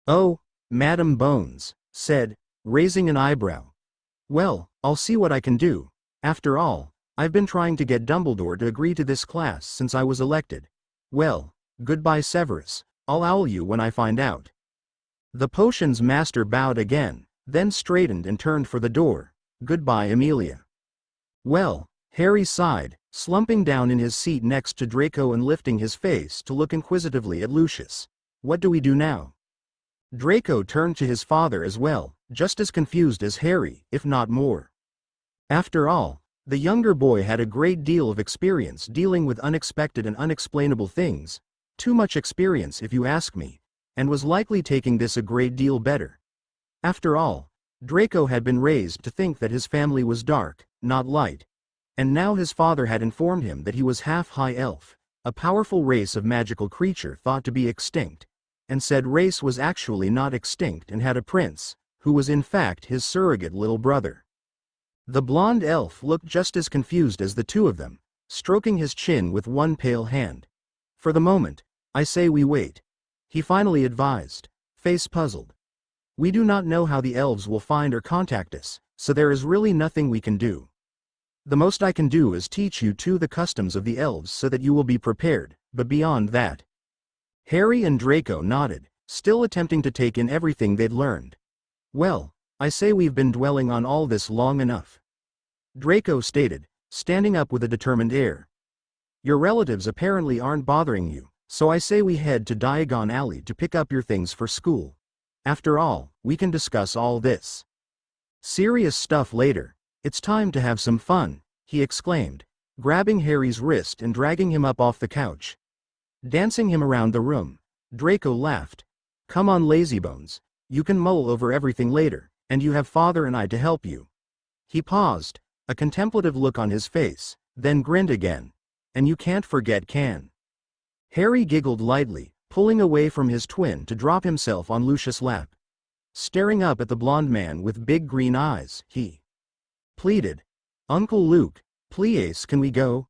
Oh, Madam Bones said, raising an eyebrow. Well, I'll see what I can do. After all, I've been trying to get Dumbledore to agree to this class since I was elected. Well, goodbye Severus, I'll owl you when I find out. The potions master bowed again, then straightened and turned for the door. Goodbye Amelia. Well, Harry sighed, slumping down in his seat next to Draco and lifting his face to look inquisitively at Lucius. What do we do now? Draco turned to his father as well, just as confused as Harry, if not more. After all, the younger boy had a great deal of experience dealing with unexpected and unexplainable things, too much experience if you ask me, and was likely taking this a great deal better. After all, Draco had been raised to think that his family was dark, not light, and now his father had informed him that he was half high elf, a powerful race of magical creature thought to be extinct, and said race was actually not extinct and had a prince, who was in fact his surrogate little brother. The blonde elf looked just as confused as the two of them, stroking his chin with one pale hand. For the moment, I say we wait. He finally advised, face puzzled. We do not know how the elves will find or contact us, so there is really nothing we can do. The most I can do is teach you the customs of the elves so that you will be prepared, but beyond that. Harry and Draco nodded, still attempting to take in everything they'd learned. Well, I say we've been dwelling on all this long enough. Draco stated, standing up with a determined air. Your relatives apparently aren't bothering you, so I say we head to Diagon Alley to pick up your things for school. After all, we can discuss all this serious stuff later. It's time to have some fun, he exclaimed, grabbing Harry's wrist and dragging him up off the couch. Dancing him around the room, Draco laughed. Come on lazybones, you can mull over everything later, and you have father and I to help you. He paused, a contemplative look on his face, then grinned again. And you can't forget Can. Harry giggled lightly, pulling away from his twin to drop himself on Lucius' lap. Staring up at the blonde man with big green eyes, he pleaded. Uncle Luke, please can we go?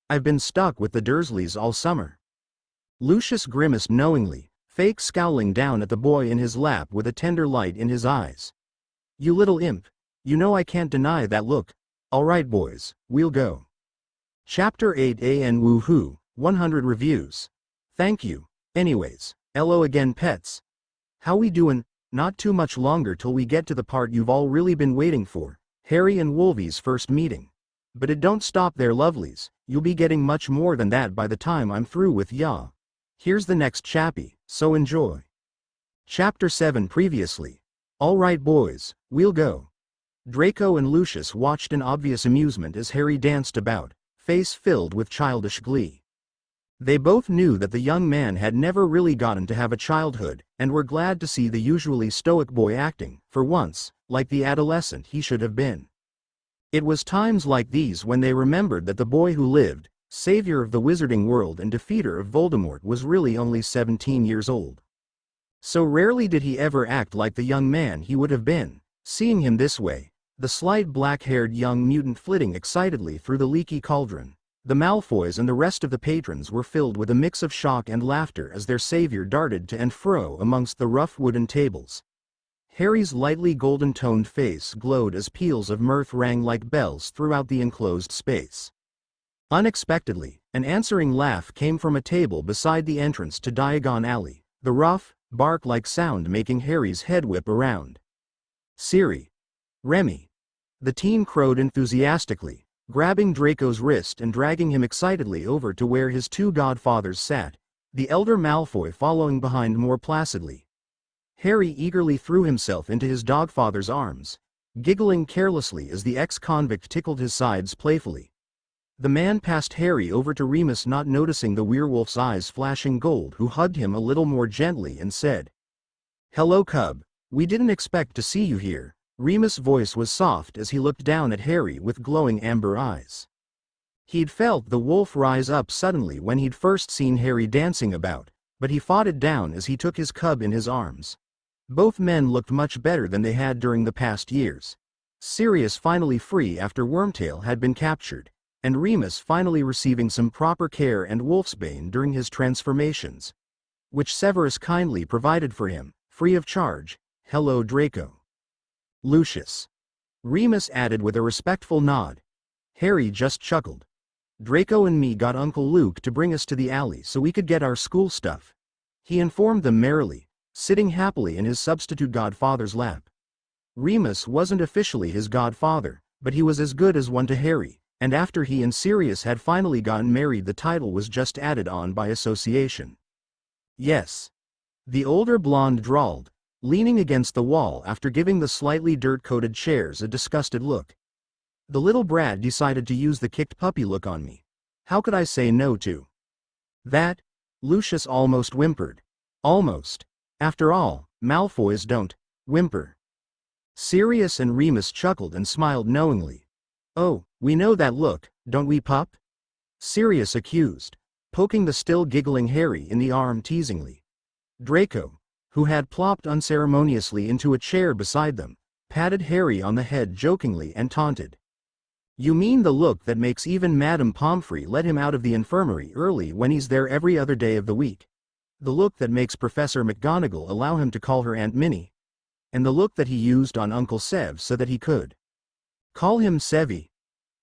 I've been stuck with the Dursleys all summer. Lucius grimaced knowingly, Fake scowling down at the boy in his lap with a tender light in his eyes. "You little imp. You know I can't deny that look. Alright boys, we'll go." Chapter 8 AN Woohoo, 100 reviews. Thank you. Anyways, hello again pets. How we doin'? Not too much longer till we get to the part you've all really been waiting for, Harry and Wolvie's first meeting. But it don't stop there lovelies, you'll be getting much more than that by the time I'm through with ya. Here's the next chappy, so enjoy. Chapter 7 Previously. Alright boys, we'll go. Draco and Lucius watched in obvious amusement as Harry danced about, face filled with childish glee. They both knew that the young man had never really gotten to have a childhood, and were glad to see the usually stoic boy acting, for once, like the adolescent he should have been. It was times like these when they remembered that the boy who lived, savior of the wizarding world and defeater of Voldemort, was really only 17 years old. So rarely did he ever act like the young man he would have been. Seeing him this way, the slight black-haired young mutant flitting excitedly through the leaky cauldron, the Malfoys and the rest of the patrons were filled with a mix of shock and laughter as their savior darted to and fro amongst the rough wooden tables. Harry's lightly golden-toned face glowed as peals of mirth rang like bells throughout the enclosed space. Unexpectedly, an answering laugh came from a table beside the entrance to Diagon Alley, the rough, bark-like sound making Harry's head whip around. "Siri. Remy." The teen crowed enthusiastically, grabbing Draco's wrist and dragging him excitedly over to where his two godfathers sat, the elder Malfoy following behind more placidly. Harry eagerly threw himself into his dogfather's arms, giggling carelessly as the ex-convict tickled his sides playfully. The man passed Harry over to Remus, not noticing the werewolf's eyes flashing gold, who hugged him a little more gently and said, "Hello cub, we didn't expect to see you here." Remus' voice was soft as he looked down at Harry with glowing amber eyes. He'd felt the wolf rise up suddenly when he'd first seen Harry dancing about, but he fought it down as he took his cub in his arms. Both men looked much better than they had during the past years. Sirius finally free after Wormtail had been captured, and Remus finally receiving some proper care and wolfsbane during his transformations, which Severus kindly provided for him, free of charge. "Hello Draco." "Lucius," Remus added with a respectful nod. Harry just chuckled. "Draco and me got Uncle Luke to bring us to the alley so we could get our school stuff," he informed them merrily, sitting happily in his substitute godfather's lap. Remus wasn't officially his godfather, but he was as good as one to Harry, and after he and Sirius had finally gotten married, the title was just added on by association. "Yes," the older blonde drawled, leaning against the wall after giving the slightly dirt-coated chairs a disgusted look. "The little brat decided to use the kicked puppy look on me. How could I say no to that?" Lucius almost whimpered. "Almost. After all, Malfoys don't whimper." Sirius and Remus chuckled and smiled knowingly. "Oh, we know that look, don't we pup?" Sirius accused, poking the still giggling Harry in the arm teasingly. Draco, who had plopped unceremoniously into a chair beside them, patted Harry on the head jokingly and taunted. "You mean the look that makes even Madame Pomfrey let him out of the infirmary early when he's there every other day of the week? The look that makes Professor McGonagall allow him to call her Aunt Minnie? And the look that he used on Uncle Sev so that he could call him Sevy?"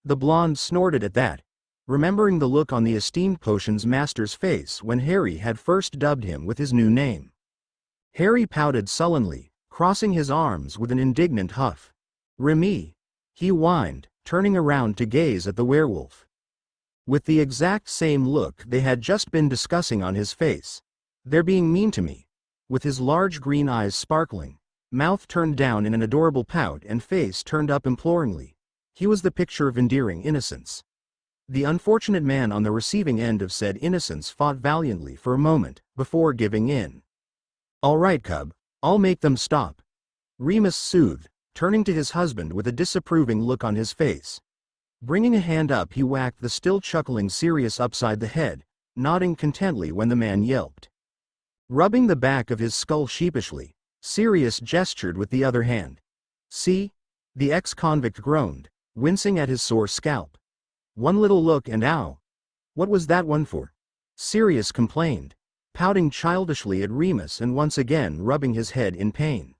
The blonde snorted at that, remembering the look on the esteemed potions master's face when Harry had first dubbed him with his new name. Harry pouted sullenly, crossing his arms with an indignant huff. "Remy," he whined, turning around to gaze at the werewolf. With the exact same look they had just been discussing on his face. "They're being mean to me." With his large green eyes sparkling, mouth turned down in an adorable pout and face turned up imploringly, he was the picture of endearing innocence. The unfortunate man on the receiving end of said innocence fought valiantly for a moment, before giving in. "All right cub, I'll make them stop," Remus soothed, turning to his husband with a disapproving look on his face. Bringing a hand up, he whacked the still chuckling Sirius upside the head, nodding contently when the man yelped. Rubbing the back of his skull sheepishly, Sirius gestured with the other hand. "See?" the ex-convict groaned, wincing at his sore scalp. "One little look and ow. What was that one for?" Sirius complained, pouting childishly at Remus and once again rubbing his head in pain.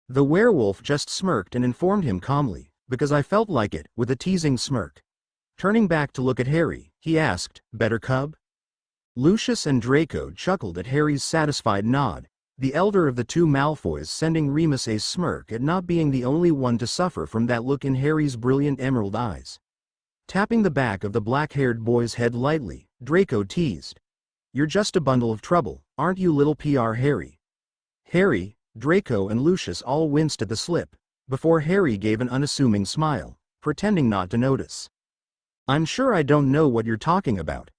The werewolf just smirked and informed him calmly, "Because I felt like it," with a teasing smirk. Turning back to look at Harry, he asked, "Better cub?" Lucius and Draco chuckled at Harry's satisfied nod, the elder of the two Malfoys sending Remus a smirk at not being the only one to suffer from that look in Harry's brilliant emerald eyes. Tapping the back of the black-haired boy's head lightly, Draco teased, "You're just a bundle of trouble, aren't you, little PR Harry?" Harry, Draco and Lucius all winced at the slip, before Harry gave an unassuming smile, pretending not to notice. "I'm sure I don't know what you're talking about,"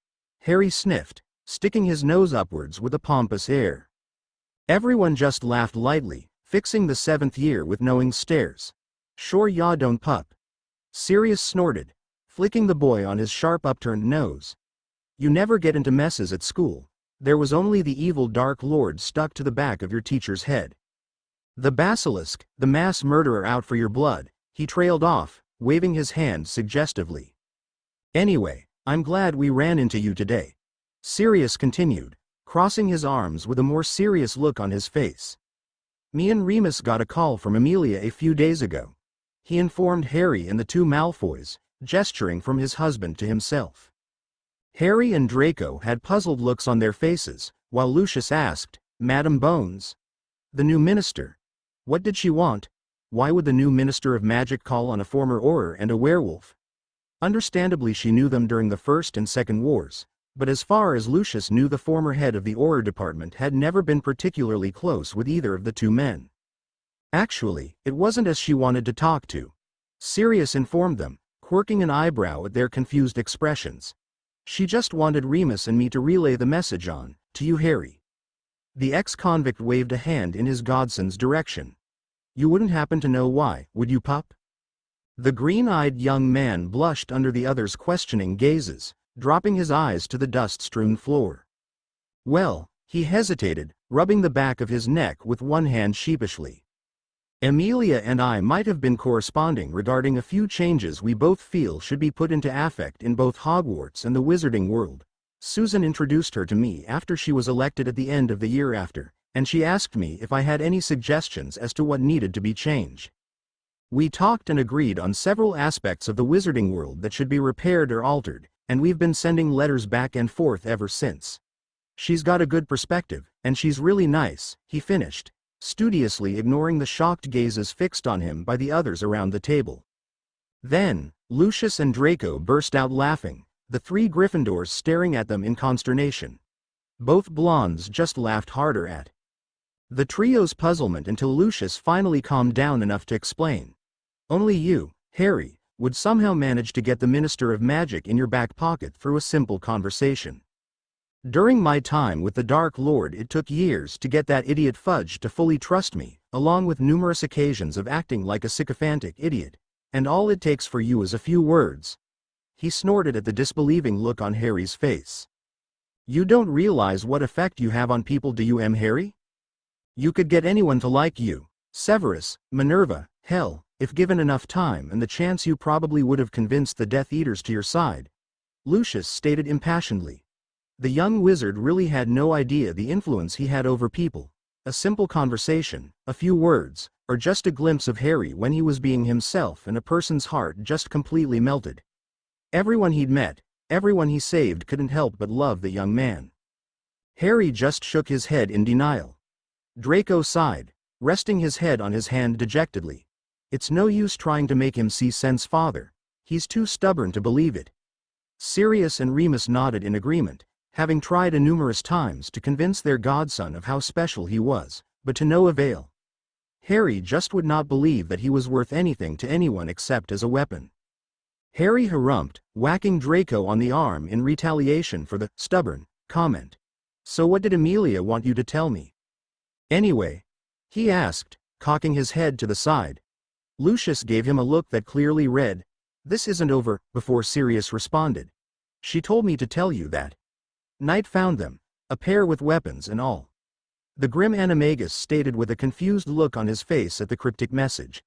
Harry sniffed, sticking his nose upwards with a pompous air. Everyone just laughed lightly, fixing the seventh year with knowing stares. "Sure ya don't, pup," Sirius snorted, flicking the boy on his sharp upturned nose. "You never get into messes at school. There was only the evil Dark Lord stuck to the back of your teacher's head. The basilisk, the mass murderer out for your blood," he trailed off, waving his hand suggestively. "Anyway, I'm glad we ran into you today," Sirius continued, crossing his arms with a more serious look on his face. "Me and Remus got a call from Amelia a few days ago," he informed Harry and the two Malfoys, gesturing from his husband to himself. Harry and Draco had puzzled looks on their faces, while Lucius asked, "Madam Bones? The new minister? What did she want? Why would the new minister of magic call on a former Auror and a werewolf?" Understandably, she knew them during the First and Second Wars, but as far as Lucius knew, the former head of the Auror department had never been particularly close with either of the two men. "Actually, it wasn't us she wanted to talk to," Sirius informed them, quirking an eyebrow at their confused expressions. "She just wanted Remus and me to relay the message on to you, Harry." The ex-convict waved a hand in his godson's direction. "You wouldn't happen to know why, would you, pup?" The green-eyed young man blushed under the other's questioning gazes, dropping his eyes to the dust-strewn floor. "Well," he hesitated, rubbing the back of his neck with one hand sheepishly. "Amelia and I might have been corresponding regarding a few changes we both feel should be put into effect in both Hogwarts and the wizarding world. Susan introduced her to me after she was elected at the end of the year after, and she asked me if I had any suggestions as to what needed to be changed. We talked and agreed on several aspects of the wizarding world that should be repaired or altered, and we've been sending letters back and forth ever since. She's got a good perspective, and she's really nice," he finished, studiously ignoring the shocked gazes fixed on him by the others around the table. Then, Lucius and Draco burst out laughing, the three Gryffindors staring at them in consternation. Both blondes just laughed harder at the trio's puzzlement until Lucius finally calmed down enough to explain. "Only you, Harry, would somehow manage to get the Minister of Magic in your back pocket through a simple conversation. During my time with the Dark Lord, it took years to get that idiot Fudge to fully trust me, along with numerous occasions of acting like a sycophantic idiot, and all it takes for you is a few words." He snorted at the disbelieving look on Harry's face. "You don't realize what effect you have on people, do you, Harry? You could get anyone to like you. Severus, Minerva, hell, if given enough time and the chance you probably would have convinced the Death Eaters to your side," Lucius stated impassionedly. The young wizard really had no idea the influence he had over people. A simple conversation, a few words, or just a glimpse of Harry when he was being himself, and a person's heart just completely melted. Everyone he'd met, everyone he saved couldn't help but love the young man. Harry just shook his head in denial. Draco sighed, resting his head on his hand dejectedly. "It's no use trying to make him see sense, father. He's too stubborn to believe it." Sirius and Remus nodded in agreement, having tried numerous times to convince their godson of how special he was, but to no avail. Harry just would not believe that he was worth anything to anyone except as a weapon. Harry harumphed, whacking Draco on the arm in retaliation for the stubborn comment. "So what did Amelia want you to tell me? Anyway?" he asked, cocking his head to the side. Lucius gave him a look that clearly read, "This isn't over," before Sirius responded. "She told me to tell you that Knight found them, a pair with weapons and all." The grim animagus stated with a confused look on his face at the cryptic message.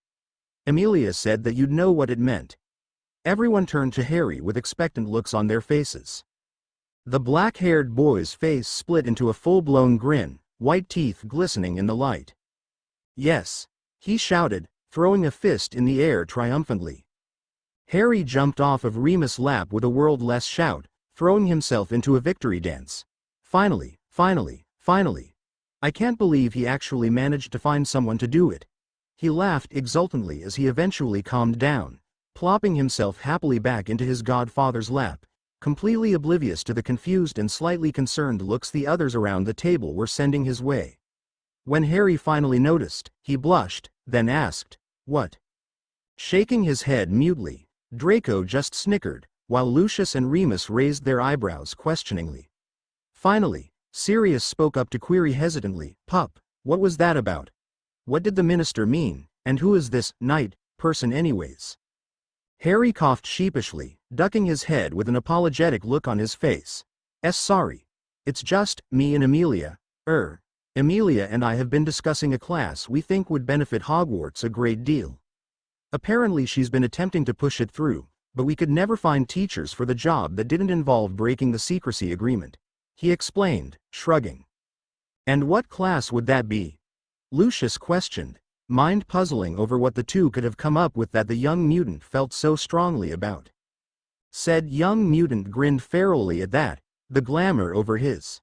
"Amelia said that you'd know what it meant." Everyone turned to Harry with expectant looks on their faces. The black-haired boy's face split into a full-blown grin, white teeth glistening in the light. "Yes," he shouted, throwing a fist in the air triumphantly. Harry jumped off of Remus' lap with a world-less shout, throwing himself into a victory dance. Finally, finally, finally. I can't believe he actually managed to find someone to do it. He laughed exultantly as he eventually calmed down, plopping himself happily back into his godfather's lap, completely oblivious to the confused and slightly concerned looks the others around the table were sending his way. When Harry finally noticed, he blushed, then asked, "What?" Shaking his head mutely, Draco just snickered, while Lucius and Remus raised their eyebrows questioningly. Finally, Sirius spoke up to query hesitantly, "Pup, what was that about? What did the minister mean, and who is this knight person anyways?" Harry coughed sheepishly, ducking his head with an apologetic look on his face. Sorry. It's just, me and Amelia. Amelia and I have been discussing a class we think would benefit Hogwarts a great deal. Apparently she's been attempting to push it through, but we could never find teachers for the job that didn't involve breaking the secrecy agreement," he explained, shrugging. "And what class would that be?" Lucius questioned, mind puzzling over what the two could have come up with that the young mutant felt so strongly about. Said young mutant grinned ferally at that, the glamour over his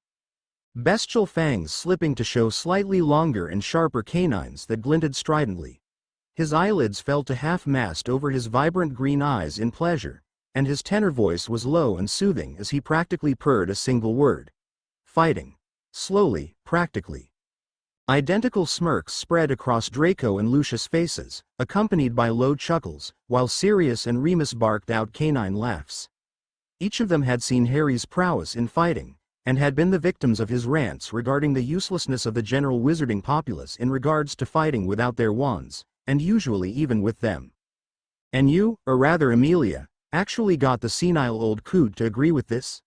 bestial fangs slipping to show slightly longer and sharper canines that glinted stridently. His eyelids fell to half-mast over his vibrant green eyes in pleasure, and his tenor voice was low and soothing as he practically purred a single word. "Fighting. Slowly, practically." Identical smirks spread across Draco and Lucius' faces, accompanied by low chuckles, while Sirius and Remus barked out canine laughs. Each of them had seen Harry's prowess in fighting, and had been the victims of his rants regarding the uselessness of the general wizarding populace in regards to fighting without their wands, and usually even with them. "And you, or rather Amelia, actually got the senile old coot to agree with this?"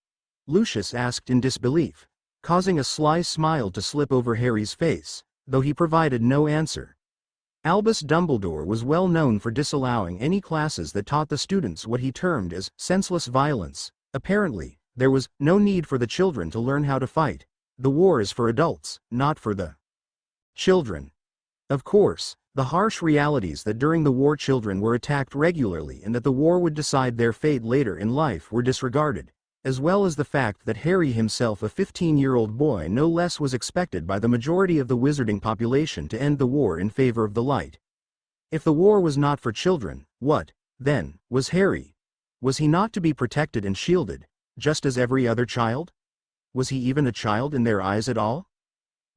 Lucius asked in disbelief, causing a sly smile to slip over Harry's face, though he provided no answer. Albus Dumbledore was well known for disallowing any classes that taught the students what he termed as senseless violence. Apparently, there was no need for the children to learn how to fight. The war is for adults, not for the children. Of course, the harsh realities that during the war children were attacked regularly and that the war would decide their fate later in life were disregarded, as well as the fact that Harry himself, a 15-year-old boy no less, was expected by the majority of the wizarding population to end the war in favor of the light. If the war was not for children, what, then, was Harry? Was he not to be protected and shielded, just as every other child? Was he even a child in their eyes at all?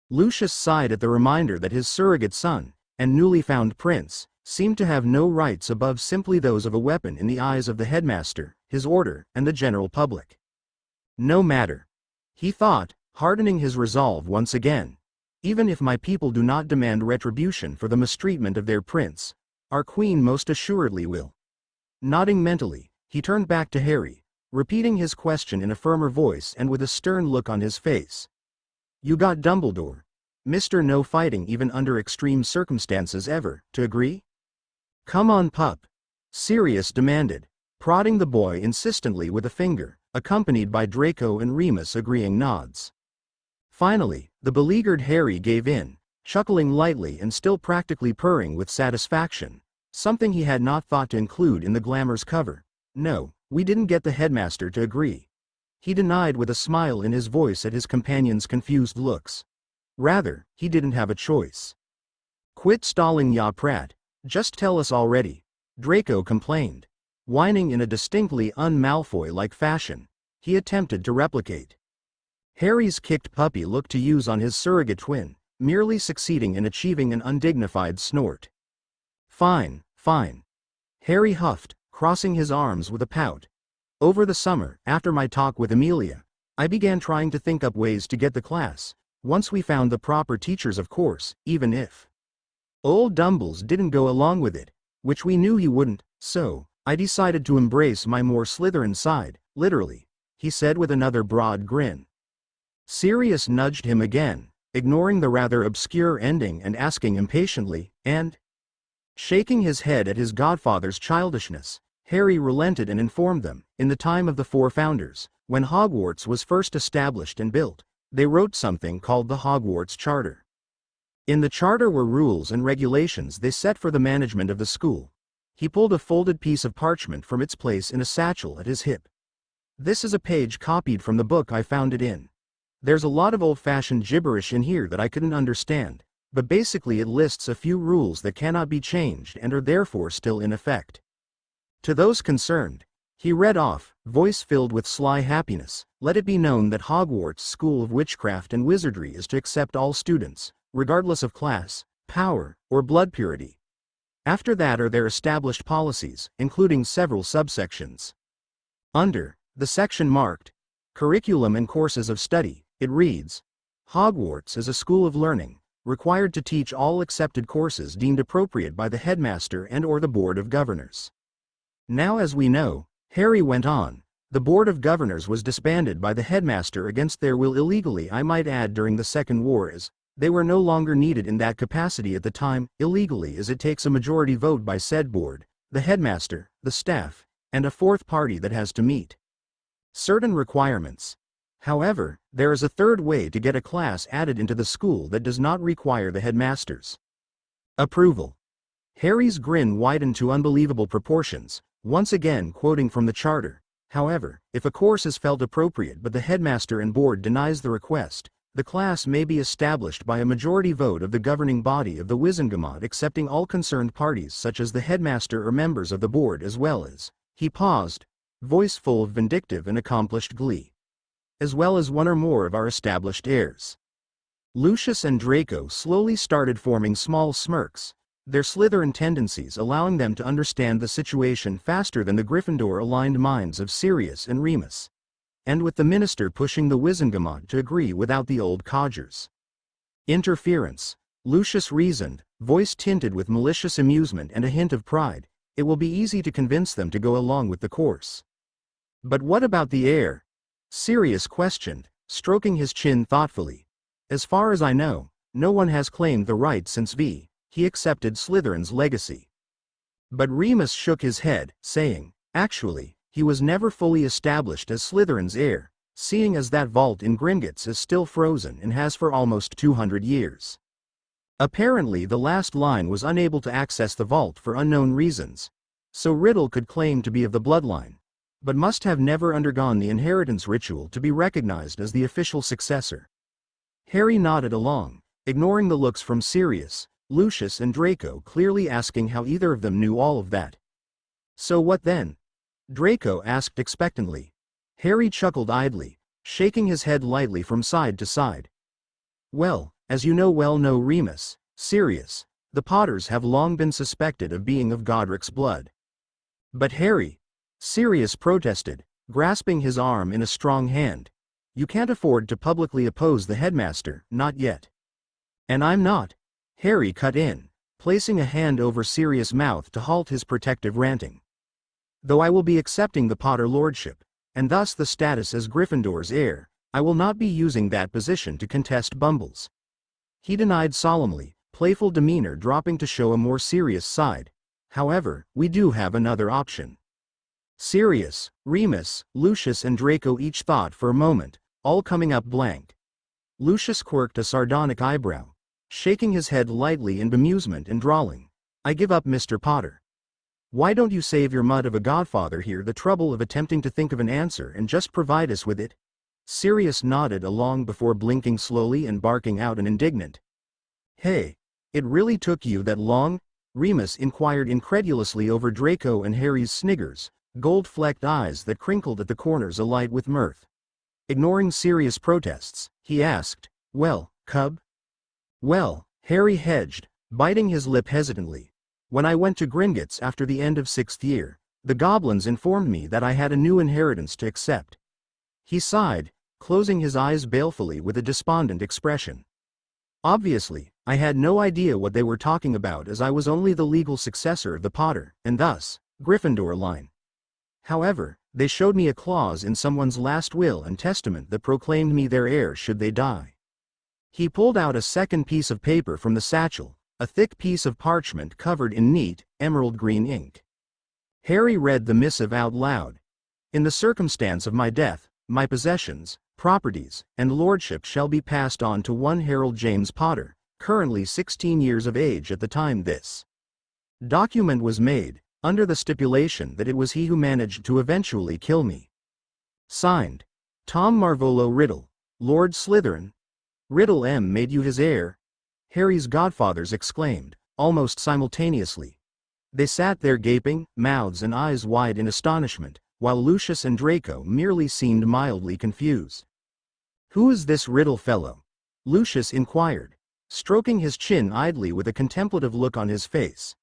Lucius sighed at the reminder that his surrogate son, and newly found prince, seemed to have no rights above simply those of a weapon in the eyes of the headmaster, his order, and the general public. No matter, he thought, hardening his resolve once again. Even if my people do not demand retribution for the mistreatment of their prince, our queen most assuredly will. Nodding mentally, he turned back to Harry, repeating his question in a firmer voice and with a stern look on his face. "You got Dumbledore, Mr. No fighting even under extreme circumstances ever, to agree?" "Come on, pup," Sirius demanded, prodding the boy insistently with a finger, accompanied by Draco and Remus agreeing nods. Finally, the beleaguered Harry gave in, chuckling lightly and still practically purring with satisfaction, something he had not thought to include in the glamour's cover. "No, we didn't get the headmaster to agree," he denied with a smile in his voice at his companion's confused looks. "Rather, he didn't have a choice." "Quit stalling, ya prat, just tell us already," Draco complained, whining in a distinctly un-Malfoy-like fashion. He attempted to replicate Harry's kicked puppy look to use on his surrogate twin, merely succeeding in achieving an undignified snort. Fine, fine," Harry huffed, crossing his arms with a pout. "Over the summer, after my talk with Amelia, I began trying to think up ways to get the class, once we found the proper teachers, of course, even if old Dumbles didn't go along with it, which we knew he wouldn't, so I decided to embrace my more Slytherin side, literally," he said with another broad grin. Sirius nudged him again, ignoring the rather obscure ending and asking impatiently, "And?" Shaking his head at his godfather's childishness, Harry relented and informed them, in the time of the four founders, when Hogwarts was first established and built, they wrote something called the Hogwarts Charter. In the charter were rules and regulations they set for the management of the school. He pulled a folded piece of parchment from its place in a satchel at his hip. This is a page copied from the book I found it in. There's a lot of old-fashioned gibberish in here that I couldn't understand, but basically it lists a few rules that cannot be changed and are therefore still in effect. To those concerned, he read off, voice filled with sly happiness, let it be known that Hogwarts School of Witchcraft and Wizardry is to accept all students, regardless of class, power, or blood purity. After that are their established policies, including several subsections. Under the section marked Curriculum and Courses of Study, it reads, Hogwarts is a school of learning, required to teach all accepted courses deemed appropriate by the headmaster and/or the Board of Governors. Now, as we know, Harry went on, the Board of Governors was disbanded by the headmaster against their will illegally, I might add, during the Second War, as they were no longer needed in that capacity at the time, illegally, as it takes a majority vote by said board, the headmaster, the staff, and a fourth party that has to meet certain requirements. However, there is a third way to get a class added into the school that does not require the headmaster's approval. Harry's grin widened to unbelievable proportions, once again quoting from the charter. However, if a course is felt appropriate but the headmaster and board denies the request, the class may be established by a majority vote of the governing body of the Wizenagamot, accepting all concerned parties such as the headmaster or members of the board, as well as, he paused, voice full of vindictive and accomplished glee, as well as one or more of our established heirs. Lucius and Draco slowly started forming small smirks, their Slytherin tendencies allowing them to understand the situation faster than the Gryffindor-aligned minds of Sirius and Remus, and with the minister pushing the Wizenagamot to agree without the old codgers' interference. Lucius reasoned, voice tinted with malicious amusement and a hint of pride, it will be easy to convince them to go along with the course. But what about the heir? Sirius questioned, stroking his chin thoughtfully. As far as I know, no one has claimed the right since he accepted Slytherin's legacy. But Remus shook his head, saying, actually, he was never fully established as Slytherin's heir, seeing as that vault in Gringotts is still frozen and has for almost 200 years. Apparently the last line was unable to access the vault for unknown reasons, so Riddle could claim to be of the bloodline, but must have never undergone the inheritance ritual to be recognized as the official successor. Harry nodded along, ignoring the looks from Sirius, Lucius and Draco, clearly asking how either of them knew all of that. So what then? Draco asked expectantly. Harry chuckled idly, shaking his head lightly from side to side. Well, as you know Remus, Sirius, the Potters have long been suspected of being of Godric's blood. But Harry, Sirius protested, grasping his arm in a strong hand, you can't afford to publicly oppose the headmaster, not yet. And I'm not. Harry cut in, placing a hand over Sirius' mouth to halt his protective ranting. Though I will be accepting the Potter lordship, and thus the status as Gryffindor's heir, I will not be using that position to contest Bumbles. He denied solemnly, playful demeanor dropping to show a more serious side. However, we do have another option. Sirius, Remus, Lucius and Draco each thought for a moment, all coming up blank. Lucius quirked a sardonic eyebrow, shaking his head lightly in bemusement and drawling, I give up, Mr. Potter. Why don't you save your mud of a godfather here the trouble of attempting to think of an answer and just provide us with it? Sirius nodded along before blinking slowly and barking out an indignant, hey, it really took you that long? Remus inquired incredulously over Draco and Harry's sniggers, gold-flecked eyes that crinkled at the corners alight with mirth. Ignoring Sirius' protests, he asked, well, cub? Well, Harry hedged, biting his lip hesitantly. When I went to Gringotts after the end of 6th year, the goblins informed me that I had a new inheritance to accept. He sighed, closing his eyes balefully with a despondent expression. Obviously, I had no idea what they were talking about, as I was only the legal successor of the Potter, and thus, Gryffindor line. However, they showed me a clause in someone's last will and testament that proclaimed me their heir should they die. He pulled out a second piece of paper from the satchel, a thick piece of parchment covered in neat, emerald green ink. Harry read the missive out loud. In the circumstance of my death, my possessions, properties, and lordship shall be passed on to one Harold James Potter, currently 16 years of age at the time this document was made, under the stipulation that it was he who managed to eventually kill me. Signed, Tom Marvolo Riddle, Lord Slytherin. Riddle M. made you his heir? Harry's godfathers exclaimed, almost simultaneously. They sat there gaping, mouths and eyes wide in astonishment, while Lucius and Draco merely seemed mildly confused. Who is this Riddle fellow? Lucius inquired, stroking his chin idly with a contemplative look on his face.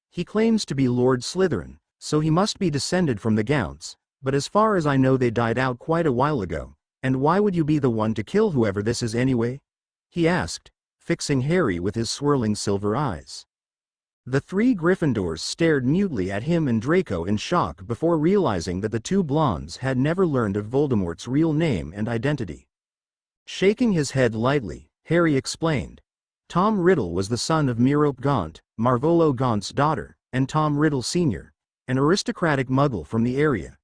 He claims to be Lord Slytherin, so he must be descended from the Gounts, but as far as I know they died out quite a while ago, and why would you be the one to kill whoever this is anyway? He asked, fixing Harry with his swirling silver eyes. The three Gryffindors stared mutely at him and Draco in shock before realizing that the two blondes had never learned of Voldemort's real name and identity. Shaking his head lightly, Harry explained. Tom Riddle was the son of Merope Gaunt, Marvolo Gaunt's daughter, and Tom Riddle Sr., an aristocratic muggle from the area.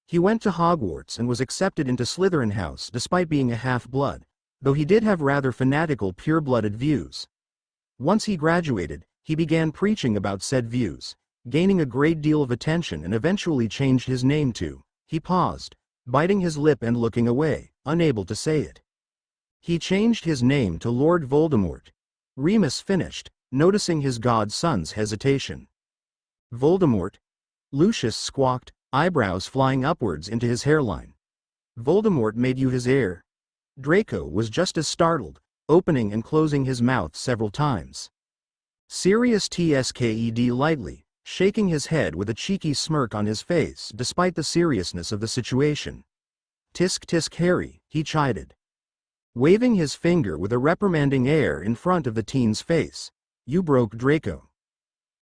He went to Hogwarts and was accepted into Slytherin House despite being a half-blood, though he did have rather fanatical pure-blooded views. Once he graduated, he began preaching about said views, gaining a great deal of attention and eventually changed his name to, he paused, biting his lip and looking away, unable to say it. He changed his name to Lord Voldemort. Remus finished, noticing his godson's hesitation. Voldemort? Lucius squawked, eyebrows flying upwards into his hairline. Voldemort made you his heir? Draco was just as startled, opening and closing his mouth several times. Sirius tsked lightly, shaking his head with a cheeky smirk on his face despite the seriousness of the situation. Tisk tisk Harry, he chided, waving his finger with a reprimanding air in front of the teen's face. You broke Draco.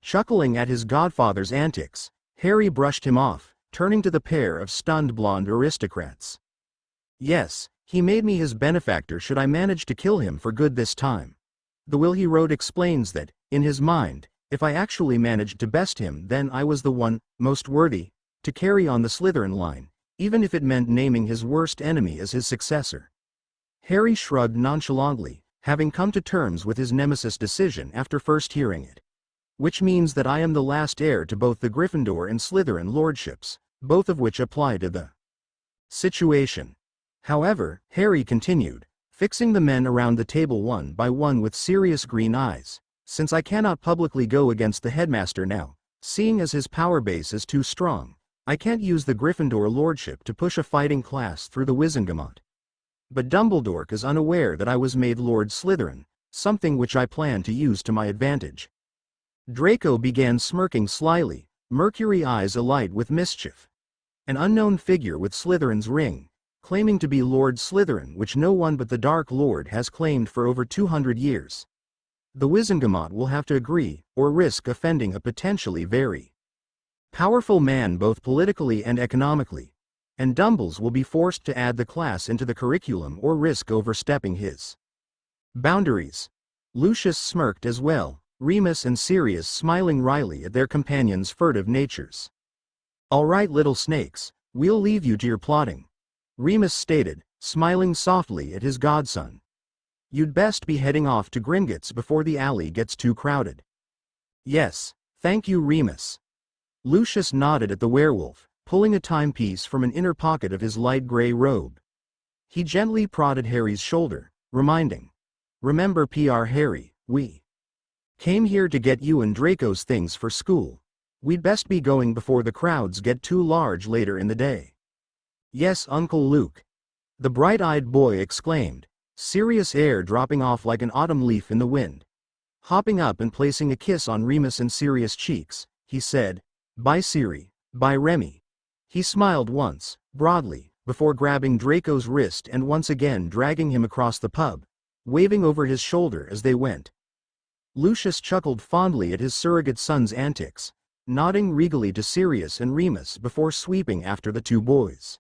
Chuckling at his godfather's antics, Harry brushed him off, turning to the pair of stunned blonde aristocrats. Yes, he made me his benefactor should I manage to kill him for good this time. The will he wrote explains that, in his mind, if I actually managed to best him then I was the one, most worthy, to carry on the Slytherin line, even if it meant naming his worst enemy as his successor. Harry shrugged nonchalantly, having come to terms with his nemesis' decision after first hearing it. Which means that I am the last heir to both the Gryffindor and Slytherin lordships, both of which apply to the situation. However, Harry continued, fixing the men around the table one by one with serious green eyes, since I cannot publicly go against the headmaster now, seeing as his power base is too strong, I can't use the Gryffindor lordship to push a fighting class through the Wizenagamot. But Dumbledore is unaware that I was made Lord Slytherin, something which I plan to use to my advantage. Draco began smirking slyly, mercury eyes alight with mischief. An unknown figure with Slytherin's ring, claiming to be Lord Slytherin, which no one but the Dark Lord has claimed for over 200 years. The Wizenagamot will have to agree, or risk offending a potentially very powerful man both politically and economically, and Dumbles will be forced to add the class into the curriculum or risk overstepping his boundaries. Lucius smirked as well, Remus and Sirius smiling wryly at their companions' furtive natures. All right, little snakes, we'll leave you to your plotting, Remus stated, smiling softly at his godson. You'd best be heading off to Gringotts before the alley gets too crowded. Yes, thank you, Remus. Lucius nodded at the werewolf, pulling a timepiece from an inner pocket of his light gray robe. He gently prodded Harry's shoulder, reminding, remember Harry, we came here to get you and Draco's things for school. We'd best be going before the crowds get too large later in the day. Yes, Uncle Luke. The bright-eyed boy exclaimed, serious air dropping off like an autumn leaf in the wind. Hopping up and placing a kiss on Remus and Sirius' cheeks, he said, bye Siri, bye Remy. He smiled once, broadly, before grabbing Draco's wrist and once again dragging him across the pub, waving over his shoulder as they went. Lucius chuckled fondly at his surrogate son's antics, nodding regally to Sirius and Remus before sweeping after the two boys.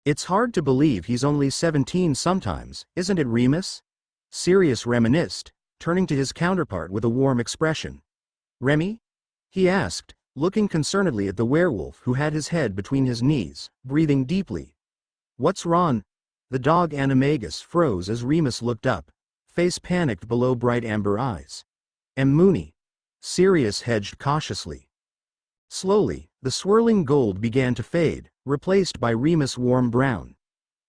It's hard to believe he's only 17 sometimes, isn't it, Remus? Sirius reminisced, turning to his counterpart with a warm expression. Remy? He asked, looking concernedly at the werewolf who had his head between his knees, breathing deeply. "What's wrong?" The dog Animagus froze as Remus looked up, face panicked below bright amber eyes. Mooney." Sirius hedged cautiously. Slowly, the swirling gold began to fade, replaced by Remus' warm brown.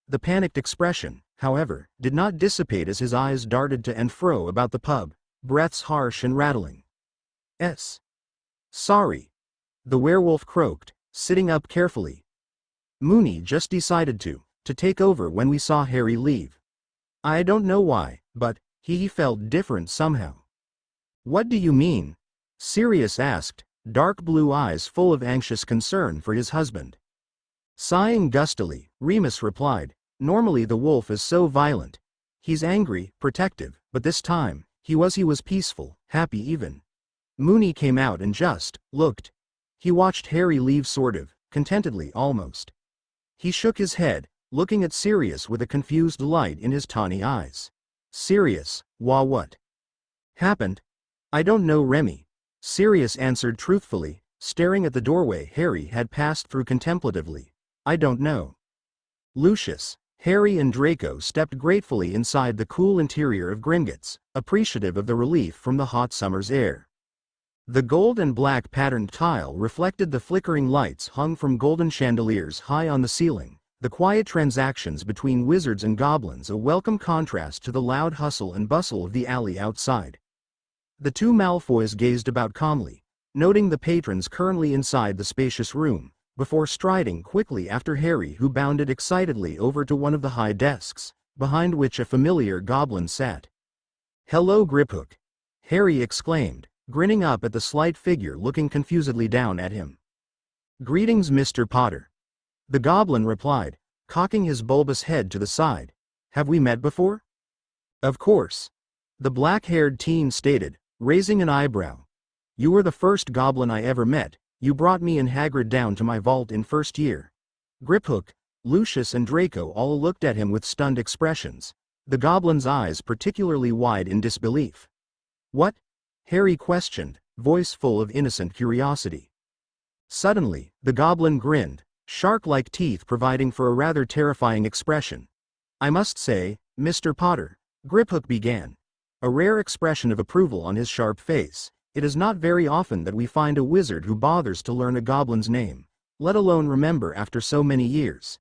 The panicked expression, however, did not dissipate as his eyes darted to and fro about the pub, breaths harsh and rattling. Sorry," the werewolf croaked, sitting up carefully. "Mooney just decided to take over when we saw Harry leave. I don't know why, but he felt different somehow." "What do you mean?" Sirius asked, dark blue eyes full of anxious concern for his husband. Sighing gustily, Remus replied, "Normally the wolf is so violent. He's angry, protective, but this time, he was peaceful, happy even. Mooney came out and just looked. He watched Harry leave sort of, contentedly almost." He shook his head, looking at Sirius with a confused light in his tawny eyes. "Sirius, what happened?" "I don't know, Remy," Sirius answered truthfully, staring at the doorway Harry had passed through contemplatively. "I don't know." Lucius, Harry and Draco stepped gratefully inside the cool interior of Gringotts, appreciative of the relief from the hot summer's air. The gold and black patterned tile reflected the flickering lights hung from golden chandeliers high on the ceiling, the quiet transactions between wizards and goblins a welcome contrast to the loud hustle and bustle of the alley outside. The two Malfoys gazed about calmly, noting the patrons currently inside the spacious room, before striding quickly after Harry, who bounded excitedly over to one of the high desks, behind which a familiar goblin sat. "Hello, Griphook!" Harry exclaimed, grinning up at the slight figure looking confusedly down at him. "Greetings, Mr. Potter," the goblin replied, cocking his bulbous head to the side. "Have we met before?" "Of course," the black-haired teen stated, raising an eyebrow. "You were the first goblin I ever met. You brought me and Hagrid down to my vault in first year." Griphook, Lucius and Draco all looked at him with stunned expressions, the goblin's eyes particularly wide in disbelief. "What?" Harry questioned, voice full of innocent curiosity. Suddenly, the goblin grinned, shark-like teeth providing for a rather terrifying expression. "I must say, Mr. Potter," Griphook began, a rare expression of approval on his sharp face, "it is not very often that we find a wizard who bothers to learn a goblin's name, let alone remember after so many years."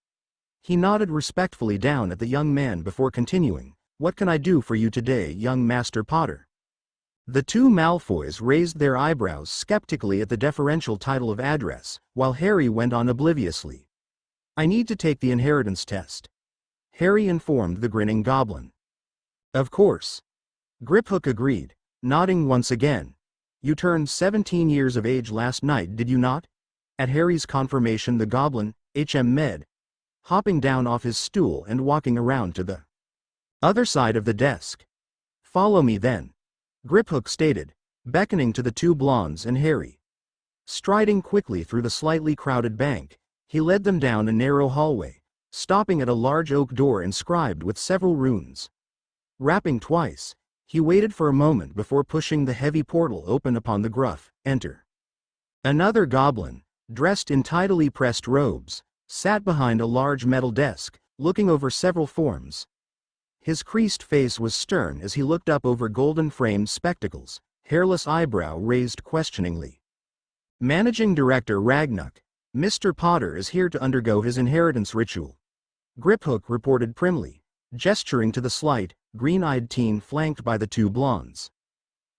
He nodded respectfully down at the young man before continuing, "What can I do for you today, young Master Potter?" The two Malfoys raised their eyebrows skeptically at the deferential title of address, while Harry went on obliviously. "I need to take the inheritance test," Harry informed the grinning goblin. "Of course," Griphook agreed, nodding once again. "You turned 17 years of age last night, did you not?" At Harry's confirmation, the goblin, med, hopping down off his stool and walking around to the other side of the desk. "Follow me then," Griphook stated, beckoning to the two blondes and Harry. Striding quickly through the slightly crowded bank, he led them down a narrow hallway, stopping at a large oak door inscribed with several runes. Rapping twice, he waited for a moment before pushing the heavy portal open upon the gruff, "Enter." Another goblin, dressed in tidily pressed robes, sat behind a large metal desk, looking over several forms. His creased face was stern as he looked up over golden-framed spectacles, hairless eyebrow raised questioningly. "Managing Director Ragnuk, Mr. Potter is here to undergo his inheritance ritual," Griphook reported primly, gesturing to the slight, green-eyed teen flanked by the two blondes.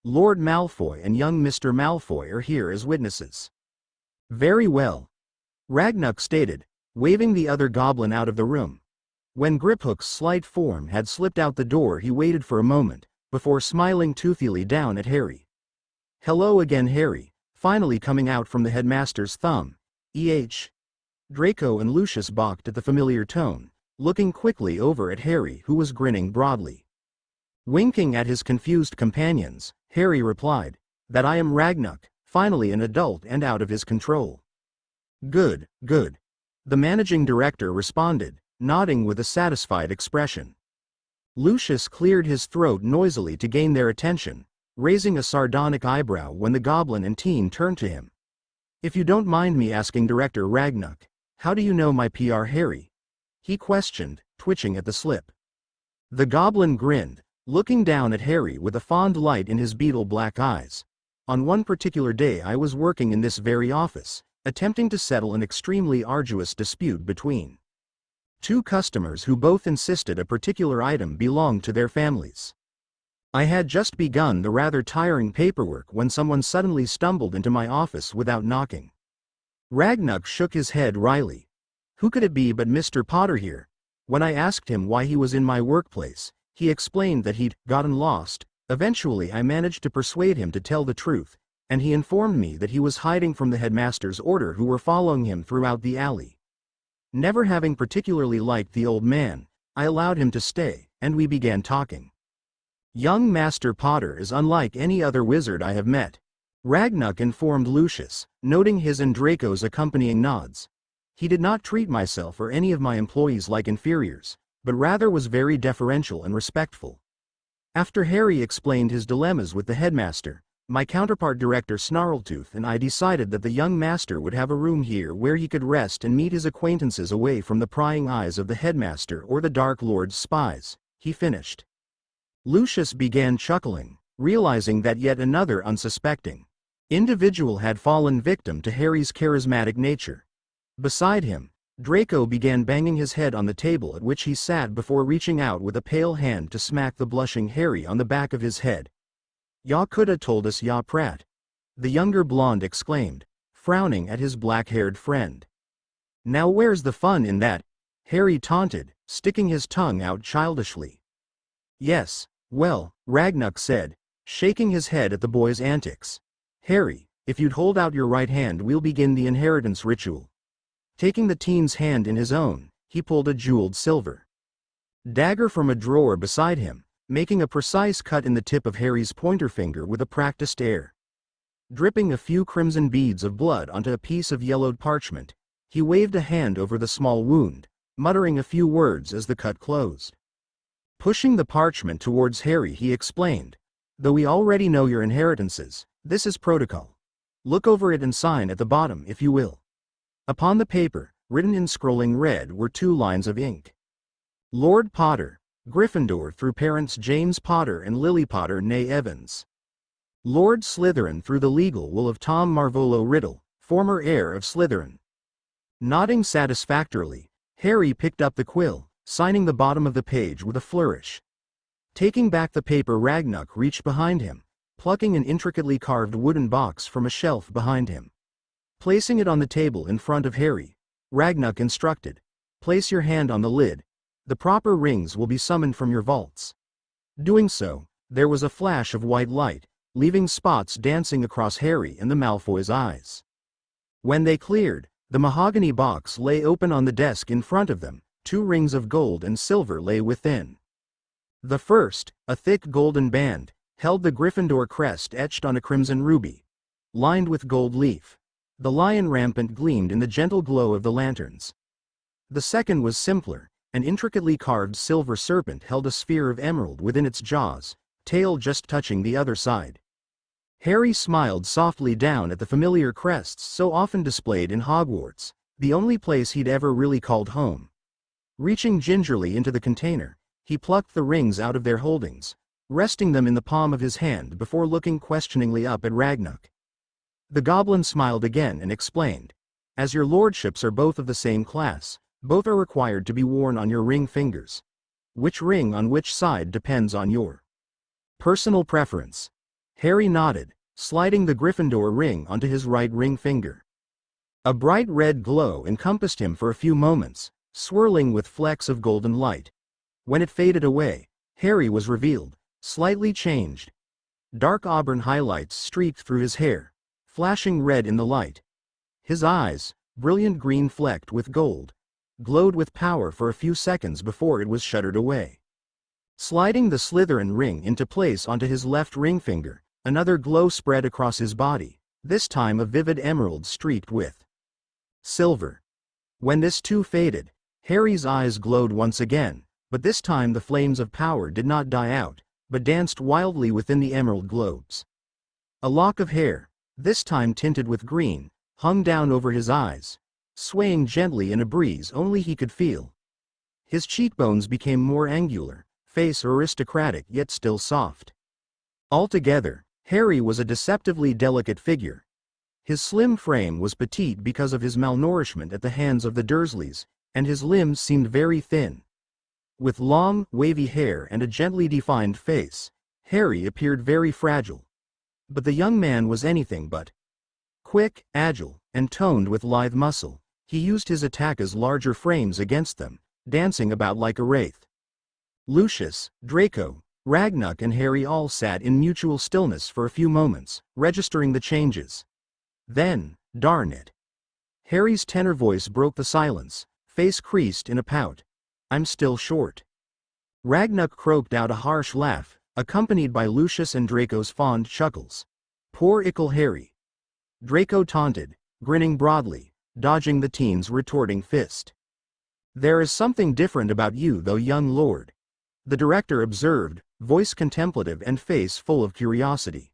"Lord Malfoy and young Mr. Malfoy are here as witnesses." "Very well," Ragnuk stated, waving the other goblin out of the room. When Griphook's slight form had slipped out the door, he waited for a moment, before smiling toothily down at Harry. "Hello again, Harry," finally coming out from the headmaster's thumb. Draco and Lucius balked at the familiar tone, looking quickly over at Harry, who was grinning broadly. Winking at his confused companions, Harry replied, "That I am Ragnuk, finally an adult and out of his control." "Good, good," the managing director responded, nodding with a satisfied expression. Lucius cleared his throat noisily to gain their attention, raising a sardonic eyebrow when the goblin and teen turned to him. If you don't mind me asking, Director Ragnuk, how do you know my PR, Harry? He questioned, twitching at the slip. The goblin grinned, looking down at Harry with a fond light in his beetle black eyes. On one particular day I was working in this very office, attempting to settle an extremely arduous dispute between two customers who both insisted a particular item belonged to their families. I had just begun the rather tiring paperwork when someone suddenly stumbled into my office without knocking. Ragnuk shook his head wryly. Who could it be but Mr. Potter here? When I asked him why he was in my workplace, he explained that he'd gotten lost. Eventually I managed to persuade him to tell the truth, and he informed me that he was hiding from the headmaster's order who were following him throughout the alley. Never having particularly liked the old man, I allowed him to stay, and we began talking. Young Master Potter is unlike any other wizard I have met, Ragnuk informed Lucius, noting his and Draco's accompanying nods. He did not treat myself or any of my employees like inferiors, but rather was very deferential and respectful. After Harry explained his dilemmas with the headmaster, my counterpart Director Snarltooth and I decided that the young master would have a room here where he could rest and meet his acquaintances away from the prying eyes of the headmaster or the Dark Lord's spies, he finished. Lucius began chuckling, realizing that yet another unsuspecting individual had fallen victim to Harry's charismatic nature. Beside him, Draco began banging his head on the table at which he sat before reaching out with a pale hand to smack the blushing Harry on the back of his head. "Ya coulda told us, ya prat," the younger blonde exclaimed, frowning at his black-haired friend. "Now where's the fun in that?" Harry taunted, sticking his tongue out childishly. "Yes, well," Ragnuk said, shaking his head at the boy's antics. "Harry, if you'd hold out your right hand we'll begin the inheritance ritual." Taking the teen's hand in his own, he pulled a jeweled silver dagger from a drawer beside him, making a precise cut in the tip of Harry's pointer finger with a practiced air. Dripping a few crimson beads of blood onto a piece of yellowed parchment, he waved a hand over the small wound, muttering a few words as the cut closed. Pushing the parchment towards Harry he explained, "Though we already know your inheritances, this is protocol. Look over it and sign at the bottom if you will." Upon the paper, written in scrolling red, were 2 lines of ink. Lord Potter, Gryffindor through parents James Potter and Lily Potter née Evans. Lord Slytherin through the legal will of Tom Marvolo Riddle, former heir of Slytherin. Nodding satisfactorily, Harry picked up the quill, signing the bottom of the page with a flourish. Taking back the paper, Ragnuk reached behind him, plucking an intricately carved wooden box from a shelf behind him. Placing it on the table in front of Harry, Ragnuk instructed, "Place your hand on the lid. The proper rings will be summoned from your vaults." Doing so, there was a flash of white light, leaving spots dancing across Harry and the Malfoy's eyes. When they cleared, the mahogany box lay open on the desk in front of them. 2 rings of gold and silver lay within. The first, a thick golden band, held the Gryffindor crest etched on a crimson ruby, lined with gold leaf. The lion rampant gleamed in the gentle glow of the lanterns. The second was simpler. An intricately carved silver serpent held a sphere of emerald within its jaws, tail just touching the other side. Harry smiled softly down at the familiar crests so often displayed in Hogwarts, the only place he'd ever really called home. Reaching gingerly into the container, he plucked the rings out of their holdings, resting them in the palm of his hand before looking questioningly up at Ragnuk. The goblin smiled again and explained, "As your lordships are both of the same class, both are required to be worn on your ring fingers. Which ring on which side depends on your personal preference." Harry nodded, sliding the Gryffindor ring onto his right ring finger. A bright red glow encompassed him for a few moments, swirling with flecks of golden light. When it faded away, Harry was revealed, slightly changed. Dark auburn highlights streaked through his hair, flashing red in the light. His eyes, brilliant green flecked with gold, glowed with power for a few seconds before it was shuttered away. Sliding the Slytherin ring into place onto his left ring finger, another glow spread across his body, this time a vivid emerald streaked with silver. When this too faded, Harry's eyes glowed once again, but this time the flames of power did not die out, but danced wildly within the emerald globes. A lock of hair, this time tinted with green, hung down over his eyes, swaying gently in a breeze only he could feel. His cheekbones became more angular, face aristocratic yet still soft. Altogether, Harry was a deceptively delicate figure. His slim frame was petite because of his malnourishment at the hands of the Dursleys, and his limbs seemed very thin. With long, wavy hair and a gently defined face, Harry appeared very fragile. But the young man was anything but. Quick, agile, and toned with lithe muscle, he used his attack as larger frames against them, dancing about like a wraith. Lucius, Draco, Ragnuk and Harry all sat in mutual stillness for a few moments, registering the changes. Then, darn it. Harry's tenor voice broke the silence, face creased in a pout. I'm still short. Ragnuk croaked out a harsh laugh, accompanied by Lucius and Draco's fond chuckles. Poor ickle Harry. Draco taunted, grinning broadly, dodging the teen's retorting fist. There is something different about you though, young lord, the director observed, voice contemplative and face full of curiosity.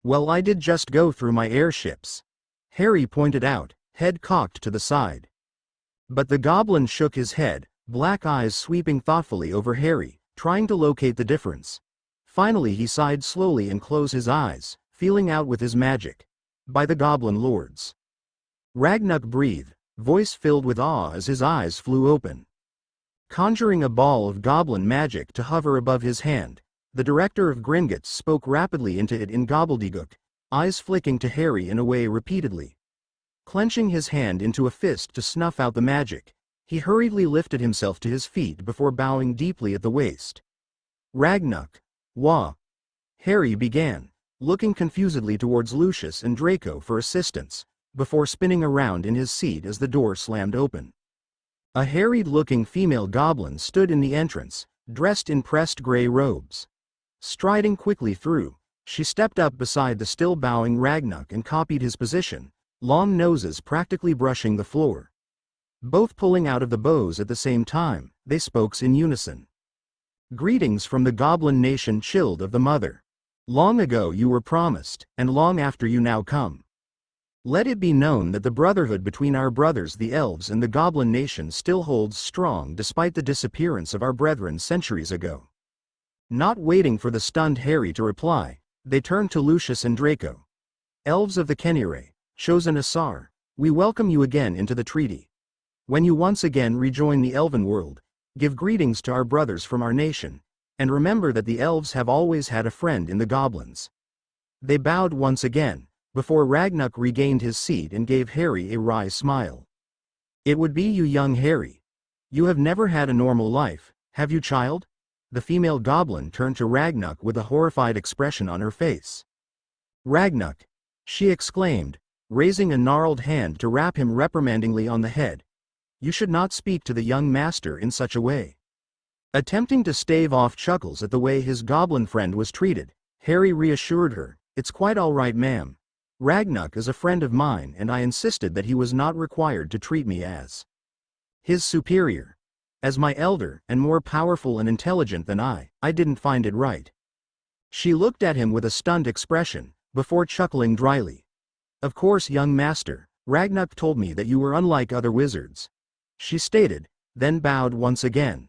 Well, I did just go through my airships, Harry pointed out, head cocked to the side. But the goblin shook his head, black eyes sweeping thoughtfully over Harry, trying to locate the difference. Finally he sighed slowly and closed his eyes, feeling out with his magic. By the goblin lords. Ragnuk breathed, voice filled with awe as his eyes flew open. Conjuring a ball of goblin magic to hover above his hand, the director of Gringotts spoke rapidly into it in gobbledygook, eyes flicking to Harry in a way repeatedly. Clenching his hand into a fist to snuff out the magic, he hurriedly lifted himself to his feet before bowing deeply at the waist. Ragnuk. Wah. Harry began, looking confusedly towards Lucius and Draco for assistance, before spinning around in his seat as the door slammed open. A harried-looking female goblin stood in the entrance, dressed in pressed gray robes. Striding quickly through, she stepped up beside the still bowing Ragnuk and copied his position, long noses practically brushing the floor. Both pulling out of the bows at the same time, they spoke in unison. Greetings from the goblin nation, chilled of the mother. Long ago you were promised, and long after you now come. Let it be known that the brotherhood between our brothers the elves and the goblin nation still holds strong despite the disappearance of our brethren centuries ago. Not waiting for the stunned Harry to reply, they turned to Lucius and Draco. Elves of the Kenire, chosen Asar, we welcome you again into the treaty. When you once again rejoin the elven world, give greetings to our brothers from our nation, and remember that the elves have always had a friend in the goblins. They bowed once again, before Ragnuk regained his seat and gave Harry a wry smile. It would be you, young Harry. You have never had a normal life, have you, child? The female goblin turned to Ragnuk with a horrified expression on her face. Ragnuk, she exclaimed, raising a gnarled hand to rap him reprimandingly on the head. You should not speak to the young master in such a way. Attempting to stave off chuckles at the way his goblin friend was treated, Harry reassured her, it's quite all right, ma'am. Ragnuk is a friend of mine and I insisted that he was not required to treat me as his superior. As my elder and more powerful and intelligent than I didn't find it right. She looked at him with a stunned expression, before chuckling dryly. Of course, young master, Ragnuk told me that you were unlike other wizards. She stated, then bowed once again.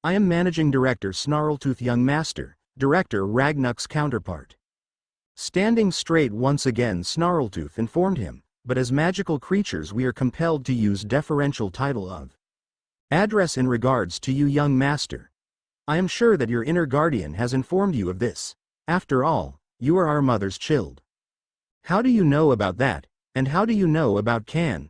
I am managing director Snarltooth, young master, director Ragnuk's counterpart. Standing straight once again, Snarltooth informed him, but as magical creatures we are compelled to use deferential title of address in regards to you, young master. I am sure that your inner guardian has informed you of this. After all, you are our mother's child. How do you know about that, and how do you know about Can?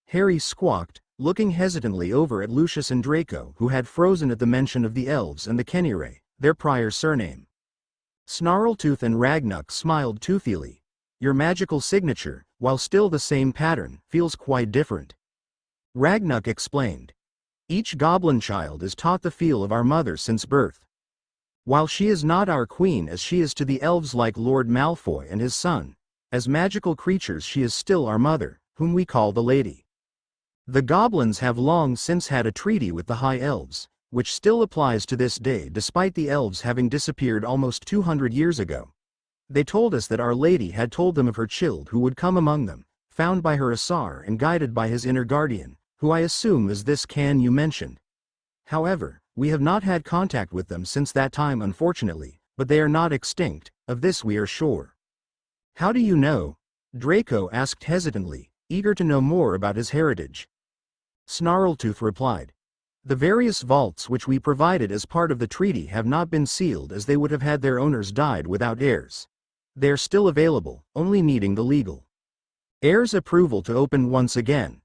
Harry squawked, looking hesitantly over at Lucius and Draco, who had frozen at the mention of the elves and the Kenire, their prior surname. Snarltooth and Ragnuk smiled toothily. Your magical signature, while still the same pattern, feels quite different. Ragnuk explained. Each goblin child is taught the feel of our mother since birth. While she is not our queen as she is to the elves like Lord Malfoy and his son, as magical creatures she is still our mother, whom we call the Lady. The goblins have long since had a treaty with the High Elves, which still applies to this day despite the elves having disappeared almost 200 years ago. They told us that Our Lady had told them of her child who would come among them, found by her Asar and guided by his inner guardian, who I assume is this Can you mentioned. However, we have not had contact with them since that time unfortunately, but they are not extinct, of this we are sure. How do you know? Draco asked hesitantly, eager to know more about his heritage. Snarltooth replied. The various vaults which we provided as part of the treaty have not been sealed as they would have had their owners died without heirs. They are still available, only needing the legal heir's approval to open once again.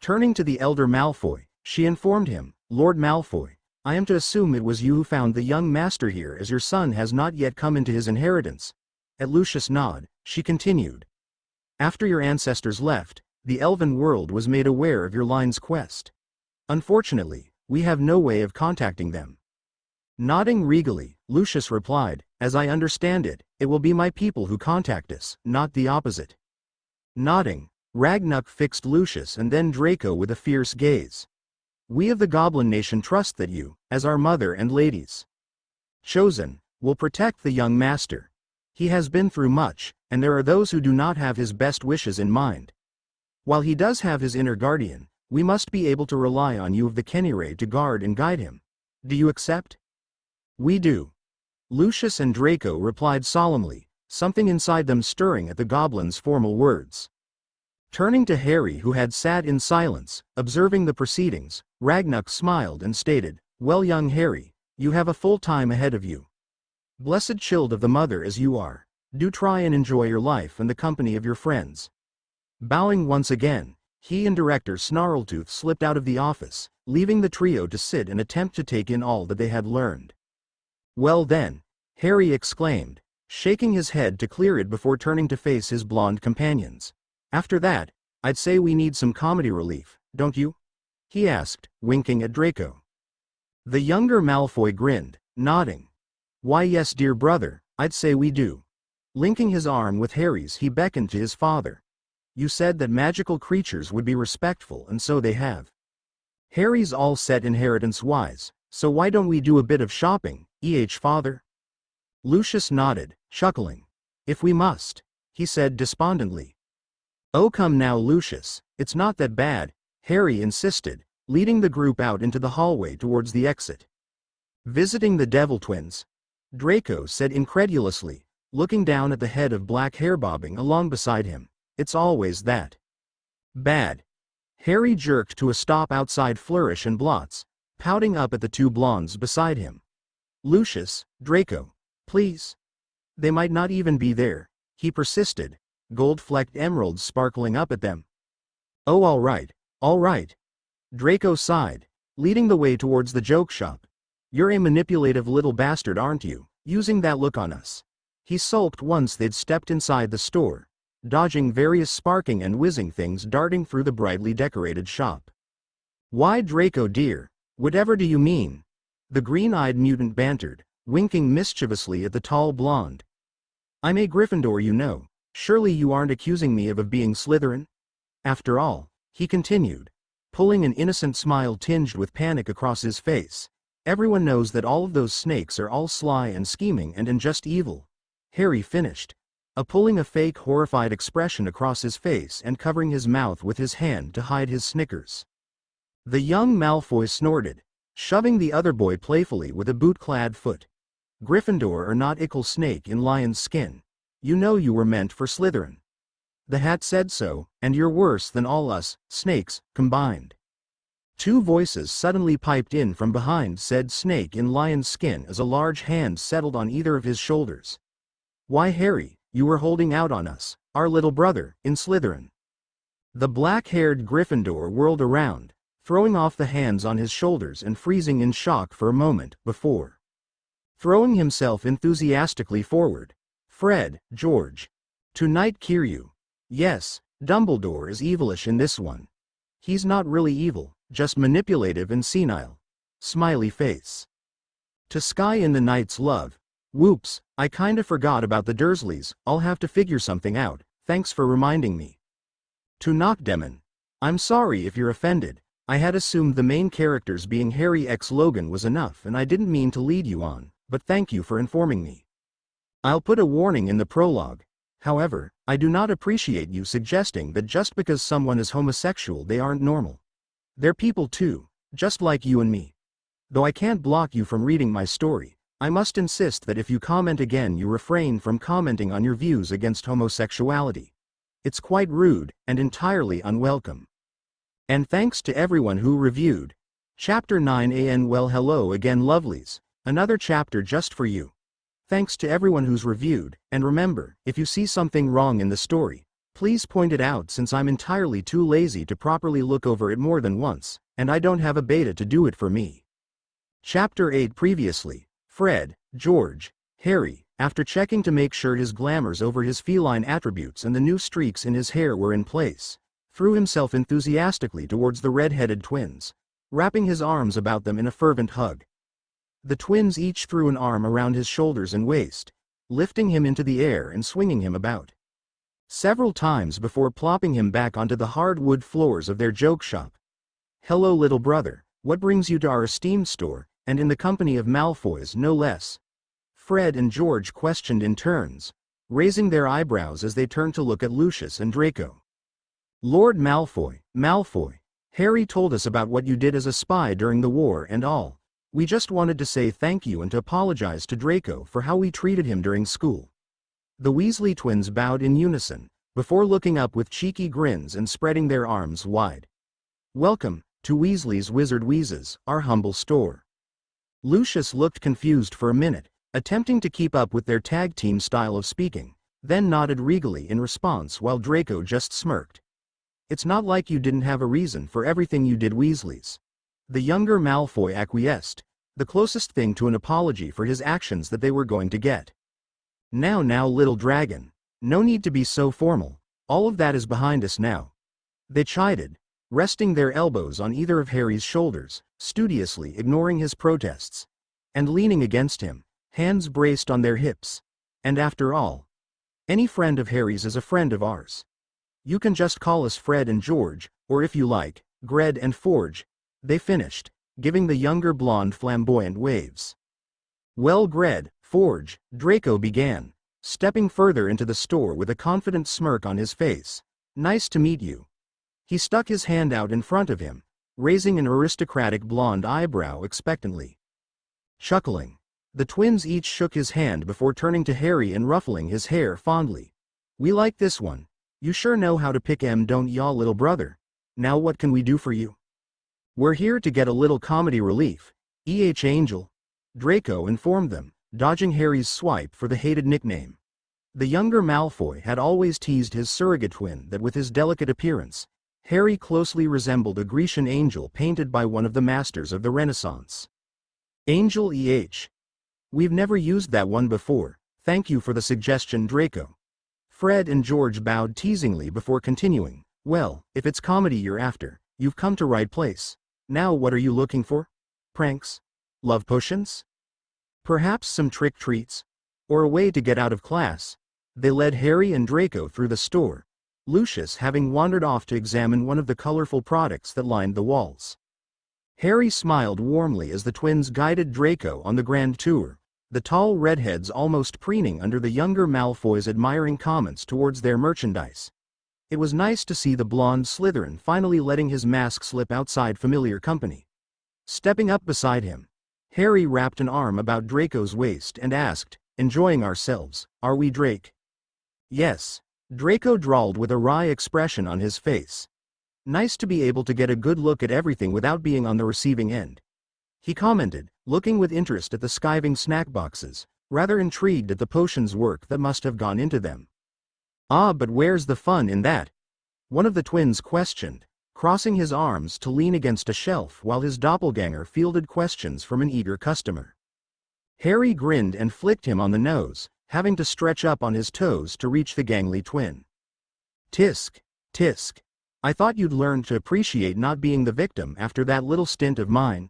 Turning to the elder Malfoy, she informed him, Lord Malfoy, I am to assume it was you who found the young master here as your son has not yet come into his inheritance. At Lucius' nod, she continued. After your ancestors left, the elven world was made aware of your line's quest. Unfortunately, we have no way of contacting them. Nodding regally, Lucius replied, as I understand it, it will be my people who contact us, not the opposite. Nodding, Ragnuk fixed Lucius and then Draco with a fierce gaze. We of the Goblin Nation trust that you, as our mother and ladies chosen, will protect the young master. He has been through much, and there are those who do not have his best wishes in mind. While he does have his inner guardian, we must be able to rely on you of the Kenire to guard and guide him. Do you accept? We do. Lucius and Draco replied solemnly, something inside them stirring at the goblin's formal words. Turning to Harry who had sat in silence, observing the proceedings, Ragnuk smiled and stated, Well young Harry, you have a full time ahead of you. Blessed child of the mother as you are, do try and enjoy your life and the company of your friends. Bowing once again, he and Director Snarltooth slipped out of the office, leaving the trio to sit and attempt to take in all that they had learned. Well then, Harry exclaimed, shaking his head to clear it before turning to face his blonde companions. After that, I'd say we need some comedy relief, don't you? He asked, winking at Draco. The younger Malfoy grinned, nodding. Why yes dear brother, I'd say we do. Linking his arm with Harry's he beckoned to his father. You said that magical creatures would be respectful and so they have. Harry's all set inheritance-wise, so why don't we do a bit of shopping, father? Lucius nodded, chuckling. If we must, he said despondently. Oh come now Lucius, it's not that bad, Harry insisted, leading the group out into the hallway towards the exit. Visiting the Devil Twins? Draco said incredulously, looking down at the head of black hair bobbing along beside him. It's always that bad. Harry jerked to a stop outside Flourish and Blots, pouting up at the two blondes beside him. Lucius, Draco, please. They might not even be there, he persisted, gold-flecked emeralds sparkling up at them. Oh all right. Draco sighed, leading the way towards the joke shop. You're a manipulative little bastard aren't you, using that look on us. He sulked once they'd stepped inside the store, dodging various sparking and whizzing things darting through the brightly decorated shop. Why Draco dear, whatever do you mean? The green-eyed mutant bantered, winking mischievously at the tall blonde. I'm a Gryffindor you know, surely you aren't accusing me of being Slytherin? After all, he continued, pulling an innocent smile tinged with panic across his face, everyone knows that all of those snakes are all sly and scheming and just evil. Harry finished, pulling a fake horrified expression across his face and covering his mouth with his hand to hide his snickers. The young Malfoy snorted, shoving the other boy playfully with a boot-clad foot. Gryffindor are not ickle snake in lion's skin. You know you were meant for Slytherin. The hat said so, and you're worse than all us, snakes, combined. Two voices suddenly piped in from behind said snake in lion's skin as a large hand settled on either of his shoulders. Why Harry, you were holding out on us, our little brother, in Slytherin. The black-haired Gryffindor whirled around, throwing off the hands on his shoulders and freezing in shock for a moment before throwing himself enthusiastically forward. Fred, George. Tonight Kiryu. Yes, Dumbledore is evilish in this one. He's not really evil, just manipulative and senile. Smiley face. To Sky in the Night's Love. Whoops, I kinda forgot about the Dursleys, I'll have to figure something out, thanks for reminding me. To Knockdemon. I'm sorry if you're offended, I had assumed the main characters being Harry x Logan was enough and I didn't mean to lead you on, but thank you for informing me. I'll put a warning in the prologue. However, I do not appreciate you suggesting that just because someone is homosexual they aren't normal. They're people too, just like you and me. Though I can't block you from reading my story, I must insist that if you comment again you refrain from commenting on your views against homosexuality. It's quite rude, and entirely unwelcome. And thanks to everyone who reviewed. Chapter 9 Well, hello again lovelies, another chapter just for you. Thanks to everyone who's reviewed, and remember, if you see something wrong in the story, please point it out since I'm entirely too lazy to properly look over it more than once, and I don't have a beta to do it for me. Chapter 8 Previously, Fred, George, Harry, after checking to make sure his glamours over his feline attributes and the new streaks in his hair were in place, threw himself enthusiastically towards the red-headed twins, wrapping his arms about them in a fervent hug. The twins each threw an arm around his shoulders and waist, lifting him into the air and swinging him about several times before plopping him back onto the hardwood floors of their joke shop. "Hello little brother, what brings you to our esteemed store, and in the company of Malfoys no less?" Fred and George questioned in turns, raising their eyebrows as they turned to look at Lucius and Draco. "Lord Malfoy, Harry told us about what you did as a spy during the war and all. We just wanted to say thank you and to apologize to Draco for how we treated him during school." The Weasley twins bowed in unison, before looking up with cheeky grins and spreading their arms wide. "Welcome to Weasley's Wizard Wheezes, our humble store." Lucius looked confused for a minute, attempting to keep up with their tag team style of speaking, then nodded regally in response while Draco just smirked. "It's not like you didn't have a reason for everything you did, Weasleys." The younger Malfoy acquiesced, the closest thing to an apology for his actions that they were going to get. Now little dragon, no need to be so formal, all of that is behind us now," they chided, resting their elbows on either of Harry's shoulders, studiously ignoring his protests, and leaning against him, hands braced on their hips. "And after all, any friend of Harry's is a friend of ours. You can just call us Fred and George, or if you like, Gred and Forge," they finished, giving the younger blonde flamboyant waves. "Well, Gred, Forge," Draco began, stepping further into the store with a confident smirk on his face. "Nice to meet you." He stuck his hand out in front of him, raising an aristocratic blonde eyebrow expectantly. Chuckling, the twins each shook his hand before turning to Harry and ruffling his hair fondly. "We like this one. You sure know how to pick 'em, don't ya, little brother? Now what can we do for you?" "We're here to get a little comedy relief, Angel," Draco informed them, dodging Harry's swipe for the hated nickname. The younger Malfoy had always teased his surrogate twin that with his delicate appearance, Harry closely resembled a Grecian angel painted by one of the masters of the Renaissance. "Angel We've never used that one before, thank you for the suggestion, Draco." Fred and George bowed teasingly before continuing, "Well, if it's comedy you're after, you've come to right place. Now what are you looking for? Pranks? Love potions? Perhaps some trick treats? Or a way to get out of class?" They led Harry and Draco through the store, Lucius having wandered off to examine one of the colorful products that lined the walls. Harry smiled warmly as the twins guided Draco on the grand tour, the tall redheads almost preening under the younger Malfoy's admiring comments towards their merchandise. It was nice to see the blonde Slytherin finally letting his mask slip outside familiar company. Stepping up beside him, Harry wrapped an arm about Draco's waist and asked, "Enjoying ourselves, are we, Drake?" "Yes," Draco drawled with a wry expression on his face. "Nice to be able to get a good look at everything without being on the receiving end," he commented, looking with interest at the skiving snack boxes, rather intrigued at the potions work that must have gone into them. "Ah, but where's the fun in that?" one of the twins questioned, crossing his arms to lean against a shelf while his doppelganger fielded questions from an eager customer. Harry grinned and flicked him on the nose, having to stretch up on his toes to reach the gangly twin. Tisk, I thought you'd learned to appreciate not being the victim after that little stint of mine,"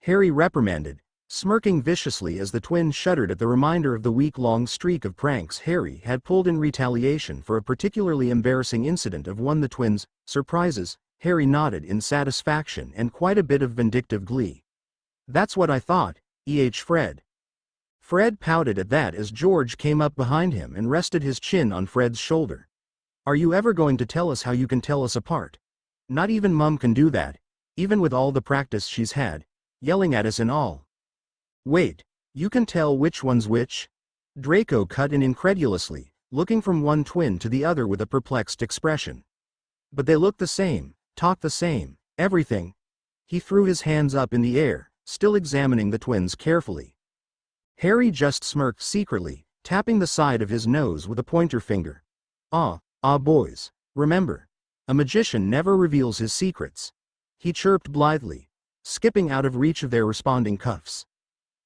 Harry reprimanded, smirking viciously as the twin shuddered at the reminder of the week-long streak of pranks Harry had pulled in retaliation for a particularly embarrassing incident of one the twins' surprises. Harry nodded in satisfaction and quite a bit of vindictive glee. "That's what I thought, Fred." Fred pouted at that as George came up behind him and rested his chin on Fred's shoulder. Are you ever going to tell us how you can tell us apart? Not even Mum can do that, even with all the practice she's had, yelling at us and all. Wait, you can tell which one's which? Draco cut in incredulously, looking from one twin to the other with a perplexed expression. But they look the same, talk the same, everything. He threw his hands up in the air, still examining the twins carefully. Harry just smirked secretly, tapping the side of his nose with a pointer finger. Ah, boys, remember, a magician never reveals his secrets. He chirped blithely, skipping out of reach of their responding cuffs.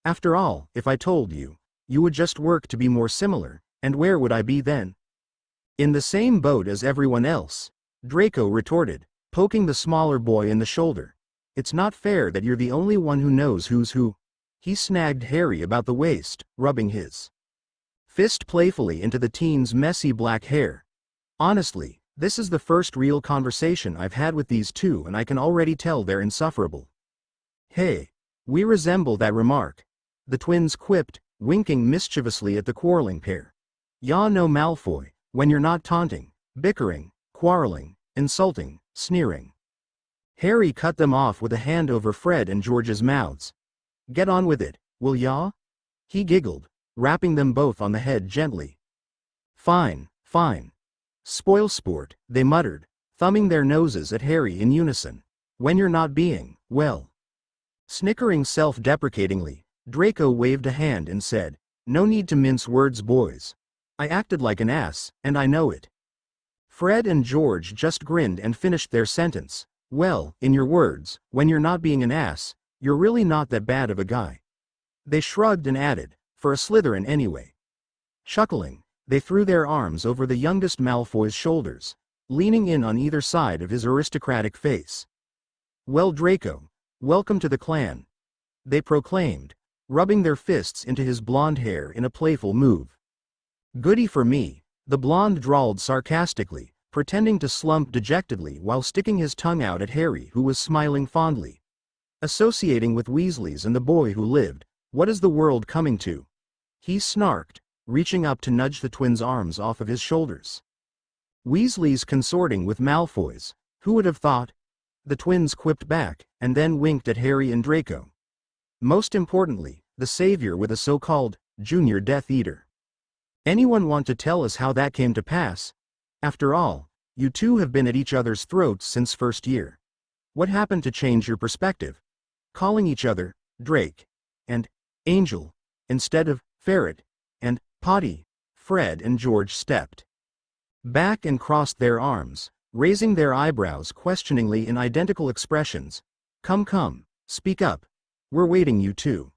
After all, if I told you, you would just work to be more similar, and where would I be then? In the same boat as everyone else, Draco retorted, poking the smaller boy in the shoulder. It's not fair that you're the only one who knows who's who. He snagged Harry about the waist, rubbing his fist playfully into the teen's messy black hair. Honestly, this is the first real conversation I've had with these two and I can already tell they're insufferable. Hey, we resemble that remark, the twins quipped, winking mischievously at the quarreling pair. Ya know Malfoy, when you're not taunting, bickering, quarreling, insulting, sneering. Harry cut them off with a hand over Fred and George's mouths. Get on with it, will ya? He giggled, rapping them both on the head gently. Fine, fine. Spoil sport, they muttered, thumbing their noses at Harry in unison. When you're not being, well. Snickering self-deprecatingly, Draco waved a hand and said, no need to mince words, boys. I acted like an ass, and I know it. Fred and George just grinned and finished their sentence. Well, in your words, when you're not being an ass, you're really not that bad of a guy. They shrugged and added, for a Slytherin anyway. Chuckling, they threw their arms over the youngest Malfoy's shoulders, leaning in on either side of his aristocratic face. Well, Draco, welcome to the clan, they proclaimed, rubbing their fists into his blonde hair in a playful move. Goody for me, the blonde drawled sarcastically, pretending to slump dejectedly while sticking his tongue out at Harry, who was smiling fondly. Associating with Weasleys and the boy who lived, what is the world coming to? He snarked, reaching up to nudge the twins' arms off of his shoulders. Weasleys consorting with Malfoys, who would have thought? The twins quipped back, and then winked at Harry and Draco. Most importantly, the savior with a so-called junior Death Eater. Anyone want to tell us how that came to pass? After all, you two have been at each other's throats since first year. What happened to change your perspective? Calling each other Drake and Angel instead of Ferret and Potty. Fred and George stepped back and crossed their arms, raising their eyebrows questioningly in identical expressions. Come, speak up. We're waiting, you two.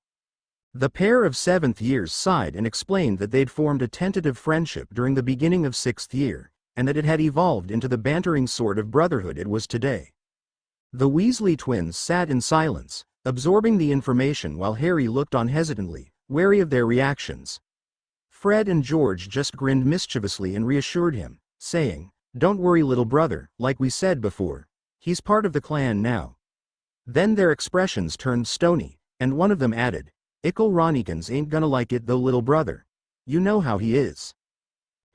The pair of 7th years sighed and explained that they'd formed a tentative friendship during the beginning of 6th year, and that it had evolved into the bantering sort of brotherhood it was today. The Weasley twins sat in silence, absorbing the information while Harry looked on hesitantly, wary of their reactions. Fred and George just grinned mischievously and reassured him, saying, don't worry, little brother, like we said before, he's part of the clan now. Then their expressions turned stony, and one of them added, Ickle Ronikins ain't gonna like it though, little brother. You know how he is.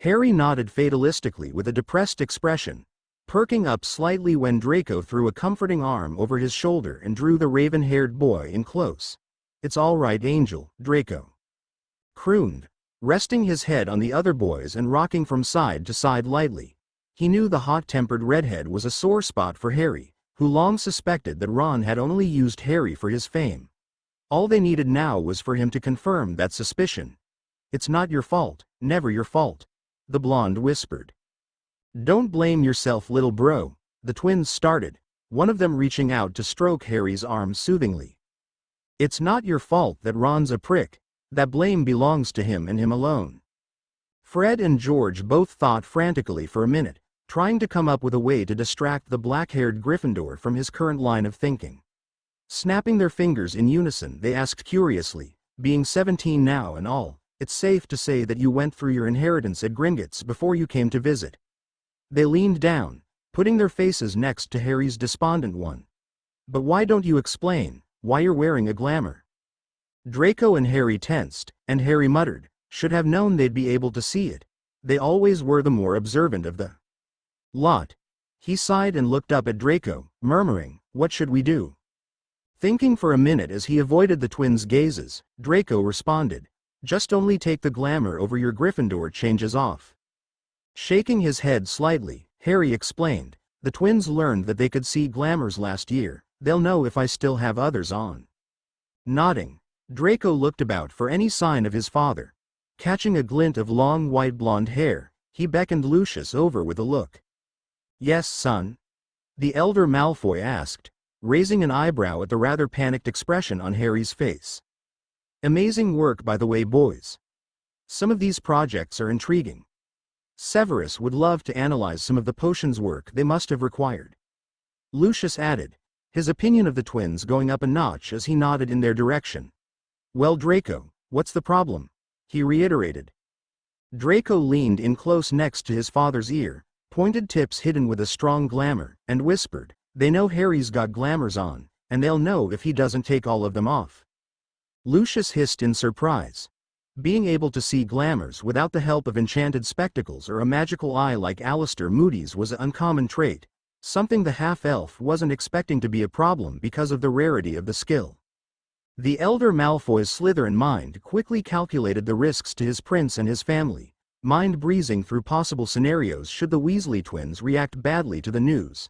Harry nodded fatalistically with a depressed expression, perking up slightly when Draco threw a comforting arm over his shoulder and drew the raven-haired boy in close. It's all right, Angel, Draco crooned, resting his head on the other boy's and rocking from side to side lightly. He knew the hot-tempered redhead was a sore spot for Harry, who long suspected that Ron had only used Harry for his fame. All they needed now was for him to confirm that suspicion. It's not your fault, never your fault, the blonde whispered. Don't blame yourself, little bro, the twins started, one of them reaching out to stroke Harry's arm soothingly. It's not your fault that Ron's a prick, that blame belongs to him and him alone. Fred and George both thought frantically for a minute, trying to come up with a way to distract the black-haired Gryffindor from his current line of thinking. Snapping their fingers in unison, they asked curiously, being 17 now and all, it's safe to say that you went through your inheritance at Gringotts before you came to visit. They leaned down, putting their faces next to Harry's despondent one. But why don't you explain, why you're wearing a glamour? Draco and Harry tensed, and Harry muttered, "Should have known they'd be able to see it. They always were the more observant of the lot." He sighed and looked up at Draco, murmuring, "What should we do?" Thinking for a minute as he avoided the twins' gazes, Draco responded, "Just only take the glamour over your Gryffindor changes off." Shaking his head slightly, Harry explained, "The twins learned that they could see glamours last year. They'll know if I still have others on." Nodding, Draco looked about for any sign of his father. Catching a glint of long white blonde hair, he beckoned Lucius over with a look. "Yes, son?" the elder Malfoy asked, raising an eyebrow at the rather panicked expression on Harry's face. "Amazing work, by the way, boys. Some of these projects are intriguing. Severus would love to analyze some of the potions work they must have required," Lucius added, his opinion of the twins going up a notch as he nodded in their direction. "Well, Draco, what's the problem?" he reiterated. Draco leaned in close next to his father's ear, pointed tips hidden with a strong glamour, and whispered, "They know Harry's got glamours on, and they'll know if he doesn't take all of them off." Lucius hissed in surprise. Being able to see glamours without the help of enchanted spectacles or a magical eye like Alistair Moody's was an uncommon trait, something the half-elf wasn't expecting to be a problem because of the rarity of the skill. The elder Malfoy's Slytherin mind quickly calculated the risks to his prince and his family, mind breezing through possible scenarios should the Weasley twins react badly to the news.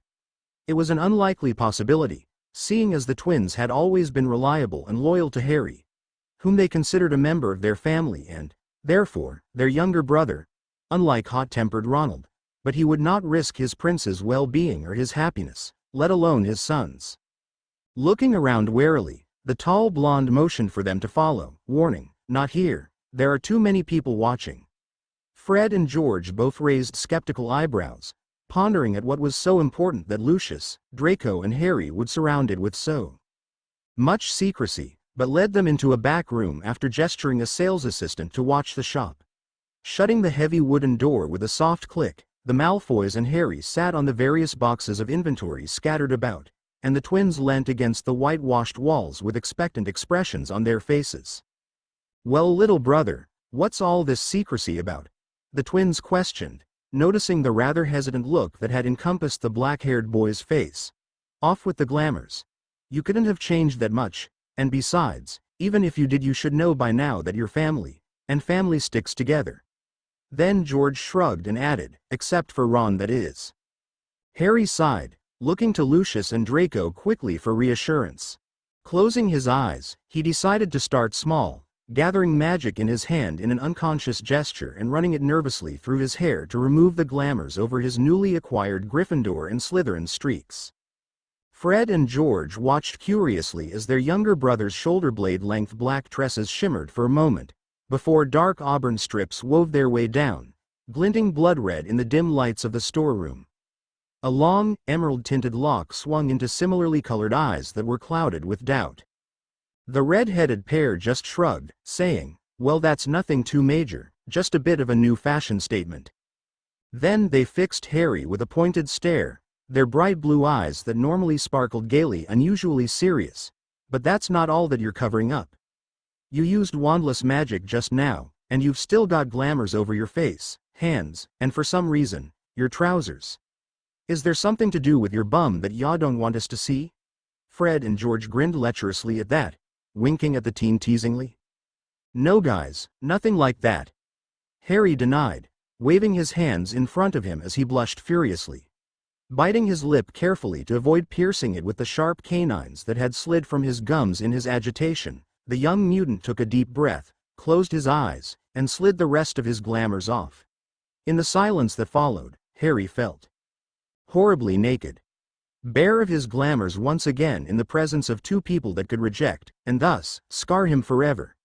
It was an unlikely possibility, seeing as the twins had always been reliable and loyal to Harry, whom they considered a member of their family and, therefore, their younger brother, unlike hot-tempered Ronald. But he would not risk his prince's well-being or his happiness, let alone his son's. Looking around warily, the tall blonde motioned for them to follow, warning, "Not here, there are too many people watching." Fred and George both raised skeptical eyebrows, pondering at what was so important that Lucius, Draco and Harry would surround it with so much secrecy, but led them into a back room after gesturing a sales assistant to watch the shop. Shutting the heavy wooden door with a soft click, the Malfoys and Harry sat on the various boxes of inventory scattered about, and the twins leant against the whitewashed walls with expectant expressions on their faces. "Well, little brother, what's all this secrecy about?" the twins questioned, noticing the rather hesitant look that had encompassed the black-haired boy's face. "Off with the glamours. You couldn't have changed that much, and besides, even if you did, you should know by now that you're family, and family sticks together." Then George shrugged and added, "Except for Ron, that is." Harry sighed, looking to Lucius and Draco quickly for reassurance. Closing his eyes, he decided to start small, gathering magic in his hand in an unconscious gesture and running it nervously through his hair to remove the glamours over his newly acquired Gryffindor and Slytherin streaks. Fred and George watched curiously as their younger brother's shoulder-blade-length black tresses shimmered for a moment, before dark auburn strips wove their way down, glinting blood-red in the dim lights of the storeroom. A long, emerald-tinted lock swung into similarly colored eyes that were clouded with doubt. The red-headed pair just shrugged, saying, "Well, that's nothing too major, just a bit of a new fashion statement." Then they fixed Harry with a pointed stare, their bright blue eyes that normally sparkled gaily unusually serious. "But that's not all that you're covering up. You used wandless magic just now, and you've still got glamours over your face, hands, and for some reason, your trousers. Is there something to do with your bum that ya don't want us to see?" Fred and George grinned lecherously at that, winking at the teen teasingly. "No guys, nothing like that," Harry denied, waving his hands in front of him as he blushed furiously. Biting his lip carefully to avoid piercing it with the sharp canines that had slid from his gums in his agitation, the young mutant took a deep breath, closed his eyes, and slid the rest of his glamours off. In the silence that followed, Harry felt horribly naked. Bare of his glamours once again in the presence of two people that could reject, and thus, scar him forever.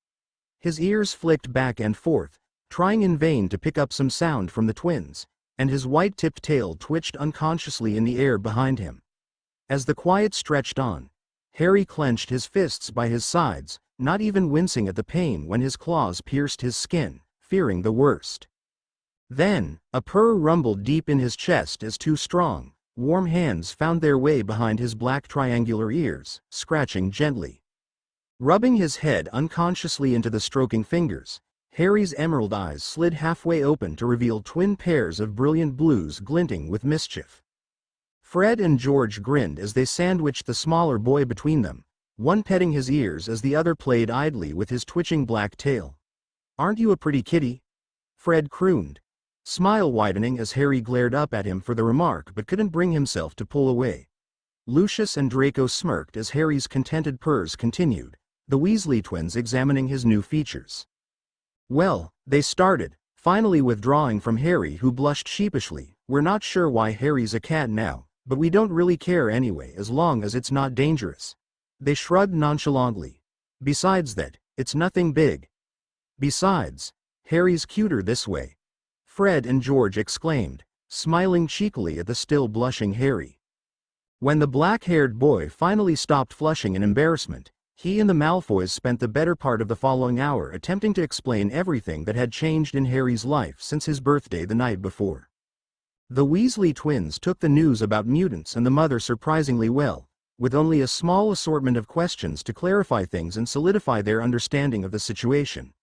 His ears flicked back and forth, trying in vain to pick up some sound from the twins, and his white-tipped tail twitched unconsciously in the air behind him. As the quiet stretched on, Harry clenched his fists by his sides, not even wincing at the pain when his claws pierced his skin, fearing the worst. Then, a purr rumbled deep in his chest as two strong, warm hands found their way behind his black triangular ears, scratching gently. Rubbing his head unconsciously into the stroking fingers, Harry's emerald eyes slid halfway open to reveal twin pairs of brilliant blues glinting with mischief. Fred and George grinned as they sandwiched the smaller boy between them, one petting his ears as the other played idly with his twitching black tail. "Aren't you a pretty kitty?" Fred crooned, smile widening as Harry glared up at him for the remark but couldn't bring himself to pull away. Lucius and Draco smirked as Harry's contented purrs continued, the Weasley twins examining his new features. "Well," they started, finally withdrawing from Harry, who blushed sheepishly. "We're not sure why Harry's a cat now, but we don't really care anyway as long as it's not dangerous." They shrugged nonchalantly. "Besides that, it's nothing big." "Besides, Harry's cuter this way," Fred and George exclaimed, smiling cheekily at the still blushing Harry. When the black-haired boy finally stopped flushing in embarrassment, he and the Malfoys spent the better part of the following hour attempting to explain everything that had changed in Harry's life since his birthday the night before. The Weasley twins took the news about mutants and the mother surprisingly well, with only a small assortment of questions to clarify things and solidify their understanding of the situation.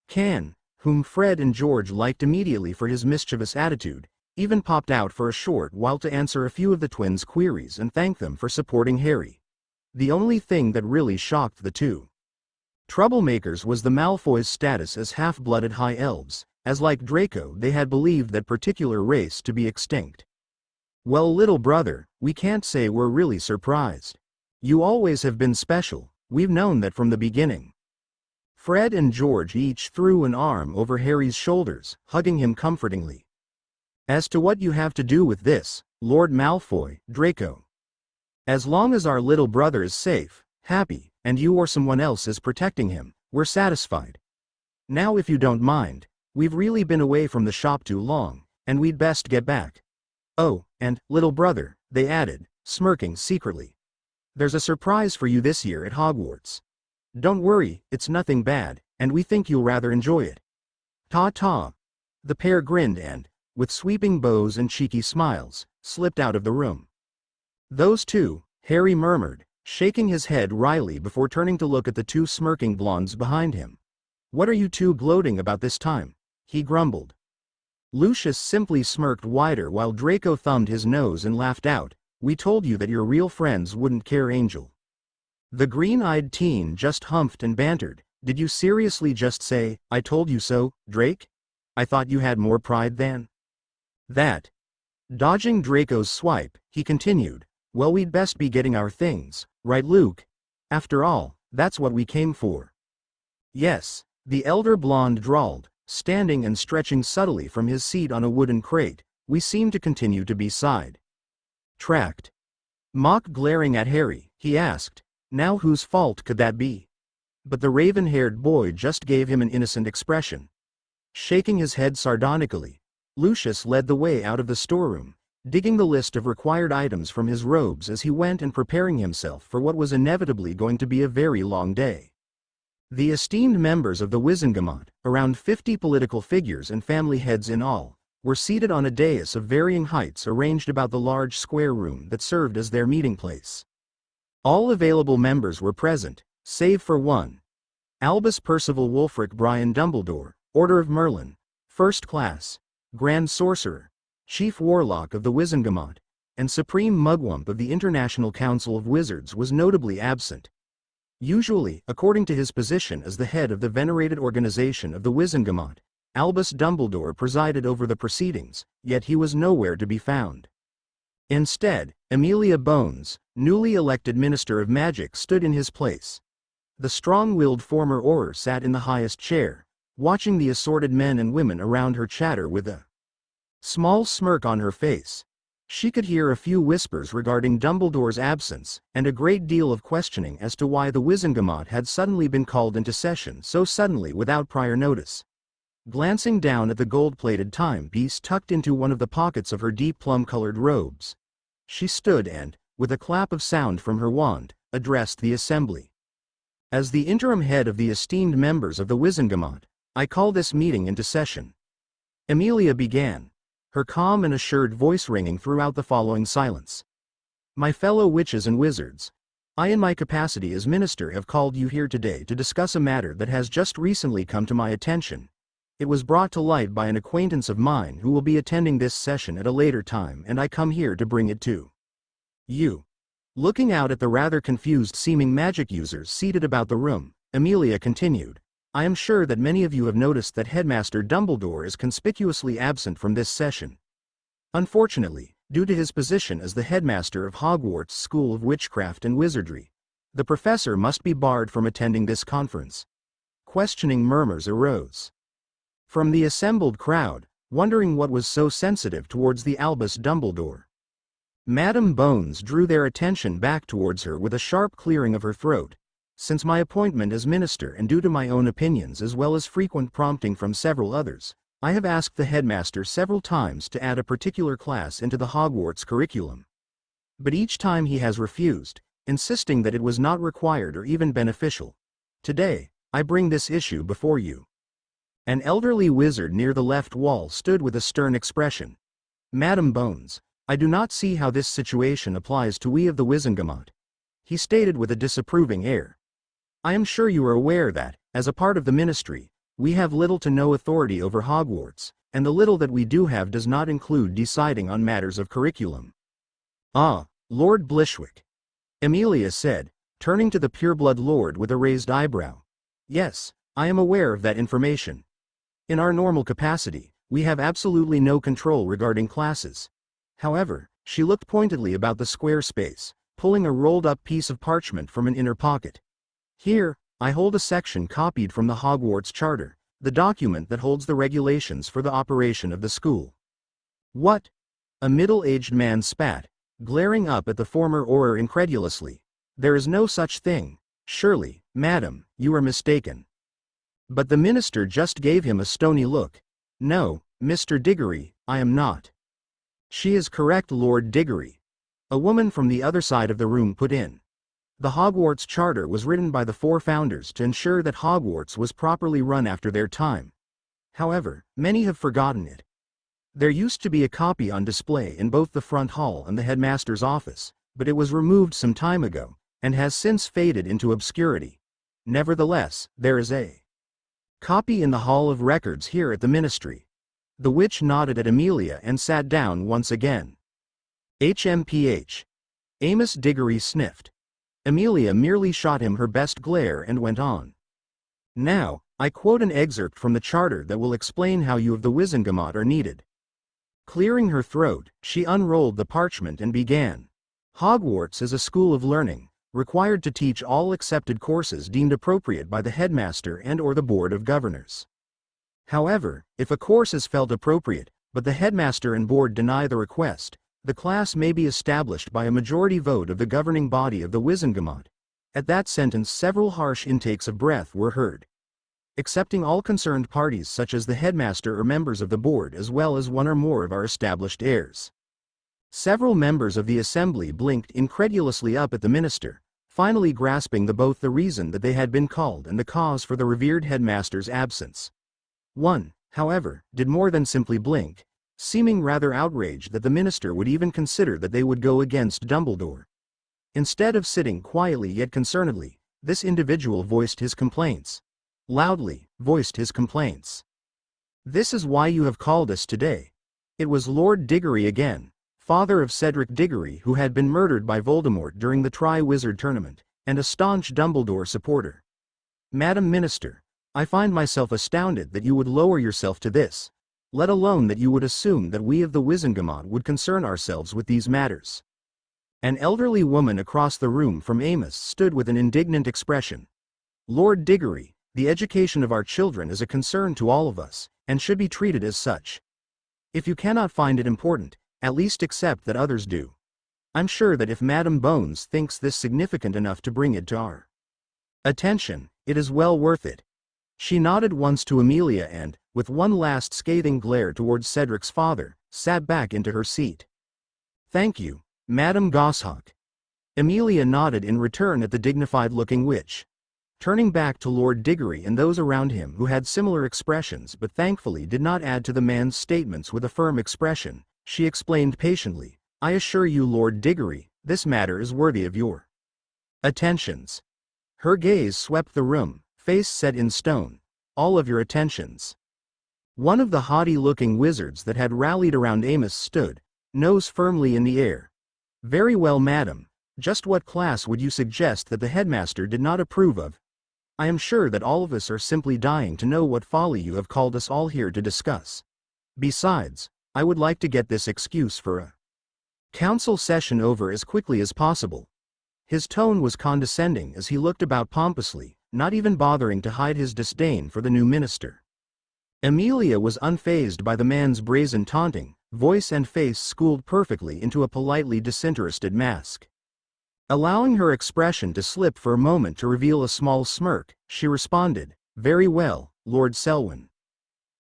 Can, whom Fred and George liked immediately for his mischievous attitude, even popped out for a short while to answer a few of the twins' queries and thank them for supporting Harry. The only thing that really shocked the two troublemakers was the Malfoys' status as half-blooded high elves, as like Draco they had believed that particular race to be extinct. "Well, little brother, we can't say we're really surprised. You always have been special, we've known that from the beginning." Fred and George each threw an arm over Harry's shoulders, hugging him comfortingly. "As to what you have to do with this, Lord Malfoy, Draco. As long as our little brother is safe, happy, and you or someone else is protecting him, we're satisfied. Now if you don't mind, we've really been away from the shop too long, and we'd best get back. Oh, and, little brother," they added, smirking secretly, "there's a surprise for you this year at Hogwarts. Don't worry, it's nothing bad, and we think you'll rather enjoy it." "Ta-ta." The pair grinned and, with sweeping bows and cheeky smiles, slipped out of the room. "Those two," Harry murmured, shaking his head wryly before turning to look at the two smirking blondes behind him. "What are you two gloating about this time?" he grumbled. Lucius simply smirked wider while Draco thumbed his nose and laughed out, "We told you that your real friends wouldn't care, Angel." The green-eyed teen just humphed and bantered, "Did you seriously just say, 'I told you so,' Drake? I thought you had more pride than that." Dodging Draco's swipe, he continued, "Well, we'd best be getting our things, right, Luke? After all, that's what we came for." "Yes," the elder blonde drawled, standing and stretching subtly from his seat on a wooden crate, "we seem to continue to be side-tracked." Mock glaring at Harry, he asked, "Now whose fault could that be?" But the raven-haired boy just gave him an innocent expression. Shaking his head sardonically, Lucius led the way out of the storeroom, digging the list of required items from his robes as he went and preparing himself for what was inevitably going to be a very long day. The esteemed members of the Wizenagamot, around 50 political figures and family heads in all, were seated on a dais of varying heights arranged about the large square room that served as their meeting place. All available members were present, save for one. Albus Percival Wulfric Brian Dumbledore, Order of Merlin, First Class, Grand Sorcerer, Chief Warlock of the Wizenagamot, and Supreme Mugwump of the International Council of Wizards was notably absent. Usually, according to his position as the head of the venerated organization of the Wizenagamot, Albus Dumbledore presided over the proceedings, yet he was nowhere to be found. Instead, Amelia Bones, newly elected Minister of Magic, stood in his place. The strong-willed former Auror sat in the highest chair, watching the assorted men and women around her chatter with a small smirk on her face. She could hear a few whispers regarding Dumbledore's absence, and a great deal of questioning as to why the Wizenagamot had suddenly been called into session so suddenly without prior notice. Glancing down at the gold-plated timepiece tucked into one of the pockets of her deep plum-colored robes, she stood and, with a clap of sound from her wand, addressed the assembly. "As the interim head of the esteemed members of the Wizenagamot, I call this meeting into session." Amelia began, her calm and assured voice ringing throughout the following silence. "My fellow witches and wizards, I in my capacity as minister have called you here today to discuss a matter that has just recently come to my attention. It was brought to light by an acquaintance of mine who will be attending this session at a later time, and I come here to bring it to you. Looking out at the rather confused-seeming magic users seated about the room, Amelia continued, I am sure that many of you have noticed that Headmaster Dumbledore is conspicuously absent from this session. Unfortunately, due to his position as the headmaster of Hogwarts School of Witchcraft and Wizardry, the professor must be barred from attending this conference. Questioning murmurs arose from the assembled crowd, wondering what was so sensitive towards the Albus Dumbledore. Madame Bones drew their attention back towards her with a sharp clearing of her throat. Since my appointment as minister and due to my own opinions as well as frequent prompting from several others, I have asked the headmaster several times to add a particular class into the Hogwarts curriculum. But each time he has refused, insisting that it was not required or even beneficial. Today, I bring this issue before you. An elderly wizard near the left wall stood with a stern expression. Madame Bones, I do not see how this situation applies to we of the Wizenagamot, he stated with a disapproving air. I am sure you are aware that, as a part of the ministry, we have little to no authority over Hogwarts, and the little that we do have does not include deciding on matters of curriculum. Ah, Lord Blishwick, Amelia said, turning to the pureblood lord with a raised eyebrow. Yes, I am aware of that information. In our normal capacity, we have absolutely no control regarding classes. However, she looked pointedly about the square space, pulling a rolled-up piece of parchment from an inner pocket. Here, I hold a section copied from the Hogwarts Charter, the document that holds the regulations for the operation of the school. What? A middle-aged man spat, glaring up at the former Auror incredulously. There is no such thing. Surely, madam, you are mistaken. But the minister just gave him a stony look. No, Mr. Diggory, I am not. She is correct, Lord Diggory. A woman from the other side of the room put in. The Hogwarts Charter was written by the four founders to ensure that Hogwarts was properly run after their time. However, many have forgotten it. There used to be a copy on display in both the front hall and the headmaster's office, but it was removed some time ago, and has since faded into obscurity. Nevertheless, there is a copy in the Hall of Records here at the Ministry. The witch nodded at Amelia and sat down once again. HMPH. Amos Diggory sniffed. Amelia merely shot him her best glare and went on. Now, I quote an excerpt from the charter that will explain how you of the Wizenagamot are needed. Clearing her throat, she unrolled the parchment and began. Hogwarts is a school of learning, required to teach all accepted courses deemed appropriate by the headmaster and/or the board of governors. However, if a course is felt appropriate, but the headmaster and board deny the request, the class may be established by a majority vote of the governing body of the Wizenagamot. At that sentence several harsh intakes of breath were heard. Excepting all concerned parties such as the headmaster or members of the board as well as one or more of our established heirs. Several members of the assembly blinked incredulously up at the minister, finally grasping both the reason that they had been called and the cause for the revered headmaster's absence. One, however, did more than simply blink, seeming rather outraged that the minister would even consider that they would go against Dumbledore. Instead of sitting quietly yet concernedly, this individual voiced his complaints. Loudly, voiced his complaints. This is why you have called us today. It was Lord Diggory again, father of Cedric Diggory, who had been murdered by Voldemort during the Tri-Wizard Tournament, and a staunch Dumbledore supporter. Madam Minister, I find myself astounded that you would lower yourself to this, let alone that you would assume that we of the Wizenagamot would concern ourselves with these matters. An elderly woman across the room from Amos stood with an indignant expression. Lord Diggory, the education of our children is a concern to all of us, and should be treated as such. If you cannot find it important, at least accept that others do. I'm sure that if Madame Bones thinks this significant enough to bring it to our attention, it is well worth it. She nodded once to Amelia and, with one last scathing glare towards Cedric's father, sat back into her seat. Thank you, Madame Goshawk. Amelia nodded in return at the dignified-looking witch. Turning back to Lord Diggory and those around him who had similar expressions but thankfully did not add to the man's statements with a firm expression, she explained patiently, I assure you, Lord Diggory, this matter is worthy of your Attentions. Her gaze swept the room, face set in stone. All of your attentions. One of the haughty-looking wizards that had rallied around Amos stood, nose firmly in the air. Very well, madam. Just what class would you suggest that the headmaster did not approve of? I am sure that all of us are simply dying to know what folly you have called us all here to discuss. Besides, I would like to get this excuse for a council session over as quickly as possible. His tone was condescending as he looked about pompously, not even bothering to hide his disdain for the new minister. Amelia was unfazed by the man's brazen taunting, voice and face schooled perfectly into a politely disinterested mask. Allowing her expression to slip for a moment to reveal a small smirk, she responded, "Very well, Lord Selwyn."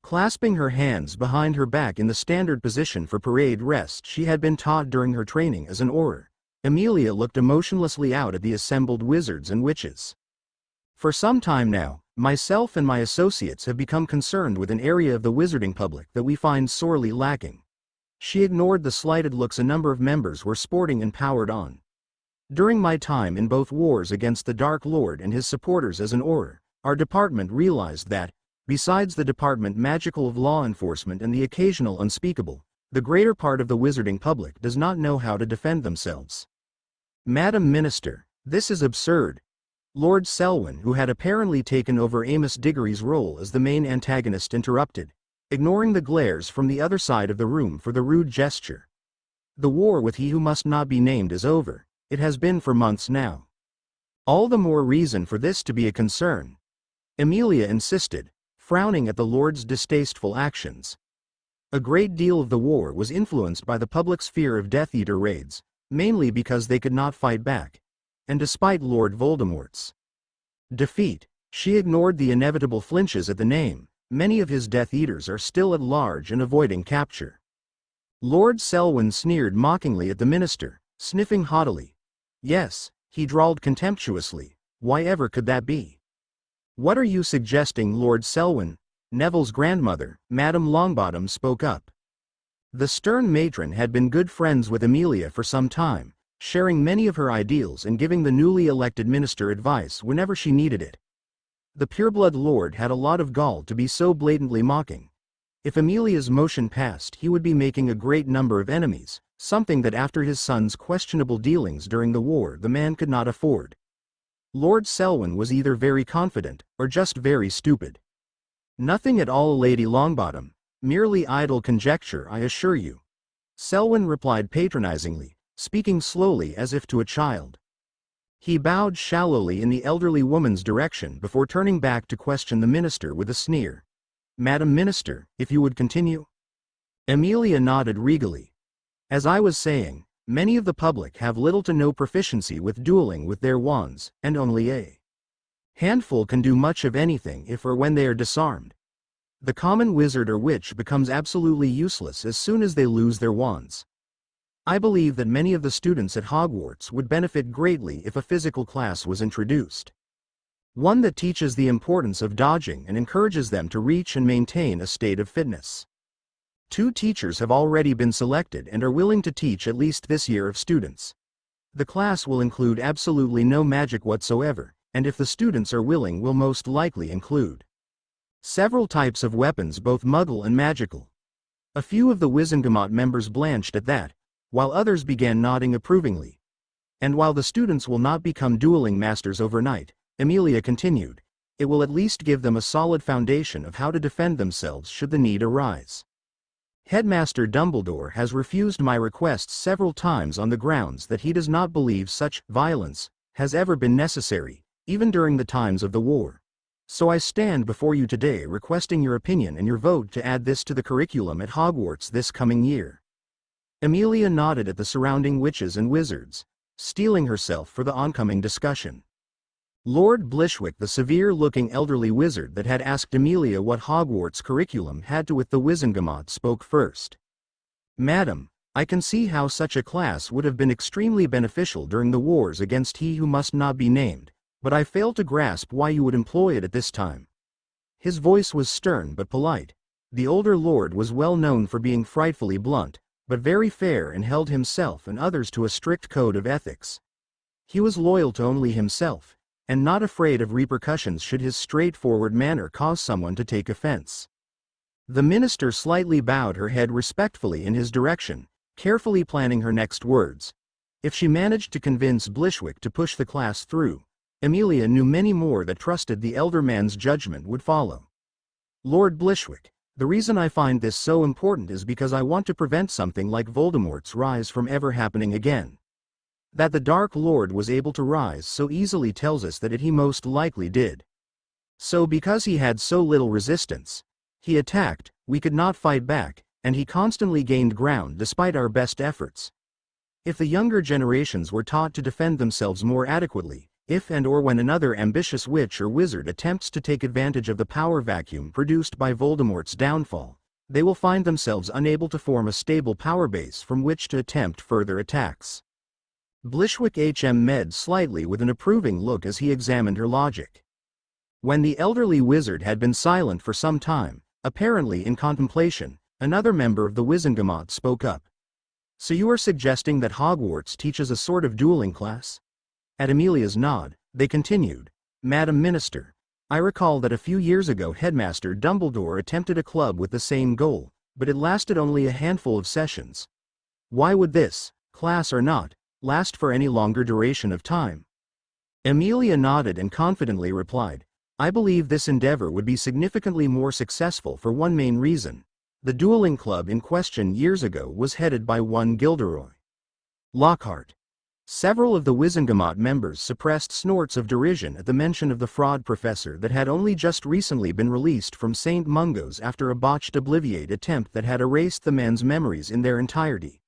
Clasping her hands behind her back in the standard position for parade rest she had been taught during her training as an auror, Amelia looked emotionlessly out at the assembled wizards and witches. For some time now, myself and my associates have become concerned with an area of the wizarding public that we find sorely lacking. She ignored the slighted looks a number of members were sporting and powered on. During my time in both wars against the Dark Lord and his supporters as an auror, our department realized that, besides the department magical of law enforcement and the occasional unspeakable, the greater part of the wizarding public does not know how to defend themselves. Madam Minister, this is absurd. Lord Selwyn, who had apparently taken over Amos Diggory's role as the main antagonist, interrupted, ignoring the glares from the other side of the room for the rude gesture. The war with he who must not be named is over. It has been for months now. All the more reason for this to be a concern. Amelia insisted, frowning at the Lord's distasteful actions. A great deal of the war was influenced by the public's fear of Death Eater raids, mainly because they could not fight back. And despite Lord Voldemort's defeat, she ignored the inevitable flinches at the name. Many of his Death Eaters are still at large and avoiding capture. Lord Selwyn sneered mockingly at the minister, sniffing haughtily. Yes, he drawled contemptuously, why ever could that be? What are you suggesting, Lord Selwyn? Neville's grandmother, Madame Longbottom, spoke up. The stern matron had been good friends with Amelia for some time, sharing many of her ideals and giving the newly elected minister advice whenever she needed it. The pureblood lord had a lot of gall to be so blatantly mocking. If Amelia's motion passed, he would be making a great number of enemies, something that after his son's questionable dealings during the war the man could not afford. Lord Selwyn was either very confident, or just very stupid. Nothing at all, Lady Longbottom, merely idle conjecture, I assure you. Selwyn replied patronizingly, speaking slowly as if to a child. He bowed shallowly in the elderly woman's direction before turning back to question the minister with a sneer. Madam Minister, if you would continue? Amelia nodded regally. As I was saying, many of the public have little to no proficiency with dueling with their wands, and only a handful can do much of anything if or when they are disarmed. The common wizard or witch becomes absolutely useless as soon as they lose their wands. I believe that many of the students at Hogwarts would benefit greatly if a physical class was introduced. One that teaches the importance of dodging and encourages them to reach and maintain a state of fitness. 2 teachers have already been selected and are willing to teach at least this year of students. The class will include absolutely no magic whatsoever, and if the students are willing will most likely include several types of weapons, both muggle and magical. A few of the Wizenagamot members blanched at that, while others began nodding approvingly. And while the students will not become dueling masters overnight, Amelia continued, it will at least give them a solid foundation of how to defend themselves should the need arise. Headmaster Dumbledore has refused my requests several times on the grounds that he does not believe such violence has ever been necessary, even during the times of the war. So I stand before you today requesting your opinion and your vote to add this to the curriculum at Hogwarts this coming year. Amelia nodded at the surrounding witches and wizards, steeling herself for the oncoming discussion. Lord Blishwick, the severe-looking elderly wizard that had asked Amelia what Hogwarts curriculum had to with the Wizenagamot, spoke first. Madam, I can see how such a class would have been extremely beneficial during the wars against he who must not be named, but I fail to grasp why you would employ it at this time. His voice was stern but polite. The older lord was well known for being frightfully blunt, but very fair and held himself and others to a strict code of ethics. He was loyal to only himself, and not afraid of repercussions should his straightforward manner cause someone to take offense. The minister slightly bowed her head respectfully in his direction, carefully planning her next words. If she managed to convince Blishwick to push the class through, Amelia knew many more that trusted the elder man's judgment would follow. Lord Blishwick, the reason I find this so important is because I want to prevent something like Voldemort's rise from ever happening again. That the Dark Lord was able to rise so easily tells us that he most likely did. So because he had so little resistance, he attacked, we could not fight back, and he constantly gained ground despite our best efforts. If the younger generations were taught to defend themselves more adequately, if and or when another ambitious witch or wizard attempts to take advantage of the power vacuum produced by Voldemort's downfall, they will find themselves unable to form a stable power base from which to attempt further attacks. Blishwick med slightly with an approving look as he examined her logic. When the elderly wizard had been silent for some time, apparently in contemplation, another member of the Wizenagamot spoke up. So you are suggesting that Hogwarts teaches a sort of dueling class? At Amelia's nod, they continued, Madam Minister, I recall that a few years ago Headmaster Dumbledore attempted a club with the same goal, but it lasted only a handful of sessions. Why would this, class or not, last for any longer duration of time? Amelia nodded and confidently replied, I believe this endeavor would be significantly more successful for one main reason. The dueling club in question years ago was headed by one Gilderoy Lockhart. Several of the Wizenagamot members suppressed snorts of derision at the mention of the fraud professor that had only just recently been released from St. Mungo's after a botched Obliviate attempt that had erased the man's memories in their entirety.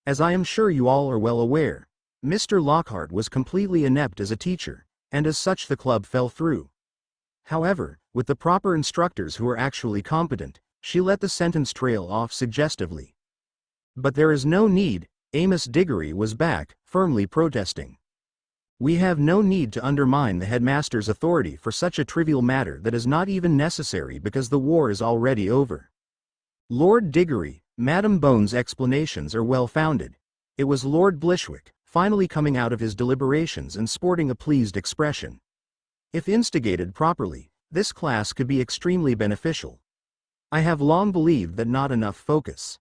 As I am sure you all are well aware, Mr. Lockhart was completely inept as a teacher, and as such the club fell through. However, with the proper instructors who were actually competent, she let the sentence trail off suggestively. But there is no need, Amos Diggory was back, firmly protesting. We have no need to undermine the headmaster's authority for such a trivial matter that is not even necessary because the war is already over. Lord Diggory, Madam Bones' explanations are well founded. It was Lord Blishwick, finally coming out of his deliberations and sporting a pleased expression. If instigated properly, this class could be extremely beneficial. I have long believed that not enough focus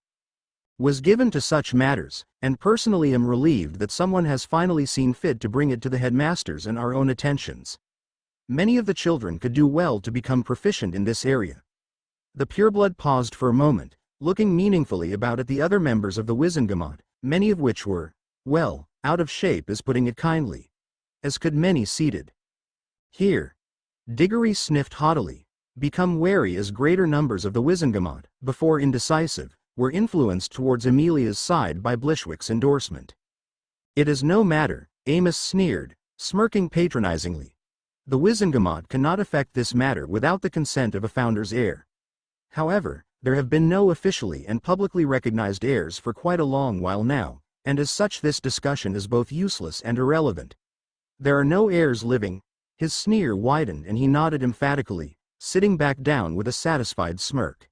was given to such matters, and personally am relieved that someone has finally seen fit to bring it to the headmasters and our own attentions. Many of the children could do well to become proficient in this area. The pureblood paused for a moment, looking meaningfully about at the other members of the Wizenagamot, many of which were, well, out of shape is putting it kindly. As could many seated. Here. Diggory sniffed haughtily, become wary as greater numbers of the Wizenagamot, before indecisive, were influenced towards Amelia's side by Blishwick's endorsement. It is no matter, Amos sneered, smirking patronizingly. The Wizenagamot cannot affect this matter without the consent of a founder's heir. However, there have been no officially and publicly recognized heirs for quite a long while now, and as such this discussion is both useless and irrelevant. There are no heirs living. His sneer widened and he nodded emphatically, sitting back down with a satisfied smirk.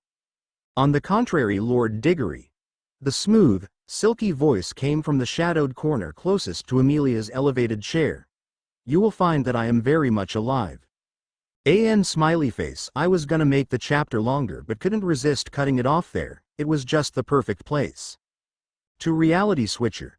On the contrary, Lord Diggory. The smooth, silky voice came from the shadowed corner closest to Amelia's elevated chair. You will find that I am very much alive. Smiley face. I was gonna make the chapter longer but couldn't resist cutting it off there, it was just the perfect place. To reality switcher.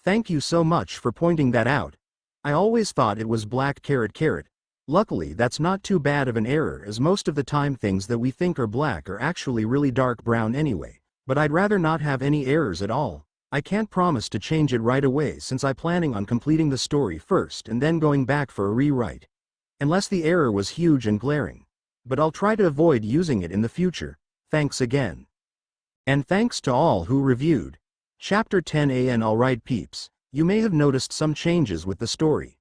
Thank you so much for pointing that out. I always thought it was black carrot carrot. Luckily that's not too bad of an error as most of the time things that we think are black are actually really dark brown anyway, but I'd rather not have any errors at all. I can't promise to change it right away since I'm planning on completing the story first and then going back for a rewrite. Unless the error was huge and glaring. But I'll try to avoid using it in the future. Thanks again. And thanks to all who reviewed. Chapter 10 Alright peeps, you may have noticed some changes with the story.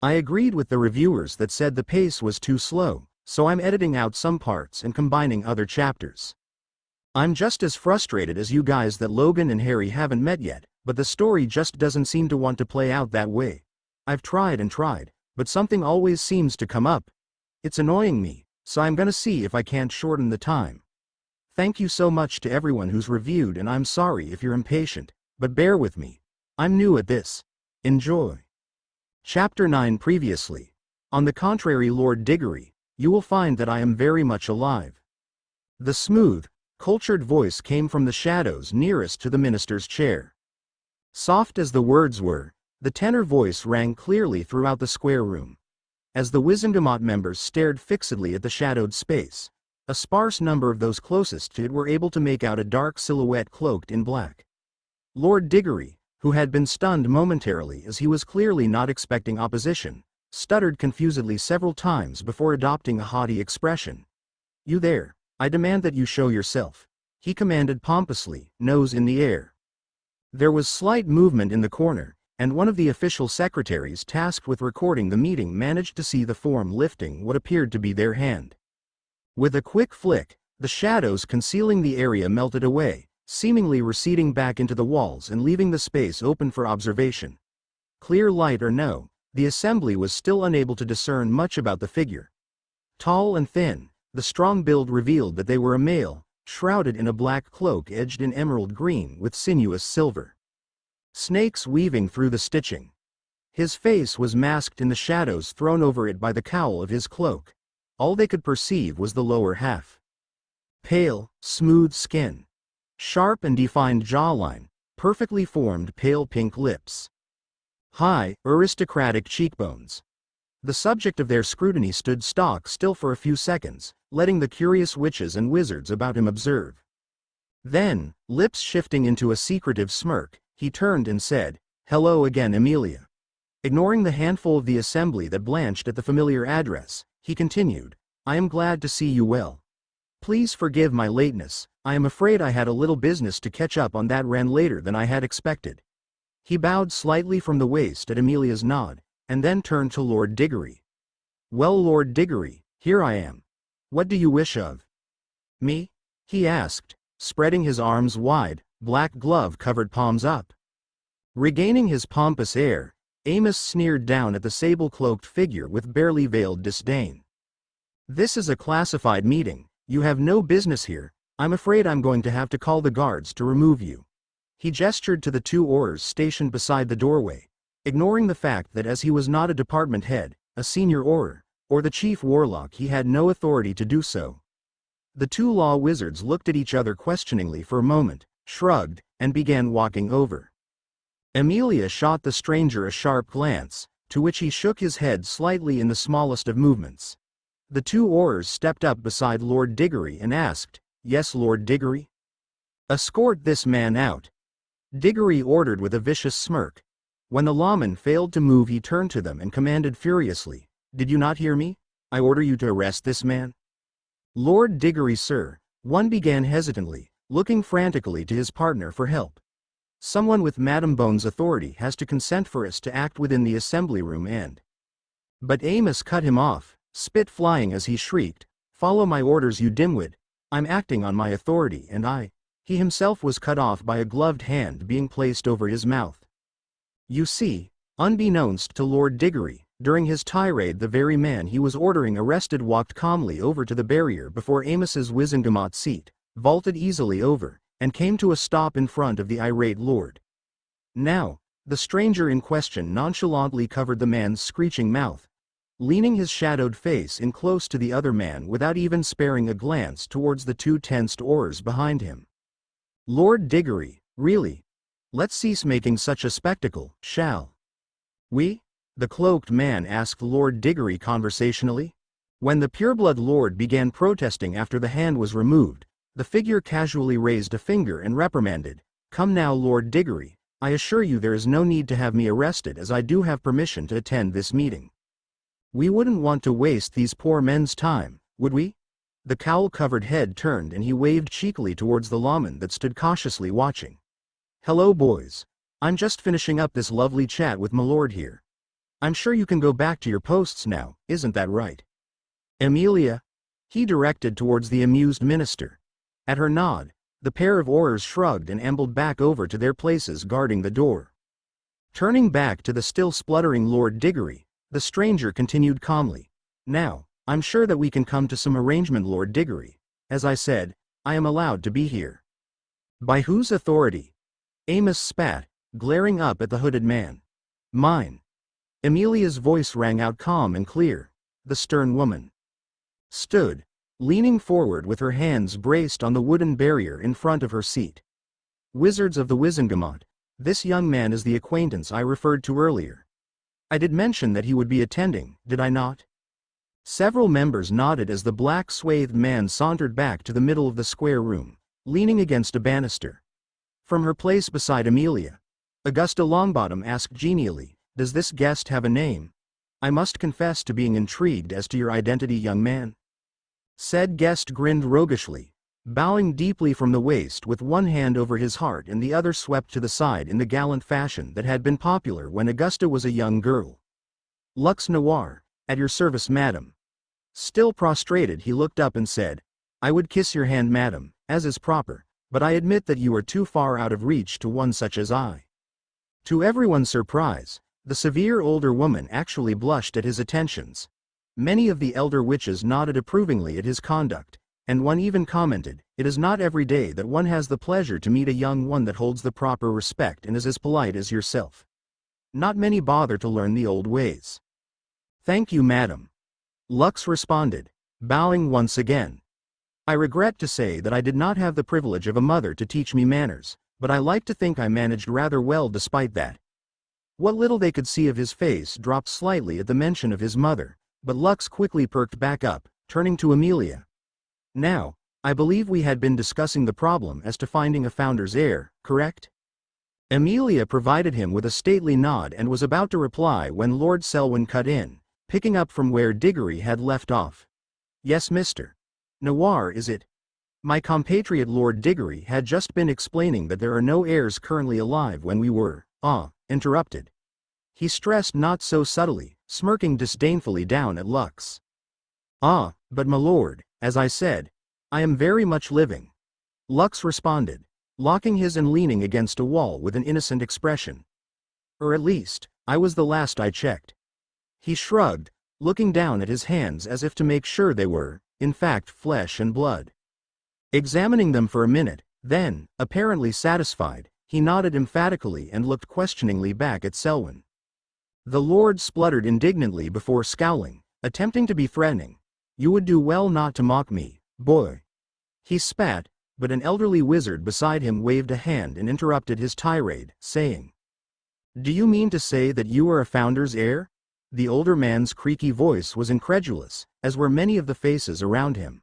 I agreed with the reviewers that said the pace was too slow, so I'm editing out some parts and combining other chapters. I'm just as frustrated as you guys that Logan and Harry haven't met yet, but the story just doesn't seem to want to play out that way. I've tried and tried, but something always seems to come up. It's annoying me, so I'm gonna see if I can't shorten the time. Thank you so much to everyone who's reviewed, and I'm sorry if you're impatient, but bear with me. I'm new at this. Enjoy. Chapter 9 Previously. On the contrary, Lord Diggory, you will find that I am very much alive. The smooth, cultured voice came from the shadows nearest to the minister's chair. Soft as the words were, the tenor voice rang clearly throughout the square room. As the Wizenagamot members stared fixedly at the shadowed space, a sparse number of those closest to it were able to make out a dark silhouette cloaked in black. Lord Diggory, who had been stunned momentarily as he was clearly not expecting opposition, stuttered confusedly several times before adopting a haughty expression. "You there, I demand that you show yourself," he commanded pompously, nose in the air. There was slight movement in the corner, and one of the official secretaries tasked with recording the meeting managed to see the form lifting what appeared to be their hand. With a quick flick, the shadows concealing the area melted away, seemingly receding back into the walls and leaving the space open for observation. Clear light or no, the assembly was still unable to discern much about the figure. Tall and thin, the strong build revealed that they were a male, shrouded in a black cloak edged in emerald green with sinuous silver. Snakes weaving through the stitching. His face was masked in the shadows thrown over it by the cowl of his cloak. All they could perceive was the lower half. Pale, smooth skin. Sharp and defined jawline, perfectly formed pale pink lips. High, aristocratic cheekbones. The subject of their scrutiny stood stock still for a few seconds, letting the curious witches and wizards about him observe. Then, lips shifting into a secretive smirk, he turned and said, "Hello again, Amelia." Ignoring the handful of the assembly that blanched at the familiar address, he continued, "I am glad to see you well. Please forgive my lateness, I am afraid I had a little business to catch up on that ran later than I had expected." He bowed slightly from the waist at Amelia's nod, and then turned to Lord Diggory. "Well, Lord Diggory, here I am. What do you wish of me?" he asked, spreading his arms wide, black glove-covered palms up. Regaining his pompous air, Amos sneered down at the sable-cloaked figure with barely veiled disdain. "This is a classified meeting. You have no business here. I'm afraid I'm going to have to call the guards to remove you." He gestured to the two Aurors stationed beside the doorway, ignoring the fact that as he was not a department head, a senior Auror, or the chief warlock, he had no authority to do so. The two law wizards looked at each other questioningly for a moment, shrugged, and began walking over. Amelia shot the stranger a sharp glance, to which he shook his head slightly in the smallest of movements. The two Aurors stepped up beside Lord Diggory and asked, "Yes, Lord Diggory?" "Escort this man out," Diggory ordered with a vicious smirk. When the lawman failed to move, he turned to them and commanded furiously, "Did you not hear me? I order you to arrest this man." "Lord Diggory, sir," one began hesitantly, looking frantically to his partner for help. "Someone with Madame Bone's authority has to consent for us to act within the assembly room and—" But Amos cut him off, spit flying as he shrieked, "Follow my orders, you dimwit. I'm acting on my authority and He himself was cut off by a gloved hand being placed over his mouth. You see, unbeknownst to Lord Diggory, during his tirade the very man he was ordering arrested walked calmly over to the barrier before Amos's Wizenagamot seat, vaulted easily over, and came to a stop in front of the irate lord. Now, the stranger in question nonchalantly covered the man's screeching mouth, leaning his shadowed face in close to the other man without even sparing a glance towards the two tensed Aurors behind him. "Lord Diggory, really? Let's cease making such a spectacle, shall we?" the cloaked man asked Lord Diggory conversationally. When the pureblood lord began protesting after the hand was removed, the figure casually raised a finger and reprimanded, "Come now, Lord Diggory, I assure you there is no need to have me arrested, as I do have permission to attend this meeting. We wouldn't want to waste these poor men's time, would we?" The cowl-covered head turned and he waved cheekily towards the lawman that stood cautiously watching. "Hello, boys. I'm just finishing up this lovely chat with my lord here. I'm sure you can go back to your posts now, isn't that right? Amelia?" he directed towards the amused minister. At her nod, the pair of Aurors shrugged and ambled back over to their places guarding the door. Turning back to the still spluttering Lord Diggory, the stranger continued calmly, "Now, I'm sure that we can come to some arrangement, Lord Diggory. As I said, I am allowed to be here." "By whose authority?" Amos spat, glaring up at the hooded man. "Mine." Amelia's voice rang out calm and clear. The stern woman stood, leaning forward with her hands braced on the wooden barrier in front of her seat. Wizards of the Wizenagamot, this young man is the acquaintance I referred to earlier. I did mention that he would be attending, did I not? Several members nodded as the black-swathed man sauntered back to the middle of the square room, leaning against a banister. From her place beside Amelia, Augusta Longbottom asked genially, "Does this guest have a name? I must confess to being intrigued as to your identity, young man." Said guest grinned roguishly, bowing deeply from the waist with one hand over his heart and the other swept to the side in the gallant fashion that had been popular when Augusta was a young girl. "Lux Noir, at your service, madam." Still prostrated, he looked up and said, "I would kiss your hand, madam, as is proper, but I admit that you are too far out of reach to one such as I." To everyone's surprise, the severe older woman actually blushed at his attentions. Many of the elder witches nodded approvingly at his conduct, and one even commented, "It is not every day that one has the pleasure to meet a young one that holds the proper respect and is as polite as yourself. Not many bother to learn the old ways." "Thank you, madam," Lux responded, bowing once again. "I regret to say that I did not have the privilege of a mother to teach me manners, but I like to think I managed rather well despite that." What little they could see of his face dropped slightly at the mention of his mother, but Lux quickly perked back up, turning to Amelia. "Now, I believe we had been discussing the problem as to finding a founder's heir, correct?" Amelia provided him with a stately nod and was about to reply when Lord Selwyn cut in, picking up from where Diggory had left off. "Yes, Mr. Noir, is it? My compatriot Lord Diggory had just been explaining that there are no heirs currently alive when we were, interrupted." He stressed not so subtly, smirking disdainfully down at Lux. But my lord, as I said, I am very much living," Lux responded, locking his and leaning against a wall with an innocent expression. "Or at least, I was the last I checked." He shrugged, looking down at his hands as if to make sure they were, in fact, flesh and blood. Examining them for a minute, then, apparently satisfied, he nodded emphatically and looked questioningly back at Selwyn. The lord spluttered indignantly before scowling, attempting to be threatening. "You would do well not to mock me, boy." He spat, but an elderly wizard beside him waved a hand and interrupted his tirade, saying, "Do you mean to say that you are a founder's heir?" The older man's creaky voice was incredulous, as were many of the faces around him.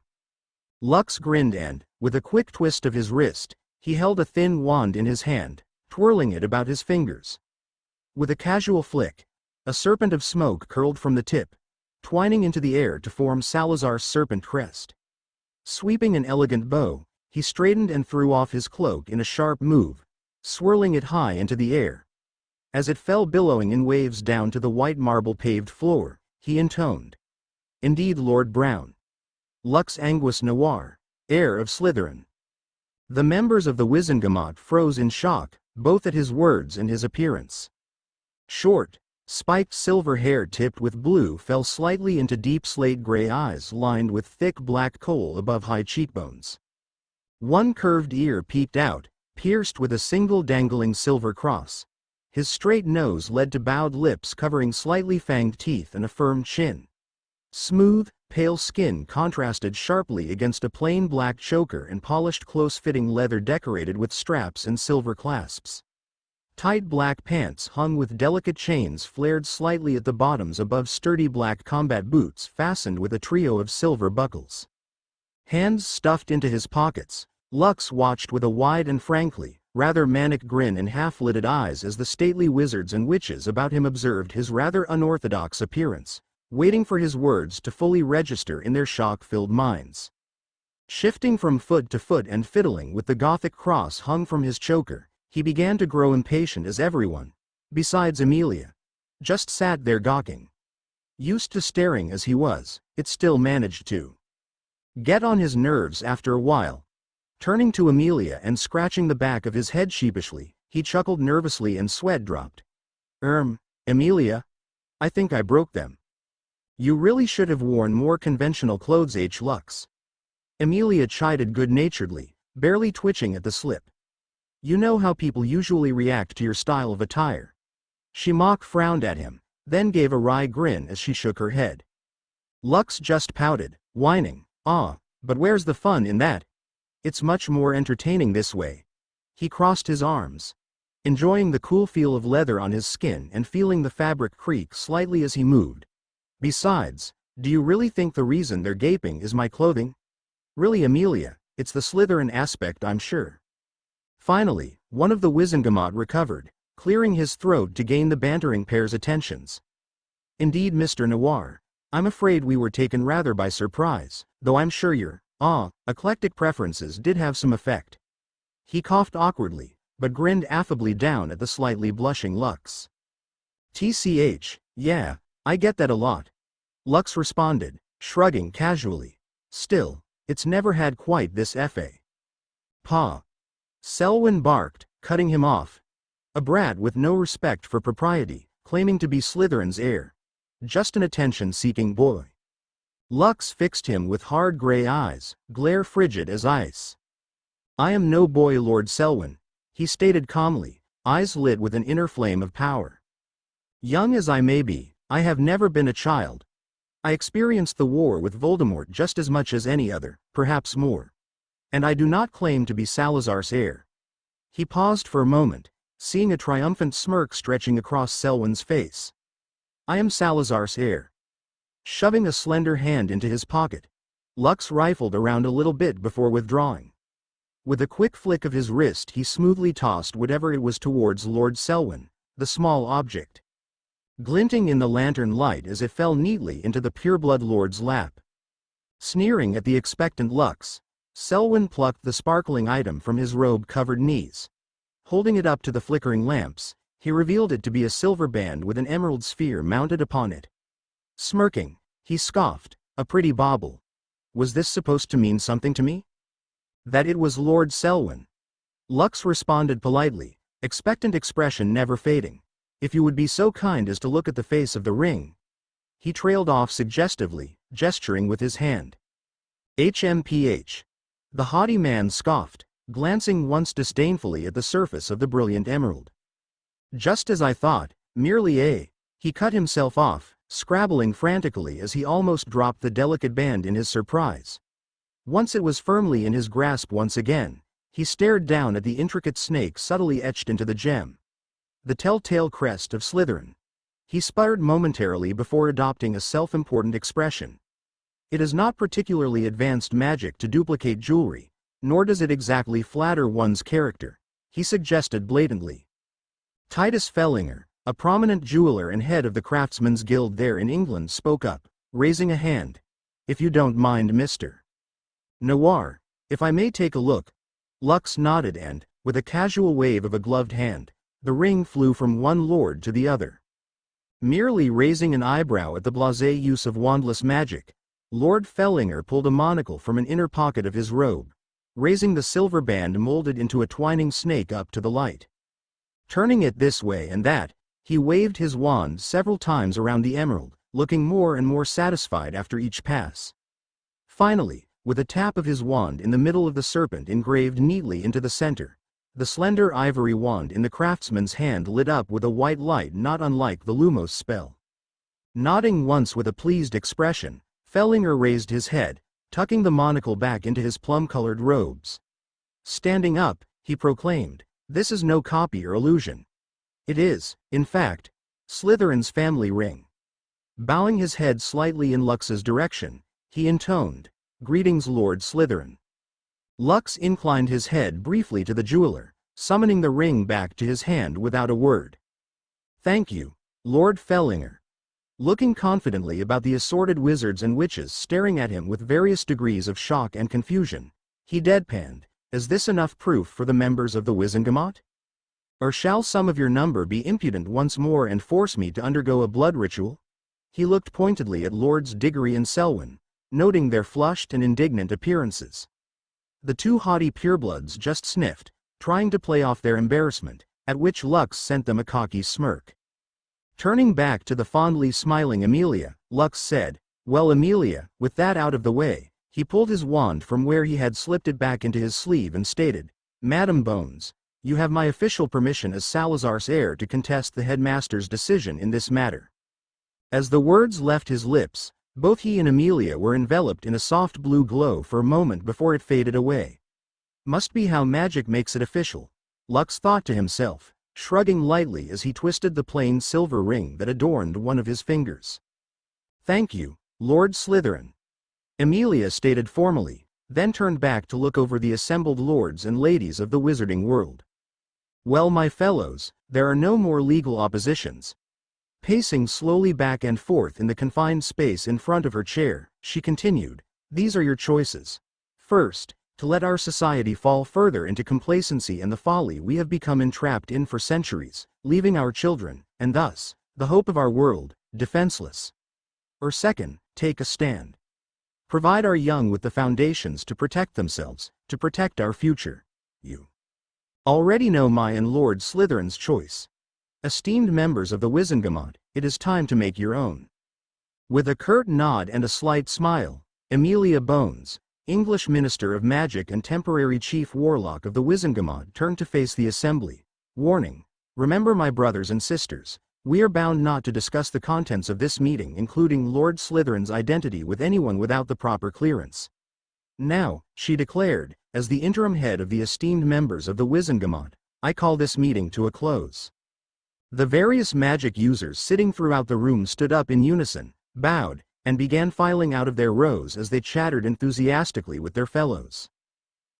Lux grinned and, with a quick twist of his wrist, he held a thin wand in his hand, twirling it about his fingers. With a casual flick, a serpent of smoke curled from the tip, twining into the air to form Salazar's serpent crest. Sweeping an elegant bow, he straightened and threw off his cloak in a sharp move, swirling it high into the air. As it fell billowing in waves down to the white marble-paved floor, he intoned, "Indeed, Lord Brown. Lux Anguis Noir, heir of Slytherin." The members of the Wizenagamot froze in shock, both at his words and his appearance. Short, spiked silver hair tipped with blue fell slightly into deep slate-gray eyes lined with thick black kohl above high cheekbones. One curved ear peeked out, pierced with a single dangling silver cross. His straight nose led to bowed lips covering slightly fanged teeth and a firm chin. Smooth, pale skin contrasted sharply against a plain black choker and polished close-fitting leather decorated with straps and silver clasps. Tight black pants hung with delicate chains flared slightly at the bottoms above sturdy black combat boots fastened with a trio of silver buckles. Hands stuffed into his pockets, Lux watched with a wide and frankly, rather manic grin and half-lidded eyes as the stately wizards and witches about him observed his rather unorthodox appearance, waiting for his words to fully register in their shock-filled minds. Shifting from foot to foot and fiddling with the Gothic cross hung from his choker, he began to grow impatient as everyone, besides Amelia, just sat there gawking. Used to staring as he was, it still managed to get on his nerves after a while. Turning to Amelia and scratching the back of his head sheepishly, he chuckled nervously and sweat dropped. Amelia? I think I broke them." "You really should have worn more conventional clothes, Lux." Amelia chided good-naturedly, barely twitching at the slip. "You know how people usually react to your style of attire." She mock frowned at him, then gave a wry grin as she shook her head. Lux just pouted, whining, but where's the fun in that? It's much more entertaining this way. He crossed his arms, enjoying the cool feel of leather on his skin and feeling the fabric creak slightly as he moved. Besides, do you really think the reason they're gaping is my clothing? Really, Amelia, it's the Slytherin aspect, I'm sure. Finally, one of the Wizenagamot recovered, clearing his throat to gain the bantering pair's attentions. Indeed, Mr. Noir, I'm afraid we were taken rather by surprise, though I'm sure your eclectic preferences did have some effect. He coughed awkwardly, but grinned affably down at the slightly blushing Lux. TCH, yeah, I get that a lot. Lux responded, shrugging casually. Still, it's never had quite this fa. Pa. Selwyn barked, cutting him off. A brat with no respect for propriety, claiming to be Slytherin's heir. Just an attention-seeking boy. Lux fixed him with hard gray eyes, glare frigid as ice. I am no boy, Lord Selwyn, he stated calmly, eyes lit with an inner flame of power. Young as I may be, I have never been a child. I experienced the war with Voldemort just as much as any other, perhaps more. And I do not claim to be Salazar's heir. He paused for a moment, seeing a triumphant smirk stretching across Selwyn's face. I am Salazar's heir. Shoving a slender hand into his pocket, Lux rifled around a little bit before withdrawing. With a quick flick of his wrist, he smoothly tossed whatever it was towards Lord Selwyn, the small object, glinting in the lantern light as it fell neatly into the pureblood lord's lap. Sneering at the expectant Lux, Selwyn plucked the sparkling item from his robe-covered knees. Holding it up to the flickering lamps, he revealed it to be a silver band with an emerald sphere mounted upon it. Smirking, he scoffed, a pretty bauble. Was this supposed to mean something to me? That it was Lord Selwyn. Lux responded politely, expectant expression never fading. If you would be so kind as to look at the face of the ring. He trailed off suggestively, gesturing with his hand. HMPH. The haughty man scoffed, glancing once disdainfully at the surface of the brilliant emerald. Just as I thought, merely a. He cut himself off, scrabbling frantically as he almost dropped the delicate band in his surprise. Once it was firmly in his grasp once again, he stared down at the intricate snake subtly etched into the gem. The telltale crest of Slytherin. He sputtered momentarily before adopting a self-important expression. It is not particularly advanced magic to duplicate jewelry, nor does it exactly flatter one's character, he suggested blatantly. Titus Fellinger, a prominent jeweler and head of the Craftsmen's Guild there in England, spoke up, raising a hand. If you don't mind, Mr. Noir, if I may take a look. Lux nodded and, with a casual wave of a gloved hand, the ring flew from one lord to the other. Merely raising an eyebrow at the blasé use of wandless magic, Lord Fellinger pulled a monocle from an inner pocket of his robe, raising the silver band molded into a twining snake up to the light. Turning it this way and that, he waved his wand several times around the emerald, looking more and more satisfied after each pass. Finally, with a tap of his wand in the middle of the serpent engraved neatly into the center, the slender ivory wand in the craftsman's hand lit up with a white light not unlike the Lumos spell. Nodding once with a pleased expression, Fellinger raised his head, tucking the monocle back into his plum-colored robes. Standing up, he proclaimed, "This is no copy or illusion. It is, in fact, Slytherin's family ring." Bowing his head slightly in Lux's direction, he intoned, "Greetings, Lord Slytherin." Lux inclined his head briefly to the jeweler, summoning the ring back to his hand without a word. "Thank you, Lord Fellinger." Looking confidently about the assorted wizards and witches staring at him with various degrees of shock and confusion, he deadpanned, "Is this enough proof for the members of the Wizenagamot? Or shall some of your number be impudent once more and force me to undergo a blood ritual?" He looked pointedly at Lords Diggory and Selwyn, noting their flushed and indignant appearances. The two haughty purebloods just sniffed, trying to play off their embarrassment, at which Lux sent them a cocky smirk. Turning back to the fondly smiling Amelia, Lux said, "Well, Amelia, with that out of the way," he pulled his wand from where he had slipped it back into his sleeve and stated, "Madam Bones, you have my official permission as Salazar's heir to contest the headmaster's decision in this matter." As the words left his lips, both he and Amelia were enveloped in a soft blue glow for a moment before it faded away. Must be how magic makes it official, Lux thought to himself, shrugging lightly as he twisted the plain silver ring that adorned one of his fingers. "Thank you, Lord Slytherin," Amelia stated formally, then turned back to look over the assembled lords and ladies of the wizarding world. "Well, my fellows, there are no more legal oppositions." Pacing slowly back and forth in the confined space in front of her chair, she continued, "These are your choices. First, to let our society fall further into complacency and the folly we have become entrapped in for centuries, leaving our children, and thus, the hope of our world, defenseless. Or second, take a stand. Provide our young with the foundations to protect themselves, to protect our future. You already know my and Lord Slytherin's choice. Esteemed members of the Wizenagamot, it is time to make your own." With a curt nod and a slight smile, Amelia Bones, English Minister of Magic and temporary Chief Warlock of the Wizenagamot, turned to face the assembly, warning, "Remember, my brothers and sisters, we are bound not to discuss the contents of this meeting, including Lord Slytherin's identity, with anyone without the proper clearance. Now," she declared, "as the interim head of the esteemed members of the Wizenagamot, I call this meeting to a close." The various magic users sitting throughout the room stood up in unison, bowed, and began filing out of their rows as they chattered enthusiastically with their fellows.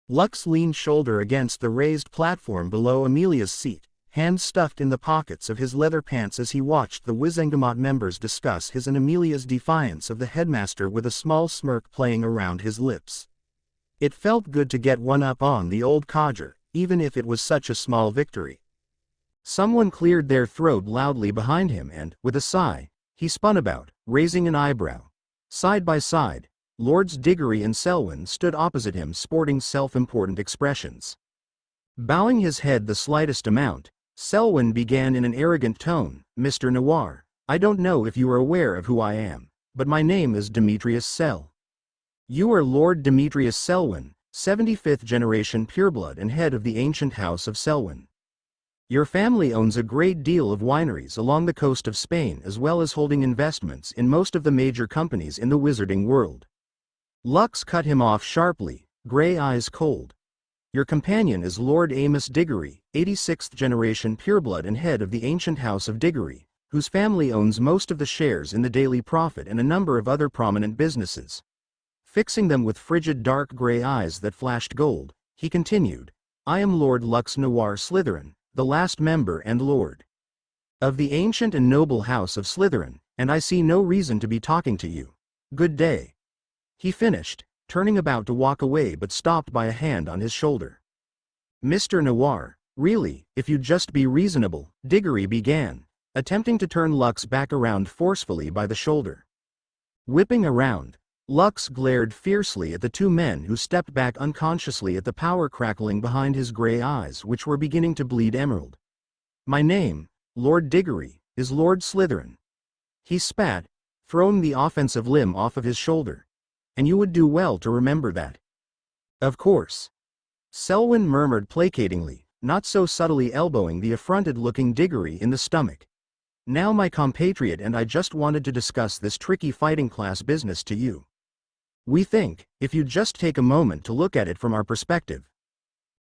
Lux leaned shoulder against the raised platform below Amelia's seat, hands stuffed in the pockets of his leather pants as he watched the Wizenagamot members discuss his and Amelia's defiance of the headmaster with a small smirk playing around his lips. It felt good to get one up on the old codger, even if it was such a small victory. Someone cleared their throat loudly behind him and, with a sigh, he spun about, raising an eyebrow. Side by side, Lords Diggory and Selwyn stood opposite him, sporting self-important expressions. Bowing his head the slightest amount, Selwyn began in an arrogant tone, "Mr. Noir, I don't know if you are aware of who I am, but my name is Demetrius Sel. You are Lord Demetrius Selwyn, 75th generation pureblood and head of the ancient house of Selwyn. Your family owns a great deal of wineries along the coast of Spain, as well as holding investments in most of the major companies in the wizarding world." Lux cut him off sharply, gray eyes cold. "Your companion is Lord Amos Diggory, 86th generation pureblood and head of the ancient house of Diggory, whose family owns most of the shares in the Daily Prophet and a number of other prominent businesses." Fixing them with frigid dark gray eyes that flashed gold, he continued, "I am Lord Lux Noir Slytherin, the last member and lord of the ancient and noble house of Slytherin, and I see no reason to be talking to you. Good day." He finished, turning about to walk away but stopped by a hand on his shoulder. "Mr. Noir, really, if you'd just be reasonable," Diggory began, attempting to turn Lux back around forcefully by the shoulder. Whipping around, Lux glared fiercely at the two men who stepped back unconsciously at the power crackling behind his gray eyes, which were beginning to bleed emerald. "My name, Lord Diggory, is Lord Slytherin." He spat, throwing the offensive limb off of his shoulder. "And you would do well to remember that." "Of course," Selwyn murmured placatingly, not so subtly elbowing the affronted-looking Diggory in the stomach. "Now, my compatriot and I just wanted to discuss this tricky fighting class business to you. We think, if you'd just take a moment to look at it from our perspective.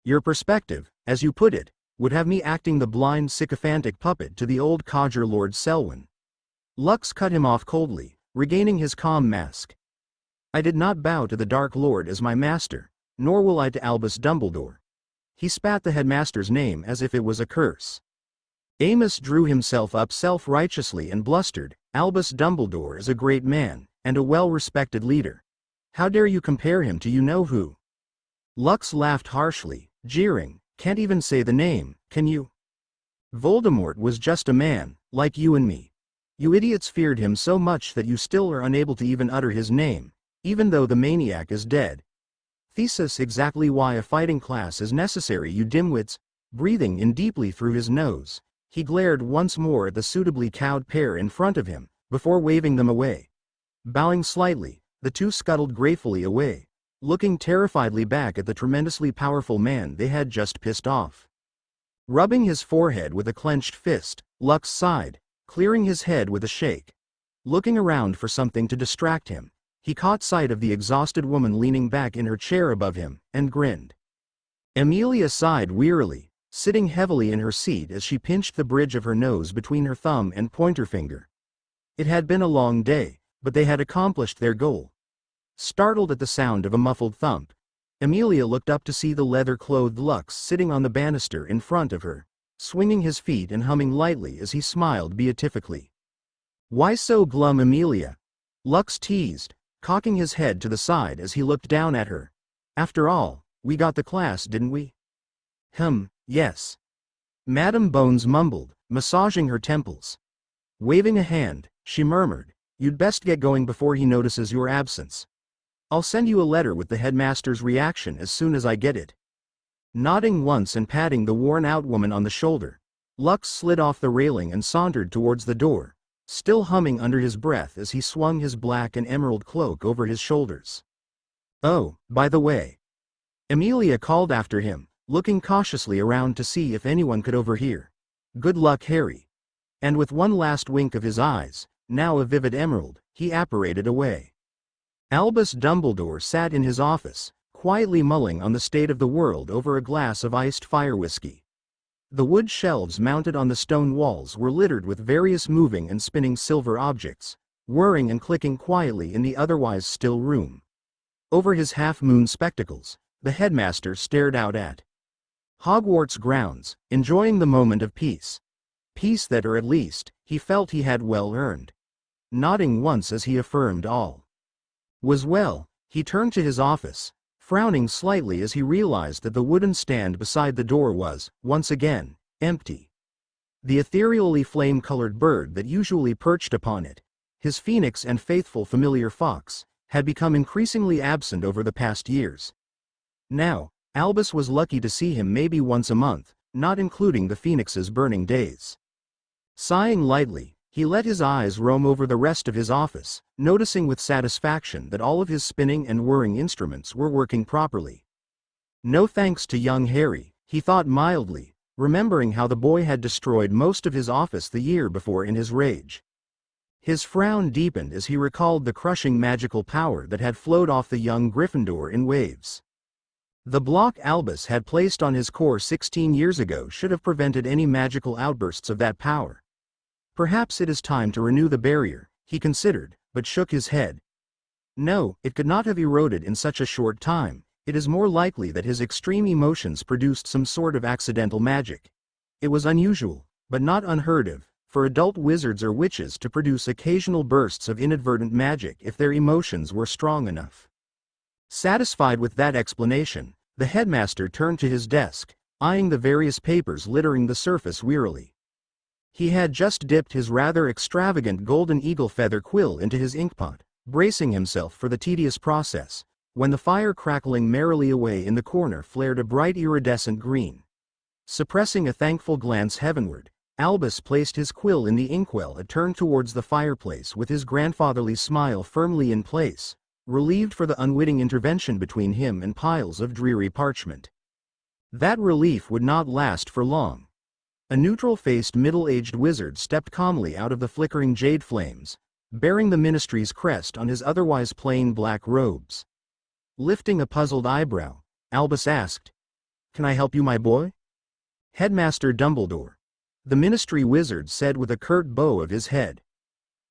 Your perspective, as you put it, would have me acting the blind sycophantic puppet to the old codger Lord Selwyn." Lux cut him off coldly, regaining his calm mask. "I did not bow to the Dark Lord as my master, nor will I to Albus Dumbledore." He spat the headmaster's name as if it was a curse. Amos drew himself up self-righteously and blustered, "Albus Dumbledore is a great man, and a well-respected leader. How dare you compare him to you-know-who?" Lux laughed harshly, jeering, "Can't even say the name, can you? Voldemort was just a man, like you and me. You idiots feared him so much that you still are unable to even utter his name, even though the maniac is dead. Thesis exactly why a fighting class is necessary, you dimwits." Breathing in deeply through his nose, he glared once more at the suitably cowed pair in front of him, before waving them away. Bowing slightly, the two scuttled gratefully away, looking terrifiedly back at the tremendously powerful man they had just pissed off. Rubbing his forehead with a clenched fist, Lux sighed, clearing his head with a shake. Looking around for something to distract him, he caught sight of the exhausted woman leaning back in her chair above him, and grinned. Amelia sighed wearily, sitting heavily in her seat as she pinched the bridge of her nose between her thumb and pointer finger. It had been a long day, but they had accomplished their goal. Startled at the sound of a muffled thump, Amelia looked up to see the leather-clothed Lux sitting on the banister in front of her, swinging his feet and humming lightly as he smiled beatifically. "Why so glum, Amelia?" Lux teased, cocking his head to the side as he looked down at her. "After all, we got the class, didn't we?" Yes." Madame Bones mumbled, massaging her temples. Waving a hand, she murmured, "You'd best get going before he notices your absence. I'll send you a letter with the headmaster's reaction as soon as I get it." Nodding once and patting the worn-out woman on the shoulder, Lux slid off the railing and sauntered towards the door, still humming under his breath as he swung his black and emerald cloak over his shoulders. "Oh, by the way," Amelia called after him, looking cautiously around to see if anyone could overhear. "Good luck, Harry." And with one last wink of his eyes, now a vivid emerald, he apparated away. Albus Dumbledore sat in his office, quietly mulling on the state of the world over a glass of iced fire whiskey. The wood shelves mounted on the stone walls were littered with various moving and spinning silver objects, whirring and clicking quietly in the otherwise still room. Over his half-moon spectacles, the headmaster stared out at Hogwarts grounds, enjoying the moment of peace. Peace that, or at least, he felt he had well earned. Nodding once as he affirmed all was well, he turned to his office, frowning slightly as he realized that the wooden stand beside the door was, once again, empty. The ethereally flame-colored bird that usually perched upon it, his phoenix and faithful familiar fox, had become increasingly absent over the past years. Now, Albus was lucky to see him maybe once a month, not including the phoenix's burning days. Sighing lightly, he let his eyes roam over the rest of his office, noticing with satisfaction that all of his spinning and whirring instruments were working properly. No thanks to young Harry, he thought mildly, remembering how the boy had destroyed most of his office the year before in his rage. His frown deepened as he recalled the crushing magical power that had flowed off the young Gryffindor in waves. The block Albus had placed on his core 16 years ago should have prevented any magical outbursts of that power. Perhaps it is time to renew the barrier, he considered, but shook his head. No, it could not have eroded in such a short time. It is more likely that his extreme emotions produced some sort of accidental magic. It was unusual, but not unheard of, for adult wizards or witches to produce occasional bursts of inadvertent magic if their emotions were strong enough. Satisfied with that explanation, the headmaster turned to his desk, eyeing the various papers littering the surface wearily. He had just dipped his rather extravagant golden eagle feather quill into his inkpot, bracing himself for the tedious process, when the fire crackling merrily away in the corner flared a bright iridescent green. Suppressing a thankful glance heavenward, Albus placed his quill in the inkwell and turned towards the fireplace with his grandfatherly smile firmly in place, relieved for the unwitting intervention between him and piles of dreary parchment. That relief would not last for long. A neutral-faced middle-aged wizard stepped calmly out of the flickering jade flames, bearing the ministry's crest on his otherwise plain black robes. Lifting a puzzled eyebrow, Albus asked, "Can I help you, my boy?" "Headmaster Dumbledore," the ministry wizard said with a curt bow of his head.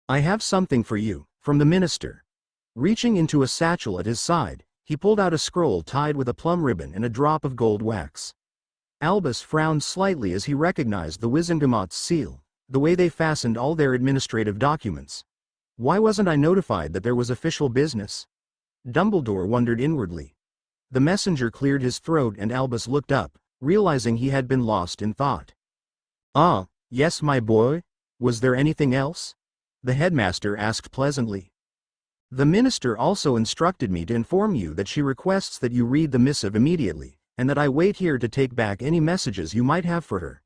"I have something for you, from the minister." Reaching into a satchel at his side, he pulled out a scroll tied with a plum ribbon and a drop of gold wax. Albus frowned slightly as he recognized the Wizenagamot's seal, the way they fastened all their administrative documents. Why wasn't I notified that there was official business? Dumbledore wondered inwardly. The messenger cleared his throat and Albus looked up, realizing he had been lost in thought. "Ah, yes, my boy. Was there anything else?" the headmaster asked pleasantly. "The minister also instructed me to inform you that she requests that you read the missive immediately, and that I wait here to take back any messages you might have for her,"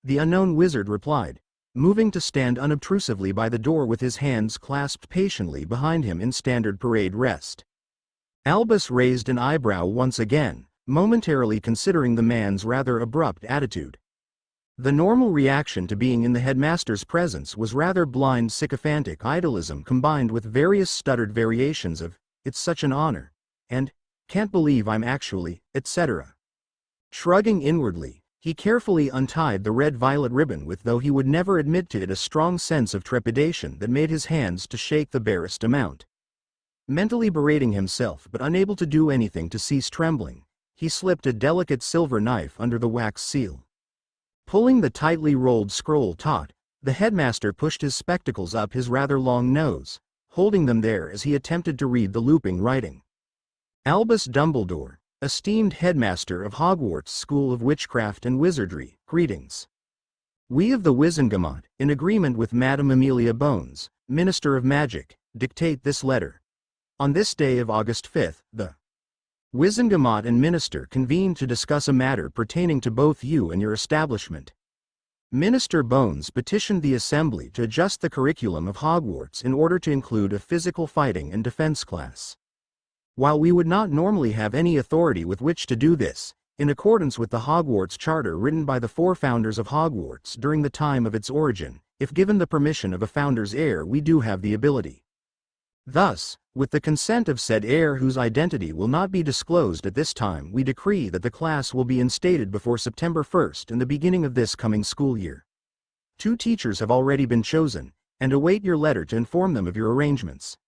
the unknown wizard replied, moving to stand unobtrusively by the door with his hands clasped patiently behind him in standard parade rest. Albus raised an eyebrow once again, momentarily considering the man's rather abrupt attitude. The normal reaction to being in the headmaster's presence was rather blind sycophantic idolism combined with various stuttered variations of, "It's such an honor," and, "Can't believe I'm actually," etc. Shrugging inwardly, he carefully untied the red-violet ribbon with, though he would never admit to it, a strong sense of trepidation that made his hands to shake the barest amount. Mentally berating himself but unable to do anything to cease trembling, he slipped a delicate silver knife under the wax seal. Pulling the tightly rolled scroll taut, the headmaster pushed his spectacles up his rather long nose, holding them there as he attempted to read the looping writing. Albus Dumbledore, esteemed headmaster of Hogwarts School of Witchcraft and Wizardry, greetings. We of the Wizenagamot, in agreement with Madame Amelia Bones, Minister of Magic, dictate this letter. On this day of August 5th, the Wizenagamot and Minister convene to discuss a matter pertaining to both you and your establishment. Minister Bones petitioned the Assembly to adjust the curriculum of Hogwarts in order to include a physical fighting and defense class. While we would not normally have any authority with which to do this, in accordance with the Hogwarts Charter written by the 4 founders of Hogwarts during the time of its origin, if given the permission of a founder's heir, we do have the ability. Thus, with the consent of said heir whose identity will not be disclosed at this time, we decree that the class will be instated before September 1st in the beginning of this coming school year. 2 teachers have already been chosen, and await your letter to inform them of your arrangements.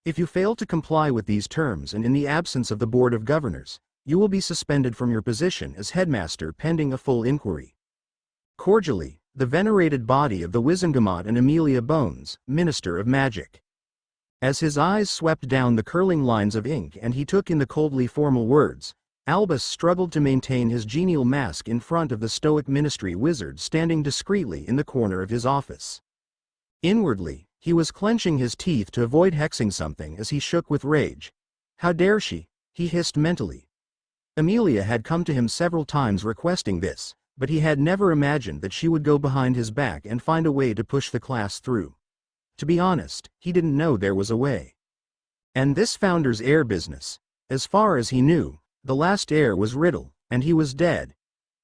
If you fail to comply with these terms and in the absence of the Board of Governors, you will be suspended from your position as headmaster pending a full inquiry. Cordially, the venerated body of the Wizenagamot and Amelia Bones, Minister of Magic. As his eyes swept down the curling lines of ink and he took in the coldly formal words, Albus struggled to maintain his genial mask in front of the stoic ministry wizard standing discreetly in the corner of his office. Inwardly, he was clenching his teeth to avoid hexing something as he shook with rage. How dare she? He hissed mentally. Amelia had come to him several times requesting this, but he had never imagined that she would go behind his back and find a way to push the class through. To be honest, he didn't know there was a way. And this founder's heir business, as far as he knew, the last heir was Riddle, and he was dead.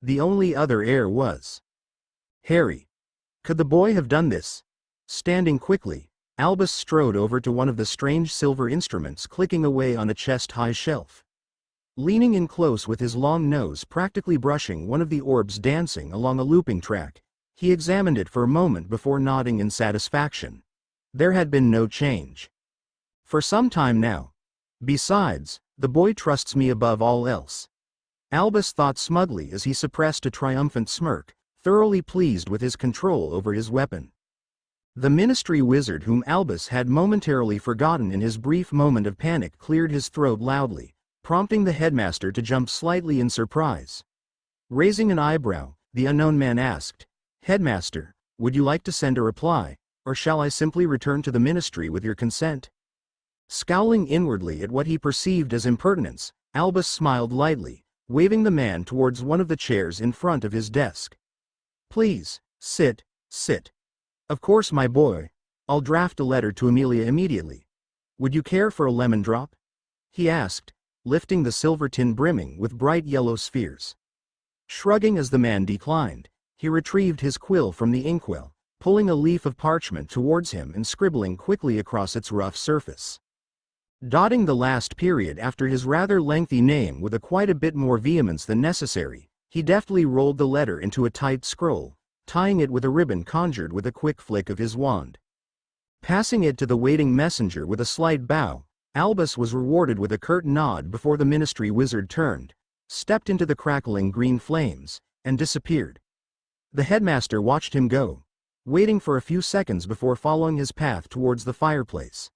The only other heir was Harry. Could the boy have done this? Standing quickly, Albus strode over to one of the strange silver instruments clicking away on a chest-high shelf. Leaning in close with his long nose practically brushing one of the orbs dancing along a looping track, he examined it for a moment before nodding in satisfaction. There had been no change. For some time now. Besides, the boy trusts me above all else. Albus thought smugly as he suppressed a triumphant smirk, thoroughly pleased with his control over his weapon. The ministry wizard whom Albus had momentarily forgotten in his brief moment of panic cleared his throat loudly, prompting the headmaster to jump slightly in surprise. Raising an eyebrow, the unknown man asked, "Headmaster, would you like to send a reply? Or shall I simply return to the ministry with your consent?" Scowling inwardly at what he perceived as impertinence, Albus smiled lightly, waving the man towards one of the chairs in front of his desk. "Please, sit. Of course, my boy. I'll draft a letter to Amelia immediately. Would you care for a lemon drop?" he asked, lifting the silver tin brimming with bright yellow spheres. Shrugging as the man declined, he retrieved his quill from the inkwell, pulling a leaf of parchment towards him and scribbling quickly across its rough surface. Dotting the last period after his rather lengthy name with quite a bit more vehemence than necessary, he deftly rolled the letter into a tight scroll, tying it with a ribbon conjured with a quick flick of his wand. Passing it to the waiting messenger with a slight bow, Albus was rewarded with a curt nod before the ministry wizard turned, stepped into the crackling green flames, and disappeared. The headmaster watched him go, waiting for a few seconds before following his path towards the fireplace.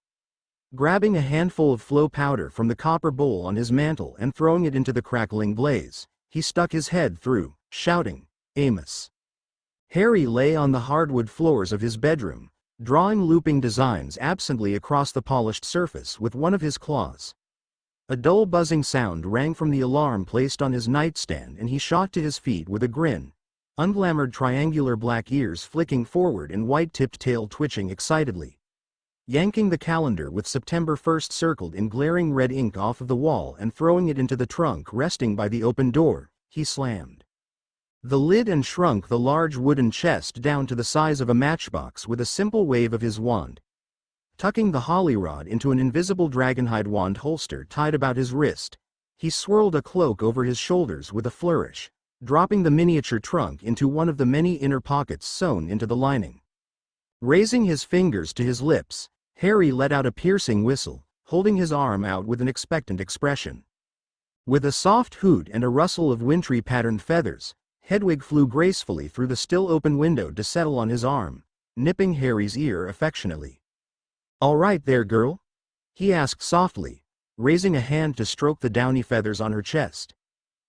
Grabbing a handful of flow powder from the copper bowl on his mantle and throwing it into the crackling blaze, he stuck his head through, shouting, "Amos!" Harry lay on the hardwood floors of his bedroom, drawing looping designs absently across the polished surface with one of his claws. A dull buzzing sound rang from the alarm placed on his nightstand and he shot to his feet with a grin, unglamoured triangular black ears flicking forward and white-tipped tail twitching excitedly. Yanking the calendar with September 1st circled in glaring red ink off of the wall and throwing it into the trunk resting by the open door, he slammed the lid and shrunk the large wooden chest down to the size of a matchbox with a simple wave of his wand. Tucking the holly rod into an invisible dragonhide wand holster tied about his wrist, he swirled a cloak over his shoulders with a flourish, dropping the miniature trunk into one of the many inner pockets sewn into the lining. Raising his fingers to his lips, Harry let out a piercing whistle, holding his arm out with an expectant expression. With a soft hoot and a rustle of wintry-patterned feathers, Hedwig flew gracefully through the still-open window to settle on his arm, nipping Harry's ear affectionately. "All right there, girl?" he asked softly, raising a hand to stroke the downy feathers on her chest.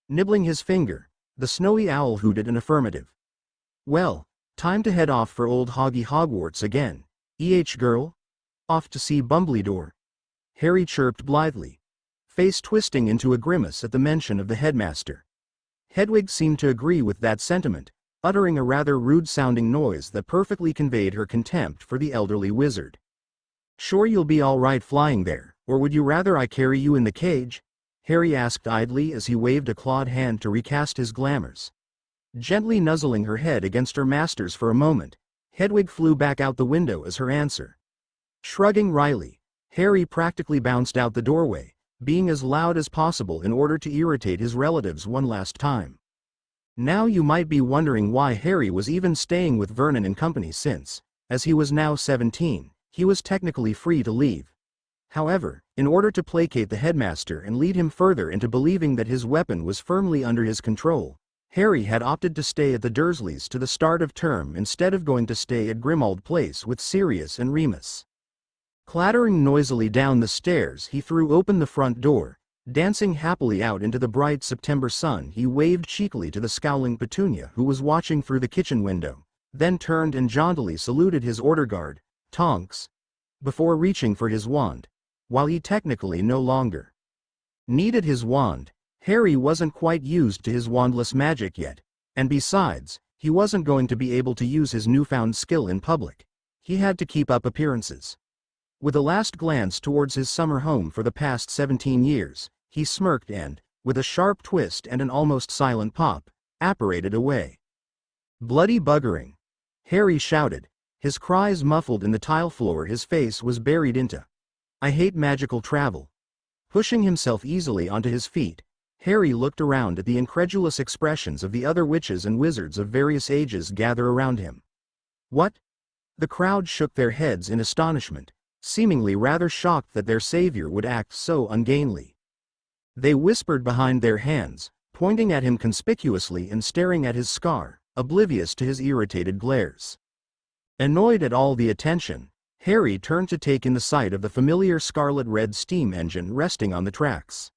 Nibbling his finger, the snowy owl hooted an affirmative. "Well, time to head off for old Hoggy Hogwarts again, girl? Off to see Dumbledore?" Harry chirped blithely, face twisting into a grimace at the mention of the headmaster. Hedwig seemed to agree with that sentiment, uttering a rather rude-sounding noise that perfectly conveyed her contempt for the elderly wizard. "Sure you'll be all right flying there, or would you rather I carry you in the cage?" Harry asked idly as he waved a clawed hand to recast his glamours. Gently nuzzling her head against her master's for a moment, Hedwig flew back out the window as her answer. Shrugging wryly, Harry practically bounced out the doorway, being as loud as possible in order to irritate his relatives one last time. Now you might be wondering why Harry was even staying with Vernon and company since, as he was now 17, he was technically free to leave. However, in order to placate the headmaster and lead him further into believing that his weapon was firmly under his control, Harry had opted to stay at the Dursleys to the start of term instead of going to stay at Grimmauld Place with Sirius and Remus. Clattering noisily down the stairs, he threw open the front door. Dancing happily out into the bright September sun, he waved cheekily to the scowling Petunia who was watching through the kitchen window, then turned and jauntily saluted his order guard, Tonks, before reaching for his wand, while he technically no longer needed his wand. Harry wasn't quite used to his wandless magic yet, and besides, he wasn't going to be able to use his newfound skill in public. He had to keep up appearances. With a last glance towards his summer home for the past 17 years, he smirked and, with a sharp twist and an almost silent pop, apparated away. "Bloody buggering!" Harry shouted, his cries muffled in the tile floor his face was buried into. "I hate magical travel." Pushing himself easily onto his feet, Harry looked around at the incredulous expressions of the other witches and wizards of various ages gather around him. "What?" The crowd shook their heads in astonishment, seemingly rather shocked that their savior would act so ungainly. They whispered behind their hands, pointing at him conspicuously and staring at his scar, oblivious to his irritated glares. Annoyed at all the attention, Harry turned to take in the sight of the familiar scarlet-red steam engine resting on the tracks.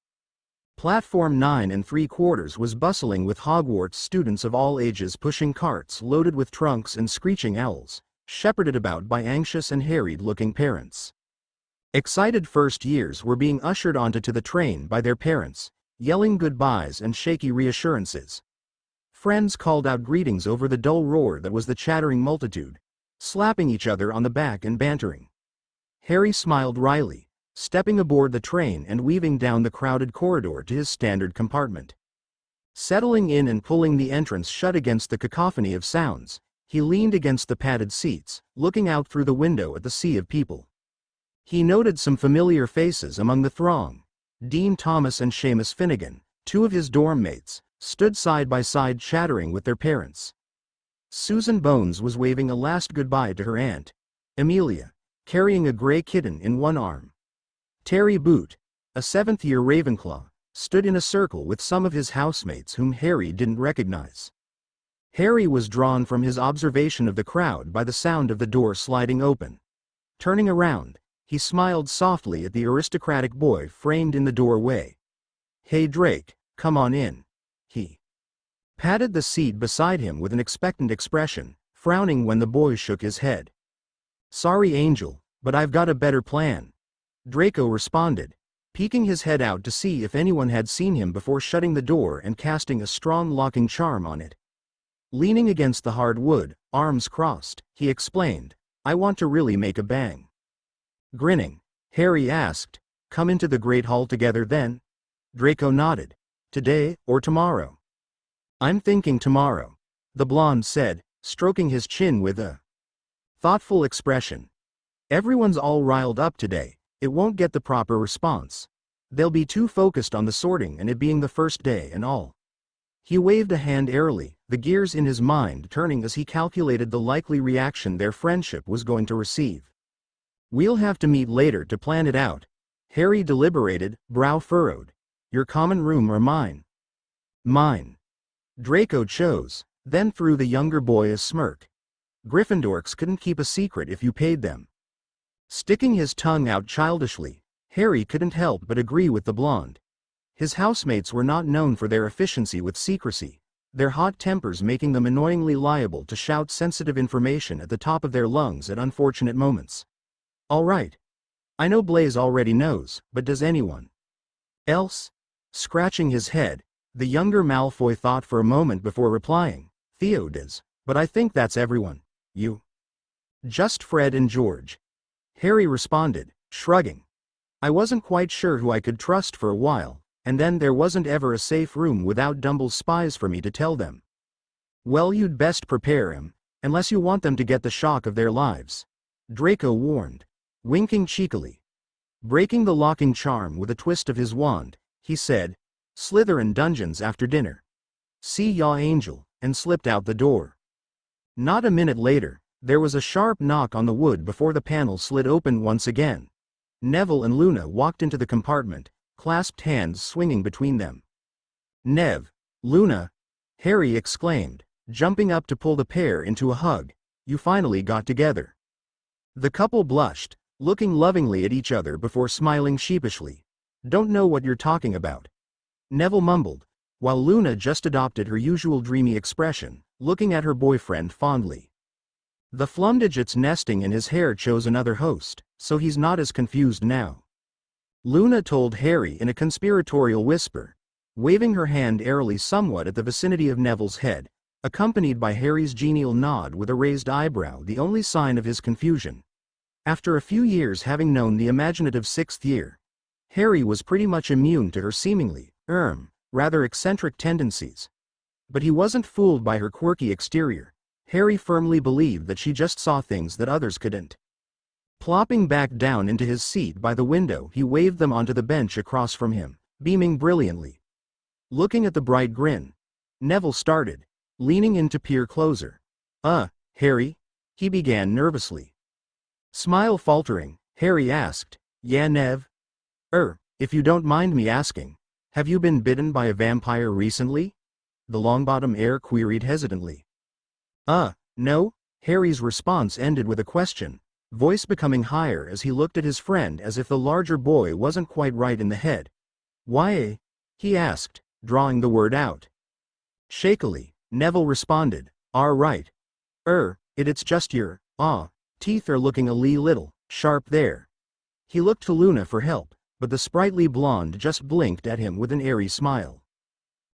Platform 9 3/4 was bustling with Hogwarts students of all ages pushing carts loaded with trunks and screeching owls, shepherded about by anxious and harried-looking parents. Excited first years were being ushered onto the train by their parents, yelling goodbyes and shaky reassurances. Friends called out greetings over the dull roar that was the chattering multitude, slapping each other on the back and bantering. Harry smiled wryly, stepping aboard the train and weaving down the crowded corridor to his standard compartment. Settling in and pulling the entrance shut against the cacophony of sounds, he leaned against the padded seats, looking out through the window at the sea of people. He noted some familiar faces among the throng. Dean Thomas and Seamus Finnegan, two of his dorm mates, stood side by side chattering with their parents. Susan Bones was waving a last goodbye to her aunt, Amelia, carrying a gray kitten in one arm. Terry Boot, a seventh-year Ravenclaw, stood in a circle with some of his housemates whom Harry didn't recognize. Harry was drawn from his observation of the crowd by the sound of the door sliding open. Turning around, he smiled softly at the aristocratic boy framed in the doorway. "Hey Drake, come on in." He patted the seat beside him with an expectant expression, frowning when the boy shook his head. "Sorry Angel, but I've got a better plan," Draco responded, peeking his head out to see if anyone had seen him before shutting the door and casting a strong locking charm on it. Leaning against the hard wood, arms crossed, he explained, "I want to really make a bang." Grinning, Harry asked, "Come into the Great Hall together then?" Draco nodded. "Today, or tomorrow?" I'm thinking tomorrow, the blonde said, stroking his chin with a thoughtful expression. Everyone's all riled up today, it won't get the proper response. They'll be too focused on the sorting and it being the first day and all. He waved a hand airily, the gears in his mind turning as he calculated the likely reaction their friendship was going to receive. We'll have to meet later to plan it out. Harry deliberated, brow furrowed. Your common room or mine? Mine. Draco chose, then threw the younger boy a smirk. Gryffindors couldn't keep a secret if you paid them. Sticking his tongue out childishly, Harry couldn't help but agree with the blonde. His housemates were not known for their efficiency with secrecy, their hot tempers making them annoyingly liable to shout sensitive information at the top of their lungs at unfortunate moments. All right. I know Blaise already knows, but does anyone else? Scratching his head, the younger Malfoy thought for a moment before replying. Theo does, but I think that's everyone. You? Just Fred and George. Harry responded, shrugging. I wasn't quite sure who I could trust for a while, and then there wasn't ever a safe room without Dumble's spies for me to tell them. Well, you'd best prepare him, unless you want them to get the shock of their lives. Draco warned, winking cheekily. Breaking the locking charm with a twist of his wand, he said, Slytherin dungeons after dinner. See ya, Angel, and slipped out the door. Not a minute later, there was a sharp knock on the wood before the panel slid open once again. Neville and Luna walked into the compartment, clasped hands swinging between them. Nev, Luna, Harry exclaimed, jumping up to pull the pair into a hug. You finally got together. The couple blushed, looking lovingly at each other before smiling sheepishly. Don't know what you're talking about. Neville mumbled, while Luna just adopted her usual dreamy expression, looking at her boyfriend fondly. The Flumdigit's nesting in his hair chose another host, so he's not as confused now. Luna told Harry in a conspiratorial whisper, waving her hand airily somewhat at the vicinity of Neville's head, accompanied by Harry's genial nod with a raised eyebrow, the only sign of his confusion. After a few years having known the imaginative sixth year, Harry was pretty much immune to her seemingly, rather eccentric tendencies. But he wasn't fooled by her quirky exterior. Harry firmly believed that she just saw things that others couldn't. Plopping back down into his seat by the window, he waved them onto the bench across from him, beaming brilliantly. Looking at the bright grin, Neville started, leaning in to peer closer. Harry? He began nervously. Smile faltering, Harry asked, Yeah, Nev? If you don't mind me asking, have you been bitten by a vampire recently? The Longbottom heir queried hesitantly. No, Harry's response ended with a question, voice becoming higher as he looked at his friend as if the larger boy wasn't quite right in the head. Why? He asked, drawing the word out. Shakily, Neville responded, right. It's just your, teeth are looking a little sharp there. He looked to Luna for help, but the sprightly blonde just blinked at him with an airy smile.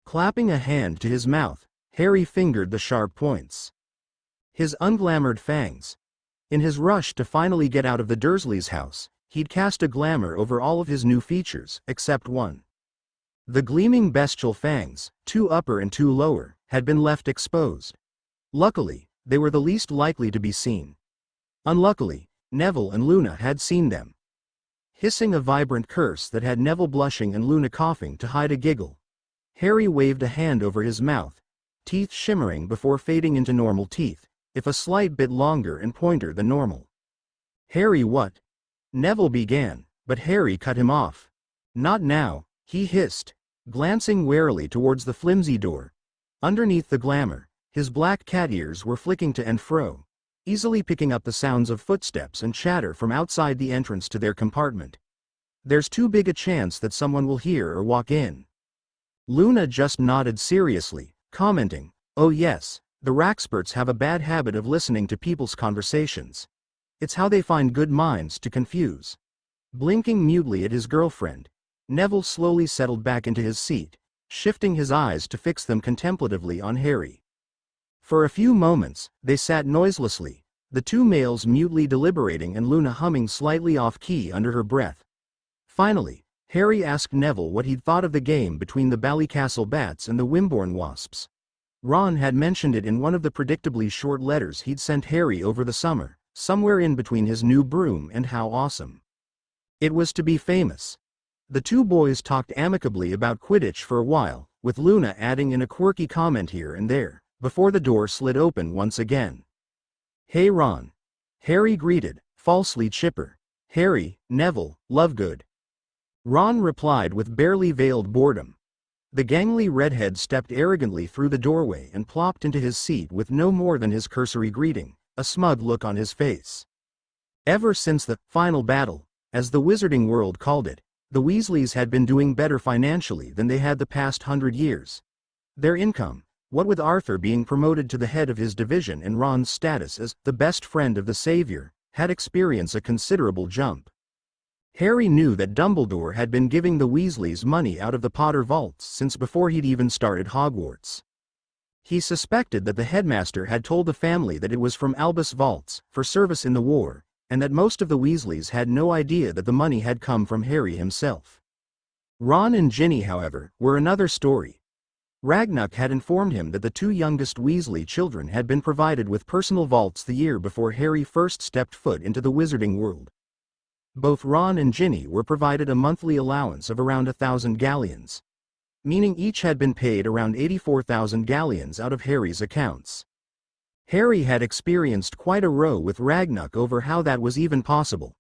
Clapping a hand to his mouth, Harry fingered the sharp points. His unglamoured fangs. In his rush to finally get out of the Dursleys' house, he'd cast a glamour over all of his new features, except one. The gleaming bestial fangs, two upper and two lower, had been left exposed. Luckily, they were the least likely to be seen. Unluckily, Neville and Luna had seen them. Hissing a vibrant curse that had Neville blushing and Luna coughing to hide a giggle, Harry waved a hand over his mouth, teeth shimmering before fading into normal teeth, if a slight bit longer and pointer than normal. Harry, what? Neville began, but Harry cut him off. Not now, he hissed, glancing warily towards the flimsy door. Underneath the glamour, his black cat ears were flicking to and fro, easily picking up the sounds of footsteps and chatter from outside the entrance to their compartment. There's too big a chance that someone will hear or walk in. Luna just nodded seriously, commenting, Oh yes, the Raxperts have a bad habit of listening to people's conversations. It's how they find good minds to confuse. Blinking mutely at his girlfriend, Neville slowly settled back into his seat, shifting his eyes to fix them contemplatively on Harry. For a few moments, they sat noiselessly, the two males mutely deliberating and Luna humming slightly off-key under her breath. Finally, Harry asked Neville what he'd thought of the game between the Ballycastle Bats and the Wimborne Wasps. Ron had mentioned it in one of the predictably short letters he'd sent Harry over the summer, somewhere in between his new broom and how awesome it was to be famous. The two boys talked amicably about Quidditch for a while, with Luna adding in a quirky comment here and there, before the door slid open once again. "Hey Ron," Harry greeted, falsely chipper. "Harry, Neville, Lovegood." Ron replied with barely veiled boredom. The gangly redhead stepped arrogantly through the doorway and plopped into his seat with no more than his cursory greeting, a smug look on his face. Ever since the final battle, as the Wizarding world called it, the Weasleys had been doing better financially than they had the past 100 years. Their income, what with Arthur being promoted to the head of his division and Ron's status as the best friend of the Savior, had experienced a considerable jump. Harry knew that Dumbledore had been giving the Weasleys money out of the Potter vaults since before he'd even started Hogwarts. He suspected that the headmaster had told the family that it was from Albus vaults, for service in the war, and that most of the Weasleys had no idea that the money had come from Harry himself. Ron and Ginny, however, were another story. Ragnuck had informed him that the two youngest Weasley children had been provided with personal vaults the year before Harry first stepped foot into the Wizarding world. Both Ron and Ginny were provided a monthly allowance of around 1,000 galleons, meaning each had been paid around 84,000 galleons out of Harry's accounts. Harry had experienced quite a row with Ragnuck over how that was even possible.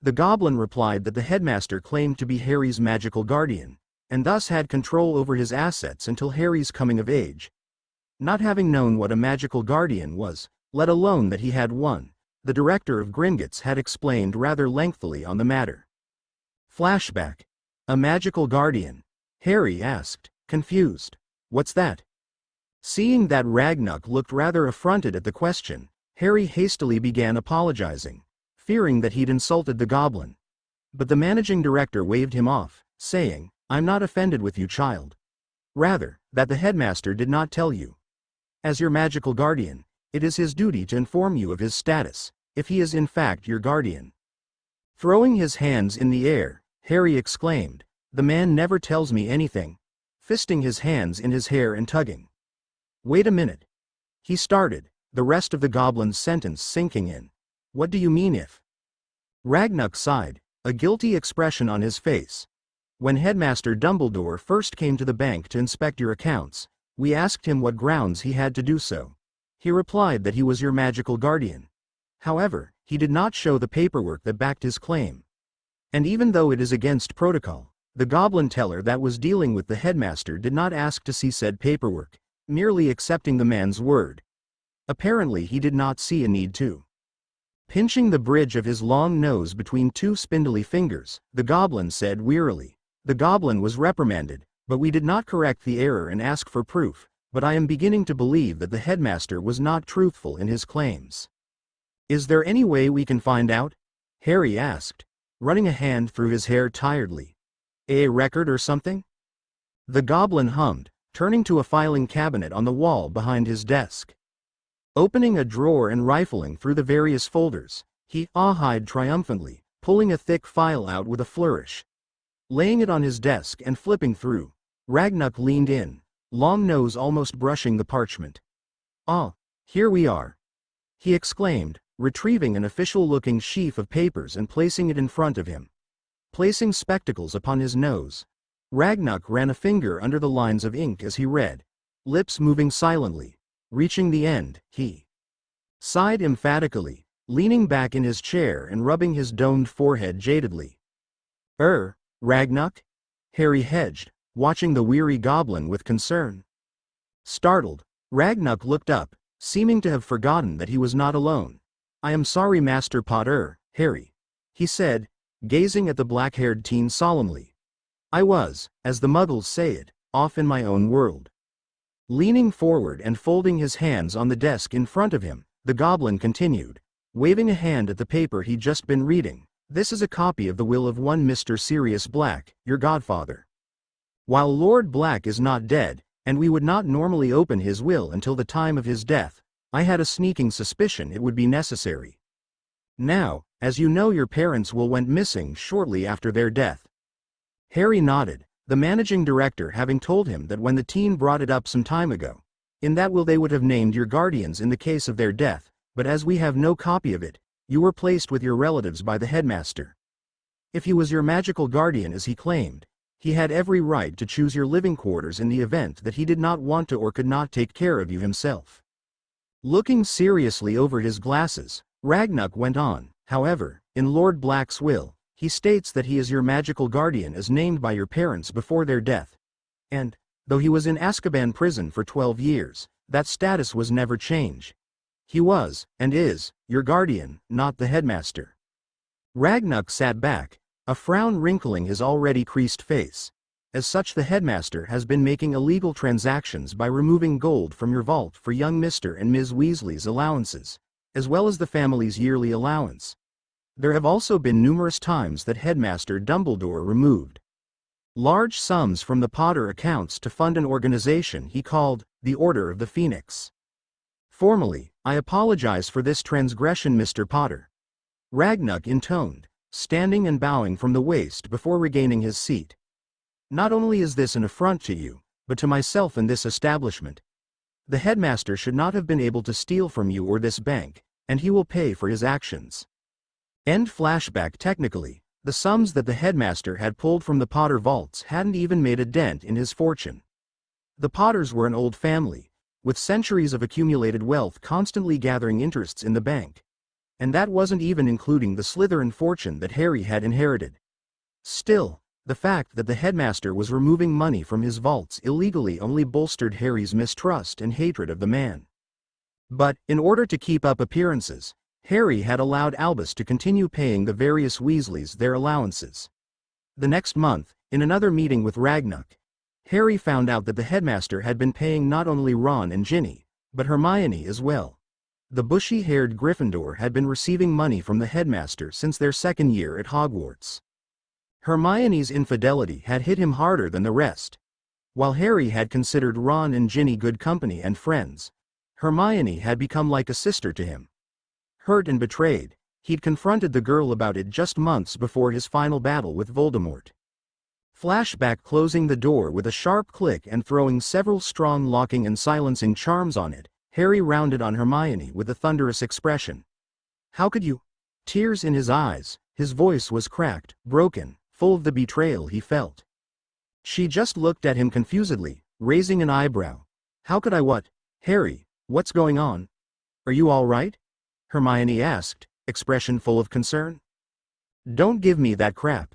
The goblin replied that the headmaster claimed to be Harry's magical guardian, and thus had control over his assets until Harry's coming of age. Not having known what a magical guardian was, let alone that he had one, the director of Gringotts had explained rather lengthily on the matter. Flashback. "A magical guardian?" Harry asked, confused. "What's that?" Seeing that Ragnuck looked rather affronted at the question, Harry hastily began apologizing, fearing that he'd insulted the goblin. But the managing director waved him off, saying, "I'm not offended with you, child. Rather, that the headmaster did not tell you. As your magical guardian, it is his duty to inform you of his status, if he is in fact your guardian." Throwing his hands in the air, Harry exclaimed, "The man never tells me anything," fisting his hands in his hair and tugging. "Wait a minute," he started, the rest of the goblin's sentence sinking in. "What do you mean if?" Ragnuck sighed, a guilty expression on his face. "When Headmaster Dumbledore first came to the bank to inspect your accounts, we asked him what grounds he had to do so. He replied that he was your magical guardian. However, he did not show the paperwork that backed his claim. And even though it is against protocol, the goblin teller that was dealing with the headmaster did not ask to see said paperwork, merely accepting the man's word. Apparently he did not see a need to." Pinching the bridge of his long nose between two spindly fingers, the goblin said wearily, "The goblin was reprimanded, but we did not correct the error and ask for proof, but I am beginning to believe that the headmaster was not truthful in his claims." "Is there any way we can find out?" Harry asked, running a hand through his hair tiredly. "A record or something?" The goblin hummed, turning to a filing cabinet on the wall behind his desk. Opening a drawer and rifling through the various folders, he ah-hied triumphantly, pulling a thick file out with a flourish. Laying it on his desk and flipping through, Ragnuck leaned in, long nose almost brushing the parchment. "Ah, here we are," he exclaimed, retrieving an official-looking sheaf of papers and placing it in front of him. Placing spectacles upon his nose, Ragnuck ran a finger under the lines of ink as he read, lips moving silently. Reaching the end, he sighed emphatically, leaning back in his chair and rubbing his domed forehead jadedly. Ragnuck?" Harry hedged, watching the weary goblin with concern. Startled, Ragnuck looked up, seeming to have forgotten that he was not alone. "I am sorry, Master Potter, Harry," he said, gazing at the black-haired teen solemnly. "I was, as the Muggles say it, off in my own world." Leaning forward and folding his hands on the desk in front of him, the goblin continued, waving a hand at the paper he'd just been reading. "This is a copy of the will of one Mr. Sirius Black, your godfather. While Lord Black is not dead, and we would not normally open his will until the time of his death, I had a sneaking suspicion it would be necessary. Now, as you know, your parents went missing shortly after their death." Harry nodded, the managing director having told him that when the teen brought it up some time ago, In that will they would have named your guardians in the case of their death, but as we have no copy of it, you were placed with your relatives by the headmaster. If he was your magical guardian as he claimed, he had every right to choose your living quarters in the event that he did not want to or could not take care of you himself. Looking seriously over his glasses, Ragnuk went on. However, in Lord Black's will, he states that he is your magical guardian as named by your parents before their death. And, though he was in Azkaban prison for 12 years, that status was never changed. He was, and is, your guardian, not the headmaster. Ragnuk sat back, a frown wrinkling his already creased face. As such, the headmaster has been making illegal transactions by removing gold from your vault for young Mr. and Ms. Weasley's allowances, as well as the family's yearly allowance. There have also been numerous times that Headmaster Dumbledore removed large sums from the Potter accounts to fund an organization he called the Order of the Phoenix. Formally, I apologize for this transgression, Mr. Potter. Ragnuk intoned, standing and bowing from the waist before regaining his seat. Not only is this an affront to you, but to myself and this establishment. The headmaster should not have been able to steal from you or this bank, and he will pay for his actions. End flashback. Technically, the sums that the headmaster had pulled from the Potter vaults hadn't even made a dent in his fortune. The Potters were an old family, with centuries of accumulated wealth constantly gathering interests in the bank. And that wasn't even including the Slytherin fortune that Harry had inherited. Still, the fact that the headmaster was removing money from his vaults illegally only bolstered Harry's mistrust and hatred of the man. But, in order to keep up appearances, Harry had allowed Albus to continue paying the various Weasleys their allowances. The next month, in another meeting with Ragnuk, Harry found out that the headmaster had been paying not only Ron and Ginny, but Hermione as well. The bushy-haired Gryffindor had been receiving money from the headmaster since their second year at Hogwarts. Hermione's infidelity had hit him harder than the rest. While Harry had considered Ron and Ginny good company and friends, Hermione had become like a sister to him. Hurt and betrayed, he'd confronted the girl about it just months before his final battle with Voldemort. Flashback. Closing the door with a sharp click and throwing several strong locking and silencing charms on it, Harry rounded on Hermione with a thunderous expression. How could you? Tears in his eyes, his voice was cracked, broken, full of the betrayal he felt. She just looked at him confusedly, raising an eyebrow. How could I what? Harry, what's going on? Are you all right? Hermione asked, expression full of concern. Don't give me that crap.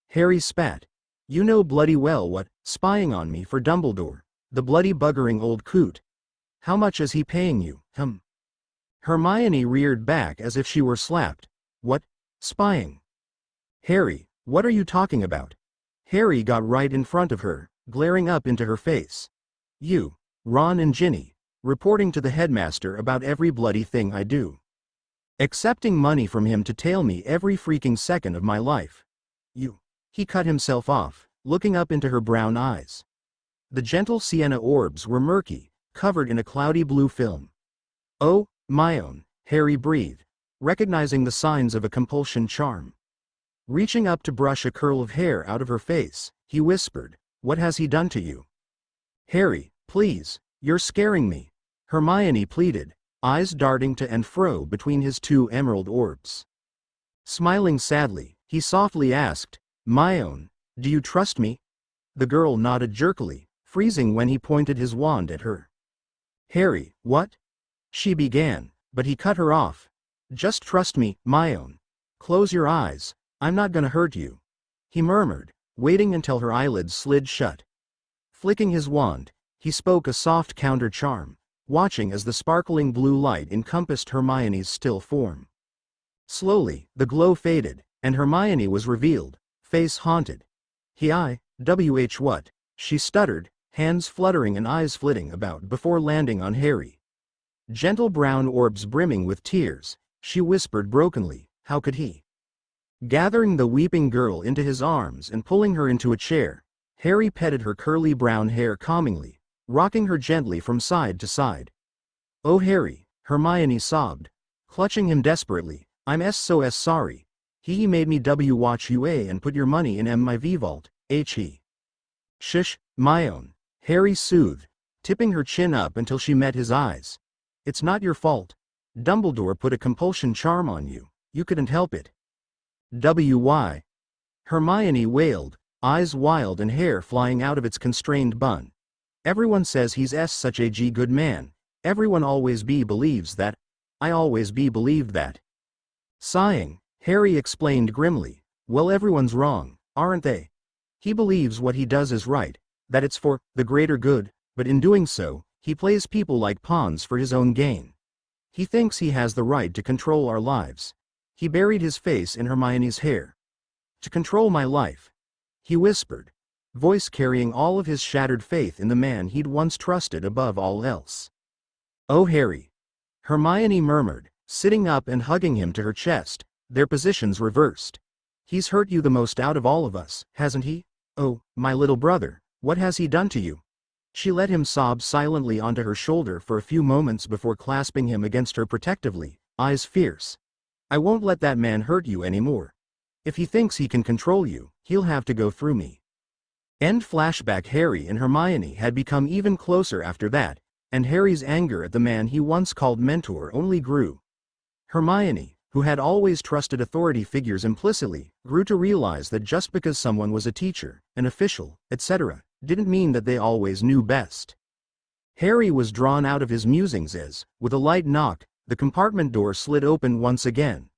Harry spat. You know bloody well what, spying on me for Dumbledore, the bloody buggering old coot. How much is he paying you, Hermione reared back as if she were slapped. What? Spying? Harry, what are you talking about? Harry got right in front of her, glaring up into her face. You, Ron and Ginny, reporting to the headmaster about every bloody thing I do. Accepting money from him to tail me every freaking second of my life. You. He cut himself off, looking up into her brown eyes. The gentle sienna orbs were murky, covered in a cloudy blue film. Oh, my own, Harry breathed, recognizing the signs of a compulsion charm. Reaching up to brush a curl of hair out of her face, he whispered, What has he done to you? Harry, please, you're scaring me, Hermione pleaded, eyes darting to and fro between his two emerald orbs. Smiling sadly, he softly asked, My own, do you trust me? The girl nodded jerkily, freezing when he pointed his wand at her. Harry, what? She began, but he cut her off. Just trust me, my own. Close your eyes, I'm not gonna hurt you. He murmured, waiting until her eyelids slid shut. Flicking his wand, he spoke a soft counter charm, watching as the sparkling blue light encompassed Hermione's still form. Slowly, the glow faded, and Hermione was revealed, face haunted. What? She stuttered, hands fluttering and eyes flitting about before landing on Harry. Gentle brown orbs brimming with tears, she whispered brokenly, How could he? Gathering the weeping girl into his arms and pulling her into a chair, Harry petted her curly brown hair calmingly, rocking her gently from side to side. Oh Harry, Hermione sobbed, clutching him desperately, I'm so sorry. He made me watch you and put your money in my vault, he. Shush, my own, Harry soothed, tipping her chin up until she met his eyes. "It's not your fault. Dumbledore put a compulsion charm on you. You couldn't help it." "Why?" Hermione wailed, eyes wild and hair flying out of its constrained bun. "Everyone says he's such a good man. Everyone always believes that. I always believed that." Sighing, Harry explained grimly, "Well, everyone's wrong, aren't they? He believes what he does is right, that it's for the greater good, but in doing so, he plays people like pawns for his own gain. He thinks he has the right to control our lives." He buried his face in Hermione's hair. "To control my life," he whispered, voice carrying all of his shattered faith in the man he'd once trusted above all else. "Oh, Harry," Hermione murmured, sitting up and hugging him to her chest, their positions reversed. "He's hurt you the most out of all of us, hasn't he? Oh, my little brother, what has he done to you?" She let him sob silently onto her shoulder for a few moments before clasping him against her protectively, eyes fierce. "I won't let that man hurt you anymore. If he thinks he can control you, he'll have to go through me." End flashback. Harry and Hermione had become even closer after that, and Harry's anger at the man he once called mentor only grew. Hermione, who had always trusted authority figures implicitly, grew to realize that just because someone was a teacher, an official, etc., didn't mean that they always knew best. Harry was drawn out of his musings as, with a light knock, the compartment door slid open once again.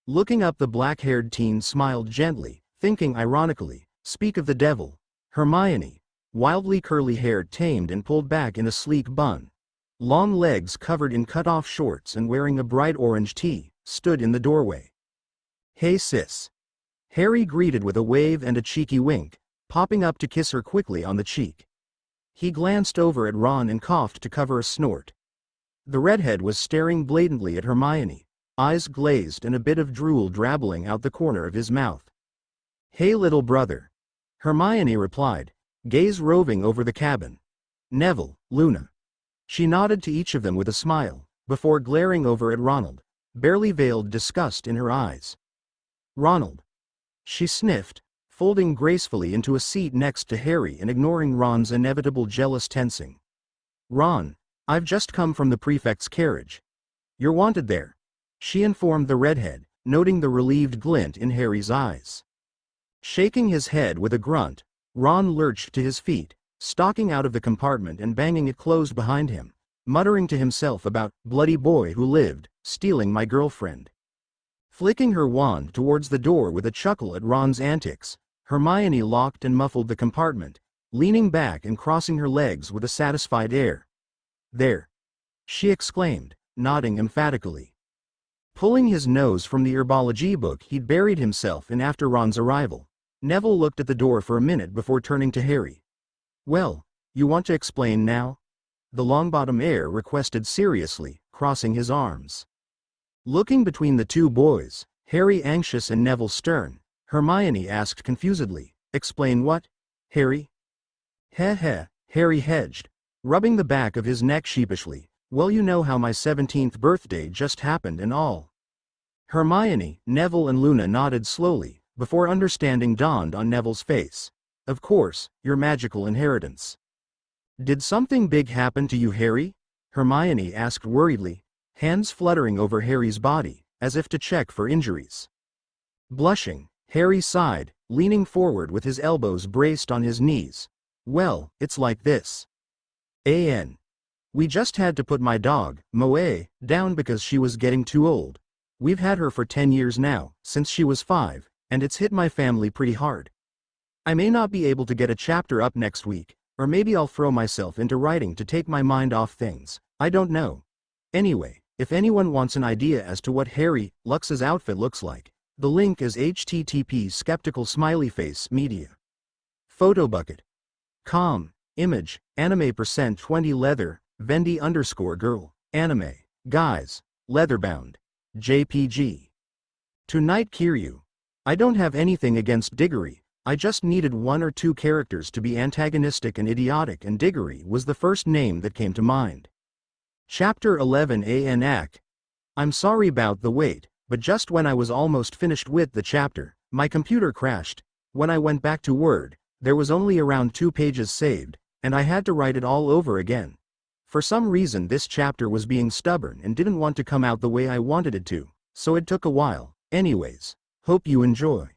Looking up, the black-haired teen smiled gently, thinking ironically, "Speak of the devil." Hermione, wildly curly hair tamed and pulled back in a sleek bun, long legs covered in cut-off shorts and wearing a bright orange tee, stood in the doorway. "Hey sis." Harry greeted with a wave and a cheeky wink, popping up to kiss her quickly on the cheek. He glanced over at Ron and coughed to cover a snort. The redhead was staring blatantly at Hermione, eyes glazed and a bit of drool drabbling out the corner of his mouth. "Hey little brother," Hermione replied, gaze roving over the cabin. "Neville, Luna." She nodded to each of them with a smile, before glaring over at Ronald, barely veiled disgust in her eyes. "Ronald." She sniffed, folding gracefully into a seat next to Harry and ignoring Ron's inevitable jealous tensing. "Ron, I've just come from the prefect's carriage. You're wanted there," she informed the redhead, noting the relieved glint in Harry's eyes. Shaking his head with a grunt, Ron lurched to his feet, stalking out of the compartment and banging it closed behind him, muttering to himself about "bloody boy who lived, stealing my girlfriend." Flicking her wand towards the door with a chuckle at Ron's antics, Hermione locked and muffled the compartment, leaning back and crossing her legs with a satisfied air. "There," she exclaimed, nodding emphatically. Pulling his nose from the herbology book he'd buried himself in after Ron's arrival, Neville looked at the door for a minute before turning to Harry. "Well, you want to explain now?" the Longbottom heir requested seriously, crossing his arms. Looking between the two boys, Harry anxious and Neville stern, Hermione asked confusedly, "Explain what, Harry?" Heh, Harry hedged, rubbing the back of his neck sheepishly. "Well, you know how my 17th birthday just happened and all." Hermione, Neville and Luna nodded slowly, before understanding dawned on Neville's face. "Of course, your magical inheritance." "Did something big happen to you, Harry?" Hermione asked worriedly, hands fluttering over Harry's body, as if to check for injuries. Blushing, Harry sighed, leaning forward with his elbows braced on his knees. "Well, it's like this. We just had to put my dog, Moe, down because she was getting too old. We've had her for 10 years now, since she was 5, and it's hit my family pretty hard. I may not be able to get a chapter up next week, or maybe I'll throw myself into writing to take my mind off things, I don't know. Anyway, if anyone wants an idea as to what Harry Lux's outfit looks like, the link is http skeptical smiley face media. Photobucket. Com. Image, anime %20 leather, Vendi_girl, anime, guys, leatherbound, JPG. To Night Kiryu. I don't have anything against Diggory, I just needed 1 or 2 characters to be antagonistic and idiotic, and Diggory was the first name that came to mind. Chapter 11 Anak. I'm sorry about the wait, but just when I was almost finished with the chapter, my computer crashed. When I went back to Word, there was only around 2 pages saved, and I had to write it all over again. For some reason this chapter was being stubborn and didn't want to come out the way I wanted it to, so it took a while. Anyways, hope you enjoy.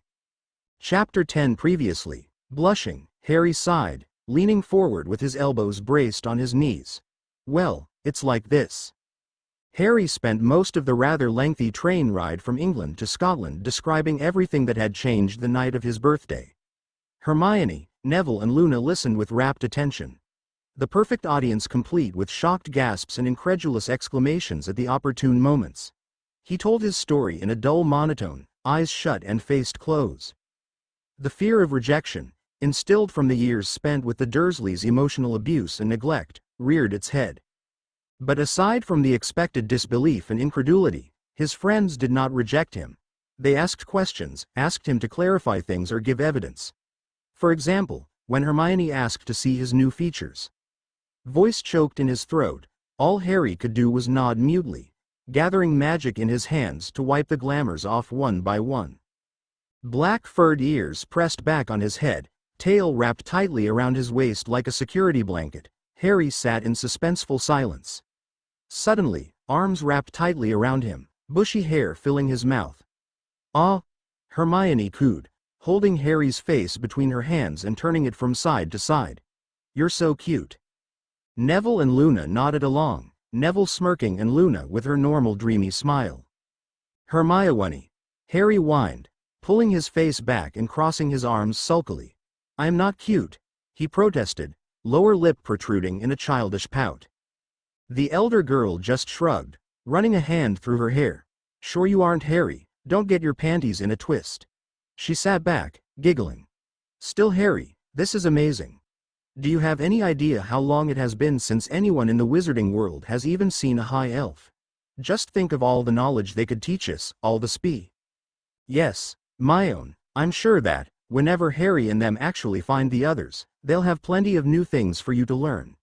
Chapter 10. Previously. Blushing, Harry sighed, leaning forward with his elbows braced on his knees. Well, it's like this. Harry spent most of the rather lengthy train ride from England to Scotland describing everything that had changed the night of his birthday. Hermione, Neville and Luna listened with rapt attention. The perfect audience complete with shocked gasps and incredulous exclamations at the opportune moments. He told his story in a dull monotone, eyes shut and face closed. The fear of rejection, instilled from the years spent with the Dursleys' emotional abuse and neglect, reared its head. But aside from the expected disbelief and incredulity, his friends did not reject him. They asked questions, asked him to clarify things or give evidence. For example, when Hermione asked to see his new features. Voice choked in his throat, all Harry could do was nod mutely, gathering magic in his hands to wipe the glamours off one by one. Black furred ears pressed back on his head, tail wrapped tightly around his waist like a security blanket, Harry sat in suspenseful silence. Suddenly, arms wrapped tightly around him, bushy hair filling his mouth. "Ah!" Hermione cooed, holding Harry's face between her hands and turning it from side to side. "You're so cute." Neville and Luna nodded along, Neville smirking and Luna with her normal dreamy smile. "Hermione," Harry whined, pulling his face back and crossing his arms sulkily. "I'm not cute," he protested, lower lip protruding in a childish pout. The elder girl just shrugged, running a hand through her hair. "Sure you aren't, Harry, don't get your panties in a twist." She sat back, giggling. "Still, Harry, this is amazing. Do you have any idea how long it has been since anyone in the wizarding world has even seen a high elf? Just think of all the knowledge they could teach us, all the spee." "Yes, my own, I'm sure that, whenever Harry and them actually find the others, they'll have plenty of new things for you to learn."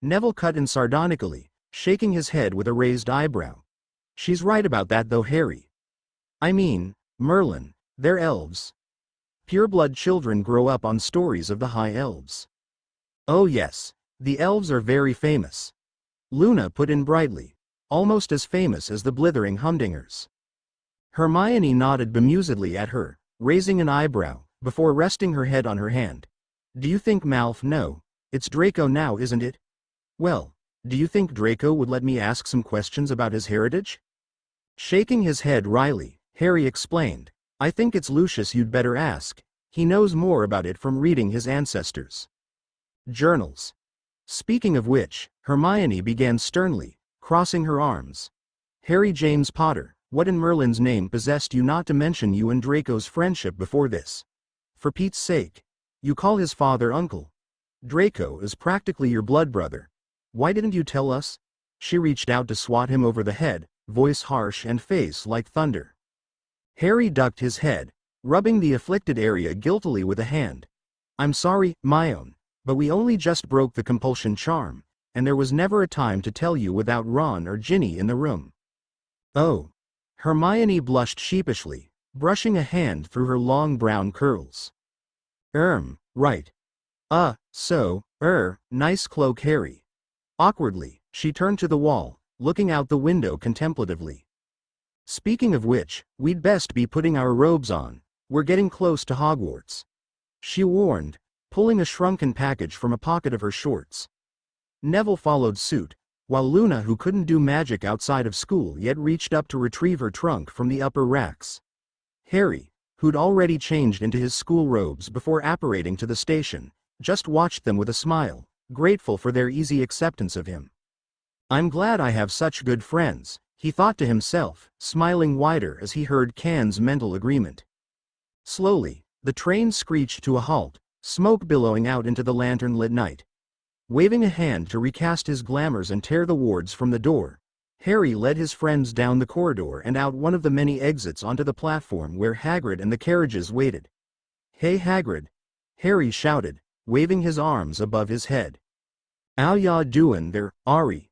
Neville cut in sardonically, shaking his head with a raised eyebrow. "She's right about that though, Harry. I mean, Merlin, they're elves. Pureblood children grow up on stories of the high elves." "Oh yes, the elves are very famous," Luna put in brightly, "almost as famous as the blithering humdingers." Hermione nodded bemusedly at her, raising an eyebrow, before resting her head on her hand. "Do you think Malf? No, it's Draco now, isn't it? Well, do you think Draco would let me ask some questions about his heritage?" Shaking his head wryly, Harry explained, "I think it's Lucius you'd better ask. He knows more about it from reading his ancestors' journals." Speaking of which, Hermione began sternly, crossing her arms. "Harry James Potter, what in Merlin's name possessed you not to mention you and Draco's friendship before this? For Pete's sake. You call his father uncle. Draco is practically your blood brother. Why didn't you tell us?" She reached out to swat him over the head, voice harsh and face like thunder. Harry ducked his head, rubbing the afflicted area guiltily with a hand. "I'm sorry, my own, but we only just broke the compulsion charm, and there was never a time to tell you without Ron or Ginny in the room." "Oh." Hermione blushed sheepishly, brushing a hand through her long brown curls. Right. Nice cloak, Harry." Awkwardly, she turned to the wall, looking out the window contemplatively. "Speaking of which, we'd best be putting our robes on. We're getting close to Hogwarts," she warned, pulling a shrunken package from a pocket of her shorts. Neville followed suit, while Luna, who couldn't do magic outside of school yet, reached up to retrieve her trunk from the upper racks. Harry, who'd already changed into his school robes before apparating to the station, just watched them with a smile, grateful for their easy acceptance of him. "I'm glad I have such good friends," he thought to himself, smiling wider as he heard Can's mental agreement. Slowly, the train screeched to a halt, smoke billowing out into the lantern-lit night. Waving a hand to recast his glamours and tear the wards from the door, Harry led his friends down the corridor and out one of the many exits onto the platform where Hagrid and the carriages waited. "Hey Hagrid!" Harry shouted, waving his arms above his head. "How ya doin' there, Ari?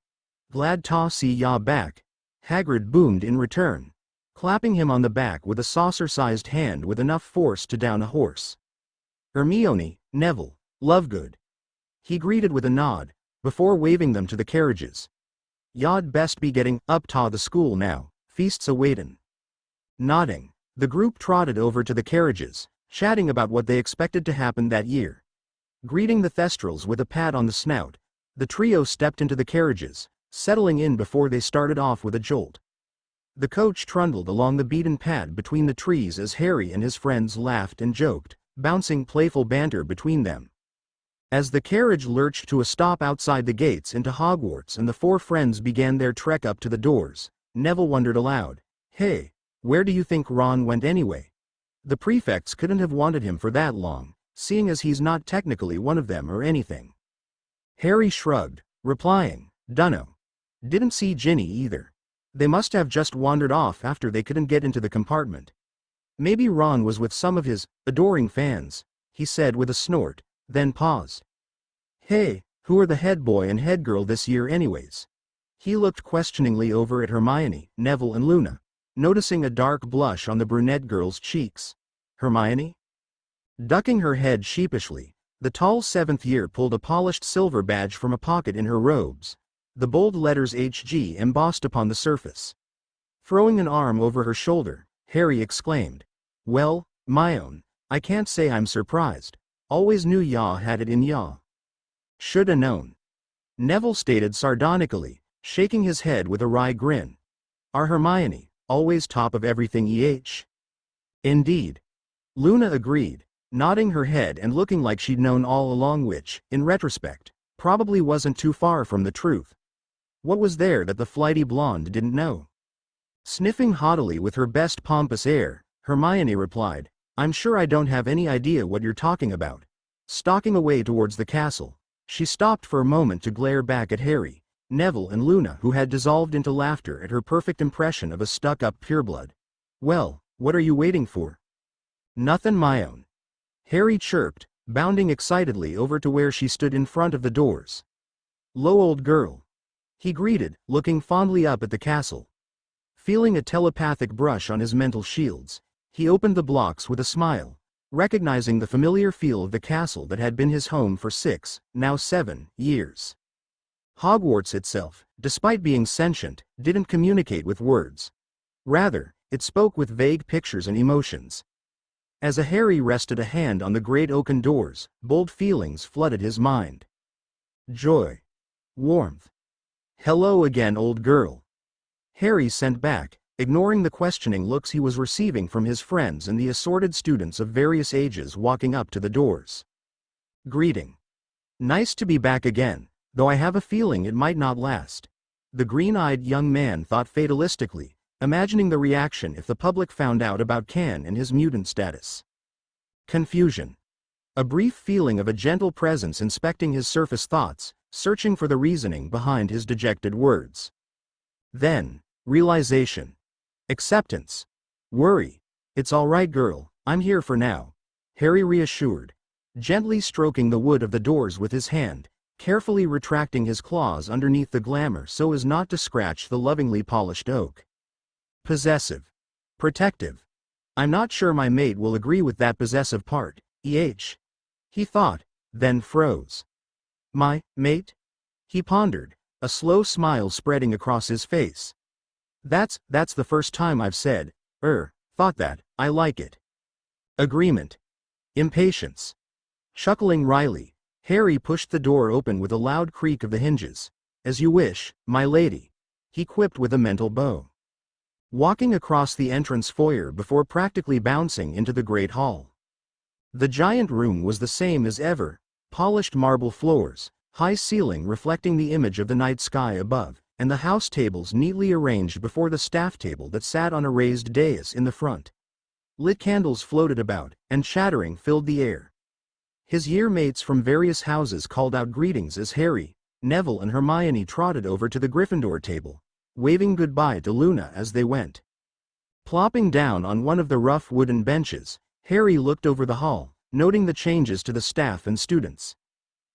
Glad ta see ya back," Hagrid boomed in return, clapping him on the back with a saucer-sized hand with enough force to down a horse. "Hermione, Neville, Lovegood." He greeted with a nod, before waving them to the carriages. "Y'ad best be getting up to the school now, feast's a-waitin'." Nodding, the group trotted over to the carriages, chatting about what they expected to happen that year. Greeting the Thestrals with a pat on the snout, the trio stepped into the carriages, settling in before they started off with a jolt. The coach trundled along the beaten path between the trees as Harry and his friends laughed and joked, bouncing playful banter between them. As the carriage lurched to a stop outside the gates into Hogwarts and the four friends began their trek up to the doors, Neville wondered aloud, "Hey, where do you think Ron went anyway? The prefects couldn't have wanted him for that long, seeing as he's not technically one of them or anything." Harry shrugged, replying, "Dunno. Didn't see Ginny either. They must have just wandered off after they couldn't get into the compartment. Maybe Ron was with some of his adoring fans," he said with a snort, then paused. "Hey, who are the head boy and head girl this year anyways?" He looked questioningly over at Hermione, Neville and Luna, noticing a dark blush on the brunette girl's cheeks. "Hermione?" Ducking her head sheepishly, the tall seventh year pulled a polished silver badge from a pocket in her robes, the bold letters HG embossed upon the surface. Throwing an arm over her shoulder, Harry exclaimed, "Well, my own, I can't say I'm surprised. Always knew y'all had it in y'all." "Shoulda known," Neville stated sardonically, shaking his head with a wry grin. "Our Hermione, always top of everything Indeed. Luna agreed, nodding her head and looking like she'd known all along, which, in retrospect, probably wasn't too far from the truth. What was there that the flighty blonde didn't know? Sniffing haughtily with her best pompous air, Hermione replied, "I'm sure I don't have any idea what you're talking about." Stalking away towards the castle, she stopped for a moment to glare back at Harry, Neville and Luna, who had dissolved into laughter at her perfect impression of a stuck-up pureblood. "Well, what are you waiting for?" "Nothin', my own," Harry chirped, bounding excitedly over to where she stood in front of the doors. "'Lo, old girl," he greeted, looking fondly up at the castle. Feeling a telepathic brush on his mental shields, he opened the blocks with a smile, recognizing the familiar feel of the castle that had been his home for 6, now 7, years. Hogwarts itself, despite being sentient, didn't communicate with words. Rather, it spoke with vague pictures and emotions. As Harry rested a hand on the great oaken doors, bold feelings flooded his mind. Joy. Warmth. "Hello again, old girl," Harry sent back, ignoring the questioning looks he was receiving from his friends and the assorted students of various ages walking up to the doors. "Greeting. Nice to be back again, though I have a feeling it might not last," the green-eyed young man thought fatalistically, imagining the reaction if the public found out about Can and his mutant status. Confusion. A brief feeling of a gentle presence inspecting his surface thoughts, searching for the reasoning behind his dejected words. Then, realization. Acceptance. Worry. "It's all right, girl, I'm here for now," Harry reassured, gently stroking the wood of the doors with his hand, carefully retracting his claws underneath the glamour so as not to scratch the lovingly polished oak. Possessive. Protective. "I'm not sure my mate will agree with that possessive part, he thought, then froze. "My mate?" he pondered, a slow smile spreading across his face. That's the first time I've said, thought that, I like it." Agreement. Impatience. Chuckling wryly, Harry pushed the door open with a loud creak of the hinges. "As you wish, my lady," he quipped with a mental bow. Walking across the entrance foyer before practically bouncing into the great hall. The giant room was the same as ever, polished marble floors, high ceiling reflecting the image of the night sky above, and the house tables neatly arranged before the staff table that sat on a raised dais in the front. Lit candles floated about, and chattering filled the air. His year-mates from various houses called out greetings as Harry, Neville and Hermione trotted over to the Gryffindor table, waving goodbye to Luna as they went. Plopping down on one of the rough wooden benches, Harry looked over the hall, noting the changes to the staff and students.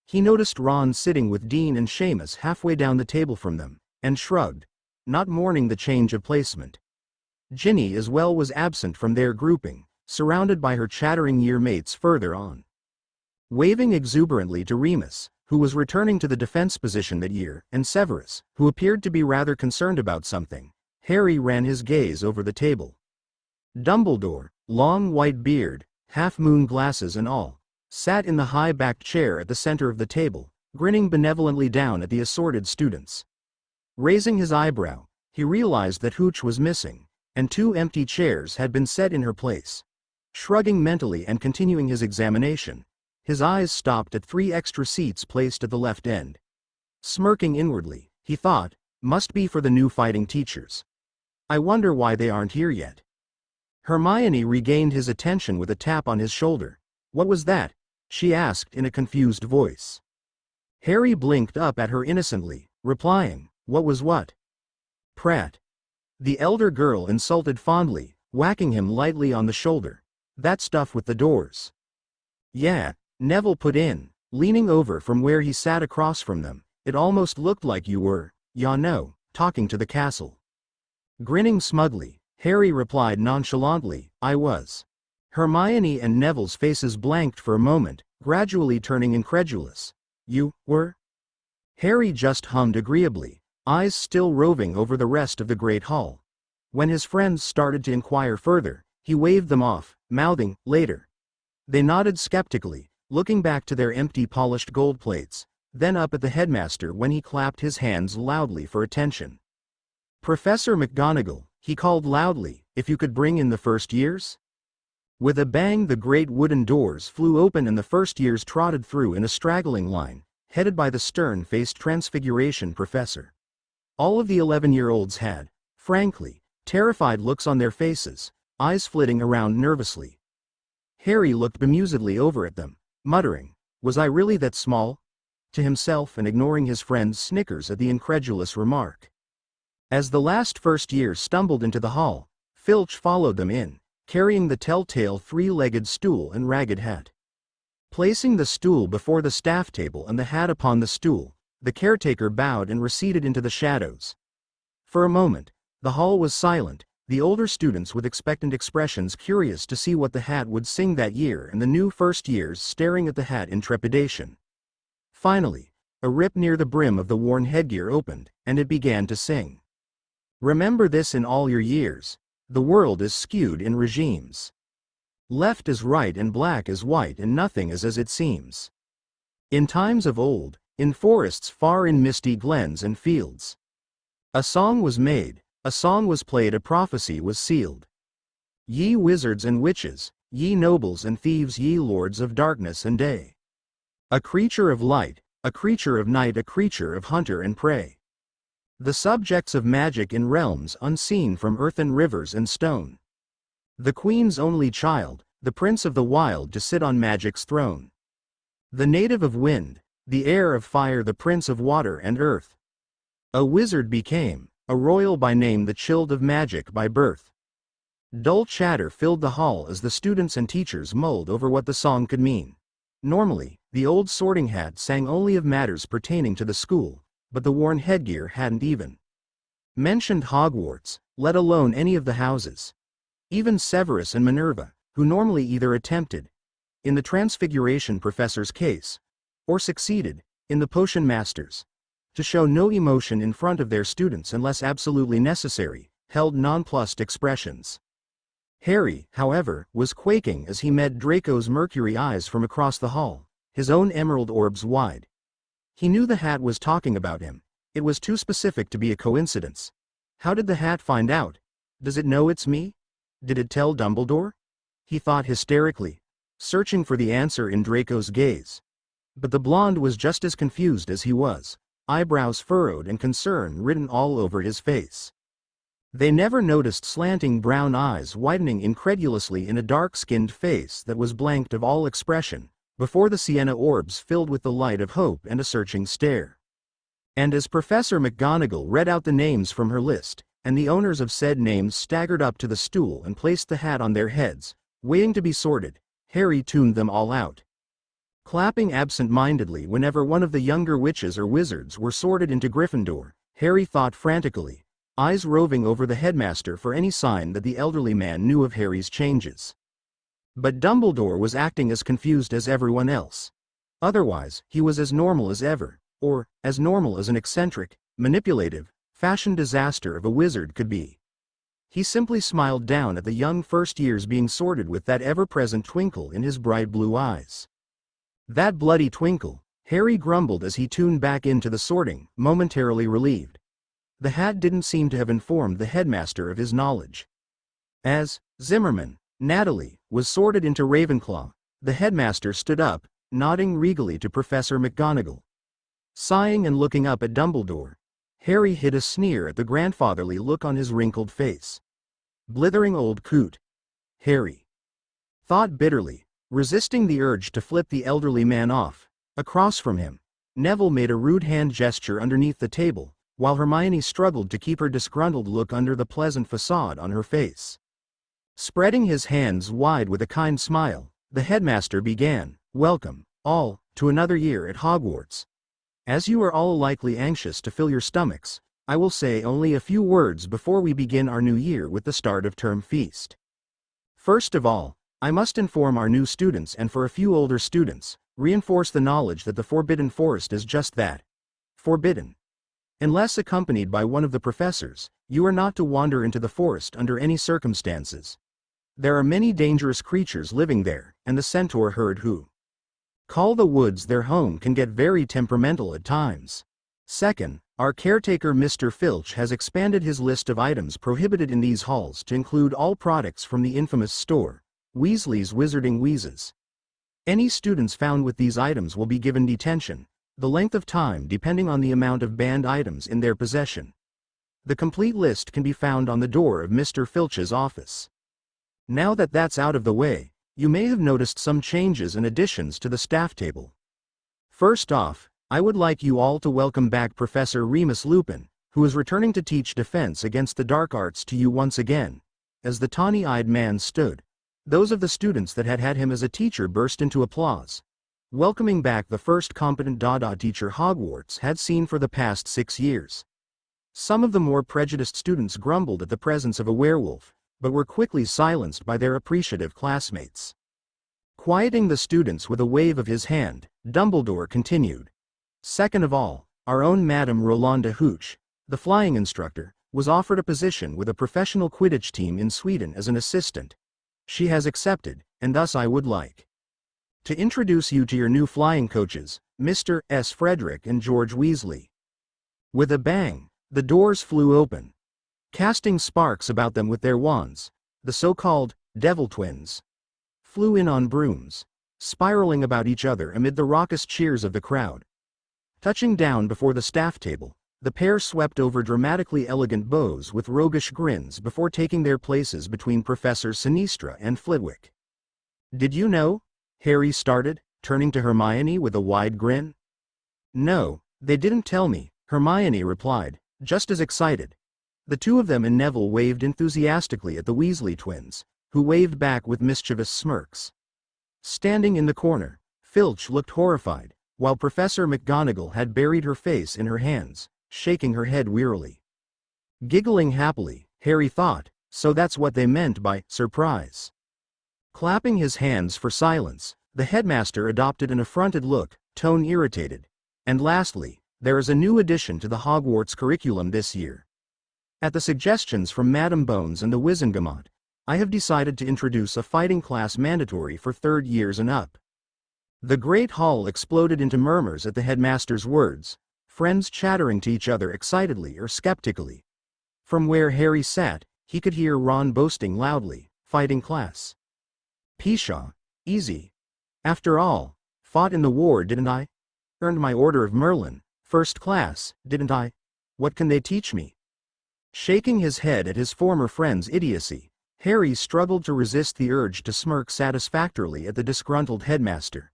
He noticed Ron sitting with Dean and Seamus halfway down the table from them, and shrugged, not mourning the change of placement. Ginny as well was absent from their grouping, surrounded by her chattering year-mates further on. Waving exuberantly to Remus, who was returning to the defense position that year, and Severus, who appeared to be rather concerned about something. Harry ran his gaze over the table. Dumbledore, long white beard, half-moon glasses and all, sat in the high-backed chair at the center of the table, grinning benevolently down at the assorted students. Raising his eyebrow, he realized that Hooch was missing, and 2 empty chairs had been set in her place. Shrugging mentally and continuing his examination, his eyes stopped at 3 extra seats placed at the left end. Smirking inwardly, he thought, must be for the new fighting teachers. I wonder why they aren't here yet. Hermione regained his attention with a tap on his shoulder. What was that? She asked in a confused voice. Harry blinked up at her innocently, replying, what was what? Prat. The elder girl insulted fondly, whacking him lightly on the shoulder. That stuff with the doors. Yeah, Neville put in, leaning over from where he sat across from them. It almost looked like you were, ya know, talking to the castle. Grinning smugly, Harry replied nonchalantly, I was. Hermione and Neville's faces blanked for a moment, gradually turning incredulous. You were? Harry just hummed agreeably, eyes still roving over the rest of the Great Hall. When his friends started to inquire further, he waved them off, mouthing, later. They nodded skeptically, looking back to their empty polished gold plates, then up at the headmaster when he clapped his hands loudly for attention. Professor McGonagall, he called loudly, if you could bring in the first years? With a bang the great wooden doors flew open and the first years trotted through in a straggling line, headed by the stern-faced Transfiguration professor. All of the 11-year-olds had, frankly, terrified looks on their faces, eyes flitting around nervously. Harry looked bemusedly over at them, muttering, was I really that small? To himself and ignoring his friend's snickers at the incredulous remark. As the last first year stumbled into the hall, Filch followed them in, carrying the telltale 3-legged stool and ragged hat. Placing the stool before the staff table and the hat upon the stool, the caretaker bowed and receded into the shadows. For a moment, the hall was silent, the older students with expectant expressions curious to see what the hat would sing that year and the new first years staring at the hat in trepidation. Finally, a rip near the brim of the worn headgear opened, and it began to sing. Remember this in all your years, the world is skewed in regimes. Left is right and black is white and nothing is as it seems. In times of old, in forests far in misty glens and fields. A song was made, a song was played, a prophecy was sealed. Ye wizards and witches, ye nobles and thieves, ye lords of darkness and day. A creature of light, a creature of night, a creature of hunter and prey. The subjects of magic in realms unseen from earthen rivers and stone. The queen's only child, the prince of the wild to sit on magic's throne. The native of wind, the heir of fire, the prince of water and earth. A wizard became, a royal by name, the child of magic by birth. Dull chatter filled the hall as the students and teachers mulled over what the song could mean. Normally, the old sorting hat sang only of matters pertaining to the school, but the worn headgear hadn't even mentioned Hogwarts, let alone any of the houses. Even Severus and Minerva, who normally either attempted, in the Transfiguration professor's case, or succeeded, in the Potion Master's, to show no emotion in front of their students unless absolutely necessary, held nonplussed expressions. Harry, however, was quaking as he met Draco's mercury eyes from across the hall, his own emerald orbs wide. He knew the hat was talking about him. It was too specific to be a coincidence. How did the hat find out? Does it know it's me? Did it tell Dumbledore? He thought hysterically, searching for the answer in Draco's gaze. But the blonde was just as confused as he was, eyebrows furrowed and concern written all over his face. They never noticed slanting brown eyes widening incredulously in a dark-skinned face that was blanked of all expression, before the sienna orbs filled with the light of hope and a searching stare. And as Professor McGonagall read out the names from her list, and the owners of said names staggered up to the stool and placed the hat on their heads, waiting to be sorted, Harry tuned them all out. Clapping absent-mindedly whenever one of the younger witches or wizards were sorted into Gryffindor, Harry thought frantically, eyes roving over the headmaster for any sign that the elderly man knew of Harry's changes. But Dumbledore was acting as confused as everyone else. Otherwise, he was as normal as ever, or as normal as an eccentric, manipulative, fashion disaster of a wizard could be. He simply smiled down at the young first years being sorted with that ever-present twinkle in his bright blue eyes. That bloody twinkle, Harry grumbled as he tuned back into the sorting, momentarily relieved. The hat didn't seem to have informed the headmaster of his knowledge. As Zimmerman, Natalie, was sorted into Ravenclaw, the headmaster stood up, nodding regally to Professor McGonagall. Sighing and looking up at Dumbledore, Harry hid a sneer at the grandfatherly look on his wrinkled face. Blithering old coot, Harry thought bitterly, resisting the urge to flip the elderly man off. Across from him, Neville made a rude hand gesture underneath the table, while Hermione struggled to keep her disgruntled look under the pleasant facade on her face. Spreading his hands wide with a kind smile, the headmaster began, "Welcome, all, to another year at Hogwarts. As you are all likely anxious to fill your stomachs, I will say only a few words before we begin our new year with the start of term feast. First of all, I must inform our new students and for a few older students, reinforce the knowledge that the Forbidden Forest is just that. Forbidden. Unless accompanied by one of the professors, you are not to wander into the forest under any circumstances. There are many dangerous creatures living there, and the centaur herd who call the woods their home can get very temperamental at times. Second, our caretaker Mr. Filch has expanded his list of items prohibited in these halls to include all products from the infamous store, Weasley's Wizarding Wheezes. Any students found with these items will be given detention, the length of time depending on the amount of banned items in their possession. The complete list can be found on the door of Mr. Filch's office. Now that that's out of the way, you may have noticed some changes and additions to the staff table. First off, I would like you all to welcome back Professor Remus Lupin, who is returning to teach defense against the dark arts to you once again. As the tawny-eyed man stood, those of the students that had had him as a teacher burst into applause. Welcoming back the first competent Dada teacher Hogwarts had seen for the past 6 years. Some of the more prejudiced students grumbled at the presence of a werewolf, but were quickly silenced by their appreciative classmates. Quieting the students with a wave of his hand, Dumbledore continued. Second of all, our own Madame Rolanda Hooch, the flying instructor, was offered a position with a professional Quidditch team in Sweden as an assistant. She has accepted, and thus I would like to introduce you to your new flying coaches, Mr. S. Frederick and George Weasley. With a bang, the doors flew open, casting sparks about them with their wands. The so-called Devil Twins flew in on brooms, spiraling about each other amid the raucous cheers of the crowd. Touching down before the staff table, the pair swept over dramatically elegant bows with roguish grins before taking their places between Professor Sinistra and Flitwick. Did you know? Harry started, turning to Hermione with a wide grin. No, they didn't tell me, Hermione replied, just as excited. The two of them and Neville waved enthusiastically at the Weasley twins, who waved back with mischievous smirks. Standing in the corner, Filch looked horrified, while Professor McGonagall had buried her face in her hands, shaking her head wearily. Giggling happily, Harry thought, so that's what they meant by surprise. Clapping his hands for silence, the headmaster adopted an affronted look, tone irritated. And lastly, there is a new addition to the Hogwarts curriculum this year. At the suggestions from Madame Bones and the Wizenagamot, I have decided to introduce a fighting class mandatory for 3rd years and up. The great hall exploded into murmurs at the headmaster's words, friends chattering to each other excitedly or skeptically. From where Harry sat, he could hear Ron boasting loudly, fighting class. Pshaw, easy. After all, fought in the war, didn't I? Earned my Order of Merlin, 1st class, didn't I? What can they teach me? Shaking his head at his former friend's idiocy, Harry struggled to resist the urge to smirk satisfactorily at the disgruntled headmaster.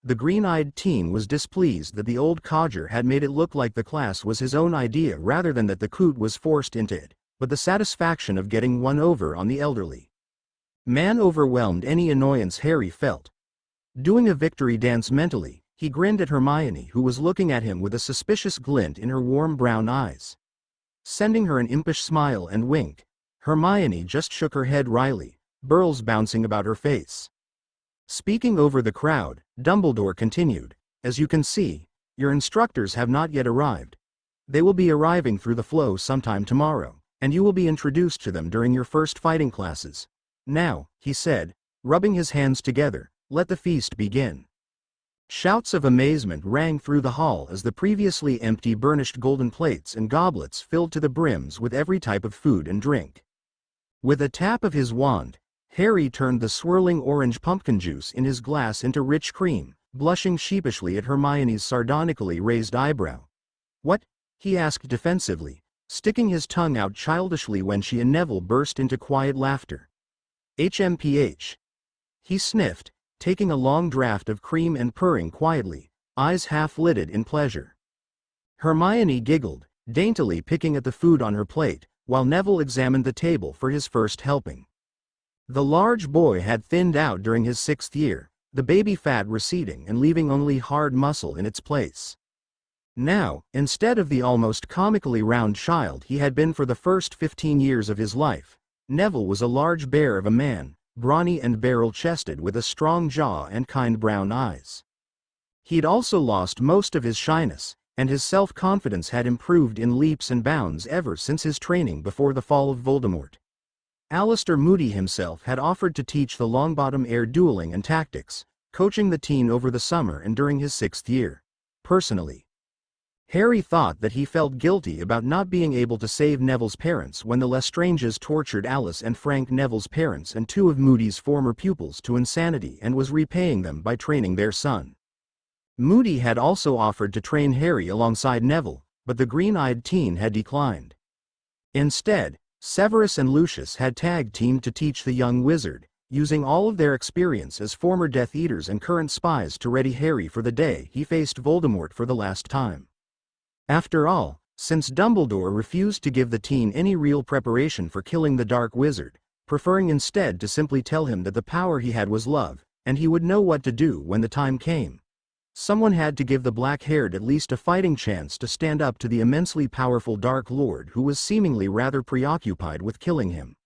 The green-eyed teen was displeased that the old codger had made it look like the class was his own idea rather than that the coot was forced into it, but the satisfaction of getting one over on the elderly man overwhelmed any annoyance Harry felt. Doing a victory dance mentally, he grinned at Hermione, who was looking at him with a suspicious glint in her warm brown eyes. Sending her an impish smile and wink, Hermione just shook her head wryly, burls bouncing about her face. Speaking over the crowd, Dumbledore continued, "As you can see, your instructors have not yet arrived. They will be arriving through the flow sometime tomorrow, and you will be introduced to them during your first fighting classes. Now," he said, rubbing his hands together, "let the feast begin." Shouts of amazement rang through the hall as the previously empty burnished golden plates and goblets filled to the brims with every type of food and drink. With a tap of his wand, Harry turned the swirling orange pumpkin juice in his glass into rich cream, blushing sheepishly at Hermione's sardonically raised eyebrow. "What?" he asked defensively, sticking his tongue out childishly when she and Neville burst into quiet laughter. "HMPH." He sniffed, taking a long draught of cream and purring quietly, eyes half-lidded in pleasure. Hermione giggled, daintily picking at the food on her plate, while Neville examined the table for his first helping. The large boy had thinned out during his 6th year, the baby fat receding and leaving only hard muscle in its place. Now, instead of the almost comically round child he had been for the first 15 years of his life, Neville was a large bear of a man, brawny and barrel-chested with a strong jaw and kind brown eyes. He'd also lost most of his shyness, and his self-confidence had improved in leaps and bounds ever since his training before the fall of Voldemort. Alistair Moody himself had offered to teach the Longbottom heir dueling and tactics, coaching the teen over the summer and during his 6th year. Personally, Harry thought that he felt guilty about not being able to save Neville's parents when the Lestranges tortured Alice and Frank Neville's parents and 2 of Moody's former pupils to insanity and was repaying them by training their son. Moody had also offered to train Harry alongside Neville, but the green-eyed teen had declined. Instead, Severus and Lucius had tag-teamed to teach the young wizard, using all of their experience as former Death Eaters and current spies to ready Harry for the day he faced Voldemort for the last time. After all, since Dumbledore refused to give the teen any real preparation for killing the Dark Wizard, preferring instead to simply tell him that the power he had was love, and he would know what to do when the time came, someone had to give the black-haired at least a fighting chance to stand up to the immensely powerful Dark Lord who was seemingly rather preoccupied with killing him.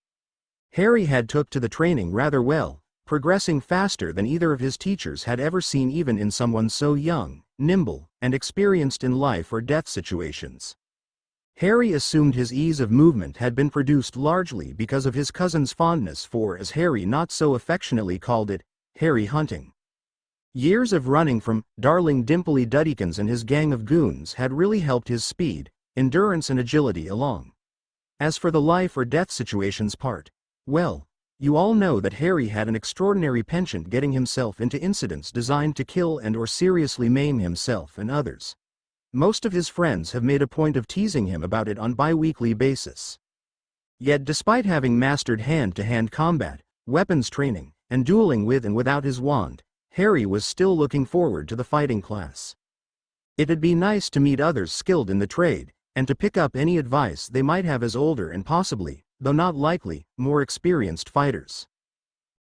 Harry had took to the training rather well, progressing faster than either of his teachers had ever seen even in someone so young, nimble, and experienced in life or death situations. Harry assumed his ease of movement had been produced largely because of his cousin's fondness for, as Harry not so affectionately called it, Harry hunting. Years of running from darling Dimply Duddykins and his gang of goons had really helped his speed, endurance and agility along. As for the life or death situations part, well, you all know that Harry had an extraordinary penchant getting himself into incidents designed to kill and or seriously maim himself and others. Most of his friends have made a point of teasing him about it on bi-weekly basis. Yet despite having mastered hand-to-hand combat, weapons training, and dueling with and without his wand, Harry was still looking forward to the fighting class. It'd be nice to meet others skilled in the trade, and to pick up any advice they might have as older and possibly, though not likely, more experienced fighters.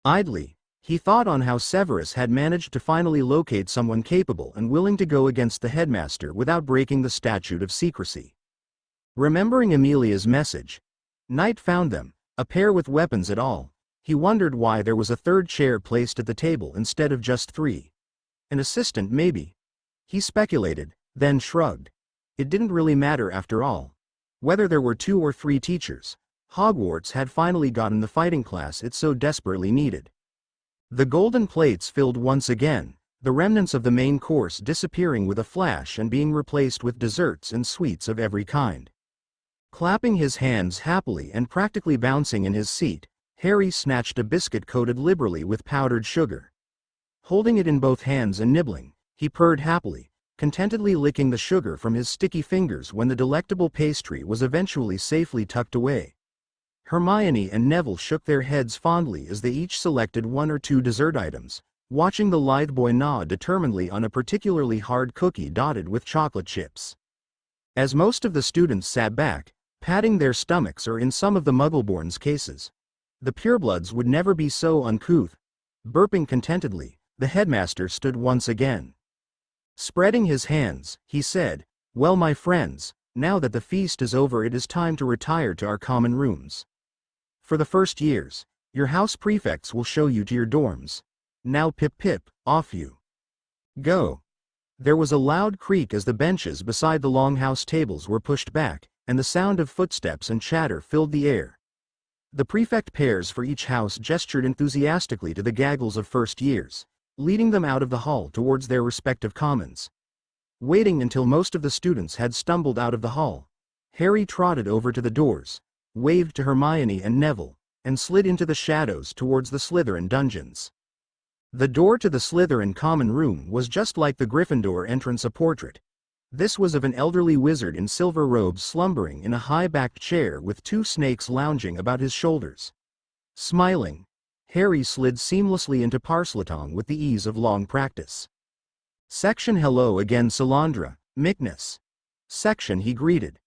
Idly, he thought on how Severus had managed to finally locate someone capable and willing to go against the headmaster without breaking the statute of secrecy. Remembering Amelia's message, night found them, a pair with weapons at all. He wondered why there was a third chair placed at the table instead of just 3. An assistant maybe. He speculated, then shrugged. It didn't really matter after all. Whether there were 2 or 3 teachers, Hogwarts had finally gotten the fighting class it so desperately needed. The golden plates filled once again, the remnants of the main course disappearing with a flash and being replaced with desserts and sweets of every kind. Clapping his hands happily and practically bouncing in his seat, Harry snatched a biscuit coated liberally with powdered sugar. Holding it in both hands and nibbling, he purred happily, contentedly licking the sugar from his sticky fingers when the delectable pastry was eventually safely tucked away. Hermione and Neville shook their heads fondly as they each selected 1 or 2 dessert items, watching the lithe boy gnaw determinedly on a particularly hard cookie dotted with chocolate chips. As most of the students sat back, patting their stomachs or in some of the Muggleborn's cases, the purebloods would never be so uncouth. Burping contentedly, the headmaster stood once again. Spreading his hands, he said, "Well, my friends, now that the feast is over it is time to retire to our common rooms. For the first years, your house prefects will show you to your dorms. Now pip pip, off you go. There was a loud creak as the benches beside the longhouse tables were pushed back, and the sound of footsteps and chatter filled the air. The prefect pairs for each house gestured enthusiastically to the gaggles of first years, leading them out of the hall towards their respective commons. Waiting until most of the students had stumbled out of the hall, Harry trotted over to the doors, waved to Hermione and Neville, and slid into the shadows towards the Slytherin dungeons. The door to the Slytherin common room was just like the Gryffindor entrance, a portrait. This was of an elderly wizard in silver robes slumbering in a high-backed chair with two snakes lounging about his shoulders. Smiling, Harry slid seamlessly into Parseltongue with the ease of long practice. Section hello again Salandra, Mickness. Section he greeted.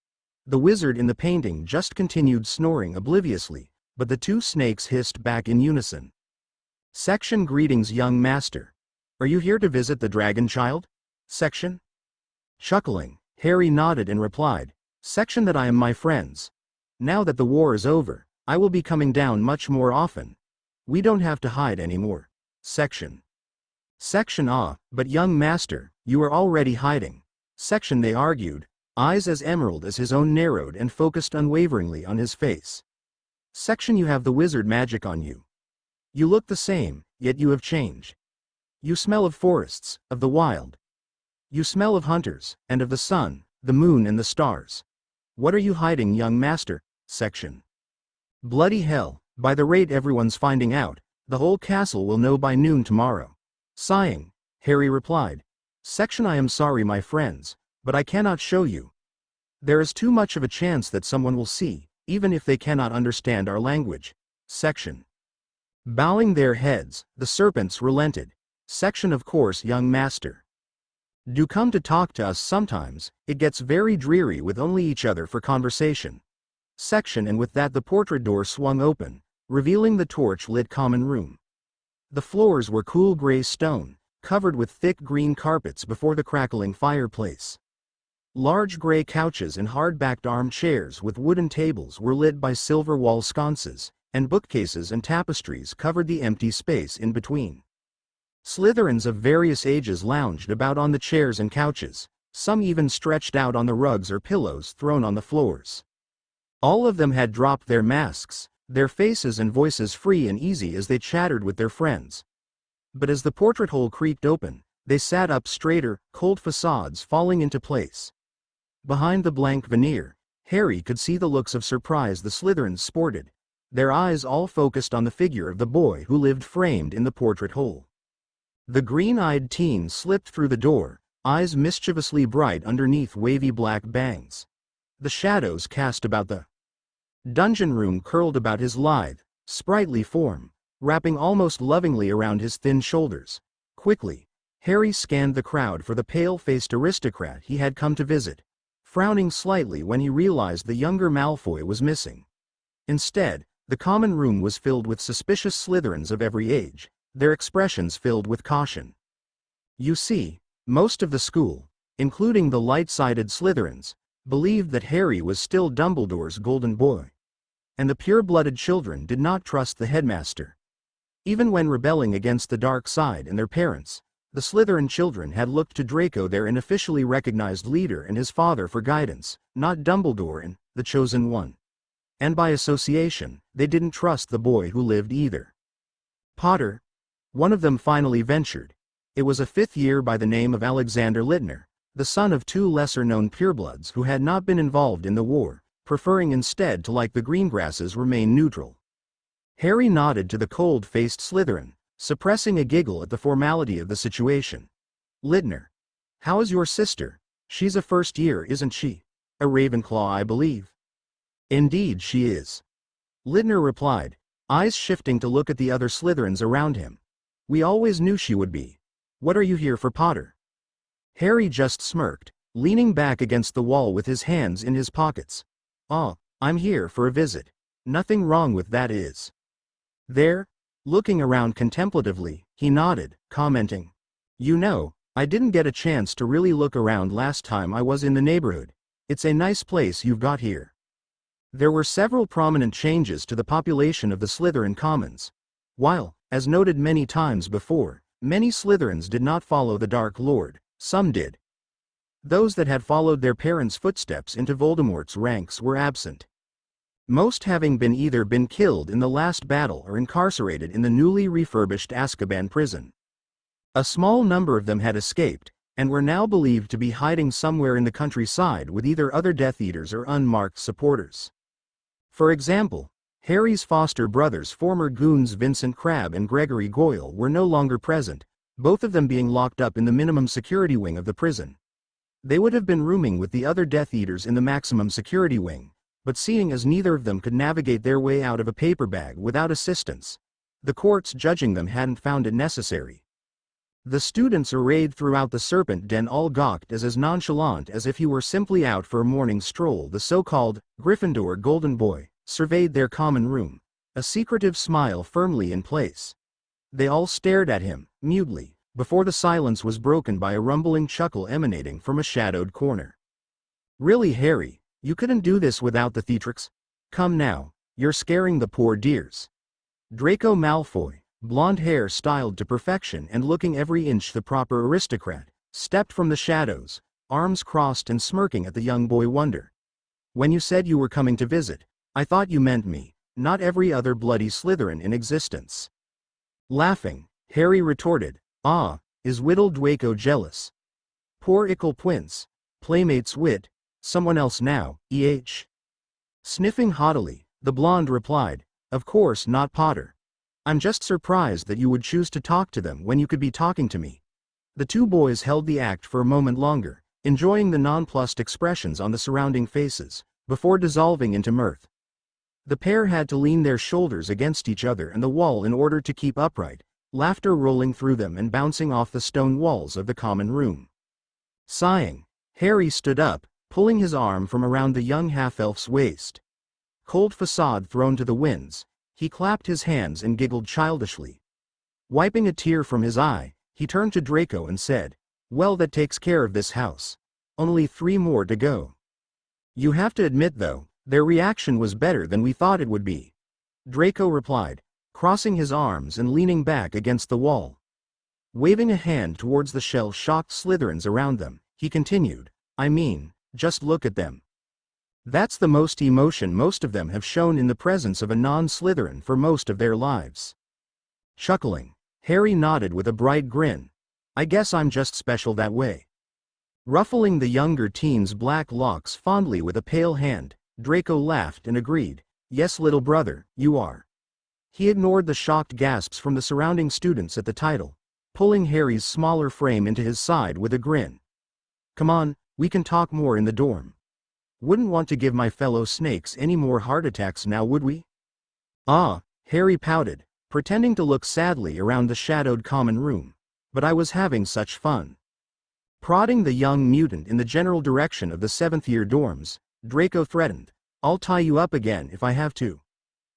The wizard in the painting just continued snoring obliviously, but the two snakes hissed back in unison. Section greetings young master. Are you here to visit the dragon child? Section. Chuckling, Harry nodded and replied, Section that I am my friends. Now that the war is over, I will be coming down much more often. We don't have to hide anymore. Section. Section but young master, you are already hiding. Section they argued, eyes as emerald as his own narrowed and focused unwaveringly on his face. Section you have the wizard magic on you. You look the same, yet you have changed. You smell of forests, of the wild. You smell of hunters, and of the sun, the moon and the stars. What are you hiding young master? Section. Bloody hell, by the rate everyone's finding out, the whole castle will know by noon tomorrow. Sighing, Harry replied, Section I am sorry my friends, but I cannot show you. There is too much of a chance that someone will see, even if they cannot understand our language. Section. Bowing their heads, the serpents relented. Section of course young master. Do come to talk to us sometimes, it gets very dreary with only each other for conversation. Section and with that the portrait door swung open, revealing the torch-lit common room. The floors were cool gray stone, covered with thick green carpets before the crackling fireplace. Large gray couches and hard-backed armchairs with wooden tables were lit by silver wall sconces, and bookcases and tapestries covered the empty space in between. Slytherins of various ages lounged about on the chairs and couches, some even stretched out on the rugs or pillows thrown on the floors. All of them had dropped their masks, their faces and voices free and easy as they chattered with their friends. But as the portrait hole creaked open, they sat up straighter, cold facades falling into place. Behind the blank veneer, Harry could see the looks of surprise the Slytherins sported, their eyes all focused on the figure of the boy who lived framed in the portrait hole. The green-eyed teen slipped through the door, eyes mischievously bright underneath wavy black bangs. The shadows cast about the dungeon room curled about his lithe, sprightly form, wrapping almost lovingly around his thin shoulders. Quickly, Harry scanned the crowd for the pale-faced aristocrat he had come to visit, frowning slightly when he realized the younger Malfoy was missing. Instead, the common room was filled with suspicious Slytherins of every age, their expressions filled with caution. You see, most of the school, including the light-sided Slytherins, believed that Harry was still Dumbledore's golden boy. And the pure-blooded children did not trust the headmaster. Even when rebelling against the dark side and their parents, the Slytherin children had looked to Draco, their unofficially recognized leader, and his father for guidance, not Dumbledore and the Chosen One. And by association, they didn't trust the boy who lived either. Potter. One of them finally ventured. It was a fifth year by the name of Alexander Littner, the son of two lesser-known purebloods who had not been involved in the war, preferring instead to, like the Greengrasses, remain neutral. Harry nodded to the cold-faced Slytherin, suppressing a giggle at the formality of the situation. Littner. How is your sister? She's a first year, isn't she? A Ravenclaw, I believe. Indeed she is. Littner replied, eyes shifting to look at the other Slytherins around him. We always knew she would be. What are you here for, Potter? Harry just smirked, leaning back against the wall with his hands in his pockets. Oh, I'm here for a visit. Nothing wrong with that is. There? Looking around contemplatively, he nodded, commenting. You know, I didn't get a chance to really look around last time I was in the neighborhood. It's a nice place you've got here. There were several prominent changes to the population of the Slytherin Commons. While, as noted many times before, many Slytherins did not follow the Dark Lord, some did. Those that had followed their parents' footsteps into Voldemort's ranks were absent. Most having either been killed in the last battle or incarcerated in the newly refurbished Azkaban prison. A small number of them had escaped, and were now believed to be hiding somewhere in the countryside with either other Death Eaters or unmarked supporters. For example, Harry's foster brothers, former goons Vincent Crabbe and Gregory Goyle, were no longer present, both of them being locked up in the minimum security wing of the prison. They would have been rooming with the other Death Eaters in the maximum security wing, but seeing as neither of them could navigate their way out of a paper bag without assistance, the courts judging them hadn't found it necessary. The students arrayed throughout the Serpent Den all gawked as nonchalant as if he were simply out for a morning stroll. The so-called Gryffindor Golden Boy surveyed their common room, a secretive smile firmly in place. They all stared at him, mutely, before the silence was broken by a rumbling chuckle emanating from a shadowed corner. "Really, Harry, you couldn't do this without the theatrics? Come now, you're scaring the poor dears." Draco Malfoy, blonde hair styled to perfection and looking every inch the proper aristocrat, stepped from the shadows, arms crossed and smirking at the young boy wonder. "When you said you were coming to visit, I thought you meant me, not every other bloody Slytherin in existence." Laughing, Harry retorted, "Ah, is Whittle Dwaco jealous? Poor ickle Pwince, playmate's wit, someone else now, Sniffing haughtily, the blonde replied, "Of course not, Potter. I'm just surprised that you would choose to talk to them when you could be talking to me." The two boys held the act for a moment longer, enjoying the nonplussed expressions on the surrounding faces, before dissolving into mirth. The pair had to lean their shoulders against each other and the wall in order to keep upright, laughter rolling through them and bouncing off the stone walls of the common room. Sighing, Harry stood up, pulling his arm from around the young half-elf's waist. Cold facade thrown to the winds, he clapped his hands and giggled childishly. Wiping a tear from his eye, he turned to Draco and said, "Well, that takes care of this house. Only 3 more to go." "You have to admit though, their reaction was better than we thought it would be," Draco replied, crossing his arms and leaning back against the wall. Waving a hand towards the shell-shocked Slytherins around them, he continued, "I mean, just look at them. That's the most emotion most of them have shown in the presence of a non-Slytherin for most of their lives." Chuckling, Harry nodded with a bright grin. "I guess I'm just special that way." Ruffling the younger teen's black locks fondly with a pale hand, Draco laughed and agreed, "Yes, little brother, you are." He ignored the shocked gasps from the surrounding students at the title, pulling Harry's smaller frame into his side with a grin. "Come on, we can talk more in the dorm. Wouldn't want to give my fellow snakes any more heart attacks now, would we?" "Ah," Harry pouted, pretending to look sadly around the shadowed common room, "but I was having such fun." Prodding the young mutant in the general direction of the 7th-year dorms, Draco threatened, "I'll tie you up again if I have to.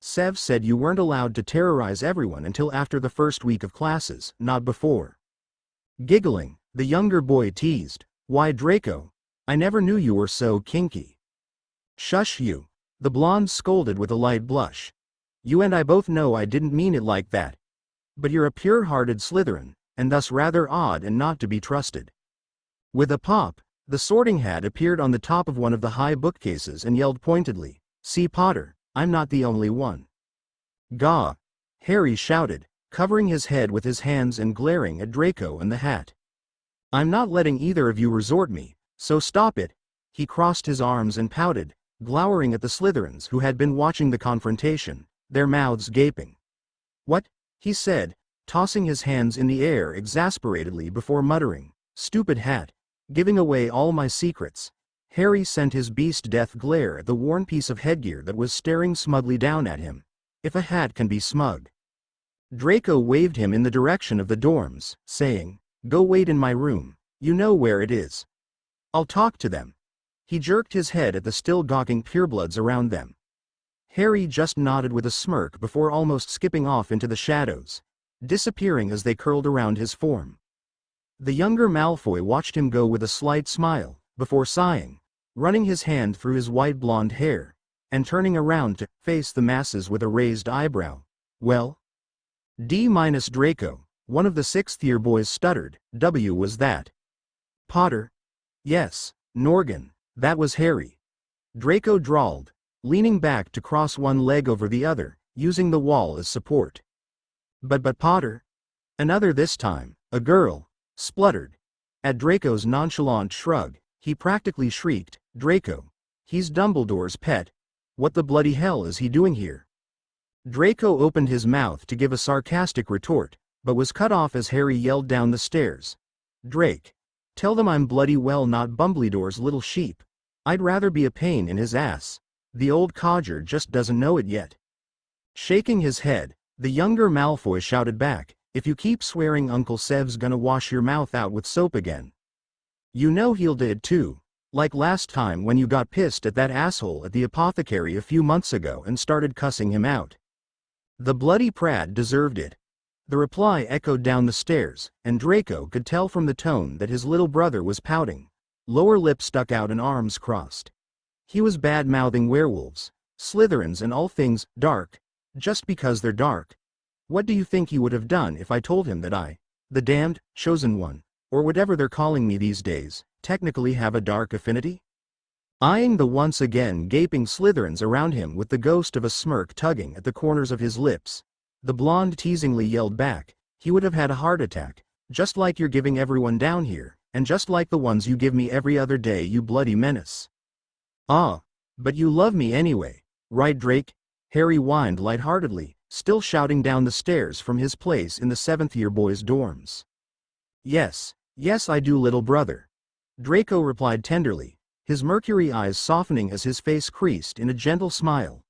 Sev said you weren't allowed to terrorize everyone until after the first week of classes, not before." Giggling, the younger boy teased, "Why, Draco, I never knew you were so kinky." "Shush you," the blonde scolded with a light blush. "You and I both know I didn't mean it like that. But you're a pure-hearted Slytherin, and thus rather odd and not to be trusted." With a pop, the Sorting Hat appeared on the top of one of the high bookcases and yelled pointedly, "See, Potter, I'm not the only one." "Gah!" Harry shouted, covering his head with his hands and glaring at Draco and the hat. "I'm not letting either of you resort me, so stop it." He crossed his arms and pouted, glowering at the Slytherins who had been watching the confrontation, their mouths gaping. "What?" he said, tossing his hands in the air exasperatedly before muttering, "Stupid hat, giving away all my secrets." Harry sent his beast death glare at the worn piece of headgear that was staring smugly down at him. If a hat can be smug. Draco waved him in the direction of the dorms, saying, "Go wait in my room, you know where it is. I'll talk to them." He jerked his head at the still gawking purebloods around them. Harry just nodded with a smirk before almost skipping off into the shadows, disappearing as they curled around his form. The younger Malfoy watched him go with a slight smile, before sighing, running his hand through his white blonde hair, and turning around to face the masses with a raised eyebrow. "Well?" D- Draco, one of the sixth-year boys stuttered. W was that? Potter? Yes, Norgan, that was Harry. Draco drawled, leaning back to cross one leg over the other, using the wall as support. But Potter? Another this time, a girl, spluttered. At Draco's nonchalant shrug, he practically shrieked, Draco, he's Dumbledore's pet. What the bloody hell is he doing here? Draco opened his mouth to give a sarcastic retort, but was cut off as Harry yelled down the stairs. Drake, tell them I'm bloody well not Dumbledore's little sheep. I'd rather be a pain in his ass. The old codger just doesn't know it yet. Shaking his head, the younger Malfoy shouted back, if you keep swearing Uncle Sev's gonna wash your mouth out with soap again. You know he'll did too. Like last time when you got pissed at that asshole at the apothecary a few months ago and started cussing him out. The bloody prat deserved it. The reply echoed down the stairs, and Draco could tell from the tone that his little brother was pouting. Lower lip stuck out and arms crossed. He was bad-mouthing werewolves, Slytherins and all things dark, just because they're dark. What do you think he would have done if I told him that I, the damned, chosen one, or whatever they're calling me these days, technically have a dark affinity? Eyeing the once again gaping Slytherins around him with the ghost of a smirk tugging at the corners of his lips, the blonde teasingly yelled back, he would have had a heart attack, just like you're giving everyone down here, and just like the ones you give me every other day, you bloody menace. Ah, but you love me anyway, right Drake? Harry whined lightheartedly, still shouting down the stairs from his place in the seventh-year boys' dorms. Yes, I do, little brother. Draco replied tenderly, his mercury eyes softening as his face creased in a gentle smile.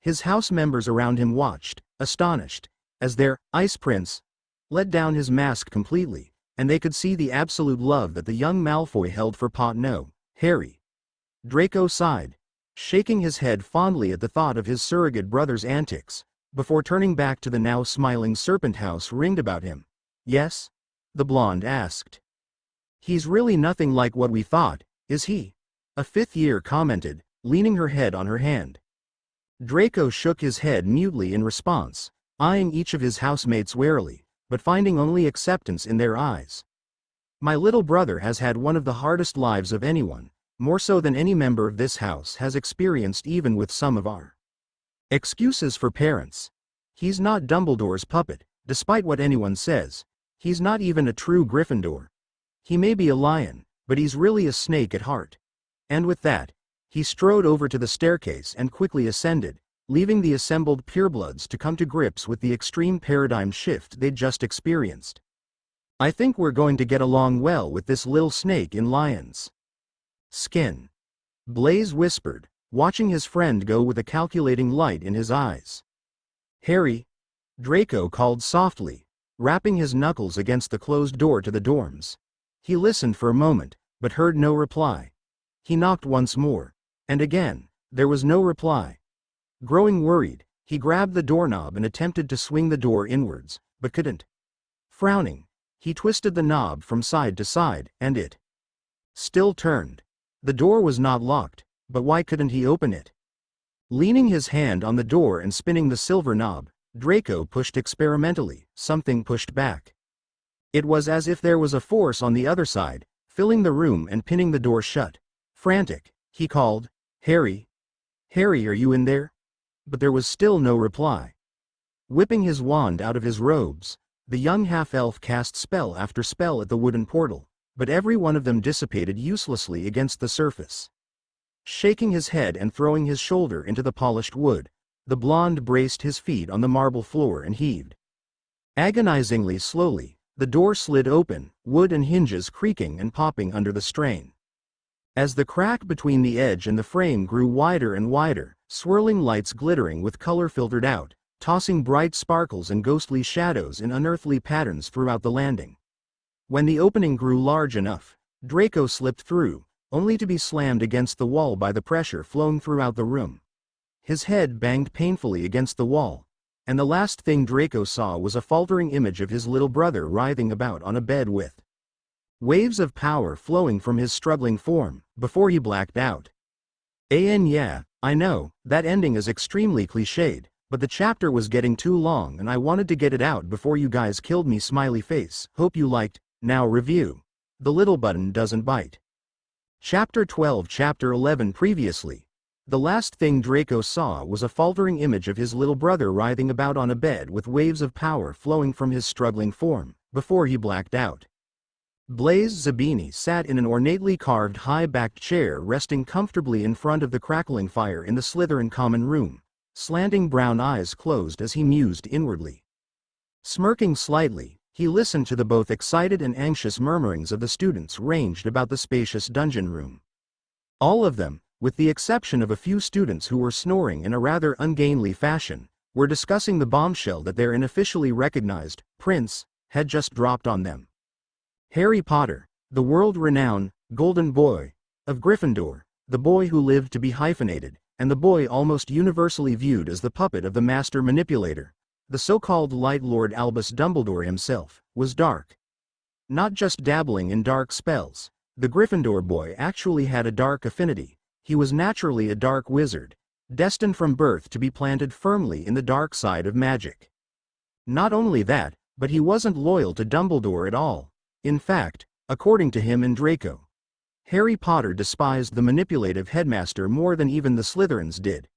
His house members around him watched, astonished, as their Ice Prince let down his mask completely, and they could see the absolute love that the young Malfoy held for Harry. Draco sighed, shaking his head fondly at the thought of his surrogate brother's antics, before turning back to the now smiling serpent house ringed about him. Yes? The blonde asked. He's really nothing like what we thought, is he? A fifth year commented, leaning her head on her hand. Draco shook his head mutely in response, eyeing each of his housemates warily, but finding only acceptance in their eyes. My little brother has had one of the hardest lives of anyone, more so than any member of this house has experienced, even with some of our excuses for parents. He's not Dumbledore's puppet, despite what anyone says. He's not even a true Gryffindor. He may be a lion, but he's really a snake at heart. And with that, he strode over to the staircase and quickly ascended, leaving the assembled purebloods to come to grips with the extreme paradigm shift they'd just experienced. I think we're going to get along well with this little snake in lion's skin, Blaise whispered, watching his friend go with a calculating light in his eyes. Harry, Draco called softly, rapping his knuckles against the closed door to the dorms. He listened for a moment, but heard no reply. He knocked once more, and again, there was no reply. Growing worried, he grabbed the doorknob and attempted to swing the door inwards, but couldn't. Frowning, he twisted the knob from side to side, and it still turned. The door was not locked, but why couldn't he open it? Leaning his hand on the door and spinning the silver knob, Draco pushed experimentally. Something pushed back. It was as if there was a force on the other side, filling the room and pinning the door shut. Frantic, he called, Harry? Harry, are you in there? But there was still no reply. Whipping his wand out of his robes, the young half-elf cast spell after spell at the wooden portal, but every one of them dissipated uselessly against the surface. Shaking his head and throwing his shoulder into the polished wood, the blonde braced his feet on the marble floor and heaved. Agonizingly slowly, the door slid open, wood and hinges creaking and popping under the strain. As the crack between the edge and the frame grew wider and wider, swirling lights glittering with color filtered out, tossing bright sparkles and ghostly shadows in unearthly patterns throughout the landing. When the opening grew large enough, Draco slipped through, only to be slammed against the wall by the pressure flowing throughout the room. His head banged painfully against the wall, and the last thing Draco saw was a faltering image of his little brother writhing about on a bed with waves of power flowing from his struggling form, before he blacked out. Yeah, I know, that ending is extremely cliched, But the chapter was getting too long and I wanted to get it out before you guys killed me. Smiley face. Hope you liked. Now review. The little button doesn't bite. Chapter 12. Chapter 11. Previously. The last thing Draco saw was a faltering image of his little brother writhing about on a bed with waves of power flowing from his struggling form, before he blacked out. Blaise Zabini sat in an ornately carved high-backed chair resting comfortably in front of the crackling fire in the Slytherin common room, slanting brown eyes closed as he mused inwardly. Smirking slightly, he listened to the both excited and anxious murmurings of the students ranged about the spacious dungeon room. All of them, with the exception of a few students who were snoring in a rather ungainly fashion, were discussing the bombshell that their unofficially recognized prince had just dropped on them. Harry Potter, the world-renowned golden boy of Gryffindor, the boy who lived to be hyphenated, and the boy almost universally viewed as the puppet of the master manipulator, the so-called Light Lord Albus Dumbledore himself, was dark. Not just dabbling in dark spells, the Gryffindor boy actually had a dark affinity. He was naturally a dark wizard, destined from birth to be planted firmly in the dark side of magic. Not only that, but he wasn't loyal to Dumbledore at all. In fact, according to him and Draco, Harry Potter despised the manipulative headmaster more than even the Slytherins did.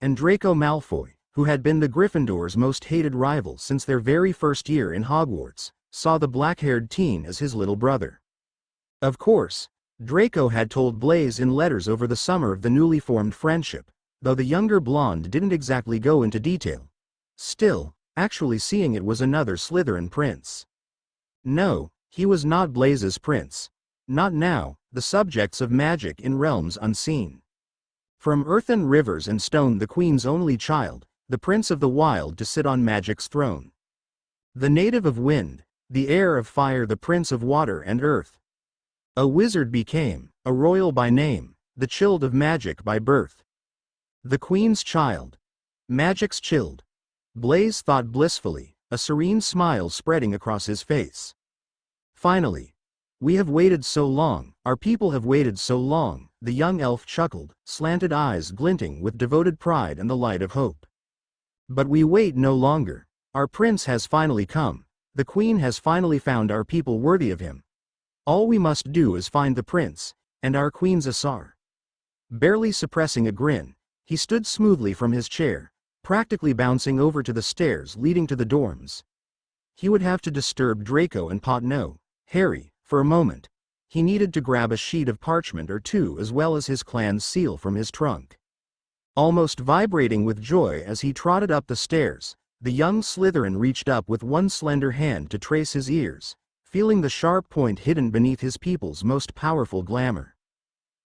And Draco Malfoy, who had been the Gryffindor's most hated rival since their very first year in Hogwarts, saw the black-haired teen as his little brother. Of course, Draco had told Blaise in letters over the summer of the newly formed friendship, though the younger blonde didn't exactly go into detail. Still, actually seeing it was another Slytherin prince. No, he was not Blaise's prince. Not now, the subjects of magic in realms unseen. From earthen rivers and stone, the queen's only child, the prince of the wild to sit on magic's throne. The native of wind, the heir of fire, the prince of water and earth. A wizard became, a royal by name, the chilled of magic by birth. The queen's child. Magic's chilled. Blaise thought blissfully, a serene smile spreading across his face. Finally. We have waited so long, our people have waited so long, the young elf chuckled, slanted eyes glinting with devoted pride and the light of hope. But we wait no longer. Our prince has finally come. The queen has finally found our people worthy of him. All we must do is find the prince, and our queen's Asar. Barely suppressing a grin, he stood smoothly from his chair, practically bouncing over to the stairs leading to the dorms. He would have to disturb Draco and Harry, for a moment. He needed to grab a sheet of parchment or two as well as his clan's seal from his trunk. Almost vibrating with joy as he trotted up the stairs, the young Slytherin reached up with one slender hand to trace his ears, feeling the sharp point hidden beneath his people's most powerful glamour.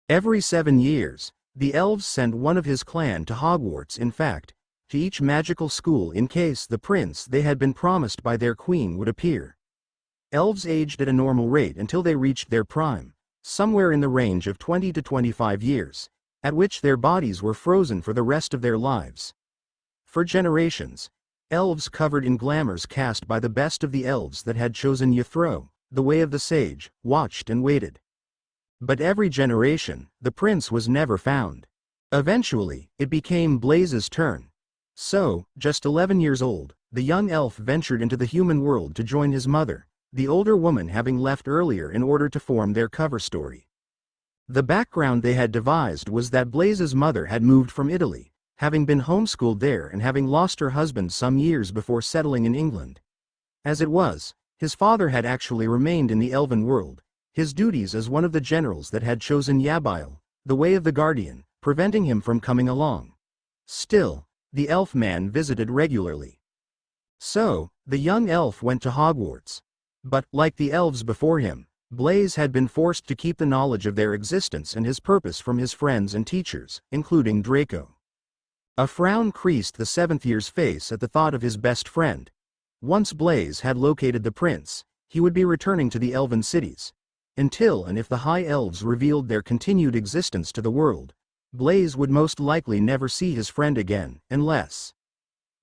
Every 7 years, the elves sent one of his clan to Hogwarts, in fact, to each magical school in case the prince they had been promised by their queen would appear. Elves aged at a normal rate until they reached their prime, somewhere in the range of 20 to 25 years, at which their bodies were frozen for the rest of their lives. For generations, elves covered in glamours cast by the best of the elves that had chosen Ythro, the way of the sage, watched and waited. But every generation, the prince was never found. Eventually, it became Blaise's turn. So, just 11 years old, the young elf ventured into the human world to join his mother, the older woman having left earlier in order to form their cover story. The background they had devised was that Blaise's mother had moved from Italy, having been homeschooled there and having lost her husband some years before settling in England. As it was, his father had actually remained in the elven world, his duties as one of the generals that had chosen Yabail, the way of the guardian, preventing him from coming along. Still, the elf man visited regularly. So, the young elf went to Hogwarts. But, like the elves before him, Blaise had been forced to keep the knowledge of their existence and his purpose from his friends and teachers, including Draco. A frown creased the 7th year's face at the thought of his best friend. Once Blaise had located the prince, he would be returning to the elven cities. Until and if the High Elves revealed their continued existence to the world, Blaise would most likely never see his friend again, unless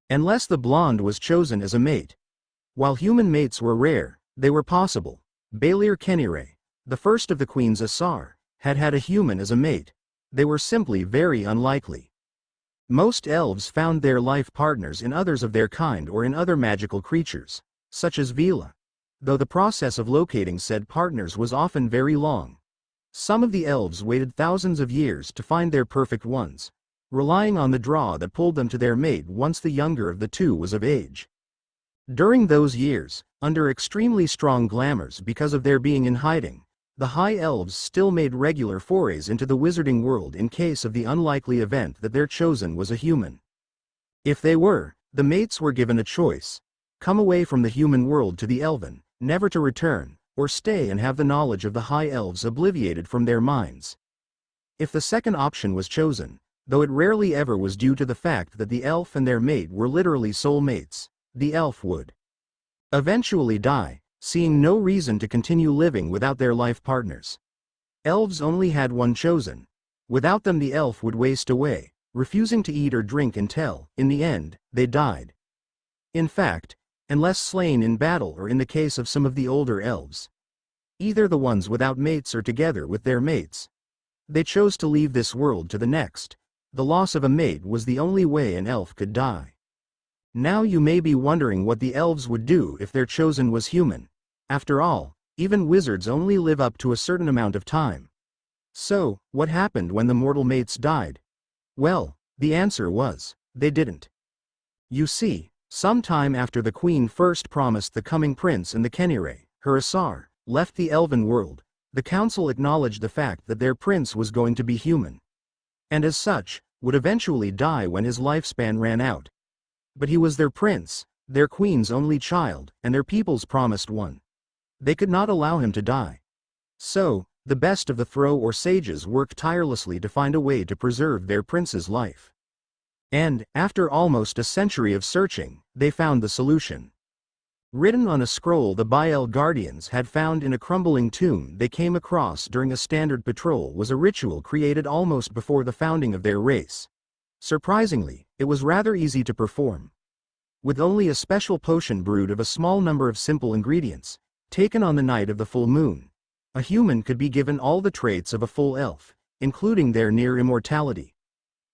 the blonde was chosen as a mate. While human mates were rare, they were possible. Balir Kenire, the first of the Queen's Asar, had had a human as a mate. They were simply very unlikely. Most elves found their life partners in others of their kind or in other magical creatures, such as Vila, though the process of locating said partners was often very long. Some of the elves waited thousands of years to find their perfect ones, relying on the draw that pulled them to their mate once the younger of the two was of age. During those years, under extremely strong glamours because of their being in hiding, the High Elves still made regular forays into the wizarding world in case of the unlikely event that their chosen was a human. If they were, the mates were given a choice: come away from the human world to the elven, never to return, or stay and have the knowledge of the High Elves obliterated from their minds. If the second option was chosen, though it rarely ever was due to the fact that the elf and their mate were literally soul mates, the elf would eventually die, seeing no reason to continue living without their life partners. Elves only had one chosen. Without them the elf would waste away, refusing to eat or drink until, in the end, they died. In fact, unless slain in battle or in the case of some of the older elves, either the ones without mates or together with their mates, they chose to leave this world to the next. The loss of a mate was the only way an elf could die. Now you may be wondering what the elves would do if their chosen was human. After all, even wizards only live up to a certain amount of time. So, what happened when the mortal mates died? Well, the answer was, they didn't. You see, some time after the queen first promised the coming prince and the Kenire, her Asar, left the elven world, the council acknowledged the fact that their prince was going to be human, and as such, would eventually die when his lifespan ran out. But he was their prince, their queen's only child, and their people's promised one. They could not allow him to die. So, the best of the Thro or sages worked tirelessly to find a way to preserve their prince's life. And, after almost a century of searching, they found the solution. Written on a scroll the Bael guardians had found in a crumbling tomb they came across during a standard patrol was a ritual created almost before the founding of their race. Surprisingly, it was rather easy to perform. With only a special potion brewed of a small number of simple ingredients, taken on the night of the full moon, a human could be given all the traits of a full elf, including their near immortality.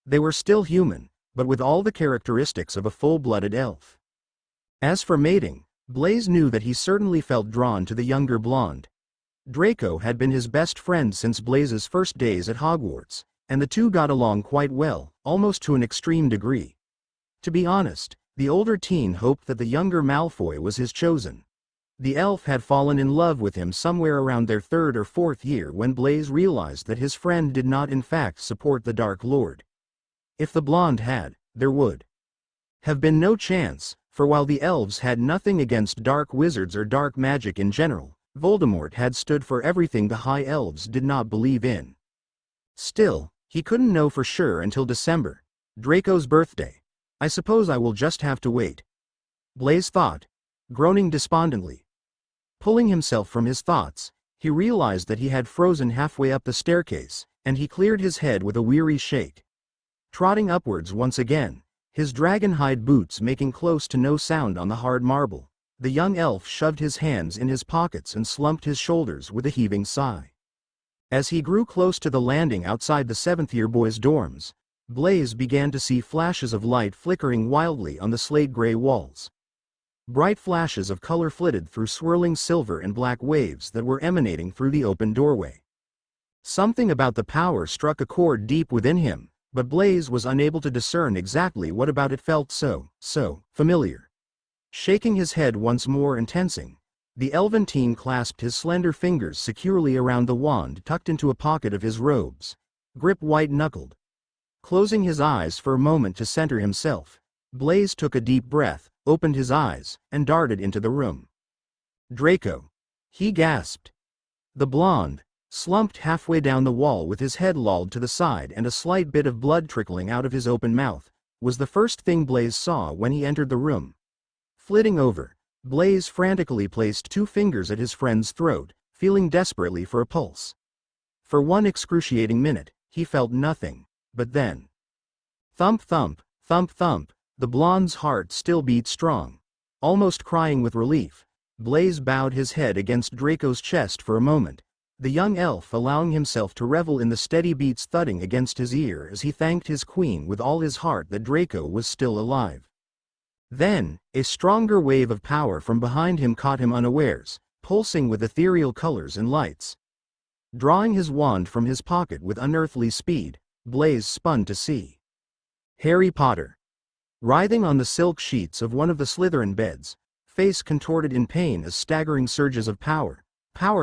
They were still human, but with all the characteristics of a full-blooded elf. As for mating, Blaise knew that he certainly felt drawn to the younger blonde. Draco had been his best friend since Blaise's first days at Hogwarts, and the two got along quite well, almost to an extreme degree. To be honest, the older teen hoped that the younger Malfoy was his chosen. The elf had fallen in love with him somewhere around their third or fourth year when Blaise realized that his friend did not in fact support the Dark Lord. If the blonde had, there would have been no chance, for while the elves had nothing against dark wizards or dark magic in general, Voldemort had stood for everything the High Elves did not believe in. Still, he couldn't know for sure until December, Draco's birthday. I suppose I will just have to wait, Blaise thought, groaning despondently. Pulling himself from his thoughts, he realized that he had frozen halfway up the staircase, and he cleared his head with a weary shake. Trotting upwards once again, his dragon-hide boots making close to no sound on the hard marble, the young elf shoved his hands in his pockets and slumped his shoulders with a heaving sigh. As he grew close to the landing outside the seventh-year boys' dorms, Blaise began to see flashes of light flickering wildly on the slate-gray walls. Bright flashes of color flitted through swirling silver and black waves that were emanating through the open doorway. Something about the power struck a chord deep within him, but Blaise was unable to discern exactly what about it felt so familiar. Shaking his head once more and tensing, the elven teen clasped his slender fingers securely around the wand tucked into a pocket of his robes, grip white-knuckled. Closing his eyes for a moment to center himself, Blaise took a deep breath, opened his eyes, and darted into the room. Draco! He gasped. The blonde, slumped halfway down the wall with his head lolled to the side and a slight bit of blood trickling out of his open mouth, was the first thing Blaise saw when he entered the room. Flitting over, Blaise frantically placed 2 fingers at his friend's throat, feeling desperately for a pulse. For one excruciating minute, he felt nothing, but then, thump thump, thump thump, the blonde's heart still beat strong. Almost crying with relief, Blaise bowed his head against Draco's chest for a moment, the young elf allowing himself to revel in the steady beats thudding against his ear as he thanked his queen with all his heart that Draco was still alive. Then, a stronger wave of power from behind him caught him unawares, pulsing with ethereal colors and lights. Drawing his wand from his pocket with unearthly speed, Blaise spun to see Harry Potter. Writhing on the silk sheets of one of the Slytherin beds, face contorted in pain as staggering surges of power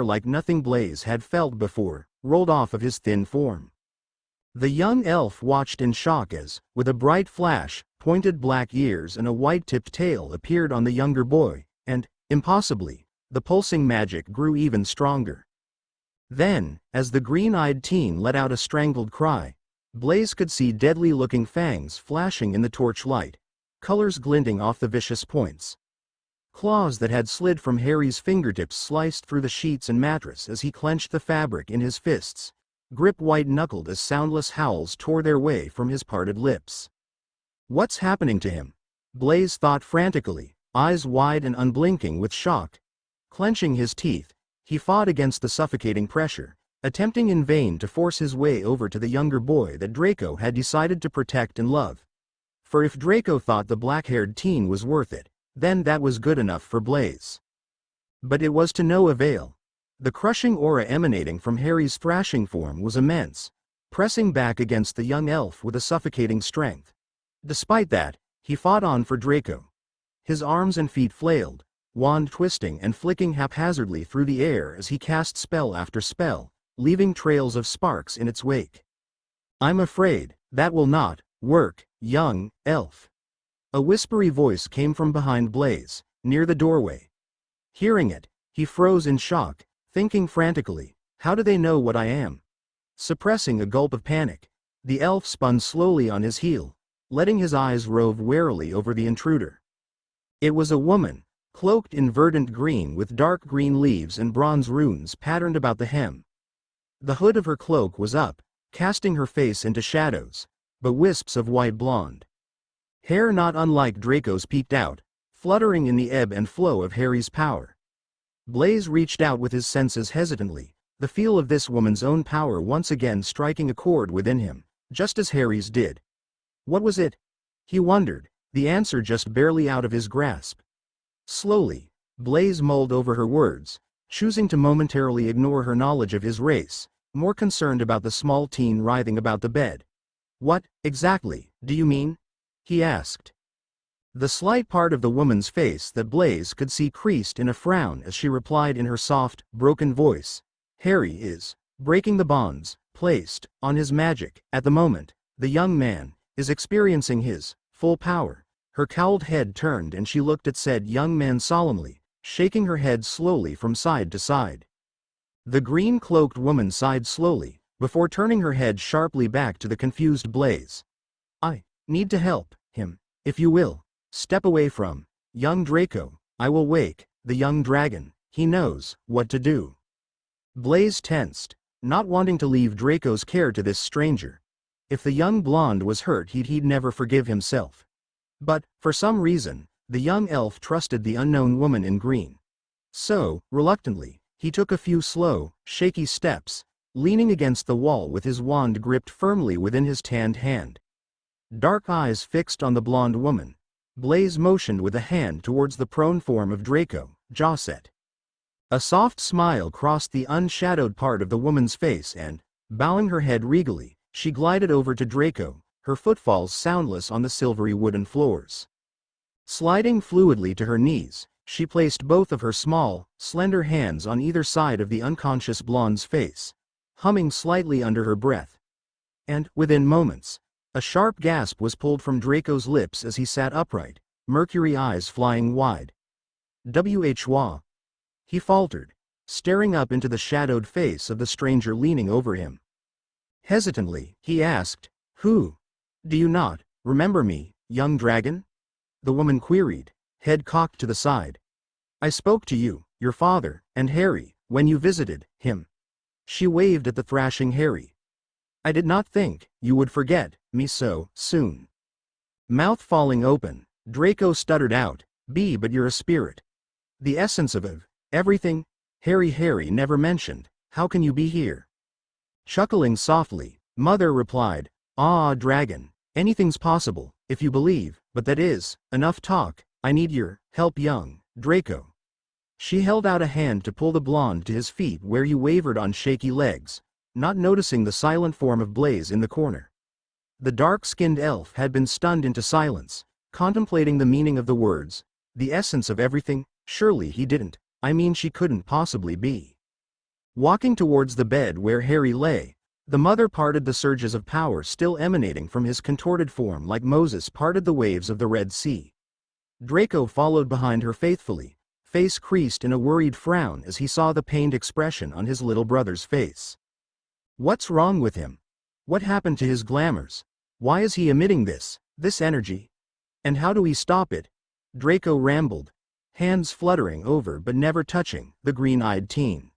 like nothing Blaise had felt before, rolled off of his thin form. The young elf watched in shock as, with a bright flash, pointed black ears and a white-tipped tail appeared on the younger boy, and, impossibly, the pulsing magic grew even stronger. Then, as the green-eyed teen let out a strangled cry, Blaise could see deadly-looking fangs flashing in the torchlight, colors glinting off the vicious points. Claws that had slid from Harry's fingertips sliced through the sheets and mattress as he clenched the fabric in his fists, grip white-knuckled as soundless howls tore their way from his parted lips. What's happening to him? Blaise thought frantically, eyes wide and unblinking with shock. Clenching his teeth, he fought against the suffocating pressure, attempting in vain to force his way over to the younger boy that Draco had decided to protect and love. For if Draco thought the black-haired teen was worth it, then that was good enough for Blaise. But it was to no avail. The crushing aura emanating from Harry's thrashing form was immense, pressing back against the young elf with a suffocating strength. Despite that, he fought on for Draco. His arms and feet flailed, wand twisting and flicking haphazardly through the air as he cast spell after spell, leaving trails of sparks in its wake. "I'm afraid that will not work, young elf." A whispery voice came from behind Blaise, near the doorway. Hearing it, he froze in shock, thinking frantically, how do they know what I am? Suppressing a gulp of panic, the elf spun slowly on his heel, letting his eyes rove warily over the intruder. It was a woman, cloaked in verdant green with dark green leaves and bronze runes patterned about the hem. The hood of her cloak was up, casting her face into shadows, but wisps of white blonde. Hair not unlike Draco's peeked out, fluttering in the ebb and flow of Harry's power. Blaise reached out with his senses hesitantly, the feel of this woman's own power once again striking a chord within him, just as Harry's did. What was it? He wondered, the answer just barely out of his grasp. Slowly, Blaise mulled over her words, choosing to momentarily ignore her knowledge of his race, more concerned about the small teen writhing about the bed. "What, exactly, do you mean?" he asked. The slight part of the woman's face that Blaise could see creased in a frown as she replied in her soft, broken voice, "Harry is breaking the bonds placed on his magic. At the moment, the young man is experiencing his full power." Her cowled head turned and she looked at said young man solemnly, shaking her head slowly from side to side. The green-cloaked woman sighed slowly, before turning her head sharply back to the confused Blaise. "I need to help him, if you will. Step away from young Draco. I will wake the young dragon. He knows what to do." Blaise tensed, not wanting to leave Draco's care to this stranger. If the young blonde was hurt, he'd never forgive himself. But, for some reason, the young elf trusted the unknown woman in green. So, reluctantly, he took a few slow, shaky steps, leaning against the wall with his wand gripped firmly within his tanned hand. Dark eyes fixed on the blonde woman, Blaise motioned with a hand towards the prone form of Draco, jaw set. A soft smile crossed the unshadowed part of the woman's face and, bowing her head regally, she glided over to Draco, her footfalls soundless on the silvery wooden floors. Sliding fluidly to her knees, she placed both of her small, slender hands on either side of the unconscious blonde's face, humming slightly under her breath. And, within moments, a sharp gasp was pulled from Draco's lips as he sat upright, mercury eyes flying wide. "Wha?" he faltered, staring up into the shadowed face of the stranger leaning over him. Hesitantly, he asked, "Who? Do you not remember me, young dragon?" The woman queried, head cocked to the side. "I spoke to you, your father, and Harry, when you visited him." She waved at the thrashing Harry. "I did not think you would forget me so soon." Mouth falling open, Draco stuttered out, but you're a spirit. The essence of everything Harry never mentioned, how can you be here?" Chuckling softly, Mother replied, "Ah, dragon, anything's possible, if you believe, but that is, enough talk, I need your help, young Draco." She held out a hand to pull the blonde to his feet where he wavered on shaky legs, not noticing the silent form of Blaze in the corner. The dark-skinned elf had been stunned into silence, contemplating the meaning of the words, the essence of everything. Surely he didn't, I mean she couldn't possibly be. Walking towards the bed where Harry lay, the mother parted the surges of power still emanating from his contorted form like Moses parted the waves of the Red Sea. Draco followed behind her faithfully, face creased in a worried frown as he saw the pained expression on his little brother's face. What's wrong with him? What happened to his glamours? Why is he emitting this energy? And how do we stop it? Draco rambled, hands fluttering over but never touching the green-eyed teen.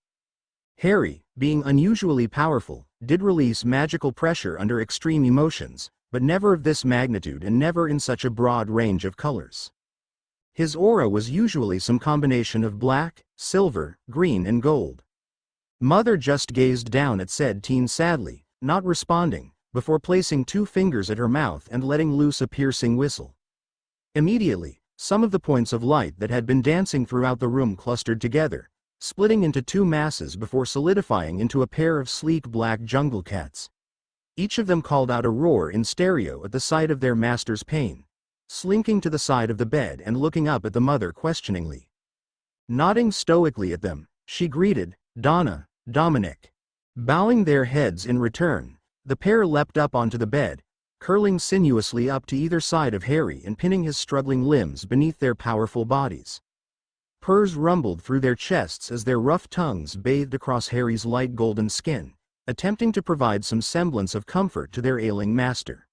Harry, being unusually powerful, did release magical pressure under extreme emotions, but never of this magnitude and never in such a broad range of colors. His aura was usually some combination of black, silver, green and gold. Mother just gazed down at said teen sadly, not responding, before placing 2 fingers at her mouth and letting loose a piercing whistle. Immediately, some of the points of light that had been dancing throughout the room clustered together, splitting into 2 masses before solidifying into a pair of sleek black jungle cats. Each of them called out a roar in stereo at the sight of their master's pain, slinking to the side of the bed and looking up at the mother questioningly. Nodding stoically at them, she greeted, "Donna, Dominic." Bowing their heads in return, the pair leapt up onto the bed, curling sinuously up to either side of Harry and pinning his struggling limbs beneath their powerful bodies. Purrs rumbled through their chests as their rough tongues bathed across Harry's light golden skin, attempting to provide some semblance of comfort to their ailing master.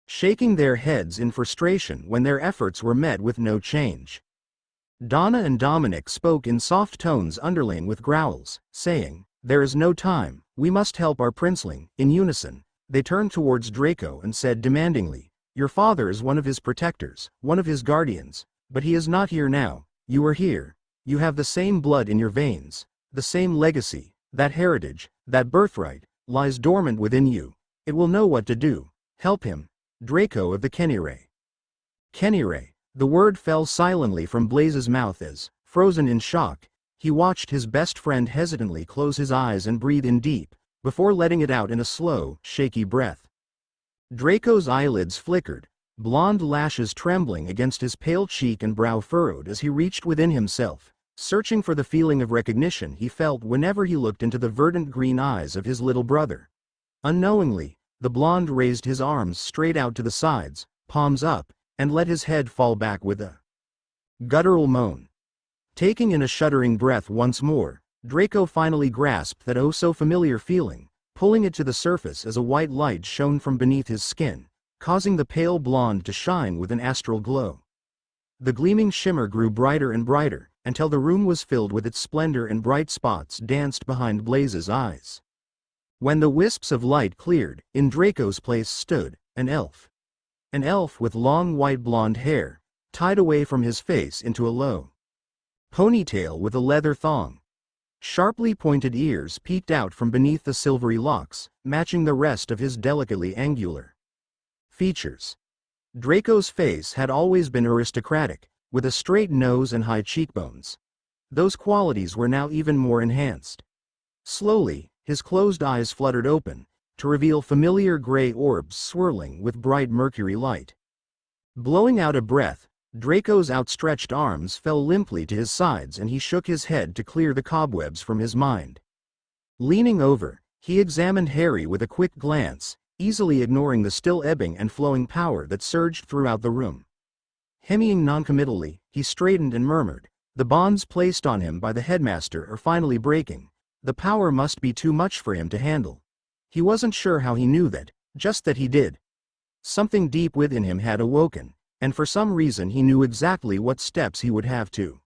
Shaking their heads in frustration when their efforts were met with no change. Donna and Dominic spoke in soft tones underlain with growls, saying, "There is no time, we must help our princeling." In unison, they turned towards Draco and said demandingly, "Your father is one of his protectors, one of his guardians, but he is not here now. You are here, you have the same blood in your veins, the same legacy, that heritage, that birthright, lies dormant within you. It will know what to do. Help him." Draco of the Kenire. Kenire. The word fell silently from Blaze's mouth as, frozen in shock, he watched his best friend hesitantly close his eyes and breathe in deep, before letting it out in a slow, shaky breath. Draco's eyelids flickered, blonde lashes trembling against his pale cheek and brow furrowed as he reached within himself, searching for the feeling of recognition he felt whenever he looked into the verdant green eyes of his little brother. Unknowingly, the blonde raised his arms straight out to the sides, palms up, and let his head fall back with a guttural moan. Taking in a shuddering breath once more, Draco finally grasped that oh-so-familiar feeling, pulling it to the surface as a white light shone from beneath his skin, causing the pale blonde to shine with an astral glow. The gleaming shimmer grew brighter and brighter, until the room was filled with its splendor and bright spots danced behind Blaze's eyes. When the wisps of light cleared, in Draco's place stood an elf. An elf with long white blonde hair, tied away from his face into a low ponytail with a leather thong. Sharply pointed ears peeked out from beneath the silvery locks, matching the rest of his delicately angular features. Draco's face had always been aristocratic, with a straight nose and high cheekbones. Those qualities were now even more enhanced. Slowly, his closed eyes fluttered open, to reveal familiar gray orbs swirling with bright mercury light. Blowing out a breath, Draco's outstretched arms fell limply to his sides and he shook his head to clear the cobwebs from his mind. Leaning over, he examined Harry with a quick glance, easily ignoring the still ebbing and flowing power that surged throughout the room. Hemming noncommittally, he straightened and murmured, "The bonds placed on him by the headmaster are finally breaking. The power must be too much for him to handle." He wasn't sure how he knew that, just that he did. Something deep within him had awoken, and for some reason he knew exactly what steps he would have to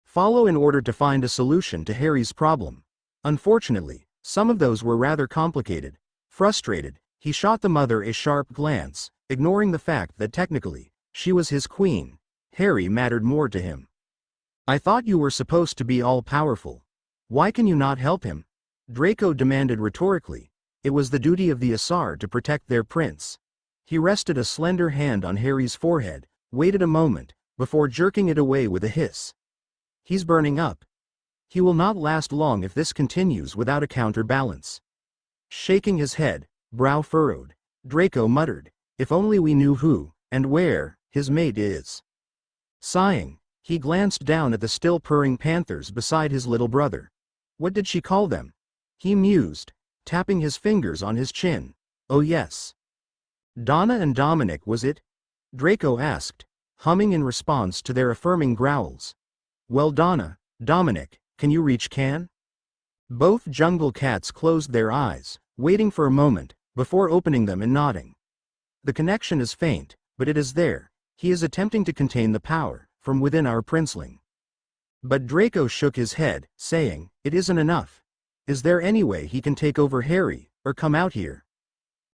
follow in order to find a solution to Harry's problem. Unfortunately, some of those were rather complicated. Frustrated, he shot the mother a sharp glance, ignoring the fact that technically, she was his queen. Harry mattered more to him. "I thought you were supposed to be all-powerful. Why can you not help him?" Draco demanded rhetorically. It was the duty of the Asar to protect their prince. He rested a slender hand on Harry's forehead, waited a moment, before jerking it away with a hiss. He's burning up. He will not last long if this continues without a counterbalance. Shaking his head, brow furrowed, Draco muttered, "If only we knew who, and where, his mate is." Sighing, he glanced down at the still purring panthers beside his little brother. What did she call them? He mused, tapping his fingers on his chin. Oh yes. Donna and Dominic, was it? Draco asked, humming in response to their affirming growls. Well, Donna, Dominic, can you reach Can? Both jungle cats closed their eyes, waiting for a moment, before opening them and nodding. The connection is faint, but it is there. He is attempting to contain the power, from within our princeling. But Draco shook his head, saying, it isn't enough. Is there any way he can take over Harry, or come out here?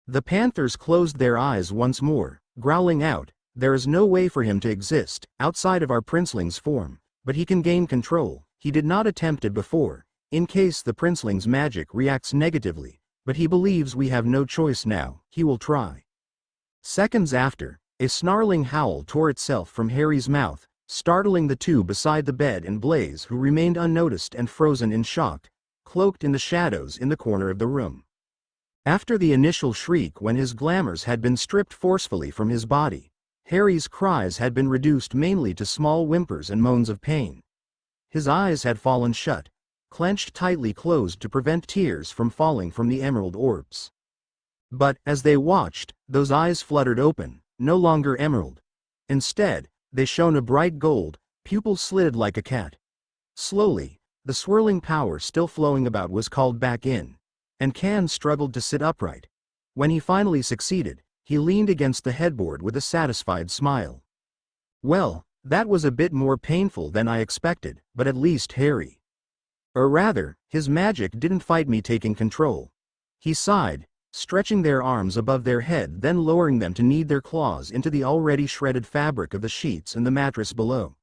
The panthers closed their eyes once more, growling out, there is no way for him to exist, outside of our princeling's form, but he can gain control. He did not attempt it before, in case the princeling's magic reacts negatively, but he believes we have no choice now, he will try. Seconds after, a snarling howl tore itself from Harry's mouth, startling the two beside the bed and Blaise, who remained unnoticed and frozen in shock, cloaked in the shadows in the corner of the room. After the initial shriek when his glamours had been stripped forcefully from his body, Harry's cries had been reduced mainly to small whimpers and moans of pain. His eyes had fallen shut, clenched tightly closed to prevent tears from falling from the emerald orbs. But, as they watched, those eyes fluttered open, no longer emerald. Instead, they shone a bright gold, pupils slitted like a cat. Slowly, the swirling power still flowing about was called back in, and Can struggled to sit upright. When he finally succeeded, he leaned against the headboard with a satisfied smile. Well, that was a bit more painful than I expected, but at least Harry. Or rather, his magic didn't fight me taking control. He sighed, stretching their arms above their head, then lowering them to knead their claws into the already shredded fabric of the sheets and the mattress below.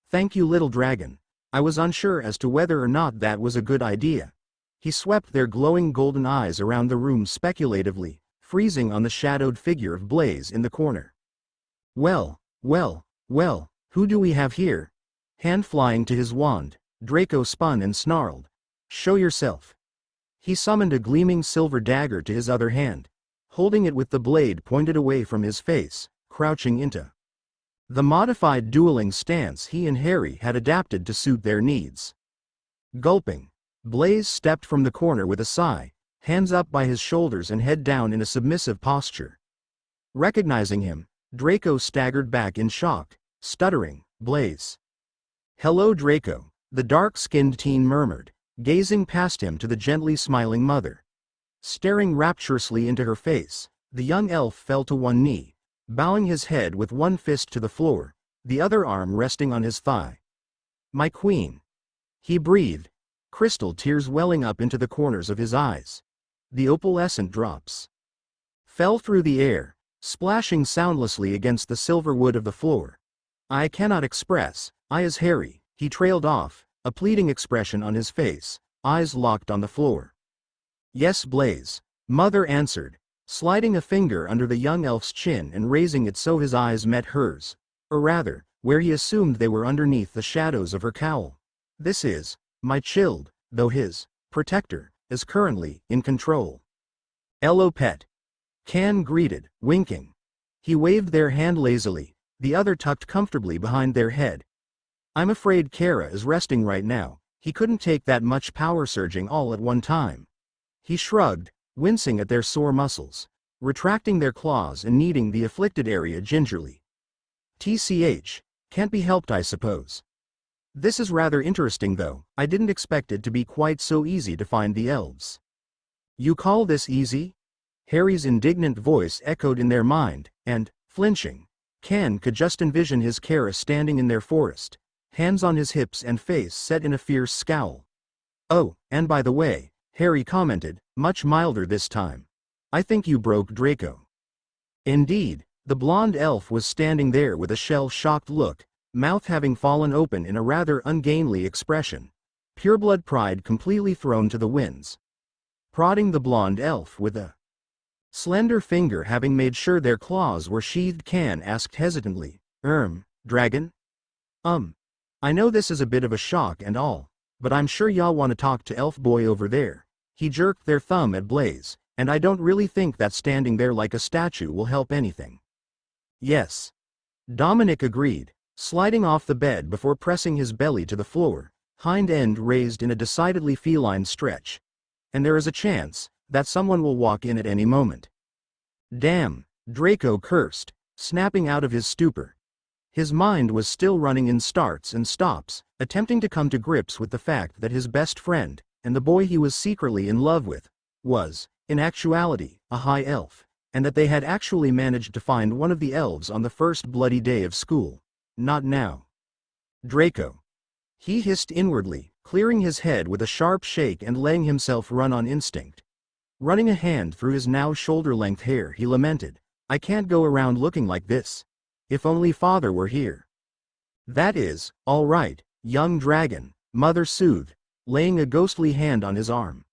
Thank you, little dragon. I was unsure as to whether or not that was a good idea. He swept their glowing golden eyes around the room speculatively, freezing on the shadowed figure of Blaise in the corner. Well, who do we have here? Hand flying to his wand, Draco spun and snarled. Show yourself. He summoned a gleaming silver dagger to his other hand, holding it with the blade pointed away from his face, crouching into the modified dueling stance he and Harry had adapted to suit their needs. Gulping, Blaise stepped from the corner with a sigh, hands up by his shoulders and head down in a submissive posture. Recognizing him, Draco staggered back in shock, stuttering, Blaise. Hello, Draco, the dark-skinned teen murmured, gazing past him to the gently smiling mother. Staring rapturously into her face, the young elf fell to one knee, bowing his head with one fist to the floor, the other arm resting on his thigh. My queen. He breathed, crystal tears welling up into the corners of his eyes. The opalescent drops fell through the air, splashing soundlessly against the silver wood of the floor. I cannot express, as Harry, he trailed off, a pleading expression on his face, eyes locked on the floor. Yes, Blaise, mother answered, sliding a finger under the young elf's chin and raising it so his eyes met hers, or rather, where he assumed they were underneath the shadows of her cowl. This is, my child, though his protector is currently in control. Hello, pet. Can greeted, winking. He waved their hand lazily, the other tucked comfortably behind their head. I'm afraid Kara is resting right now. He couldn't take that much power surging all at one time. He shrugged, wincing at their sore muscles, retracting their claws and kneading the afflicted area gingerly. TCH, can't be helped, I suppose. This is rather interesting though. I didn't expect it to be quite so easy to find the elves. You call this easy? Harry's indignant voice echoed in their mind, and, flinching, Can could just envision his Kara standing in their forest, hands on his hips and face set in a fierce scowl. Oh, and by the way, Harry commented, much milder this time. I think you broke Draco. Indeed, the blonde elf was standing there with a shell-shocked look, mouth having fallen open in a rather ungainly expression. pureblood pride completely thrown to the winds. Prodding the blonde elf with a slender finger, having made sure their claws were sheathed, Can asked hesitantly, Dragon? I know this is a bit of a shock and all, but I'm sure y'all want to talk to elf boy over there." He jerked their thumb at Blaze, "and I don't really think that standing there like a statue will help anything." "Yes," Dominic agreed, sliding off the bed before pressing his belly to the floor, hind end raised in a decidedly feline stretch. "And there is a chance that someone will walk in at any moment." "Damn," Draco cursed, snapping out of his stupor. His mind was still running in starts and stops, attempting to come to grips with the fact that his best friend, and the boy he was secretly in love with, was, in actuality, a high elf, and that they had actually managed to find one of the elves on the first bloody day of school. Not now. "Draco," he hissed inwardly, clearing his head with a sharp shake and letting himself run on instinct. Running a hand through his now shoulder-length hair, he lamented, "I can't go around looking like this. If only father were here." "That is, all right, young dragon," Mother soothed, laying a ghostly hand on his arm.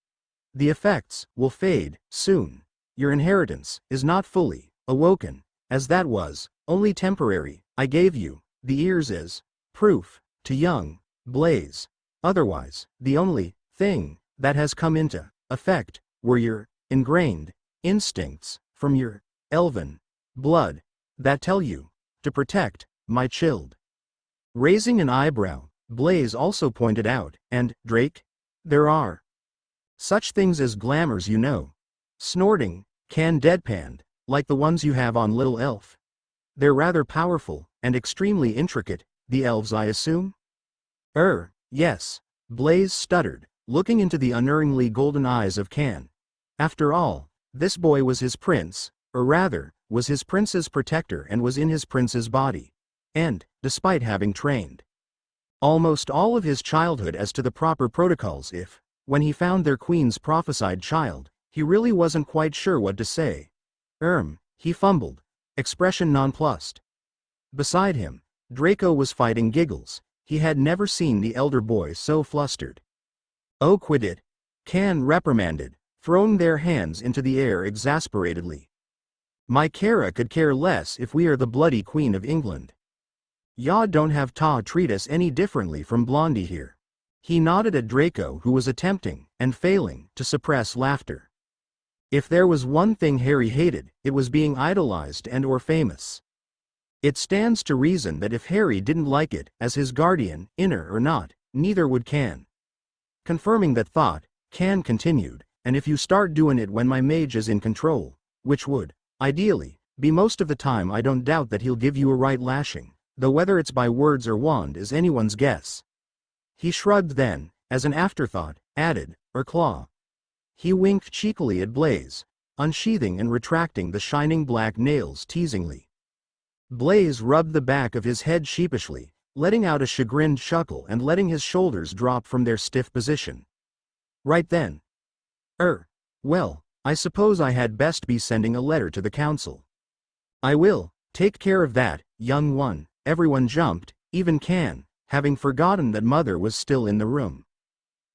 "The effects will fade soon. Your inheritance is not fully awoken, as that was only temporary. I gave you the ears as proof to young Blaze. Otherwise, the only thing that has come into effect were your ingrained instincts from your elven blood that tell you to protect my child." Raising an eyebrow, Blaze also pointed out, "And, Drake, there are such things as glamours, you know." Snorting, Can deadpanned, "Like the ones you have on Little Elf. They're rather powerful, and extremely intricate, the elves, I assume?" Yes," Blaze stuttered, looking into the unerringly golden eyes of Can. After all, this boy was his prince, or rather, was his prince's protector and was in his prince's body. And, despite having trained almost all of his childhood as to the proper protocols, when he found their queen's prophesied child, he really wasn't quite sure what to say. He fumbled, expression nonplussed. Beside him, Draco was fighting giggles. He had never seen the elder boy so flustered. "Oh, quit it," Can reprimanded, throwing their hands into the air exasperatedly. "My Kara could care less if we are the bloody Queen of England. Y'all don't have to treat us any differently from Blondie here." He nodded at Draco, who was attempting, and failing, to suppress laughter. If there was one thing Harry hated, it was being idolized and or famous. It stands to reason that if Harry didn't like it, as his guardian, inner or not, neither would Can. Confirming that thought, Can continued, "And if you start doing it when my mage is in control, which would, ideally, be most of the time, I don't doubt that he'll give you a right lashing, though whether it's by words or wand is anyone's guess." He shrugged then, as an afterthought, added, "Or claw." He winked cheekily at Blaze, unsheathing and retracting the shining black nails teasingly. Blaze rubbed the back of his head sheepishly, letting out a chagrined chuckle and letting his shoulders drop from their stiff position. "Right then. Well, I suppose I had best be sending a letter to the council." "I will take care of that, young one." Everyone jumped, even Can, having forgotten that Mother was still in the room.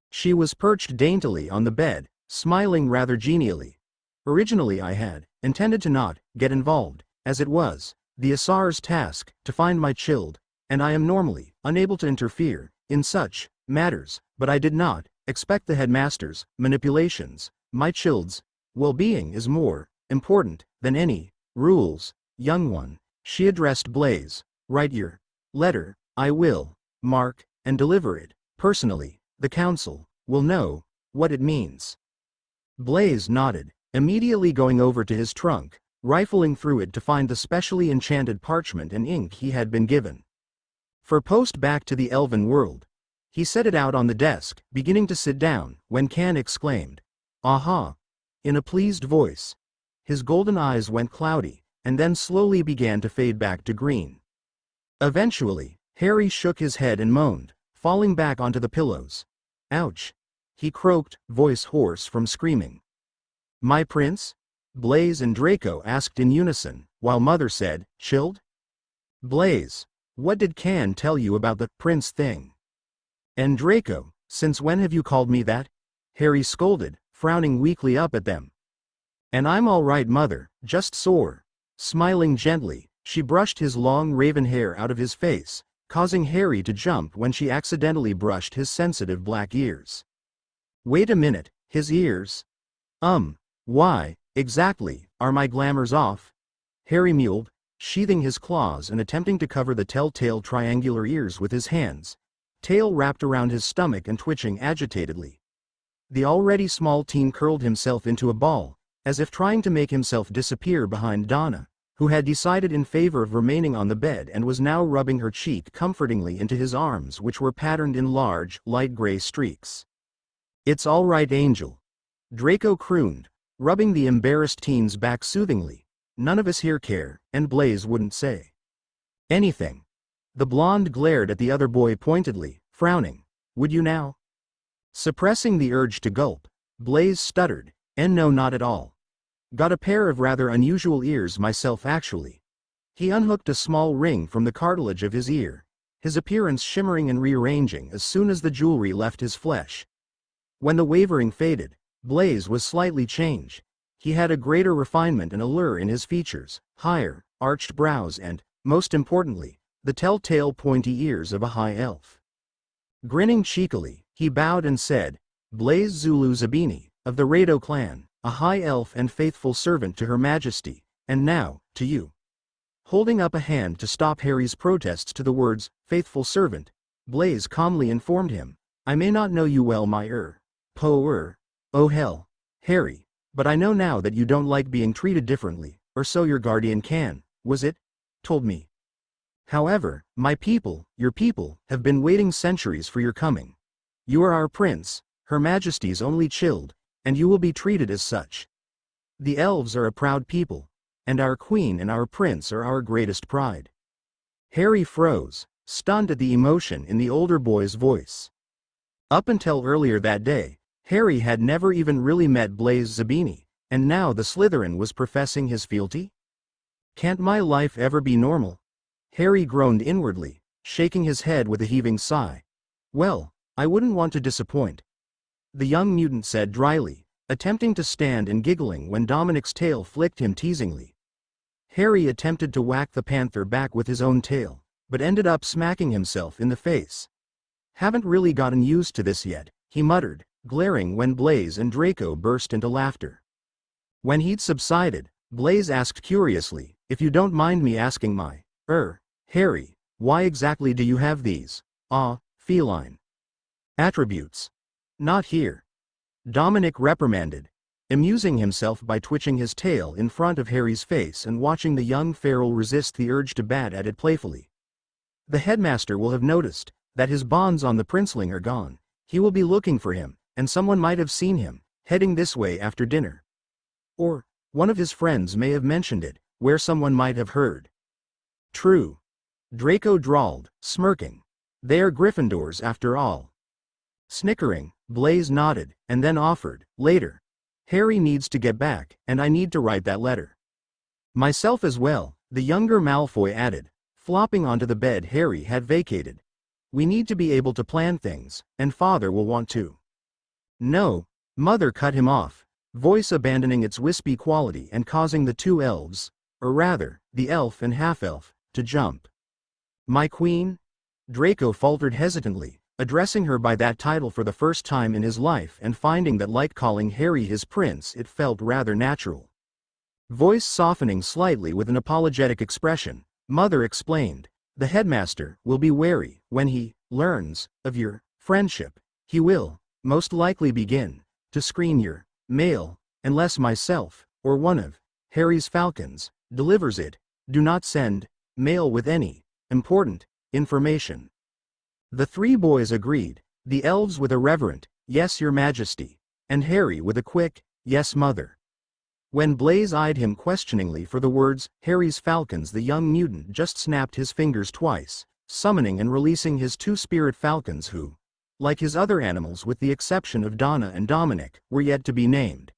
She was perched daintily on the bed, smiling rather genially. "Originally I had intended to not get involved, as it was the Asar's task to find my child, and I am normally unable to interfere in such matters, but I did not expect the headmaster's manipulations. My child's well-being is more important than any rules, young one." She addressed Blaze. "Write your letter. I will mark and deliver it personally. The council will know what it means." Blaze nodded, immediately going over to his trunk, rifling through it to find the specially enchanted parchment and ink he had been given for post back to the elven world. He set it out on the desk, beginning to sit down, when Can exclaimed, "Aha!" in a pleased voice. His golden eyes went cloudy, and then slowly began to fade back to green. Eventually, Harry shook his head and moaned, falling back onto the pillows. "Ouch!" he croaked, voice hoarse from screaming. "My prince?" Blaze and Draco asked in unison, while Mother said, "Chilled?" "Blaze, what did Can tell you about the prince thing?" And Draco, Since when have you called me that? Harry scolded, frowning weakly up at them. And I'm all right, Mother, just sore. Smiling gently, she brushed his long raven hair out of his face, causing Harry to jump when she accidentally brushed his sensitive black ears. Wait a minute, his ears? Why, exactly, are my glamours off? Harry mewed, sheathing his claws and attempting to cover the telltale triangular ears with his hands, tail wrapped around his stomach and twitching agitatedly. The already small teen curled himself into a ball, as if trying to make himself disappear behind Donna, who had decided in favor of remaining on the bed and was now rubbing her cheek comfortingly into his arms, which were patterned in large, light gray streaks. It's all right, Angel. Draco crooned, rubbing the embarrassed teen's back soothingly. None of us here care, and Blaise wouldn't say anything. The blonde glared at the other boy pointedly, frowning. Would you now? Suppressing the urge to gulp, Blaise stuttered, and no, not at all. Got a pair of rather unusual ears myself, actually. He unhooked a small ring from the cartilage of his ear, his appearance shimmering and rearranging as soon as the jewelry left his flesh. When the wavering faded, Blaise was slightly changed. He had a greater refinement and allure in his features, higher, arched brows and, most importantly, the telltale pointy ears of a high elf. Grinning cheekily, he bowed and said, Blaise Zulu Zabini, of the Rado clan, a high elf and faithful servant to Her Majesty, and now, to you. Holding up a hand to stop Harry's protests to the words, faithful servant, Blaise calmly informed him, I may not know you well, my oh hell, Harry, but I know now that you don't like being treated differently, or so your guardian can, was it? Told me. However, my people, your people, have been waiting centuries for your coming. You are our prince, Her Majesty's only child, and you will be treated as such. The elves are a proud people, and our queen and our prince are our greatest pride. Harry froze, stunned at the emotion in the older boy's voice. Up until earlier that day, Harry had never even really met Blaise Zabini, and now the Slytherin was professing his fealty? Can't my life ever be normal? Harry groaned inwardly, shaking his head with a heaving sigh. Well, I wouldn't want to disappoint. The young mutant said dryly, attempting to stand and giggling when Dominic's tail flicked him teasingly. Harry attempted to whack the panther back with his own tail, but ended up smacking himself in the face. Haven't really gotten used to this yet, he muttered, glaring when Blaise and Draco burst into laughter. When he'd subsided, Blaise asked curiously, if you don't mind me asking Harry, why exactly do you have these, feline attributes? Not here. Dominic reprimanded, amusing himself by twitching his tail in front of Harry's face and watching the young feral resist the urge to bat at it playfully. The headmaster will have noticed that his bonds on the princeling are gone. He will be looking for him, and someone might have seen him, heading this way after dinner. Or, one of his friends may have mentioned it, where someone might have heard. True. Draco drawled, smirking. They are Gryffindors after all. Snickering, Blaise nodded, and then offered, later. Harry needs to get back, and I need to write that letter. Myself as well, the younger Malfoy added, flopping onto the bed Harry had vacated. We need to be able to plan things, and Father will want to. No, Mother cut him off, voice abandoning its wispy quality and causing the two elves, or rather, the elf and half-elf, to jump. My queen? Draco faltered hesitantly, addressing her by that title for the first time in his life and finding that like calling Harry his prince it felt rather natural. Voice softening slightly with an apologetic expression, Mother explained, the headmaster will be wary when he learns of your friendship. He will, most likely begin to screen your mail, unless myself, or one of Harry's falcons, delivers it. Do not send mail with any important information. The three boys agreed, the elves with a reverent, yes, your majesty, and Harry with a quick, yes, mother. When Blaise eyed him questioningly for the words, Harry's falcons, the young mutant just snapped his fingers twice, summoning and releasing his two spirit falcons who, like his other animals with the exception of Donna and Dominic, were yet to be named.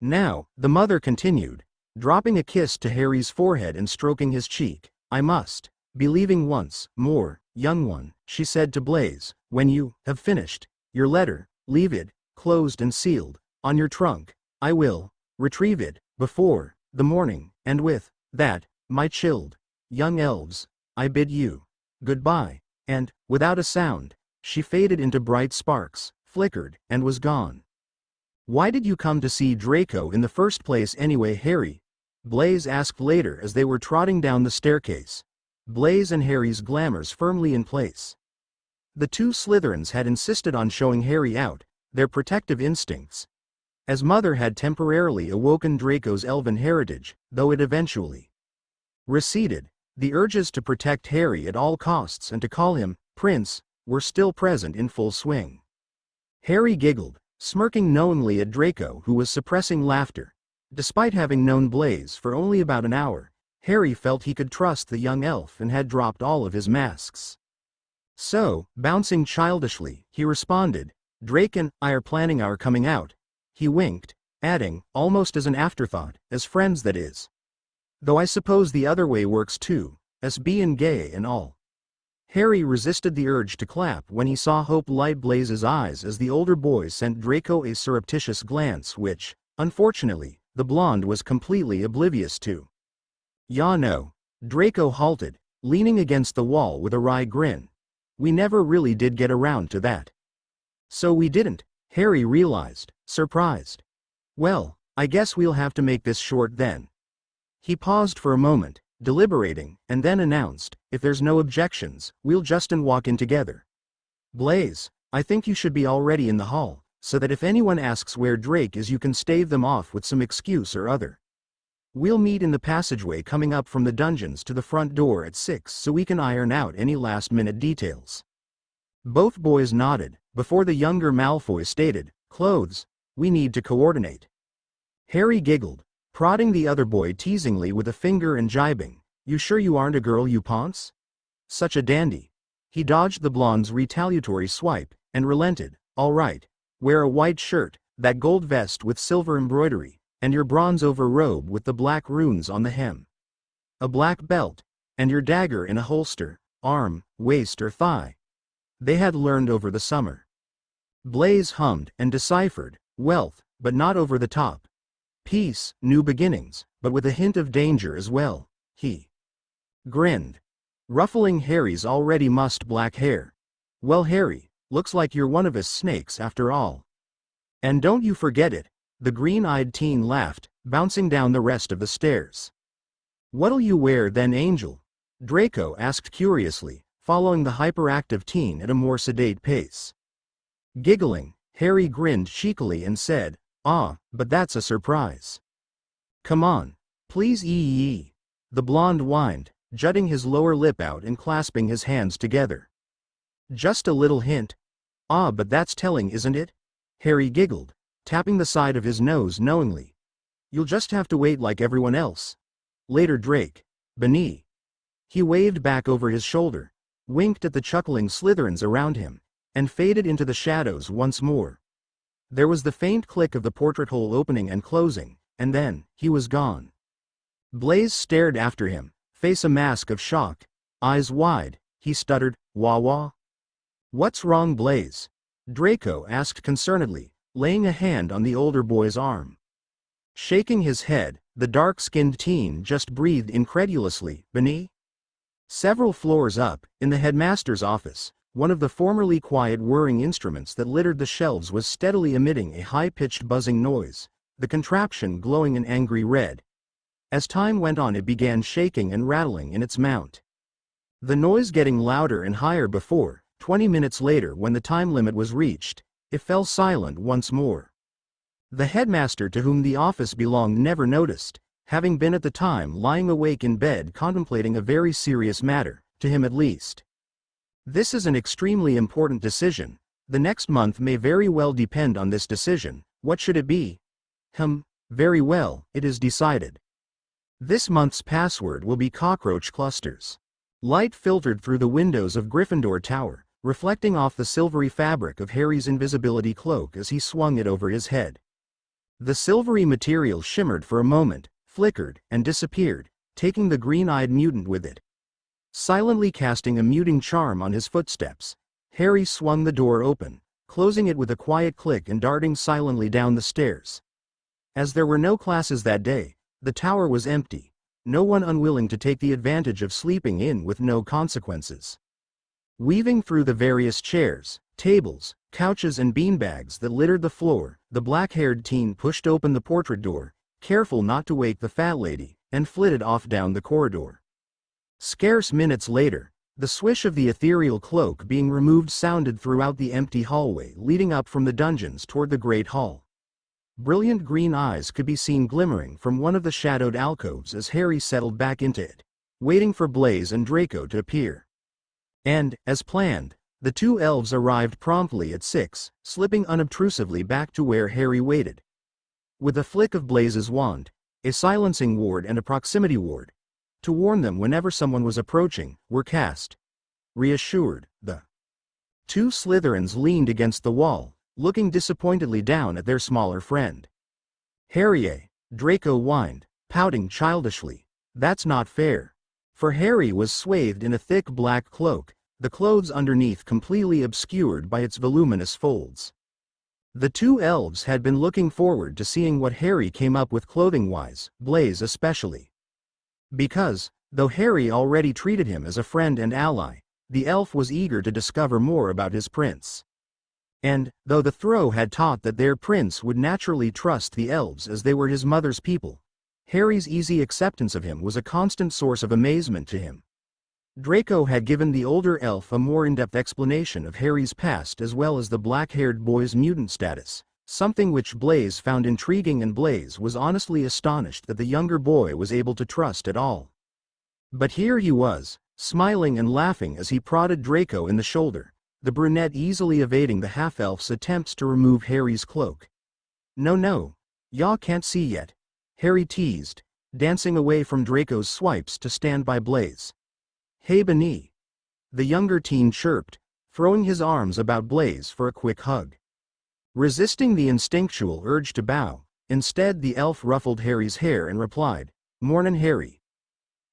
Now, the mother continued, dropping a kiss to Harry's forehead and stroking his cheek, I must be leaving once more, young one, she said to Blaise, when you have finished Your letter, leave it, closed and sealed, on your trunk. I will retrieve it before the morning, and with that, my chilled young elves, I bid you goodbye. And, without a sound, she faded into bright sparks, flickered, and was gone. Why did you come to see Draco in the first place anyway, Harry? Blaise asked later as they were trotting down the staircase. Blaise and Harry's glamours firmly in place. The two Slytherins had insisted on showing Harry out, their protective instincts. As Mother had temporarily awoken Draco's elven heritage, though it eventually receded, the urges to protect Harry at all costs and to call him Prince were still present in full swing. Harry giggled, smirking knowingly at Draco, who was suppressing laughter. Despite having known Blaise for only about an hour, Harry felt he could trust the young elf and had dropped all of his masks. So, bouncing childishly, he responded, Drake and I are planning our coming out. He winked, adding, almost as an afterthought, as friends that is. Though I suppose the other way works too, us bein' gay and all. Harry resisted the urge to clap when he saw hope light Blaise's eyes as the older boy sent Draco a surreptitious glance which, unfortunately, the blonde was completely oblivious to. Ya no. Draco halted, leaning against the wall with a wry grin. We never really did get around to that. So we didn't, Harry realized, surprised. Well, I guess we'll have to make this short then. He paused for a moment, deliberating, and then announced, if there's no objections, we'll just walk in together. Blaise, I think you should be already in the hall, so that if anyone asks where Drake is you can stave them off with some excuse or other. We'll meet in the passageway coming up from the dungeons to the front door at 6 so we can iron out any last-minute details. Both boys nodded, before the younger Malfoy stated, clothes, we need to coordinate. Harry giggled, prodding the other boy teasingly with a finger and jibing, you sure you aren't a girl, you ponce? Such a dandy. He dodged the blonde's retaliatory swipe, and relented, all right, wear a white shirt, that gold vest with silver embroidery, and your bronze-over robe with the black runes on the hem. A black belt, and your dagger in a holster, arm, waist or thigh. They had learned over the summer. Blaise hummed and deciphered, wealth, but not over the top. Peace, new beginnings, but with a hint of danger as well. He grinned, ruffling Harry's already mussed black hair. Well, Harry, looks like you're one of us snakes after all. And don't you forget it, the green-eyed teen laughed, bouncing down the rest of the stairs. What'll you wear then, Angel? Draco asked curiously, following the hyperactive teen at a more sedate pace. Giggling, Harry grinned cheekily and said, but that's a surprise. Come on, please ee. The blonde whined, jutting his lower lip out and clasping his hands together. Just a little hint. But that's telling, isn't it? Harry giggled, tapping the side of his nose knowingly. You'll just have to wait like everyone else. Later, Drake. Benny. He waved back over his shoulder, winked at the chuckling Slytherins around him, and faded into the shadows once more. There was the faint click of the portrait hole opening and closing, and then, he was gone. Blaise stared after him, face a mask of shock, eyes wide. He stuttered, wah. What's wrong, Blaise? Draco asked concernedly, laying a hand on the older boy's arm. Shaking his head, the dark-skinned teen just breathed incredulously, Benny? Several floors up, in the headmaster's office, one of the formerly quiet whirring instruments that littered the shelves was steadily emitting a high-pitched buzzing noise, the contraption glowing an angry red. As time went on it began shaking and rattling in its mount. The noise getting louder and higher before, 20 minutes later when the time limit was reached, it fell silent once more. The headmaster to whom the office belonged never noticed, having been at the time lying awake in bed contemplating a very serious matter, to him at least. This is an extremely important decision. The next month may very well depend on this decision. What should it be? Very well, it is decided. This month's password will be cockroach clusters. Light filtered through the windows of Gryffindor Tower, reflecting off the silvery fabric of Harry's invisibility cloak as he swung it over his head. The silvery material shimmered for a moment, flickered, and disappeared, taking the green-eyed mutant with it. Silently casting a muting charm on his footsteps, Harry swung the door open, closing it with a quiet click and darting silently down the stairs. As there were no classes that day, the tower was empty, no one unwilling to take the advantage of sleeping in with no consequences. Weaving through the various chairs, tables, couches and beanbags that littered the floor, the black-haired teen pushed open the portrait door, careful not to wake the fat lady, and flitted off down the corridor. Scarce minutes later, the swish of the ethereal cloak being removed sounded throughout the empty hallway leading up from the dungeons toward the great hall. Brilliant green eyes could be seen glimmering from one of the shadowed alcoves as Harry settled back into it, waiting for Blaise and Draco to appear. And, as planned, the two elves arrived promptly at 6, slipping unobtrusively back to where Harry waited. With a flick of Blaise's wand, a silencing ward and a proximity ward, to warn them whenever someone was approaching, were cast. Reassured, the two Slytherins leaned against the wall, looking disappointedly down at their smaller friend. Harry, Draco whined, pouting childishly. That's not fair. For Harry was swathed in a thick black cloak, the clothes underneath completely obscured by its voluminous folds. The two elves had been looking forward to seeing what Harry came up with clothing-wise, Blaise especially. Because, though Harry already treated him as a friend and ally, the elf was eager to discover more about his prince. And, though the throw had taught that their prince would naturally trust the elves as they were his mother's people, Harry's easy acceptance of him was a constant source of amazement to him. Draco had given the older elf a more in-depth explanation of Harry's past as well as the black-haired boy's mutant status, something which Blaise found intriguing, and Blaise was honestly astonished that the younger boy was able to trust at all. But here he was, smiling and laughing as he prodded Draco in the shoulder, the brunette easily evading the half-elf's attempts to remove Harry's cloak. No, y'all can't see yet," Harry teased, dancing away from Draco's swipes to stand by Blaise. "Hey Benny," the younger teen chirped, throwing his arms about Blaise for a quick hug. Resisting the instinctual urge to bow, instead the elf ruffled Harry's hair and replied, "Mornin' Harry."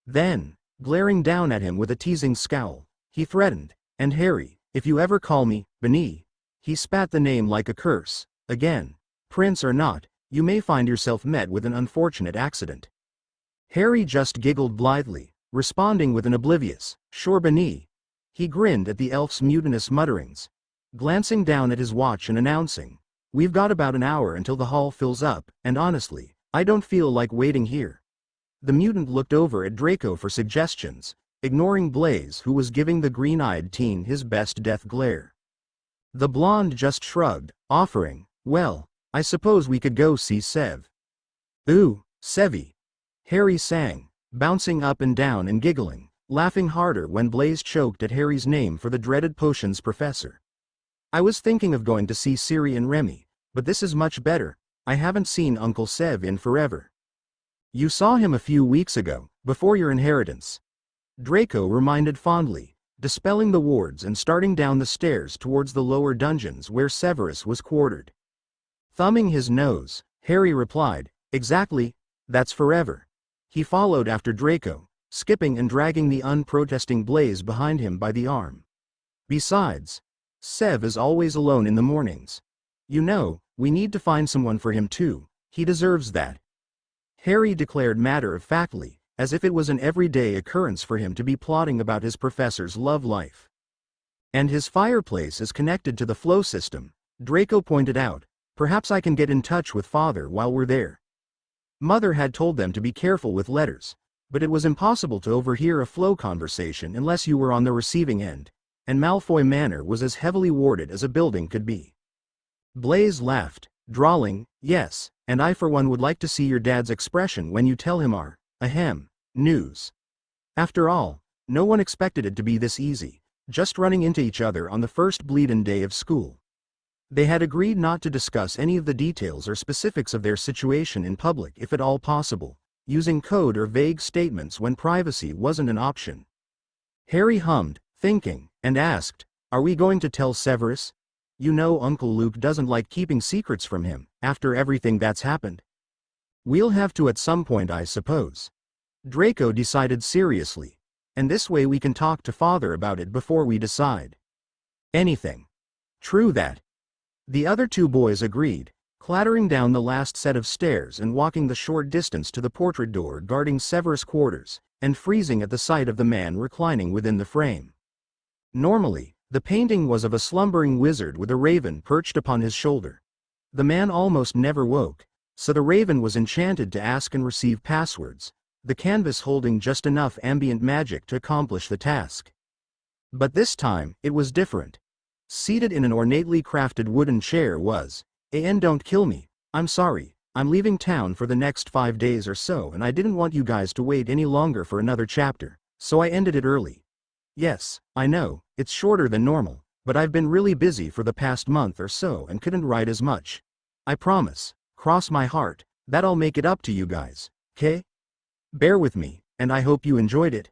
Then, glaring down at him with a teasing scowl, he threatened, "And Harry, if you ever call me Benny," he spat the name like a curse, "again, prince or not, you may find yourself met with an unfortunate accident." Harry just giggled blithely, responding with an oblivious, "Sure Benny." He grinned at the elf's mutinous mutterings, glancing down at his watch and announcing, "We've got about an hour until the hall fills up, and honestly, I don't feel like waiting here." The mutant looked over at Draco for suggestions, ignoring Blaise, who was giving the green-eyed teen his best death glare. The blonde just shrugged, offering, "Well, I suppose we could go see Sev." "Ooh, Sevy," Harry sang, bouncing up and down and giggling, laughing harder when Blaise choked at Harry's name for the dreaded potions professor. "I was thinking of going to see Ciri and Remy, but this is much better. I haven't seen Uncle Sev in forever." "You saw him a few weeks ago, before your inheritance," Draco reminded fondly, dispelling the wards and starting down the stairs towards the lower dungeons where Severus was quartered. Thumbing his nose, Harry replied, "Exactly, that's forever." He followed after Draco, skipping and dragging the unprotesting Blaise behind him by the arm. "Besides, Sev is always alone in the mornings. You know, we need to find someone for him too, he deserves that," Harry declared matter-of-factly, as if it was an everyday occurrence for him to be plotting about his professor's love life. "And his fireplace is connected to the flow system," Draco pointed out. "Perhaps I can get in touch with Father while we're there." Mother had told them to be careful with letters, but it was impossible to overhear a flow conversation unless you were on the receiving end, and Malfoy Manor was as heavily warded as a building could be. Blaise laughed, drawling, "Yes, and I for one would like to see your dad's expression when you tell him our, news. After all, no one expected it to be this easy, just running into each other on the first bleedin' day of school." They had agreed not to discuss any of the details or specifics of their situation in public if at all possible, using code or vague statements when privacy wasn't an option. Harry hummed, thinking, and asked, "Are we going to tell Severus? You know Uncle Luke doesn't like keeping secrets from him, after everything that's happened." "We'll have to at some point, I suppose," Draco decided seriously, "and this way we can talk to Father about it before we decide anything." "True that," The other two boys agreed, clattering down the last set of stairs and walking the short distance to the portrait door guarding Severus' quarters, and freezing at the sight of the man reclining within the frame. Normally, the painting was of a slumbering wizard with a raven perched upon his shoulder. The man almost never woke, so the raven was enchanted to ask and receive passwords, the canvas holding just enough ambient magic to accomplish the task. But this time, it was different. Seated in an ornately crafted wooden chair was, "And don't kill me, I'm sorry, I'm leaving town for the next 5 days or so and I didn't want you guys to wait any longer for another chapter, so I ended it early. Yes, I know, it's shorter than normal, but I've been really busy for the past month or so and couldn't write as much. I promise, cross my heart, that I'll make it up to you guys, 'kay? Bear with me, and I hope you enjoyed it."